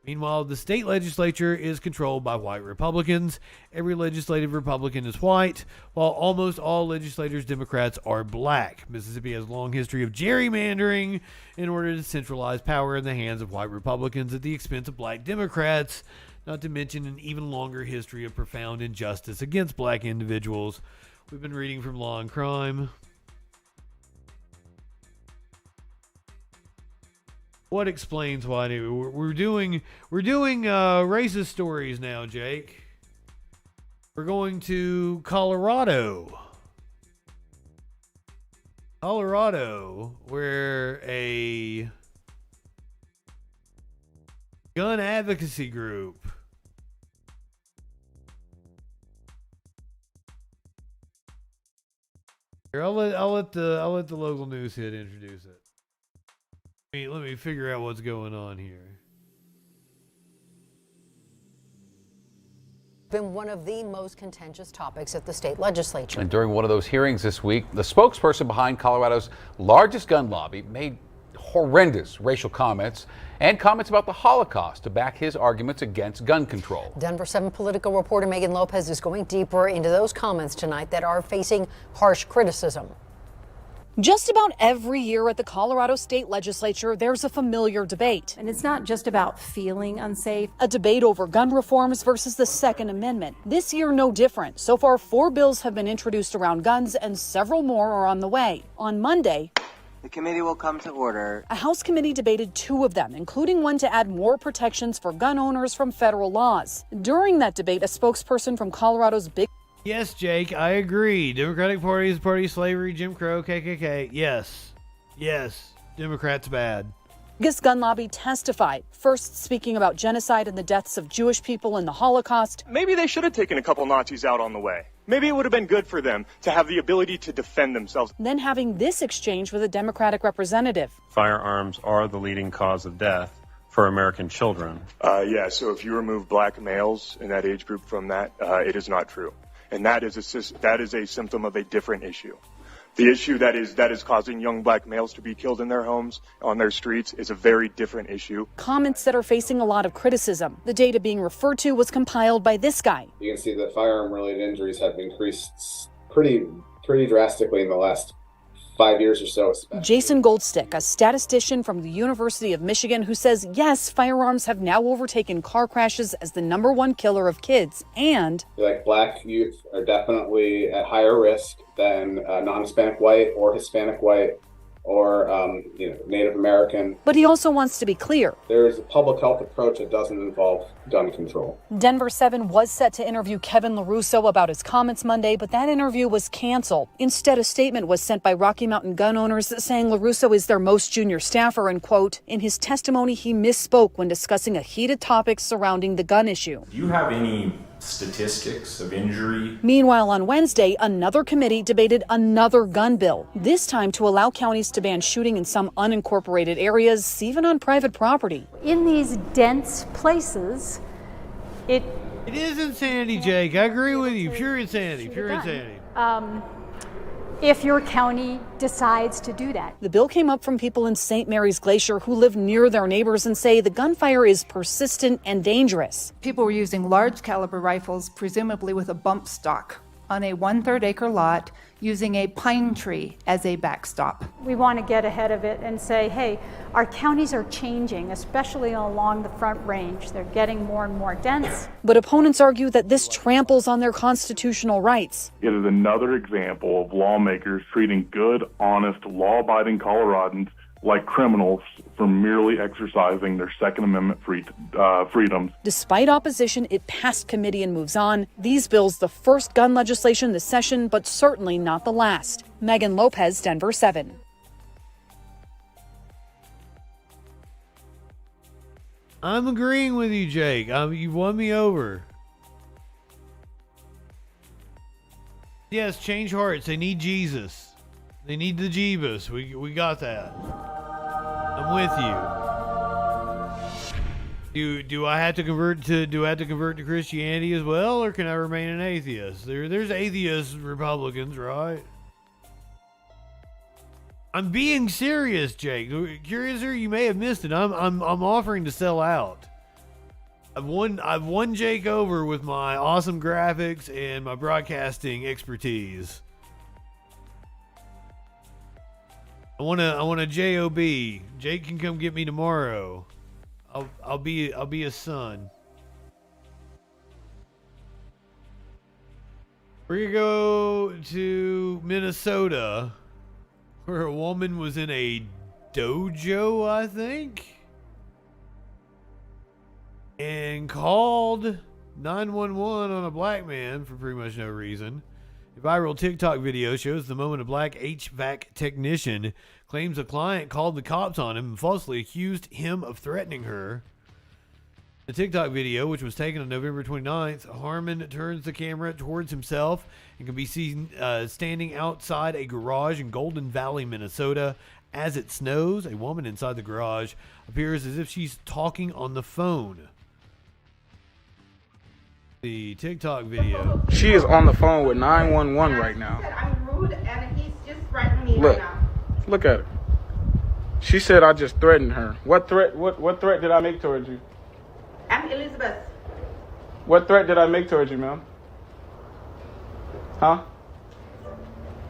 Meanwhile, the state legislature is controlled by white Republicans. Every legislative Republican is white, while almost all legislators Democrats are black. Mississippi has a long history of gerrymandering in order to centralize power in the hands of white Republicans at the expense of black Democrats, not to mention an even longer history of profound injustice against black individuals. We've been reading from Law and Crime. What explains why we're doing racist stories now, Jake? We're going to Colorado. Where a gun advocacy group here, I'll let the local news hit introduce it. Let me figure out what's going on here. Been one of the most contentious topics at the state legislature. And during one of those hearings this week, the spokesperson behind Colorado's largest gun lobby made horrendous racial comments and comments about the Holocaust to back his arguments against gun control. Denver 7 political reporter Megan Lopez is going deeper into those comments tonight that are facing harsh criticism. Just about every year at the Colorado State Legislature, there's a familiar debate. And it's not just about feeling unsafe. A debate over gun reforms versus the Second Amendment. This year, no different. So far, 4 bills have been introduced around guns and several more are on the way. On Monday, the committee will come to order. A House committee debated 2 of them, including one to add more protections for gun owners from federal laws. During that debate, a spokesperson from Colorado's big... Yes, Jake, I agree. Democratic Party is the party of slavery, Jim Crow, KKK. Yes, Democrats bad. Biggest gun lobby testified, first speaking about genocide and the deaths of Jewish people in the Holocaust. Maybe they should have taken a couple Nazis out on the way. Maybe it would have been good for them to have the ability to defend themselves. Then having this exchange with a Democratic representative. Firearms are the leading cause of death for American children. So if you remove black males in that age group from that, it is not true. And that is a symptom of a different issue. The issue that is causing young black males to be killed in their homes, on their streets, is a very different issue. Comments that are facing a lot of criticism. The data being referred to was compiled by this guy. You can see that firearm-related injuries have increased pretty drastically in the last 5 years or so. Jason Goldstick, a statistician from the University of Michigan, who says, yes, firearms have now overtaken car crashes as the #1 killer of kids, and like black youth are definitely at higher risk than non-Hispanic white or Hispanic white or Native American. But he also wants to be clear. There's a public health approach that doesn't involve gun control. Denver 7 was set to interview Kevin LaRusso about his comments Monday, but that interview was canceled. Instead, a statement was sent by Rocky Mountain gun owners saying LaRusso is their most junior staffer and, quote, in his testimony, he misspoke when discussing a heated topic surrounding the gun issue. Do you have any statistics of injury? Meanwhile, on Wednesday, another committee debated another gun bill, this time to allow counties to ban shooting in some unincorporated areas, even on private property. In these dense places, it is insanity, Jake. I agree with you. Pure insanity. Pure insanity. If your county decides to do that. The bill came up from people in St. Mary's Glacier who live near their neighbors and say the gunfire is persistent and dangerous. People were using large caliber rifles, presumably with a bump stock, on a 1/3 acre lot using a pine tree as a backstop. We want to get ahead of it and say, hey, our counties are changing, especially along the Front Range. They're getting more and more dense. But opponents argue that this tramples on their constitutional rights. It is another example of lawmakers treating good, honest, law-abiding Coloradans like criminals for merely exercising their Second Amendment freedoms. Despite opposition, it passed committee and moves on. These bills, the first gun legislation this session, but certainly not the last. Megan Lopez, Denver 7. I'm agreeing with you, Jake. You won me over. Yes, change hearts. They need Jesus. They need the Jeebus. We got that. I'm with you. Do I have to convert to Christianity as well, or can I remain an atheist? There's atheist Republicans, right? I'm being serious, Jake. Curiouser, you may have missed it. I'm offering to sell out. I've won Jake over with my awesome graphics and my broadcasting expertise. I want a job. Jake can come get me tomorrow. I'll be a son. We're gonna go to Minnesota, where a woman was in a dojo, I think, and called 911 on a black man for pretty much no reason. A viral TikTok video shows the moment a black HVAC technician claims a client called the cops on him and falsely accused him of threatening her. The TikTok video, which was taken on November 29th, Harmon turns the camera towards himself and can be seen standing outside a garage in Golden Valley, Minnesota. As it snows, a woman inside the garage appears as if she's talking on the phone. The TikTok video. She is on the phone with 911 right now. I'm rude and he's just threatening me Look, right now. look at her. She said I just threatened her. What threat? What threat did I make towards you? I'm Elizabeth. What threat did I make towards you, ma'am? Huh?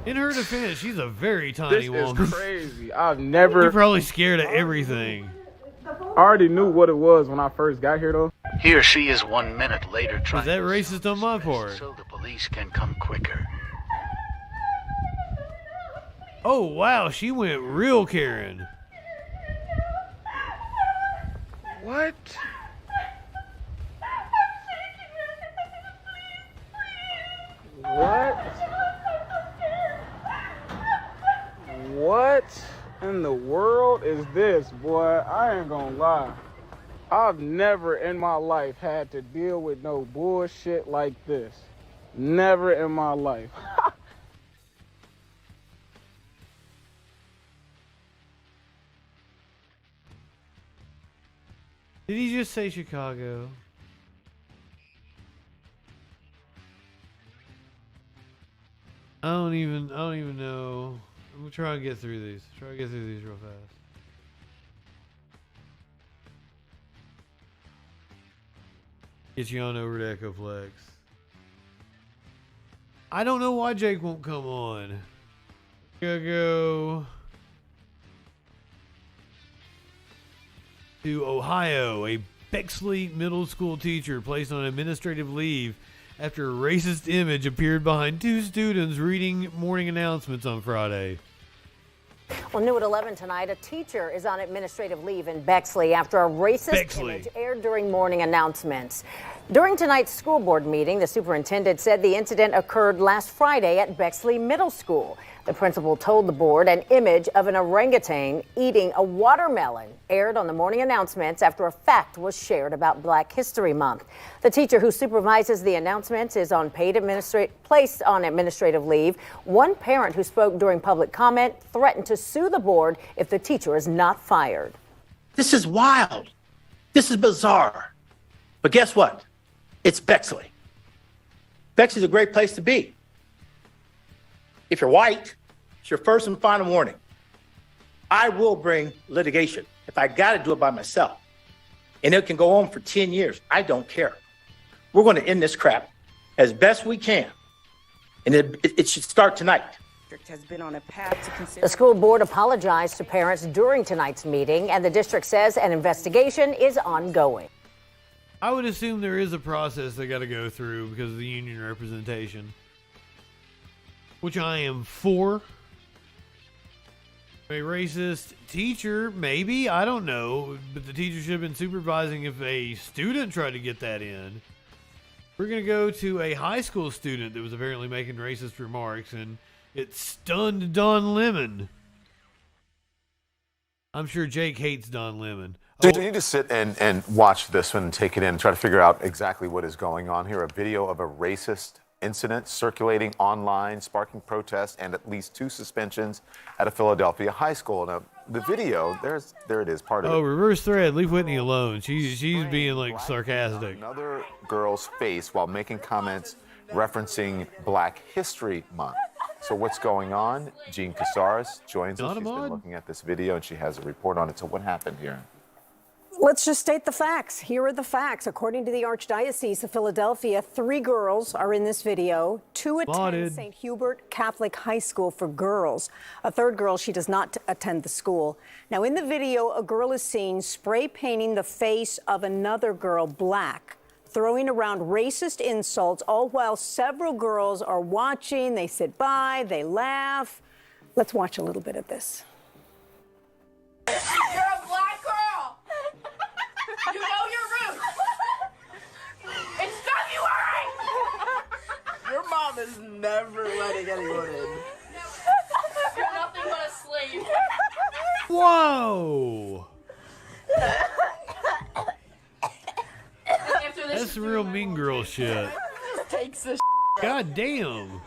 In her defense, she's a very tiny woman. This is crazy. I've never. You're probably scared of everything. I already knew what it was when I first got here, though. He or she is 1 minute later trying. Is that racist on my part? So the police can come quicker. Oh wow, she went real Karen. What? What? What in the world is this, boy? I ain't gonna lie. I've never in my life had to deal with no bullshit like this. Never in my life. Did he just say Chicago? I don't even know. I'm gonna try and get through these. Try to get through these real fast. Get you on over to Echoplex. I don't know why Jake won't come on. Gonna go to Ohio. A Bexley middle school teacher placed on administrative leave after a racist image appeared behind two students reading morning announcements on Friday. Well, new at 11 tonight, a teacher is on administrative leave in Bexley after a racist image aired during morning announcements. During tonight's school board meeting, the superintendent said the incident occurred last Friday at Bexley Middle School. The principal told the board an image of an orangutan eating a watermelon aired on the morning announcements after a fact was shared about Black History Month. The teacher who supervises the announcements is on placed on administrative leave. One parent who spoke during public comment threatened to sue the board if the teacher is not fired. This is wild. This is bizarre. But guess what? It's Bexley. Bexley's a great place to be. If you're white, it's your first and final warning. I will bring litigation if I got to do it by myself. And it can go on for 10 years. I don't care. We're going to end this crap as best we can. And it should start tonight. Has been on a path to consider. The school board apologized to parents during tonight's meeting, and the district says an investigation is ongoing. I would assume there is a process they got to go through because of the union representation, which I am for. A racist teacher, maybe, I don't know, but the teacher should have been supervising if a student tried to get that in. We're going to go to a high school student that was apparently making racist remarks, and it stunned Don Lemon. I'm sure Jake hates Don Lemon. So you need to sit and watch this one and take it in and try to figure out exactly what is going on here. A video of a racist incident circulating online, sparking protests and at least 2 suspensions at a Philadelphia high school. Now, the video, there it is, part of it. Oh, reverse thread. Leave Whitney alone. She's being like sarcastic. Another girl's face while making comments referencing Black History Month. So what's going on? Jean Casares joins us. She's been looking at this video and she has a report on it. So what happened here? Let's just state the facts. Here are the facts. According to the Archdiocese of Philadelphia, 3 girls are in this video. 2 attend St. Hubert Catholic High School for girls. A 3rd girl, she does not attend the school. Now, in the video, a girl is seen spray painting the face of another girl black, throwing around racist insults, all while several girls are watching. They sit by, they laugh. Let's watch a little bit of this. You're a black girl. You know your roots. It's February. Your mom is never letting anyone in. You're nothing but a slave. Whoa! That's real mean girl shit. Takes the God damn.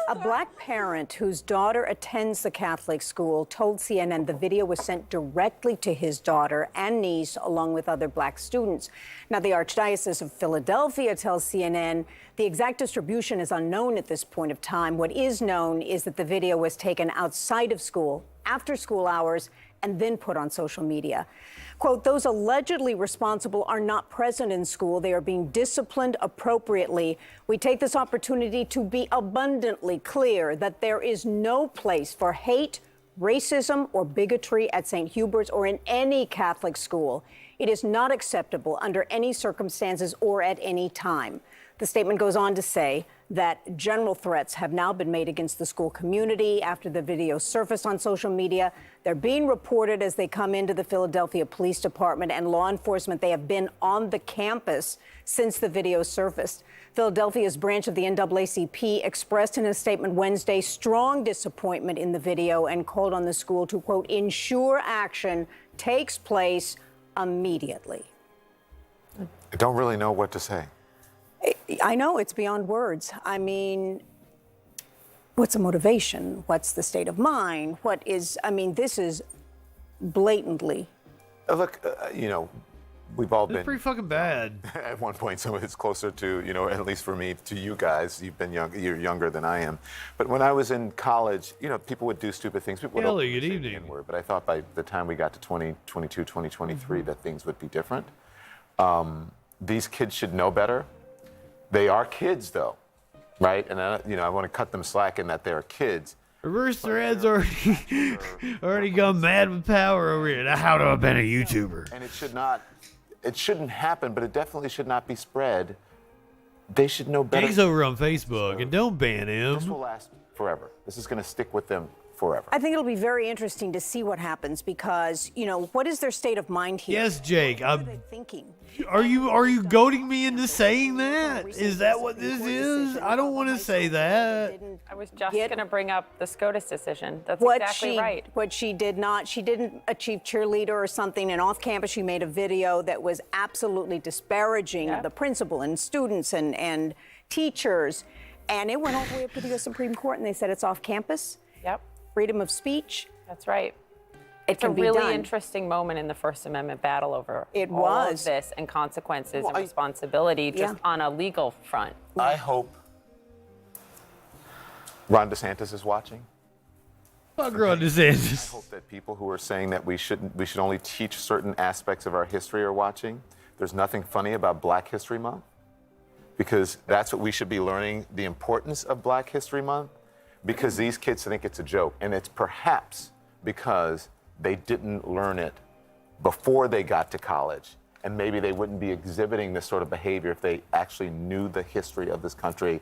A black parent whose daughter attends the Catholic school told CNN the video was sent directly to his daughter and niece, along with other black students. Now, the Archdiocese of Philadelphia tells CNN the exact distribution is unknown at this point of time. What is known is that the video was taken outside of school, after school hours, and then put on social media. Quote, those allegedly responsible are not present in school. They are being disciplined appropriately. We take this opportunity to be abundantly clear that there is no place for hate, racism, or bigotry at St. Hubert's or in any Catholic school. It is not acceptable under any circumstances or at any time. The statement goes on to say that general threats have now been made against the school community after the video surfaced on social media. They're being reported as they come into the Philadelphia Police Department and law enforcement. They have been on the campus since the video surfaced. Philadelphia's branch of the NAACP expressed in a statement Wednesday strong disappointment in the video and called on the school to, quote, ensure action takes place immediately. I don't really know what to say. I know it's beyond words. I mean, what's the motivation? What's the state of mind? This is blatantly Look, you know, we've all It's been pretty fucking bad. at one point. Some of it's closer to, you know, at least for me, to you guys. You've been young. You're younger than I am. But when I was in college, you know, people would do stupid things. People would Kelly, openly good say the evening. N-word, but I thought by the time we got to 2022, 2023, that things would be different. These kids should know better. They are kids, though, right? And you know, I want to cut them slack in that they are kids. Reverse Threads already gone mad with power over here. Now, how do I ban a YouTuber? And it shouldn't happen, but it definitely should not be spread. They should know better. He's over on Facebook, and don't ban him. This will last forever. This is going to stick with them forever. I think it'll be very interesting to see what happens because, you know, what is their state of mind here? Yes, Jake. What are they thinking? Are you goading me into saying that? Is that what this is? I don't want to say that. I was just going to bring up the SCOTUS decision. That's What exactly right. What she did not, she didn't achieve cheerleader or something, and off campus she made a video that was absolutely disparaging of the principal and students and teachers, and it went all the way up to the U.S. Supreme Court, and they said it's off campus. Yep. Freedom of speech. That's right. It's a really interesting moment in the First Amendment battle over all of this and consequences and responsibility just on a legal front. I hope Ron DeSantis is watching. Fuck Ron DeSantis. I hope that people who are saying that we should only teach certain aspects of our history are watching. There's nothing funny about Black History Month, because that's what we should be learning, the importance of Black History Month, because these kids think it's a joke. And it's perhaps because they didn't learn it before they got to college. And maybe they wouldn't be exhibiting this sort of behavior if they actually knew the history of this country,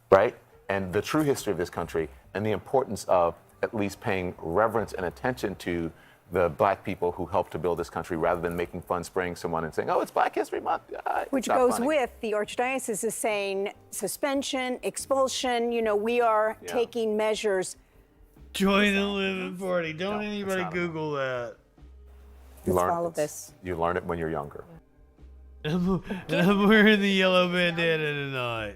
right? And the true history of this country and the importance of at least paying reverence and attention to the Black people who helped to build this country, rather than making fun, spraying someone and saying, oh, it's Black History Month. Which goes with the Archdiocese is saying suspension, expulsion, you know, we are taking measures. Join the living party. Don't anybody Google that. You learn follow this. You learn it when you're younger. I'm wearing the yellow bandana tonight.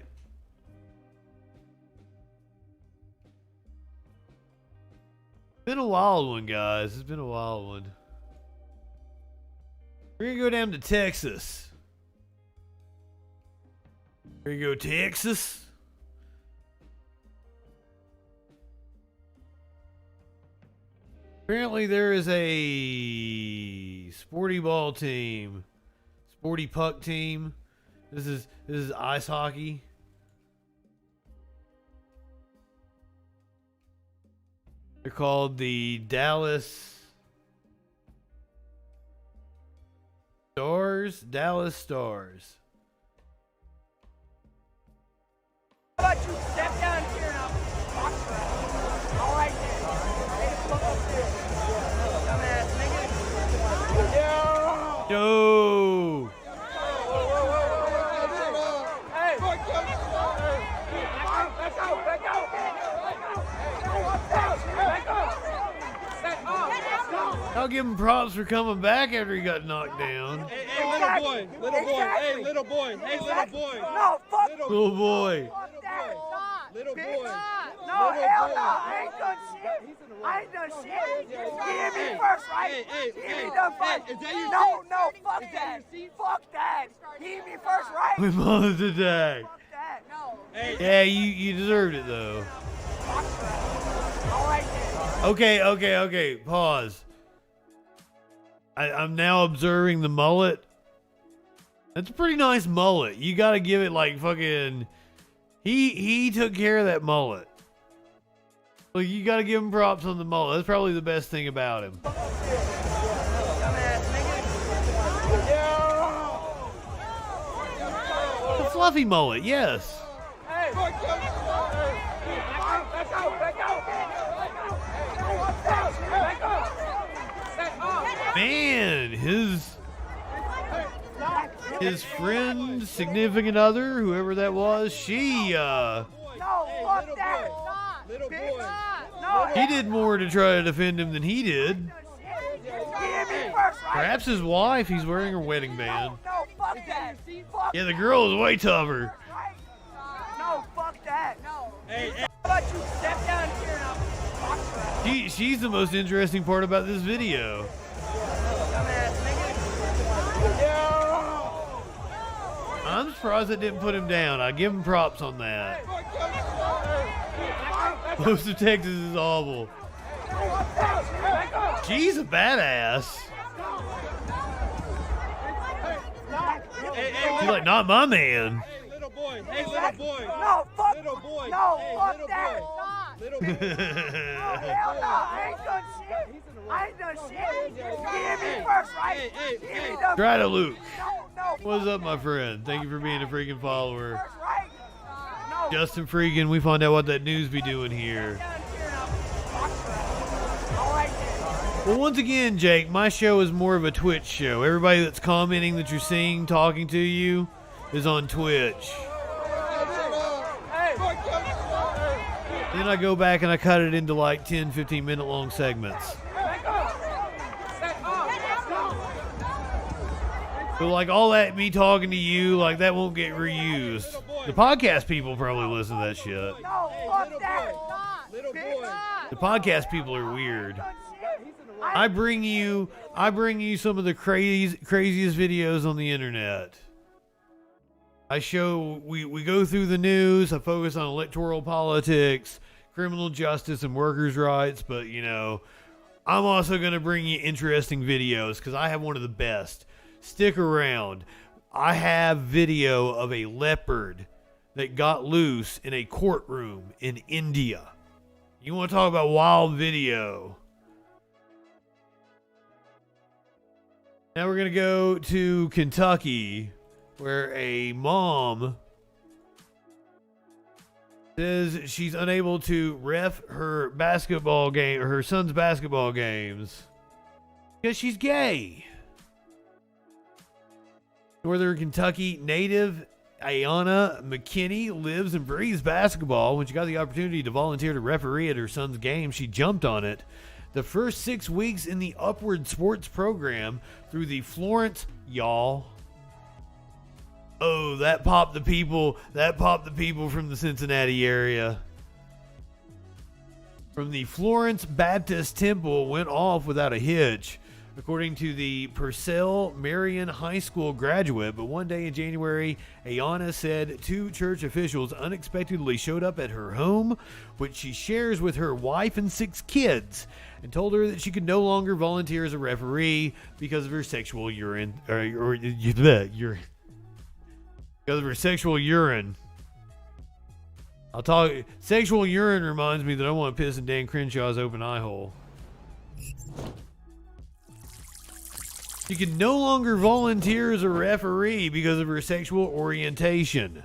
Been a wild one, guys. It's been a wild one. We're gonna go down to Texas. We're gonna go Texas. Apparently there is a sporty ball team, sporty puck team. This is ice hockey. They're called the Dallas Stars. Dallas Stars. How about you step down here and I'll box around? All right, then. Hey, look up there. Dumbass nigga. Yo! Hey! Back out! Back out! I'll give him props for coming back after he got knocked down. Hey, little boy, hey, little boy, hey, little boy. No, fuck Little boy. little boy. No, hell no, I ain't done shit. I ain't done shit. He hit me first, right? He hit me done first. No, fuck that. Fuck that. He hit me first, right? We mother's attack. Fuck that. No. Yeah, you deserved it though. All right, then. Okay. Pause. I'm now observing the mullet. That's a pretty nice mullet. You gotta give it like fucking. He took care of that mullet. Like, you gotta give him props on the mullet. That's probably the best thing about him. The fluffy mullet, yes. Man, his friend, significant other, whoever that was, she No, fuck that. Little boy. No, he did more to try to defend him than he did. Perhaps his wife, he's wearing her wedding band. No, fuck that. Fuck Yeah, the girl is way tougher. No, fuck that. No. Hey, how about you step down here and I'll box around? She's the most interesting part about this video. Dumbass surprised it didn't put him down. I give him props on that. Most of Texas is awful. She's a badass. She's like, not my man. Little boy. Hey, little boy. No, fuck. Little boy. No, fuck that. Little boy. No, hell no. I ain't done shit. I ain't done shit. Give me first, right? Give me the Try to Luke. No. What's up, my friend? Thank you for being a freaking follower. Justin Freakin, we find out what that news be doing here. Well, once again, Jake, my show is more of a Twitch show. Everybody that's commenting that you're seeing, talking to you, is on Twitch. And then I go back and I cut it into like 10, 15 minute long segments. So like all that me talking to you, like that won't get reused. The podcast people probably listen to that shit. The podcast people are weird. I bring you some of the craziest videos on the internet. We go through the news. I focus on electoral politics, criminal justice, and workers' rights. But you know, I'm also going to bring you interesting videos because I have one of the best. Stick around. I have video of a leopard that got loose in a courtroom in India. You want to talk about wild video? Now we're going to go to Kentucky, where a mom says she's unable to ref her basketball game, or her son's basketball games, because she's gay. Northern Kentucky native Ayanna McKinney lives and breathes basketball. When she got the opportunity to volunteer to referee at her son's game, she jumped on it. The first 6 weeks in the Upward Sports program through the Florence, y'all. Oh, that popped the people from the Cincinnati area. From the Florence Baptist Temple went off without a hitch, according to the Purcell Marian High School graduate. But one day in January, Ayanna said 2 church officials unexpectedly showed up at her home, which she shares with her wife and 6 kids, and told her that she could no longer volunteer as a referee because of her sexual urine. Because of her sexual urine. Sexual urine reminds me that I want to piss in Dan Crenshaw's open eye hole. She can no longer volunteer as a referee because of her sexual orientation.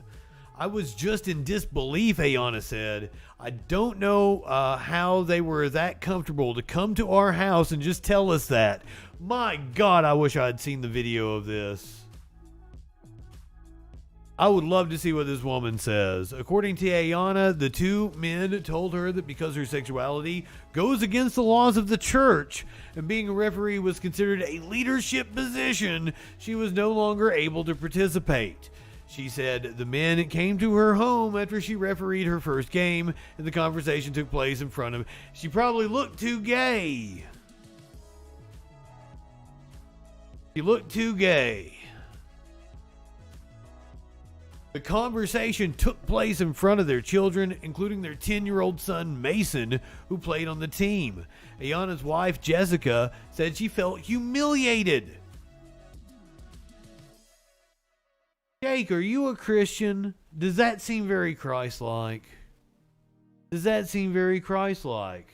I was just in disbelief, Ayanna said. I don't know how they were that comfortable to come to our house and just tell us that. My God, I wish I had seen the video of this. I would love to see what this woman says. According to Ayanna, the 2 men told her that because her sexuality goes against the laws of the church and being a referee was considered a leadership position, she was no longer able to participate. She said the men came to her home after she refereed her first game, and the conversation took place in front of... She probably looked too gay. She looked too gay. The conversation took place in front of their children, including their 10-year-old son, Mason, who played on the team. Ayanna's wife, Jessica, said she felt humiliated. Jake, are you a Christian? Does that seem very Christ-like? Does that seem very Christ-like?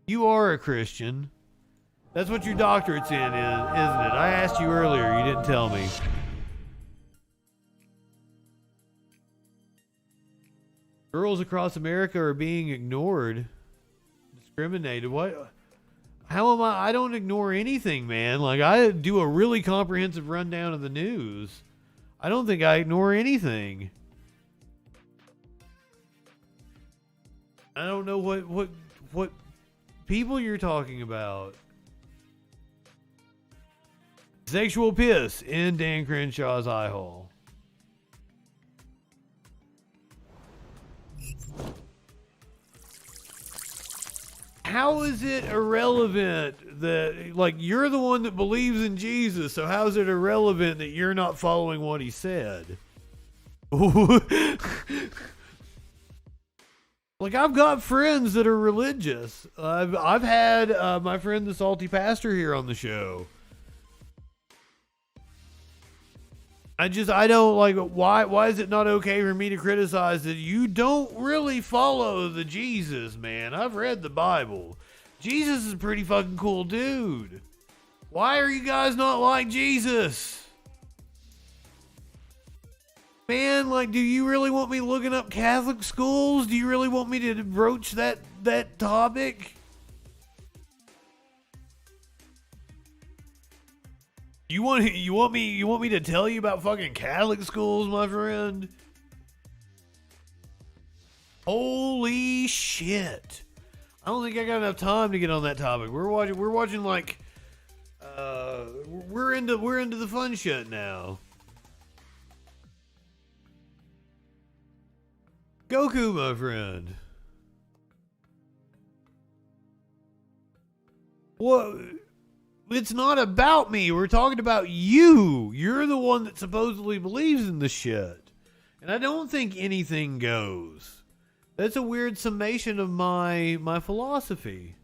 You are a Christian. That's what your doctorate's in, isn't it? I asked you earlier. You didn't tell me. Girls across America are being ignored, discriminated. What? How am I? I don't ignore anything, man. Like, I do a really comprehensive rundown of the news. I don't think I ignore anything. I don't know what people you're talking about. Sexual piss in Dan Crenshaw's eye hole. How is it irrelevant that, like, you're the one that believes in Jesus, so how is it irrelevant that you're not following what he said? Like, I've got friends that are religious. I've had my friend the Salty Pastor here on the show. I don't like, why is it not okay for me to criticize that you don't really follow the Jesus, man? I've read the Bible. Jesus is a pretty fucking cool dude. Why are you guys not like Jesus? Man, like, do you really want me looking up Catholic schools? Do you really want me to broach that topic? You want me to tell you about fucking Catholic schools, my friend? Holy shit. I don't think I got enough time to get on that topic. We're watching like we're into the fun shit now. Goku, my friend. What? It's not about me. We're talking about you. You're the one that supposedly believes in the shit. And I don't think anything goes. That's a weird summation of my philosophy.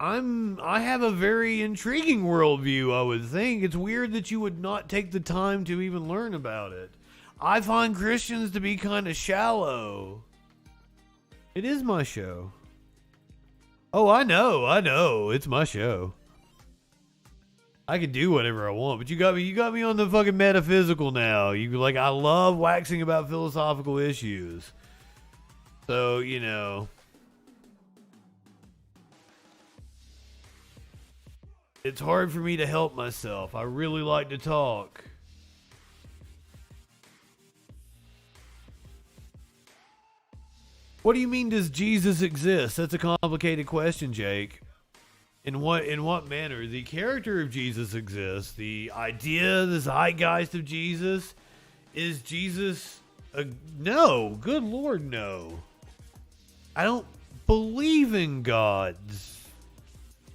I have a very intriguing worldview, I would think. It's weird that you would not take the time to even learn about it. I find Christians to be kind of shallow. It is my show. Oh, I know. It's my show. I can do whatever I want, but you got me on the fucking metaphysical now. I love waxing about philosophical issues. So, you know. It's hard for me to help myself. I really like to talk. What do you mean, does Jesus exist? That's a complicated question, Jake. In what manner? The character of Jesus exists. The idea, the zeitgeist of Jesus. Is Jesus no. Good Lord, no. I don't believe in gods,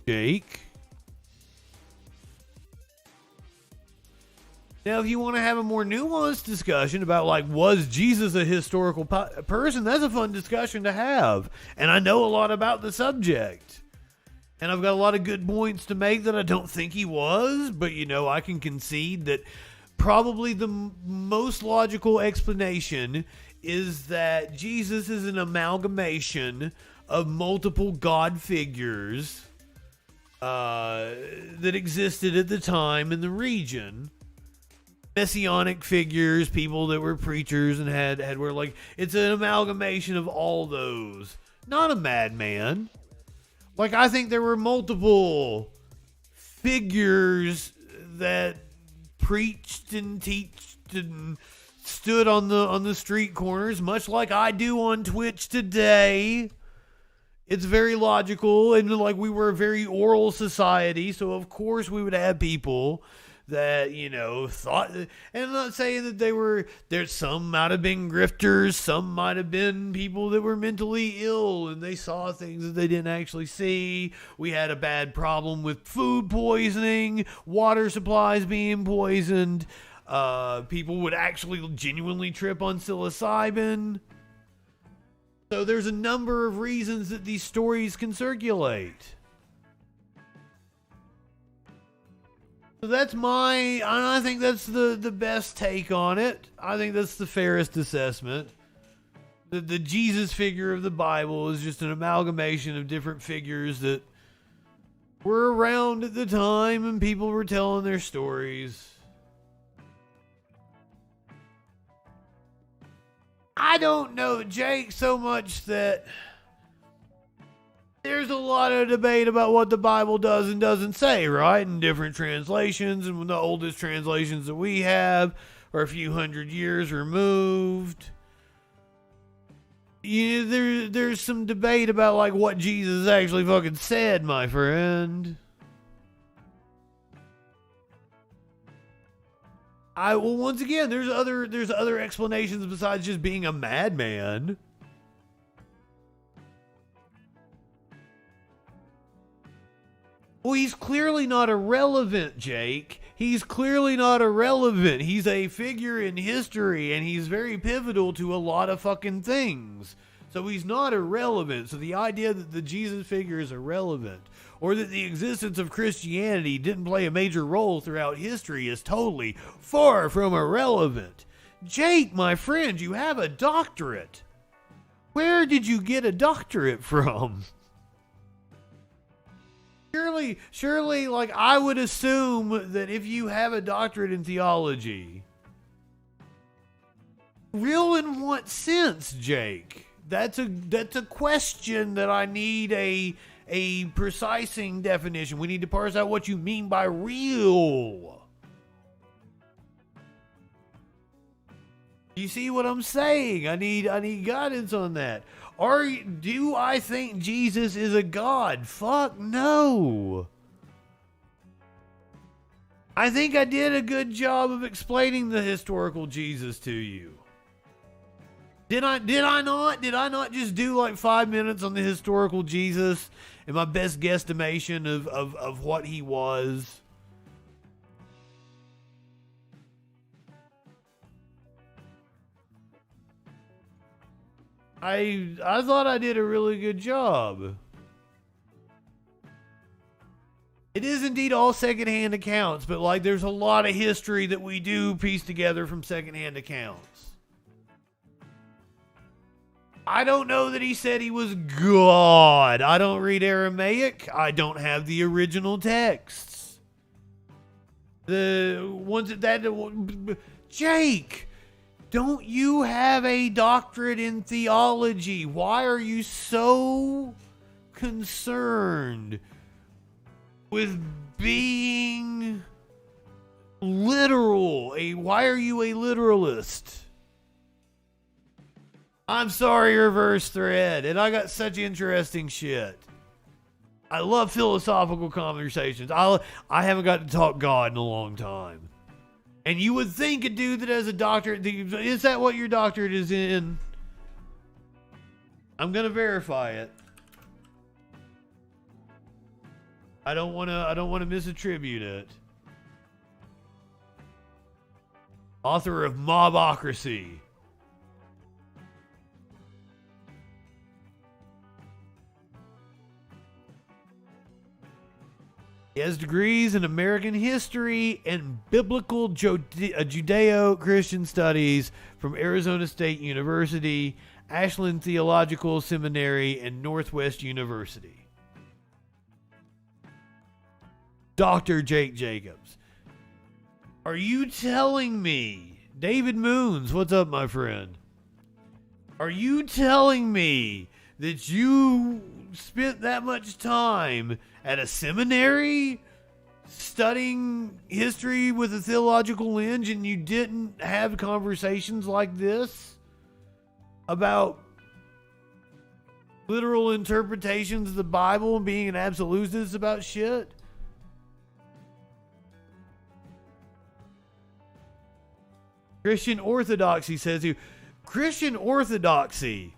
Jake. Now, if you want to have a more nuanced discussion about, like, was Jesus a historical person, that's a fun discussion to have. And I know a lot about the subject. And I've got a lot of good points to make that I don't think he was. But, you know, I can concede that probably the most logical explanation is that Jesus is an amalgamation of multiple God figures that existed at the time in the region. Messianic figures, people that were preachers and were like, it's an amalgamation of all those. Not a madman. Like, I think there were multiple figures that preached and teached and stood on the street corners, much like I do on Twitch today. It's very logical, and like, we were a very oral society, so of course we would have people that, you know, thought, and I'm not saying that there's some might have been grifters, some might have been people that were mentally ill and they saw things that they didn't actually see. We had a bad problem with food poisoning, water supplies being poisoned. People would actually genuinely trip on psilocybin. So there's a number of reasons that these stories can circulate. So I think that's the best take on it. I think that's the fairest assessment. The Jesus figure of the Bible is just an amalgamation of different figures that were around at the time and people were telling their stories. I don't know Jake so much that there's a lot of debate about what the Bible does and doesn't say, right? In different translations, and the oldest translations that we have are a few hundred years removed. You know, there's some debate about like what Jesus actually fucking said, my friend. Well, once again, there's other explanations besides just being a madman. Well, he's clearly not irrelevant, Jake. He's clearly not irrelevant. He's a figure in history, and he's very pivotal to a lot of fucking things. So he's not irrelevant. So the idea that the Jesus figure is irrelevant, or that the existence of Christianity didn't play a major role throughout history, is totally far from irrelevant. Jake, my friend, you have a doctorate. Where did you get a doctorate from? Surely, like, I would assume that if you have a doctorate in theology, real in what sense, Jake? That's a question that I need a precising definition. We need to parse out what you mean by real. You see what I'm saying? I need guidance on that. Do I think Jesus is a god? Fuck no. I think I did a good job of explaining the historical Jesus to you. Did I not? Did I not just do like 5 minutes on the historical Jesus and my best guesstimation of what he was? I thought I did a really good job. It is indeed all secondhand accounts, but like there's a lot of history that we do piece together from secondhand accounts. I don't know that he said he was God. I don't read Aramaic. I don't have the original texts. The ones that Jake, don't you have a doctorate in theology? Why are you so concerned with being literal? Why are you a literalist? I'm sorry, reverse thread. And I got such interesting shit. I love philosophical conversations. I haven't got to talk God in a long time. And you would think a dude that has a doctorate, is that what your doctorate is in? I'm going to verify it. I don't want to misattribute it. Author of Mobocracy. He has degrees in American history and biblical Judeo-Christian studies from Arizona State University, Ashland Theological Seminary, and Northwest University. Dr. Jake Jacobs. Are you telling me, David Moons, what's up, my friend? Are you telling me that you spent that much time at a seminary studying history with a theological lens and you didn't have conversations like this about literal interpretations of the Bible and being an absolutist about shit? Christian orthodoxy says you. Christian orthodoxy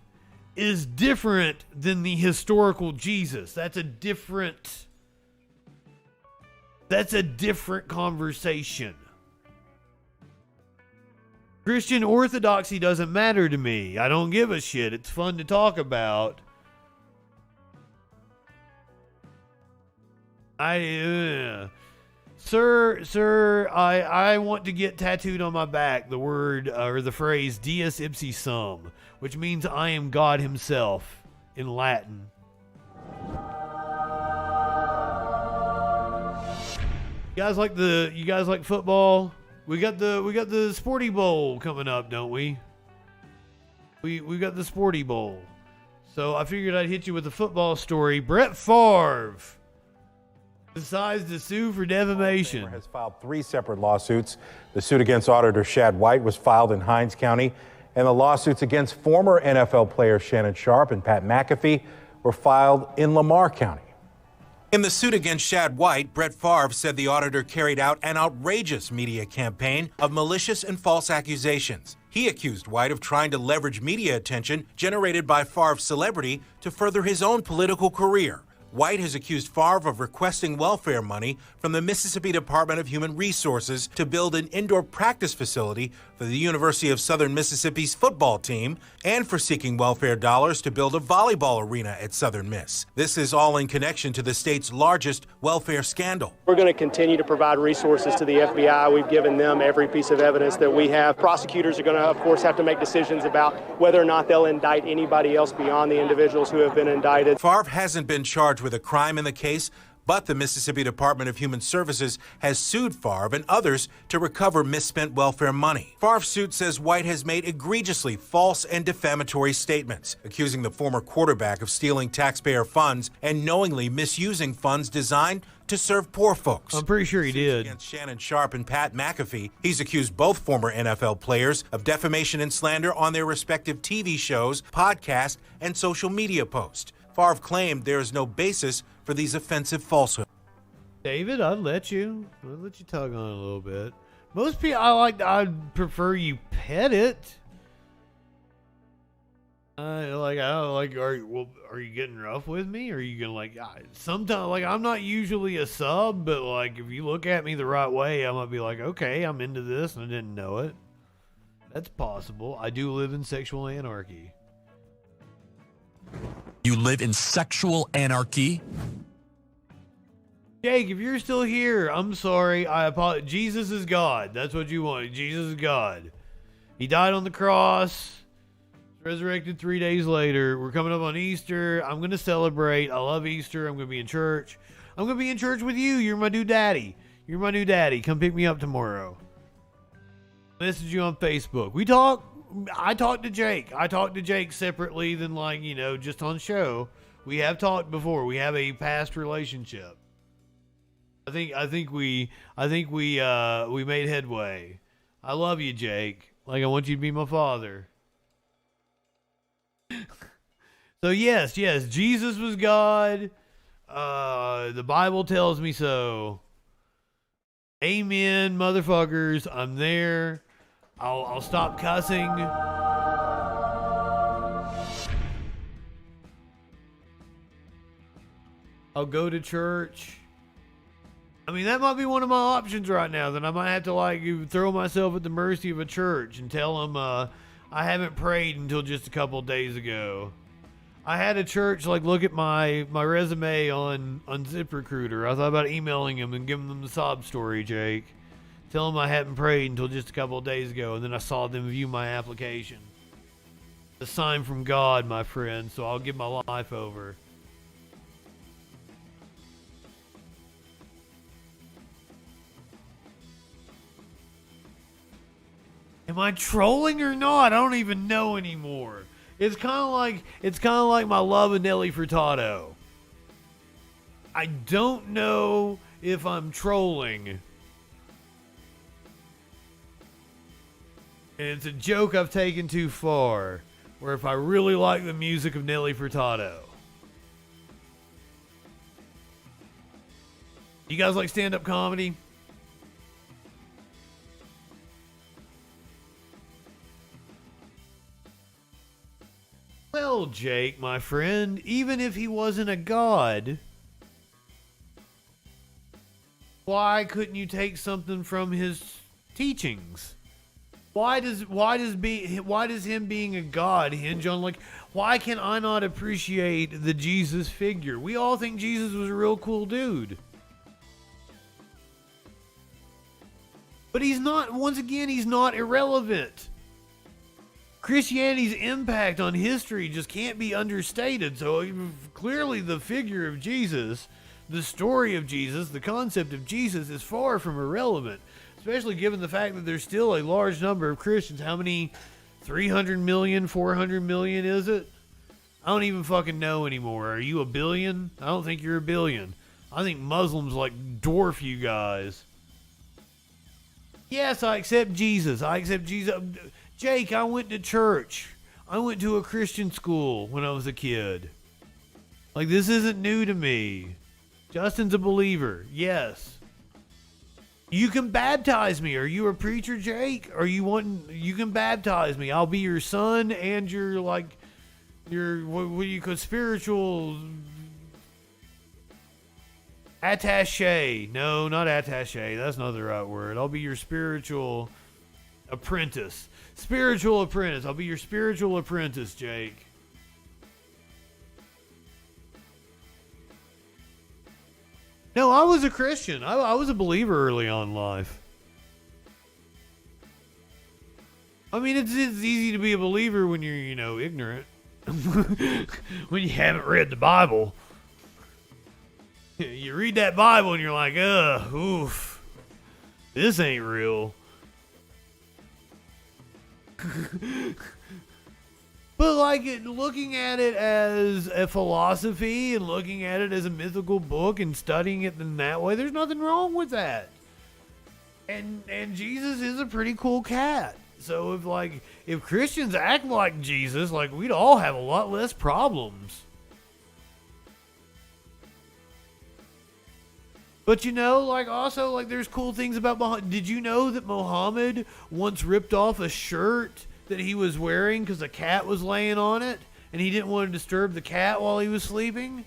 is different than the historical Jesus. That's a different conversation. Christian orthodoxy doesn't matter to me. I don't give a shit. It's fun to talk about. Sir, I want to get tattooed on my back the word or the phrase Deus ipsi sum, which means I am God himself in Latin. You guys like football? We got the Sporty Bowl coming up, don't we? We got the Sporty Bowl. So I figured I'd hit you with a football story. Brett Favre decides to sue for defamation. Has filed 3 separate lawsuits. The suit against Auditor Shad White was filed in Hinds County, and the lawsuits against former NFL players Shannon Sharpe and Pat McAfee were filed in Lamar County. In the suit against Shad White, Brett Favre said the auditor carried out an outrageous media campaign of malicious and false accusations. He accused White of trying to leverage media attention generated by Favre's celebrity to further his own political career. White has accused Favre of requesting welfare money from the Mississippi Department of Human Resources to build an indoor practice facility for the University of Southern Mississippi's football team and for seeking welfare dollars to build a volleyball arena at Southern Miss. This is all in connection to the state's largest welfare scandal. We're going to continue to provide resources to the FBI. We've given them every piece of evidence that we have. Prosecutors are going to, of course, have to make decisions about whether or not they'll indict anybody else beyond the individuals who have been indicted. Favre hasn't been charged with a crime in the case, but the Mississippi Department of Human Services has sued Favre and others to recover misspent welfare money. Favre's suit says White has made egregiously false and defamatory statements, accusing the former quarterback of stealing taxpayer funds and knowingly misusing funds designed to serve poor folks. I'm pretty sure he did. Against Shannon Sharp and Pat McAfee, he's accused both former NFL players of defamation and slander on their respective TV shows, podcasts, and social media posts. Favre claimed there is no basis for these offensive falsehoods. David, I'd let you tug on it a little bit. Most people, I'd prefer you pet it. Are you getting rough with me? Or are you gonna sometimes, I'm not usually a sub, but if you look at me the right way, I might be like, okay, I'm into this and I didn't know it. That's possible. I do live in sexual anarchy. You live in sexual anarchy? Jake, if you're still here, I'm sorry. I apologize. Jesus is God. That's what you want. Jesus is God. He died on the cross, resurrected 3 days later. We're coming up on Easter. I'm going to celebrate. I love Easter. I'm going to be in church. I'm going to be in church with you. You're my new daddy. You're my new daddy. Come pick me up tomorrow. Message you on Facebook. We talk. I talked to Jake. I talked to Jake separately than just on show. We have talked before. We have a past relationship. I think we made headway. I love you, Jake. I want you to be my father. So yes, Jesus was God. The Bible tells me so. Amen, motherfuckers. I'm there. I'll stop cussing. I'll go to church. I mean, that might be one of my options right now. That I might have to throw myself at the mercy of a church and tell them I haven't prayed until just a couple of days ago. I had a church look at my resume on ZipRecruiter. I thought about emailing them and giving them the sob story, Jake. Tell them I hadn't prayed until just a couple of days ago, and then I saw them view my application. A sign from God, my friend, so I'll give my life over. Am I trolling or not? I don't even know anymore. It's kind of like my love of Nelly Furtado. I don't know if I'm trolling. And it's a joke I've taken too far. Where if I really like the music of Nelly Furtado. You guys like stand-up comedy? Well, Jake, my friend, even if he wasn't a god, why couldn't you take something from his teachings? Why does him being a god hinge on why can I not appreciate the Jesus figure? We all think Jesus was a real cool dude. But he's not, once again, he's not irrelevant. Christianity's impact on history just can't be understated. So clearly the figure of Jesus, the story of Jesus, the concept of Jesus is far from irrelevant. Especially given the fact that there's still a large number of Christians. How many? 300 million? 400 million is it? I don't even fucking know anymore. Are you a billion? I don't think you're a billion. I think Muslims dwarf you guys. Yes, I accept Jesus. I accept Jesus. Jake, I went to church. I went to a Christian school when I was a kid. This isn't new to me. Justin's a believer. Yes. You can baptize me. Are you a preacher, Jake? You can baptize me. I'll be your son and your what do you call spiritual Attaché. No, not attaché. That's not the right word. I'll be your spiritual apprentice. Spiritual apprentice. I'll be your spiritual apprentice, Jake. No, I was a Christian. I was a believer early on in life. I mean, it's easy to be a believer when you're, you know, ignorant. When you haven't read the Bible. You read that Bible and you're like, oof, this ain't real. But like looking at it as a philosophy and looking at it as a mythical book and studying it in that way, there's nothing wrong with that. And Jesus is a pretty cool cat. So if Christians act like Jesus, like we'd all have a lot less problems. But you know, like also like there's cool things about Muhammad. Did you know that Muhammad once ripped off a shirt that he was wearing because a cat was laying on it and he didn't want to disturb the cat while he was sleeping?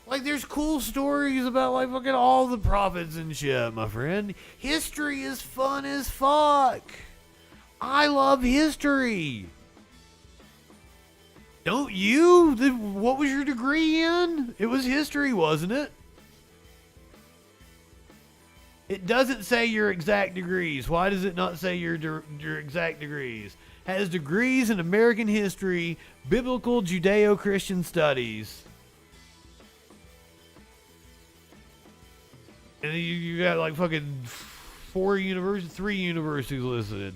Like there's cool stories about like fucking all the prophets and shit, my friend. History is fun as fuck. I love history. Don't you? What was your degree in? It was history, wasn't it? It doesn't say your exact degrees. Why does it not say your exact degrees? Has degrees in American history, biblical Judeo-Christian studies. And you got like fucking 3 universities listed.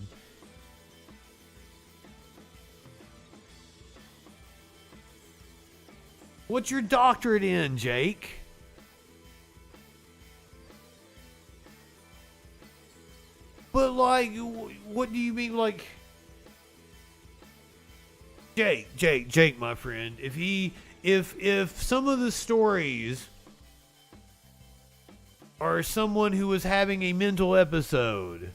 What's your doctorate in, Jake? But like, what do you mean, like, Jake, my friend? If some of the stories are someone who was having a mental episode,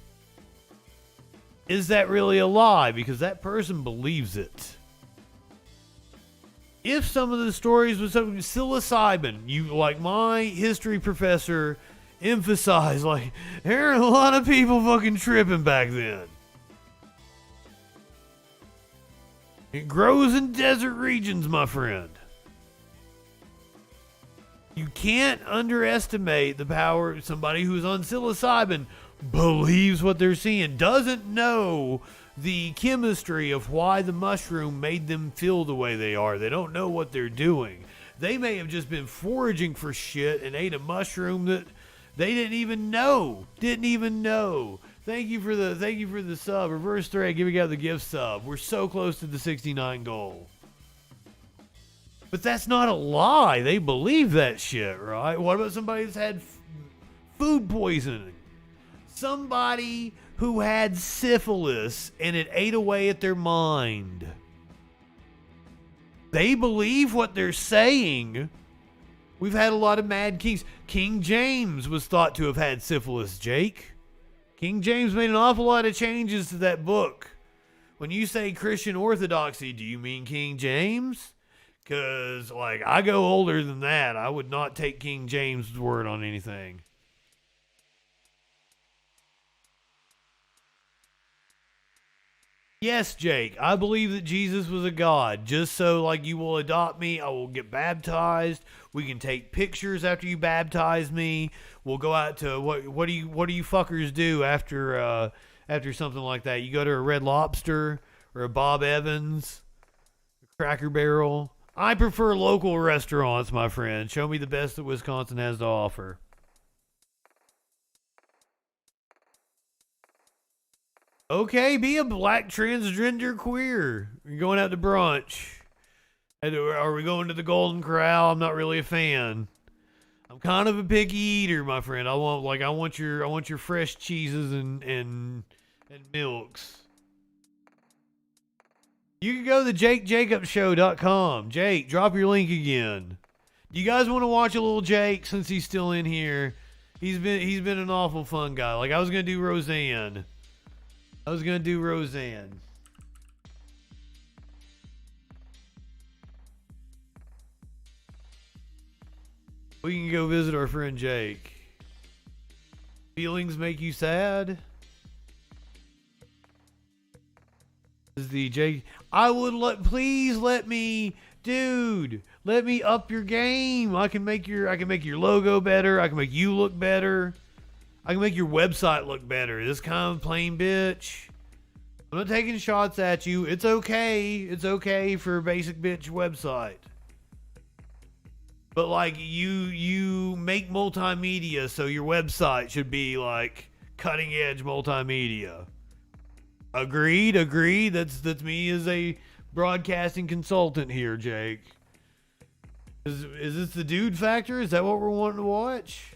is that really a lie? Because that person believes it. If some of the stories was something psilocybin, you like my history professor emphasize, like, there are a lot of people fucking tripping back then. It grows in desert regions, my friend. You can't underestimate the power of somebody who's on psilocybin, believes what they're seeing, doesn't know the chemistry of why the mushroom made them feel the way they are. They don't know what they're doing. They may have just been foraging for shit and ate a mushroom that they didn't even know. Thank you for the sub. Reverse thread giving out the gift sub. We're so close to the 69 goal. But that's not a lie. They believe that shit, right? What about somebody that's had food poisoning? Somebody who had syphilis and it ate away at their mind. They believe what they're saying. We've had a lot of mad kings. King James was thought to have had syphilis, Jake. King James made an awful lot of changes to that book. When you say Christian orthodoxy, do you mean King James? Because, like, I go older than that. I would not take King James' word on anything. Yes, Jake, I believe that Jesus was a god. Just so, like, you will adopt me, I will get baptized. We can take pictures after you baptize me. We'll go out to what do you fuckers do after something like that? You go to a Red Lobster or a Bob Evans, a Cracker Barrel. I prefer local restaurants, my friend. Show me the best that Wisconsin has to offer. Okay, be a black transgender queer. You're going out to brunch. Are we going to the Golden Corral? I'm not really a fan. I'm kind of a picky eater, my friend. I want your fresh cheeses and milks. You can go to JakeJacobsShow.com. Jake, drop your link again. Do you guys want to watch a little Jake since he's still in here? He's been an awful fun guy. Like I was gonna do Roseanne. We can go visit our friend Jake. Feelings make you sad? This is the Jake. Please let me, dude. Let me up your game. I can make your logo better. I can make you look better. I can make your website look better. This kind of plain bitch. I'm not taking shots at you. It's okay. It's okay for a basic bitch website. But like you make multimedia, so your website should be like cutting edge multimedia. Agreed. That's me as a broadcasting consultant here, Jake. Is this the dude factor? Is that what we're wanting to watch?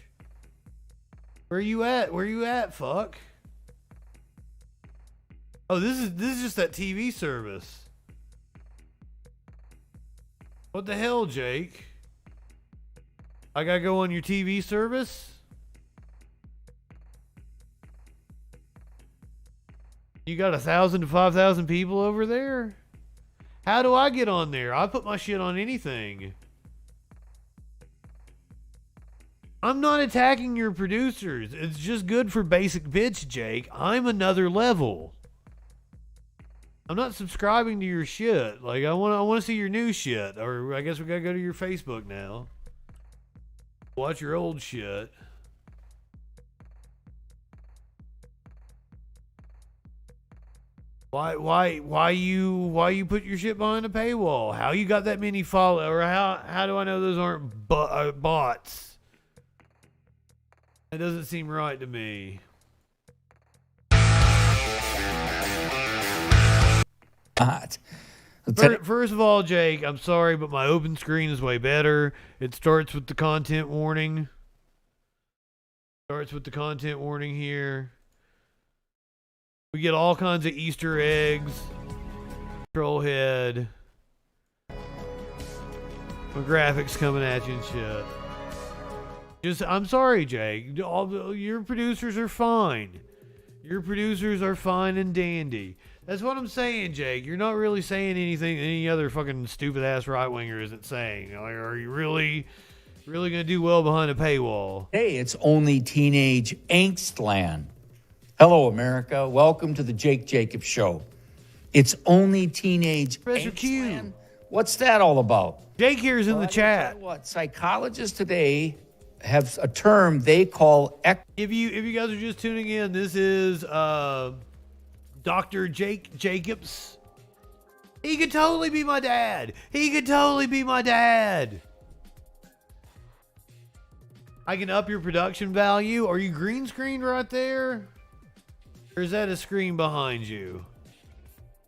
Where you at, fuck? Oh, this is just that TV service. What the hell, Jake? I gotta go on your TV service? You got 1,000 to 5,000 people over there? How do I get on there? I put my shit on anything. I'm not attacking your producers. It's just good for basic bitch, Jake. I'm another level. I'm not subscribing to your shit. Like I want to see your new shit. Or I guess we gotta go to your Facebook now. Watch your old shit. Why you put your shit behind a paywall? How you got that many followers? Or how do I know those aren't bots? That doesn't seem right to me. First of all, Jake, I'm sorry, but my open screen is way better. It starts with the content warning. Here. We get all kinds of Easter eggs. Troll head. My graphics coming at you and shit. I'm sorry, Jake. Your producers are fine. Your producers are fine and dandy. That's what I'm saying, Jake. You're not really saying anything any other fucking stupid ass right winger isn't saying. Like, are you really gonna do well behind a paywall? Hey, it's only teenage angst land. Hello, America. Welcome to the Jake Jacobs Show. It's only teenage Professor angst Q. land. What's that all about? Jake here's in the chat. What psychologists today have a term they call if you guys are just tuning in, this is Dr. Jake Jacobs. He could totally be my dad. I can up your production value. Are you green screened right there? Or is that a screen behind you?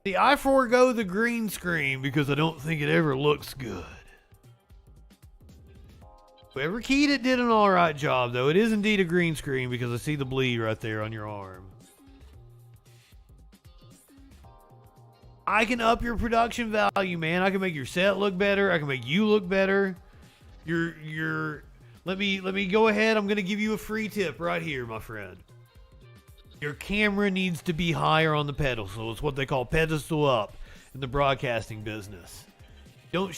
See, I forego the green screen because I don't think it ever looks good. Whoever keyed it did an alright job, though. It is indeed a green screen because I see the bleed right there on your arm. I can up your production value, man. I can make your set look better. I can make you look better. Let me go ahead. I'm gonna give you a free tip right here, my friend. Your camera needs to be higher on the pedestal. It's what they call pedestal up in the broadcasting business. You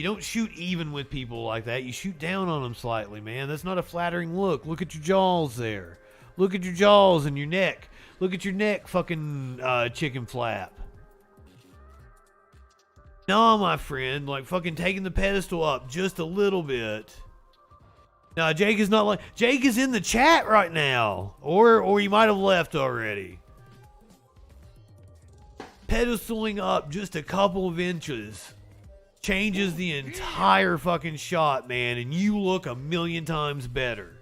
don't shoot even with people like that. You shoot down on them slightly, man. That's not a flattering look. Look at your jaws there. Look at your jaws and your neck. Look at your neck, fucking chicken flap. No, my friend, like fucking taking the pedestal up just a little bit. Now, Jake is in the chat right now. Or you might have left already. Pedestaling up just a couple of inches changes the entire fucking shot, man, and you look 1,000,000 times better.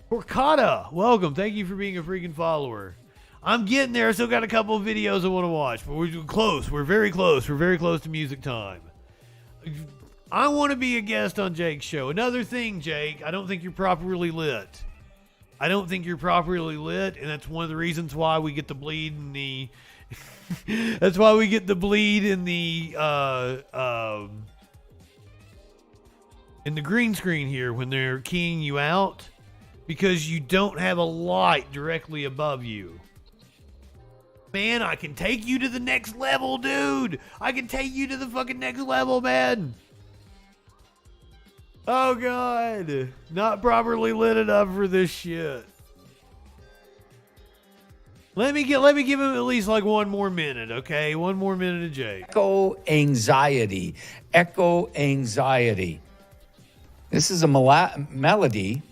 Porcata, welcome. Thank you for being a freaking follower. I'm getting there. I still got a couple of videos I want to watch, but we're close. We're very close. We're very close to music time. I want to be a guest on Jake's show. Another thing, Jake, I don't think you're properly lit. And that's one of the reasons why we get the bleed in the... that's why we get the bleed in the green screen here when they're keying you out, because you don't have a light directly above you. Man, I can take you to the next level, dude. I can take you to the fucking next level, man. Oh, God. Not properly lit enough for this shit. Let me give him at least like one more minute, okay? One more minute of Jake. Echo anxiety. Echo anxiety. This is a malady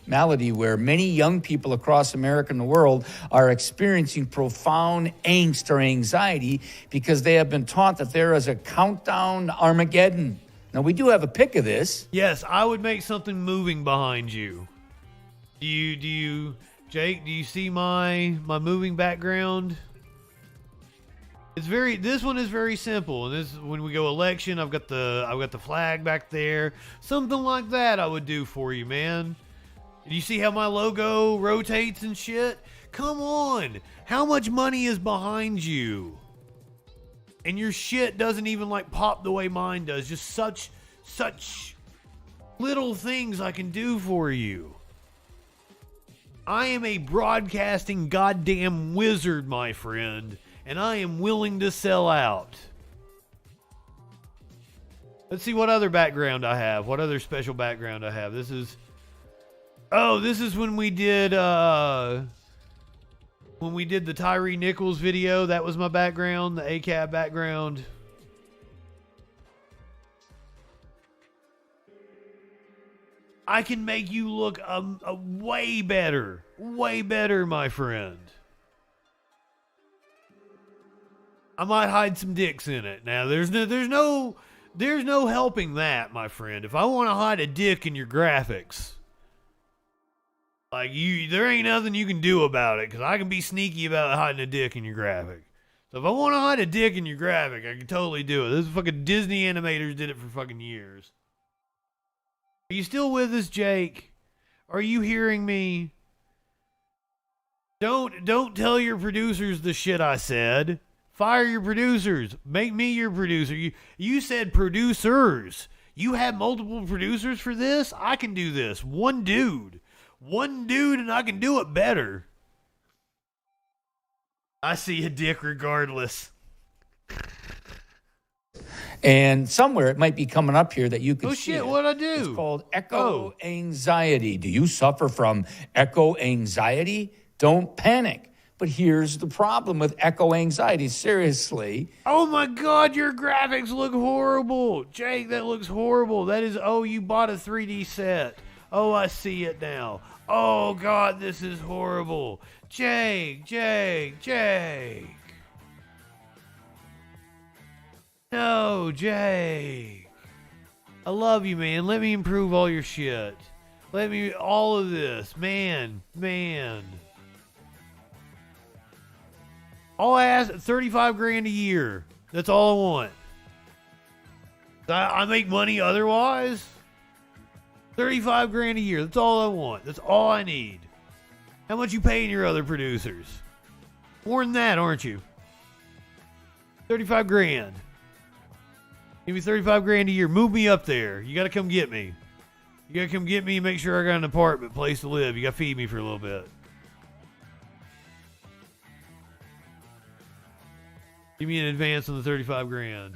where many young people across America and the world are experiencing profound angst or anxiety because they have been taught that there is a countdown to Armageddon. Now, we do have a pic of this. Yes, I would make something moving behind you. Do you, Jake, do you see my moving background? This one is very simple. And this, when we go election, I've got the flag back there. Something like that I would do for you, man. Do you see how my logo rotates and shit? Come on. How much money is behind you? And your shit doesn't even like pop the way mine does. Just such little things I can do for you. I am a broadcasting goddamn wizard, my friend. And I am willing to sell out. Let's see what other background I have. What other special background I have. This is when we did the Tyree Nichols video. That was my background, the ACAB background. I can make you look way better, my friend. I might hide some dicks in it. Now, there's no helping that, my friend. If I want to hide a dick in your graphics, like there ain't nothing you can do about it, because I can be sneaky about hiding a dick in your graphic. So if I want to hide a dick in your graphic, I can totally do it. This fucking Disney animators did it for fucking years. Are you still with us, Jake? Are you hearing me? Don't tell your producers the shit I said. Fire your producers. Make me your producer. You said producers. You have multiple producers for this? I can do this. One dude, and I can do it better. I see a dick regardless. And somewhere it might be coming up here that you can see. Oh shit, it. what'd I do? It's called echo anxiety. Do you suffer from echo anxiety? Don't panic. But here's the problem with echo anxiety. Seriously. Oh my God, your graphics look horrible. Jake, that looks horrible. That is, you bought a 3D set. Oh, I see it now. Oh God, this is horrible. Jake. No, Jake. I love you, man. Let me improve all your shit. All of this. Man. All I ask, $35,000 a year. That's all I want. I make money otherwise. $35,000 a year. That's all I want. That's all I need. How much you paying your other producers? More than that, aren't you? $35,000. Give me $35,000 a year. Move me up there. You got to come get me. You got to come get me and make sure I got an apartment, place to live. You got to feed me for a little bit. Give me an advance on the $35,000.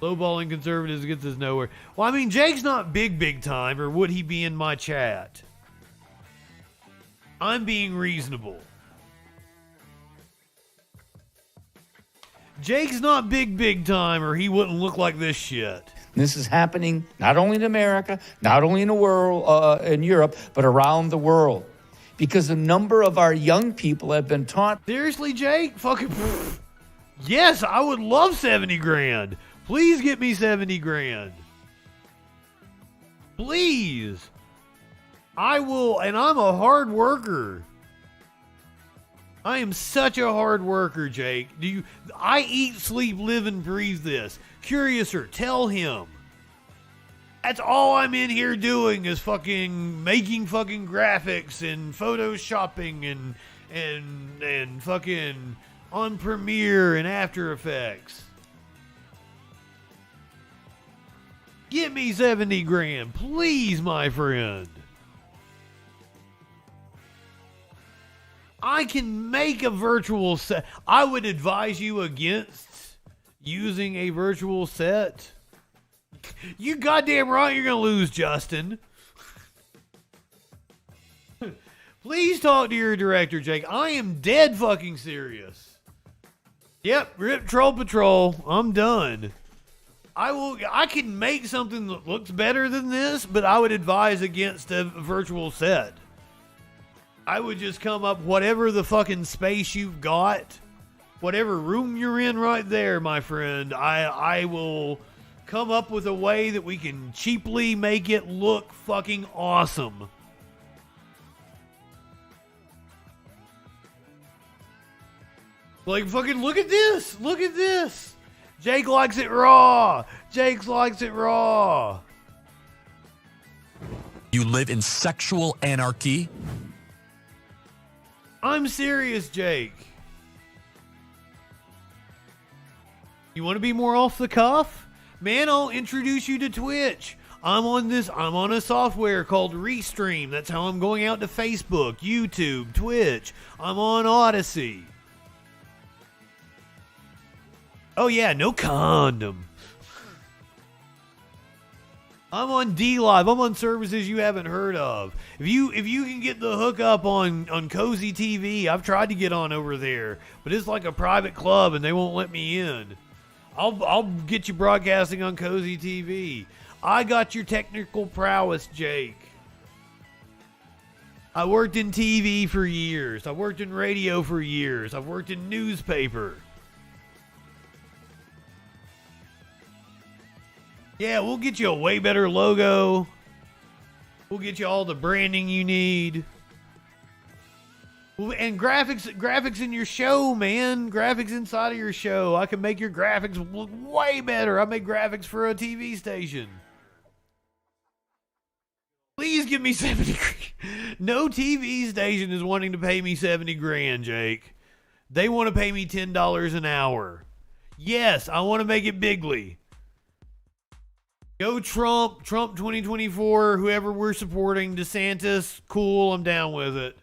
Lowballing conservatives gets us nowhere. Well, I mean, Jake's not big time, or would he be in my chat? I'm being reasonable. Jake's not big time, or he wouldn't look like this shit. This is happening not only in America, not only in the world, in Europe, but around the world. Because a number of our young people have been taught. Seriously, Jake? Fucking. Yes, I would love $70,000. Please get me $70,000. Please. I will, and I'm a hard worker. I am such a hard worker, Jake. I eat, sleep, live, and breathe this. Curiouser, tell him. That's all I'm in here doing is fucking making fucking graphics and photoshopping and fucking on Premiere and After Effects. Get me $70,000, please, my friend. I can make a virtual set. I would advise you against using a virtual set. You goddamn right you're going to lose, Justin. Please talk to your director, Jake. I am dead fucking serious. Yep, Rip Troll Patrol. I'm done. I can make something that looks better than this, but I would advise against a virtual set. I would just come up whatever the fucking space you've got, whatever room you're in right there, my friend. I will come up with a way that we can cheaply make it look fucking awesome. Like, fucking look at this. Look at this. Jake likes it raw. Jake likes it raw. You live in sexual anarchy? I'm serious, Jake. You want to be more off the cuff? Man, I'll introduce you to Twitch. I'm on a software called Restream. That's how I'm going out to Facebook, YouTube, Twitch. I'm on Odyssey. Oh yeah, no condom. I'm on D-Live. I'm on services you haven't heard of. If you can get the hookup on Cozy TV, I've tried to get on over there, but it's like a private club and they won't let me in. I'll get you broadcasting on Cozy TV. I got your technical prowess, Jake. I worked in TV for years. I worked in radio for years. I've worked in newspaper. Yeah, we'll get you a way better logo. We'll get you all the branding you need. And graphics in your show, man. Graphics inside of your show. I can make your graphics look way better. I make graphics for a TV station. Please give me 70 grand. No TV station is wanting to pay me 70 grand, Jake. They want to pay me $10 an hour. Yes, I want to make it bigly. Go Trump 2024, whoever we're supporting, DeSantis, cool, I'm down with it.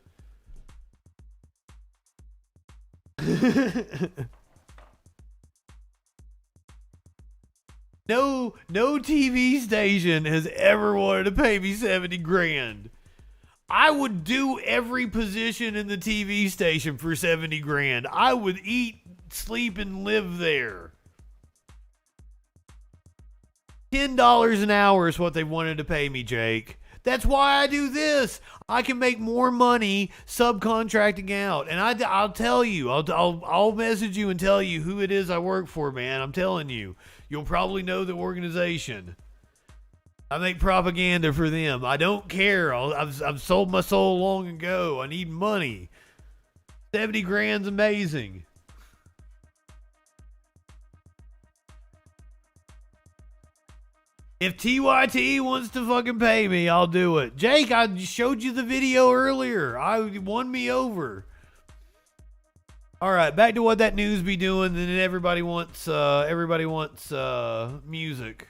No TV station has ever wanted to pay me 70 grand. I would do every position in the TV station for 70 grand. I would eat, sleep, and live there. $10 an hour is what they wanted to pay me, Jake. That's why I do this. I can make more money subcontracting out. And I'll tell you, I'll message you and tell you who it is I work for, man. I'm telling you. You'll probably know the organization. I make propaganda for them. I don't care. I've sold my soul long ago. I need money. 70 grand's amazing. If TYT wants to fucking pay me, I'll do it. Jake, I showed you the video earlier. I won me over. All right, back to what that news be doing. Then everybody wants music.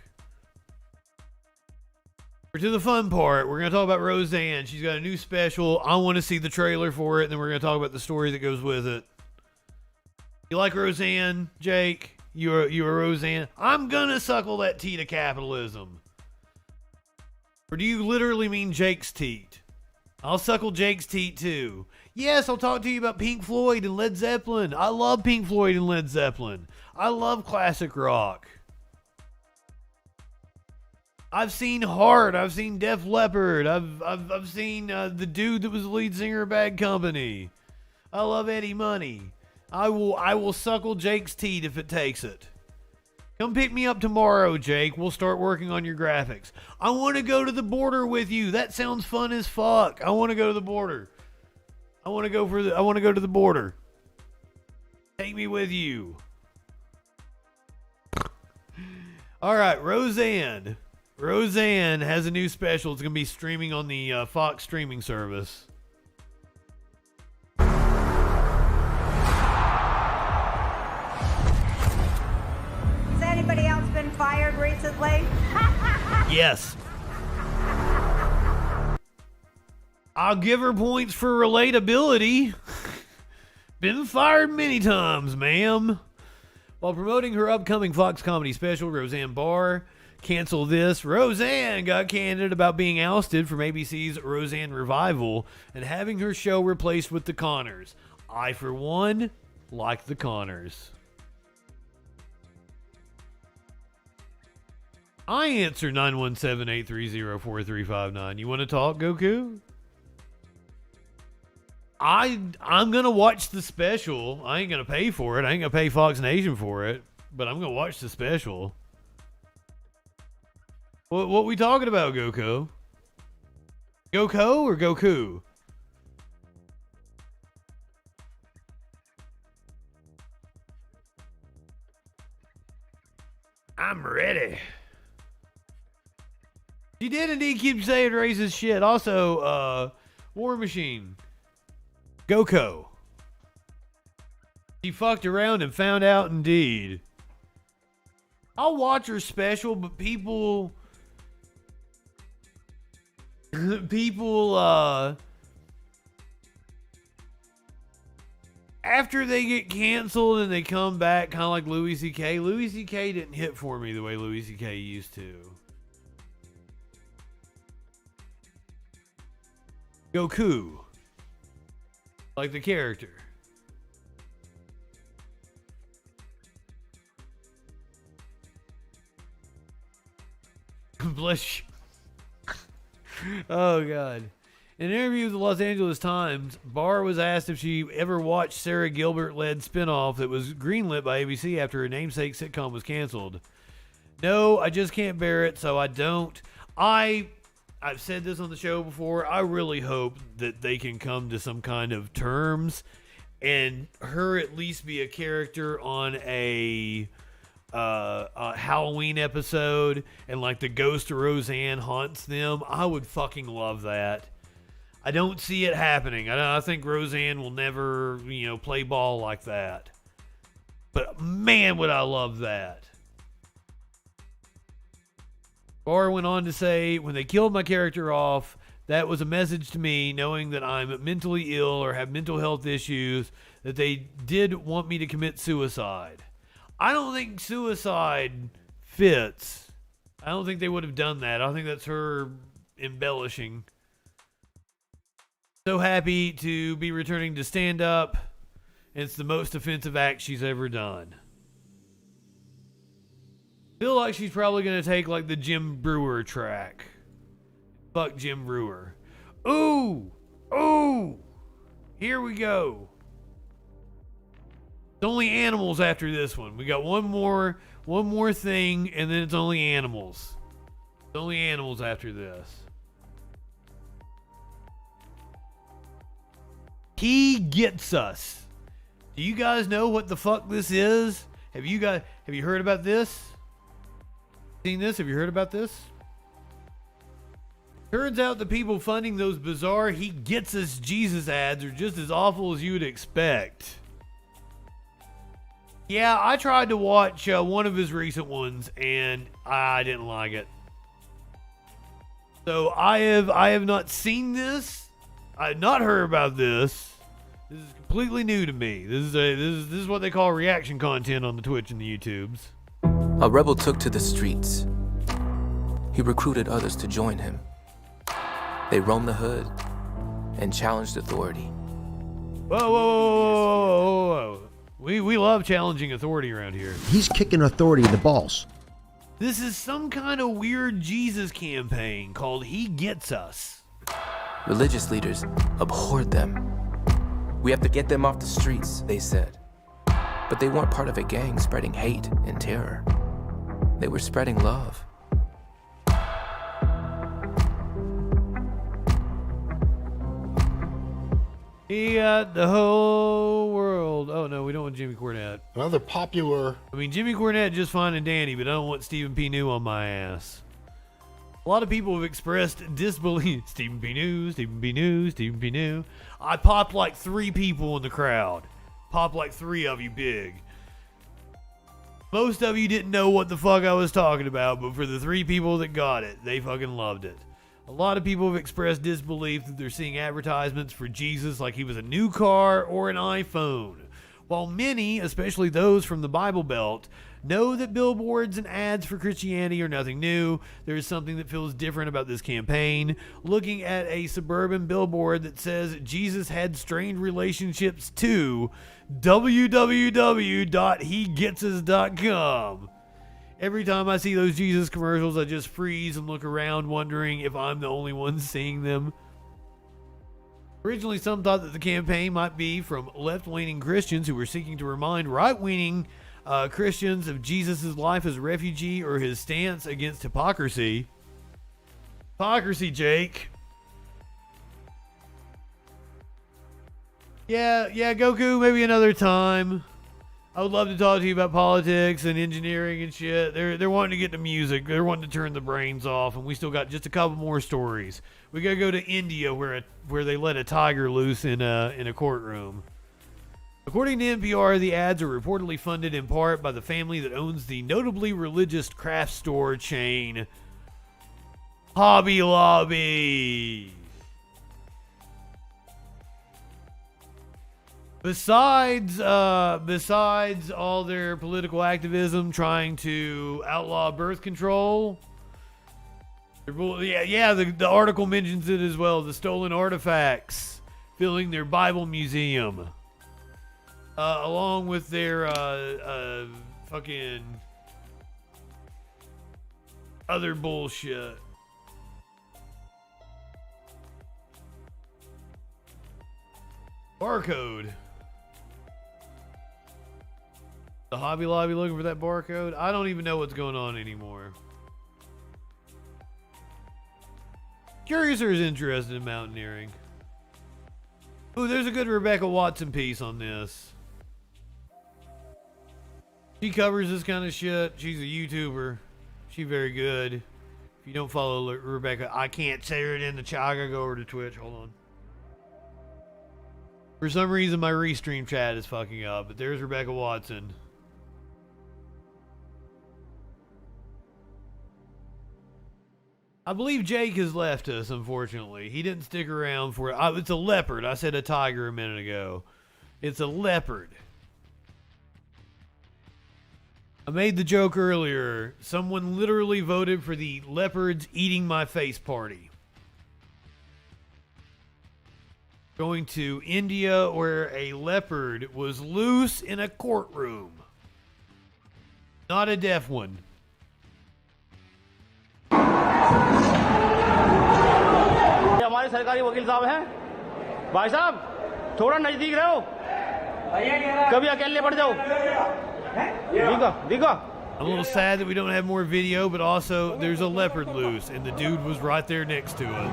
We're to the fun part. We're gonna talk about Roseanne. She's got a new special. I want to see the trailer for it, and then we're gonna talk about the story that goes with it. You like Roseanne, Jake? You're Roseanne. I'm gonna suckle that teat of capitalism. Or do you literally mean Jake's teat? I'll suckle Jake's teat too. Yes, I'll talk to you about Pink Floyd and Led Zeppelin. I love Pink Floyd and Led Zeppelin. I love classic rock. I've seen Heart. I've seen Def Leppard. I've seen the dude that was the lead singer of Bad Company. I love Eddie Money. I will suckle Jake's teat if it takes it. Come pick me up tomorrow, Jake. We'll start working on your graphics. I want to go to the border with you. That sounds fun as fuck. I want to go to the border. I want to go to the border. Take me with you. All right, Roseanne. Roseanne has a new special. It's going to be streaming on the Fox streaming service. Anybody else been fired recently? Yes. I'll give her points for relatability. Been fired many times, ma'am. While promoting her upcoming Fox comedy special, Roseanne Barr canceled this. Roseanne got candid about being ousted from ABC's Roseanne Revival and having her show replaced with The Conners. I, for one, like The Conners. I answer 917-830-4359. You want to talk, Goku? I'm going to watch the special. I ain't going to pay for it. I ain't going to pay Fox Nation for it. But I'm going to watch the special. What we talking about, Goku? Goku or Goku? I'm ready. She did indeed keep saying racist shit. Also, War Machine. Goku. She fucked around and found out indeed. I'll watch her special, but people after they get canceled and they come back, kind of like Louis C.K. Louis C.K. didn't hit for me the way Louis C.K. used to. Goku. Like the character. Bless you. Oh, God. In an interview with the Los Angeles Times, Barr was asked if she ever watched Sarah Gilbert-led spinoff that was greenlit by ABC after her namesake sitcom was canceled. No, I just can't bear it, so I don't. I've said this on the show before. I really hope that they can come to some kind of terms and her at least be a character on a Halloween episode and like the ghost of Roseanne haunts them. I would fucking love that. I don't see it happening. I think Roseanne will never, play ball like that. But man, would I love that. Barr went on to say, when they killed my character off, that was a message to me, knowing that I'm mentally ill or have mental health issues, that they did want me to commit suicide. I don't think suicide fits. I don't think they would have done that. I think that's her embellishing. So happy to be returning to stand-up. It's the most offensive act she's ever done. Feel like she's probably going to take like the Jim Brewer track. Fuck Jim Brewer. Ooh! Ooh! Here we go. It's only animals after this one. We got one more thing, and then it's only animals. It's only animals after this. He gets us. Do you guys know what the fuck this is? Have you heard about this? Seen this? Have you heard about this? Turns out the people funding those bizarre He Gets Us Jesus ads are just as awful as you would expect. Yeah, I tried to watch one of his recent ones and I didn't like it. So I have not seen this. I have not heard about this. This is completely new to me. This is what they call reaction content on the Twitch and the YouTubes. A rebel took to the streets. He recruited others to join him. They roamed the hood and challenged authority. Whoa, whoa, whoa, whoa, whoa. We love challenging authority around here. He's kicking authority in the balls. This is some kind of weird Jesus campaign called He Gets Us. Religious leaders abhorred them. We have to get them off the streets, they said. But they weren't part of a gang spreading hate and terror. They were spreading love. He got the whole world. Oh, no, we don't want Jimmy Cornette. Another popular... Jimmy Cornette just fine and dandy, but I don't want Stephen P. New on my ass. A lot of people have expressed disbelief. Stephen P. New, Stephen P. New, Stephen P. New. I popped like 3 people in the crowd. Popped like 3 of you big. Most of you didn't know what the fuck I was talking about, but for the 3 people that got it, they fucking loved it. A lot of people have expressed disbelief that they're seeing advertisements for Jesus like he was a new car or an iPhone. While many, especially those from the Bible Belt, know that billboards and ads for Christianity are nothing new, there is something that feels different about this campaign. Looking at a suburban billboard that says Jesus had strained relationships too, www.hegetsus.com. Every time I see those Jesus commercials, I just freeze and look around wondering if I'm the only one seeing them. Originally, some thought that the campaign might be from left-leaning Christians who were seeking to remind right-leaning Christians of Jesus' life as a refugee or his stance against hypocrisy. Hypocrisy, Jake. Yeah, Goku, maybe another time. I would love to talk to you about politics and engineering and shit. They're wanting to get to music. They're wanting to turn the brains off, and we still got just a couple more stories. We gotta go to India where they let a tiger loose in a courtroom. According to NPR, the ads are reportedly funded in part by the family that owns the notably religious craft store chain Hobby Lobby. Besides all their political activism trying to outlaw birth control, the article mentions it as well. The stolen artifacts filling their Bible museum, along with their fucking other bullshit. Barcode. The Hobby Lobby looking for that barcode? I don't even know what's going on anymore. Curiouser is interested in mountaineering. Ooh, there's a good Rebecca Watson piece on this. She covers this kind of shit. She's a YouTuber. She's very good. If you don't follow Rebecca, I can't say it in the chat. I gotta go over to Twitch. Hold on. For some reason, my restream chat is fucking up, but there's Rebecca Watson. I believe Jake has left us, unfortunately. He didn't stick around for it. It's a leopard. I said a tiger a minute ago. It's a leopard. I made the joke earlier. Someone literally voted for the leopards eating my face party. Going to India where a leopard was loose in a courtroom. Not a deaf one. हमारे सरकारी वकील साहब हैं भाई साहब थोड़ा नजदीक रहो कभी अकेले पड़ जाओ देखो I'm a little sad that we don't have more video, but also there's a leopard loose and the dude was right there next to it.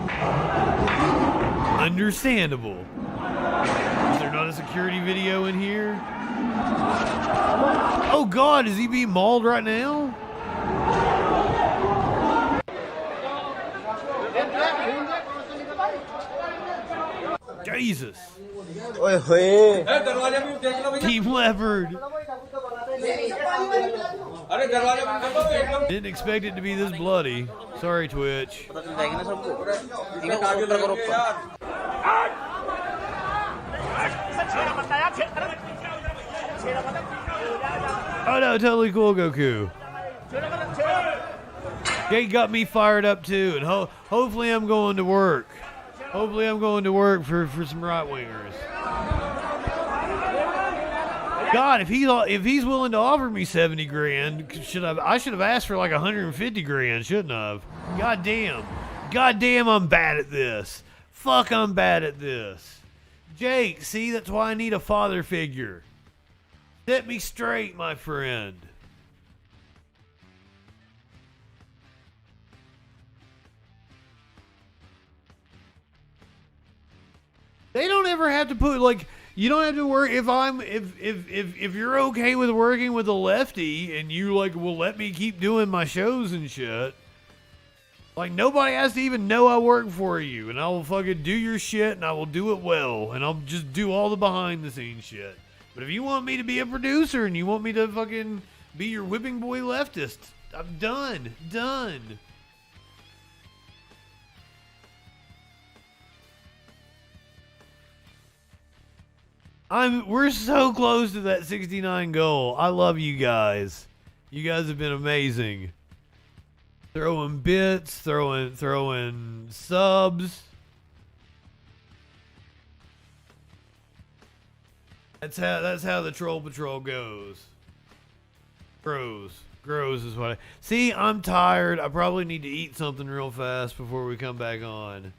Understandable. Is there not a security video in here? Oh God, is he being mauled right now? Jesus. Team Leopard. Didn't expect it to be this bloody. Sorry, Twitch. Oh no, totally cool, Goku. Jake got me fired up too, and hopefully I'm going to work. Hopefully I'm going to work for some right-wingers. God, if he's willing to offer me 70 grand, I should have asked for like 150 grand, shouldn't I have? God damn, I'm bad at this. Fuck, I'm bad at this. Jake, see, that's why I need a father figure. Set me straight, my friend. They don't ever have to put, like, you don't have to worry if you're okay with working with a lefty and you like will let me keep doing my shows and shit. Like, nobody has to even know I work for you, and I will fucking do your shit and I will do it well, and I'll just do all the behind the scenes shit. But if you want me to be a producer and you want me to fucking be your whipping boy leftist, I'm done. We're so close to that 69 goal. I love you guys. You guys have been amazing. Throwing bits, throwing subs. That's how the Troll Patrol goes. Grows is what I see. I'm tired. I probably need to eat something real fast before we come back on.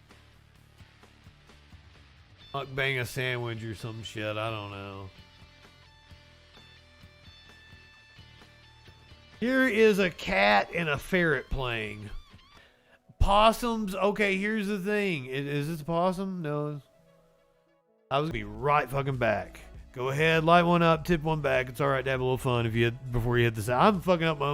Bang a sandwich or some shit. I don't know. Here is a cat and a ferret playing. Possums. Okay, here's the thing. Is this a possum? No. I was gonna be right fucking back. Go ahead, light one up, tip one back. It's all right to have a little fun before you hit the side. I'm fucking up my own